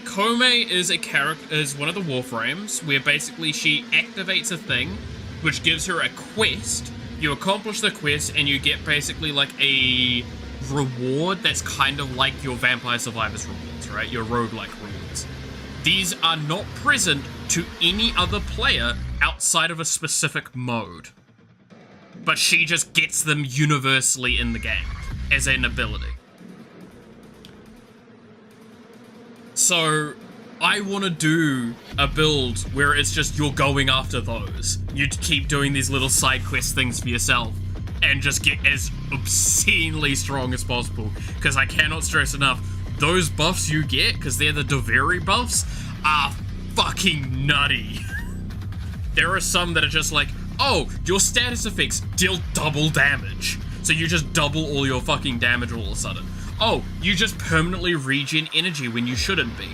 Kome is one of the Warframes, where basically she activates a thing, which gives her a quest. You accomplish the quest, and you get basically like a reward that's kind of like your Vampire Survivors rewards, right? Your roguelike rewards. These are not present to any other player outside of a specific mode. But she just gets them universally in the game as an ability. So I want to do a build where it's just you're going after those. You keep doing these little side quest things for yourself and just get as obscenely strong as possible. Because I cannot stress enough, those buffs you get, because they're the Doveri buffs, are fucking nutty. There are some that are just like, oh, your status effects deal double damage. So you just double all your fucking damage all of a sudden. Oh, you just permanently regen energy when you shouldn't be.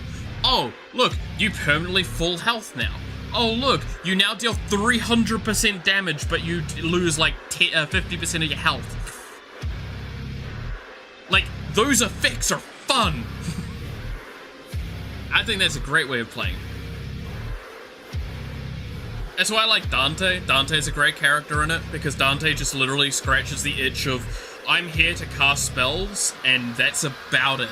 Oh, look, you permanently full health now. Oh, look, you now deal 300% damage, but you lose like 50% of your health. Like, those effects are fun. I think that's a great way of playing. That's why I like Dante. Dante's a great character in it, because Dante just literally scratches the itch of, I'm here to cast spells, and that's about it.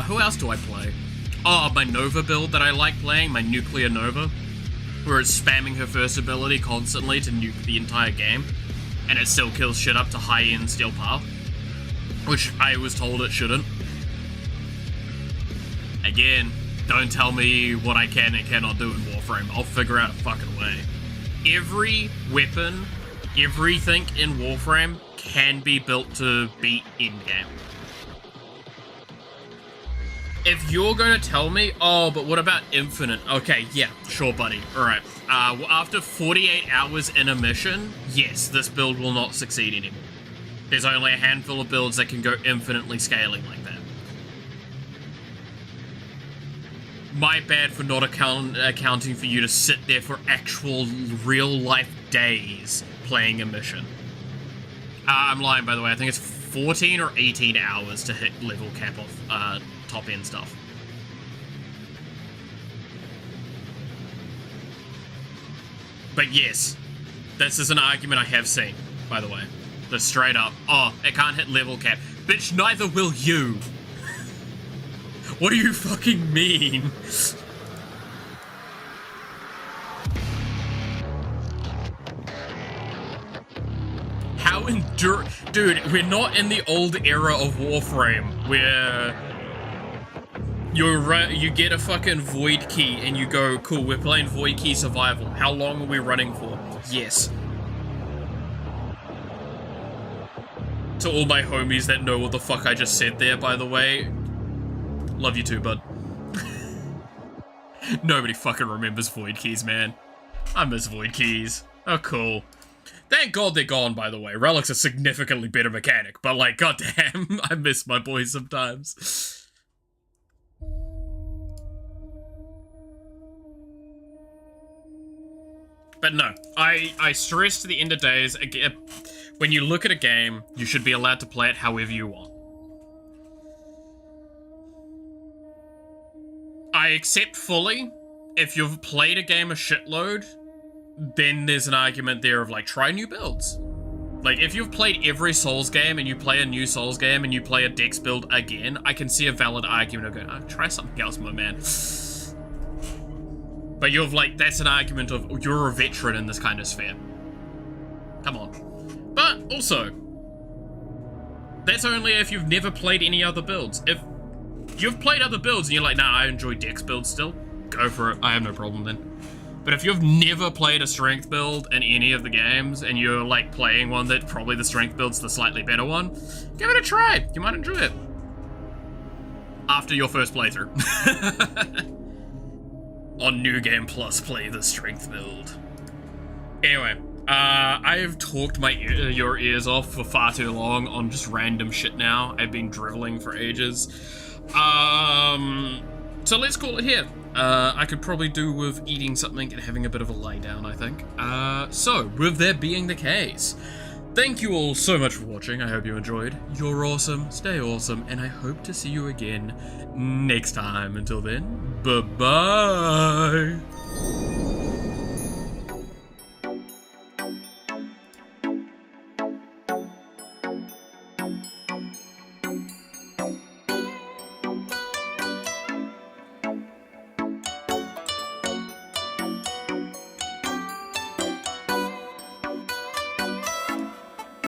Who else do I play? Oh, my Nova build that I like playing, my Nuclear Nova, where it's spamming her first ability constantly to nuke the entire game, and it still kills shit up to high-end Steel Path, which I was told it shouldn't. Again, don't tell me what I can and cannot do in Warframe. I'll figure out a fucking way. Every weapon, everything in Warframe can be built to beat in-game. If you're going to tell me, oh, but what about Infinite? Okay, yeah, sure, buddy. Alright. After 48 hours in a mission, yes, this build will not succeed anymore. There's only a handful of builds that can go infinitely scaling like that. My bad for not accounting for you to sit there for actual real-life days playing a mission. I'm lying, by the way. I think it's 14 or 18 hours to hit level cap of top-end stuff. But yes, this is an argument I have seen, by the way. The straight up, oh, it can't hit level cap. Bitch, neither will you. What do you fucking mean? How Dude, we're not in the old era of Warframe where you get a fucking void key and you go, cool, we're playing void key survival. How long are we running for? Yes. To all my homies that know what the fuck I just said there, by the way, love you too, bud. Nobody fucking remembers void keys, man. I miss void keys. Oh, cool. Thank God they're gone, by the way. Relic's a significantly better mechanic, but like, goddamn, I miss my boys sometimes. But no, I stress to the end of days, when you look at a game, you should be allowed to play it however you want. I accept fully, if you've played a game a shitload, then there's an argument there of like, try new builds. Like, if you've played every Souls game and you play a new Souls game and you play a Dex build again, I can see a valid argument of going, oh, try something else, my man. But you've like, that's an argument of, you're a veteran in this kind of sphere. Come on. But also, that's only if you've never played any other builds. If you've played other builds and you're like, nah, I enjoy Dex builds still, go for it. I have no problem then. But if you've never played a strength build in any of the games and you're like playing one that probably the strength build's the slightly better one, give it a try. You might enjoy it. After your first playthrough. On New Game Plus, play the strength build. Anyway, I've talked your ears off for far too long on just random shit now. I've been driveling for ages. So let's call it here. I could probably do with eating something and having a bit of a lie down, I think. So, with that being the case, thank you all so much for watching. I hope you enjoyed. You're awesome, stay awesome, and I hope to see you again next time. Until then, bye-bye!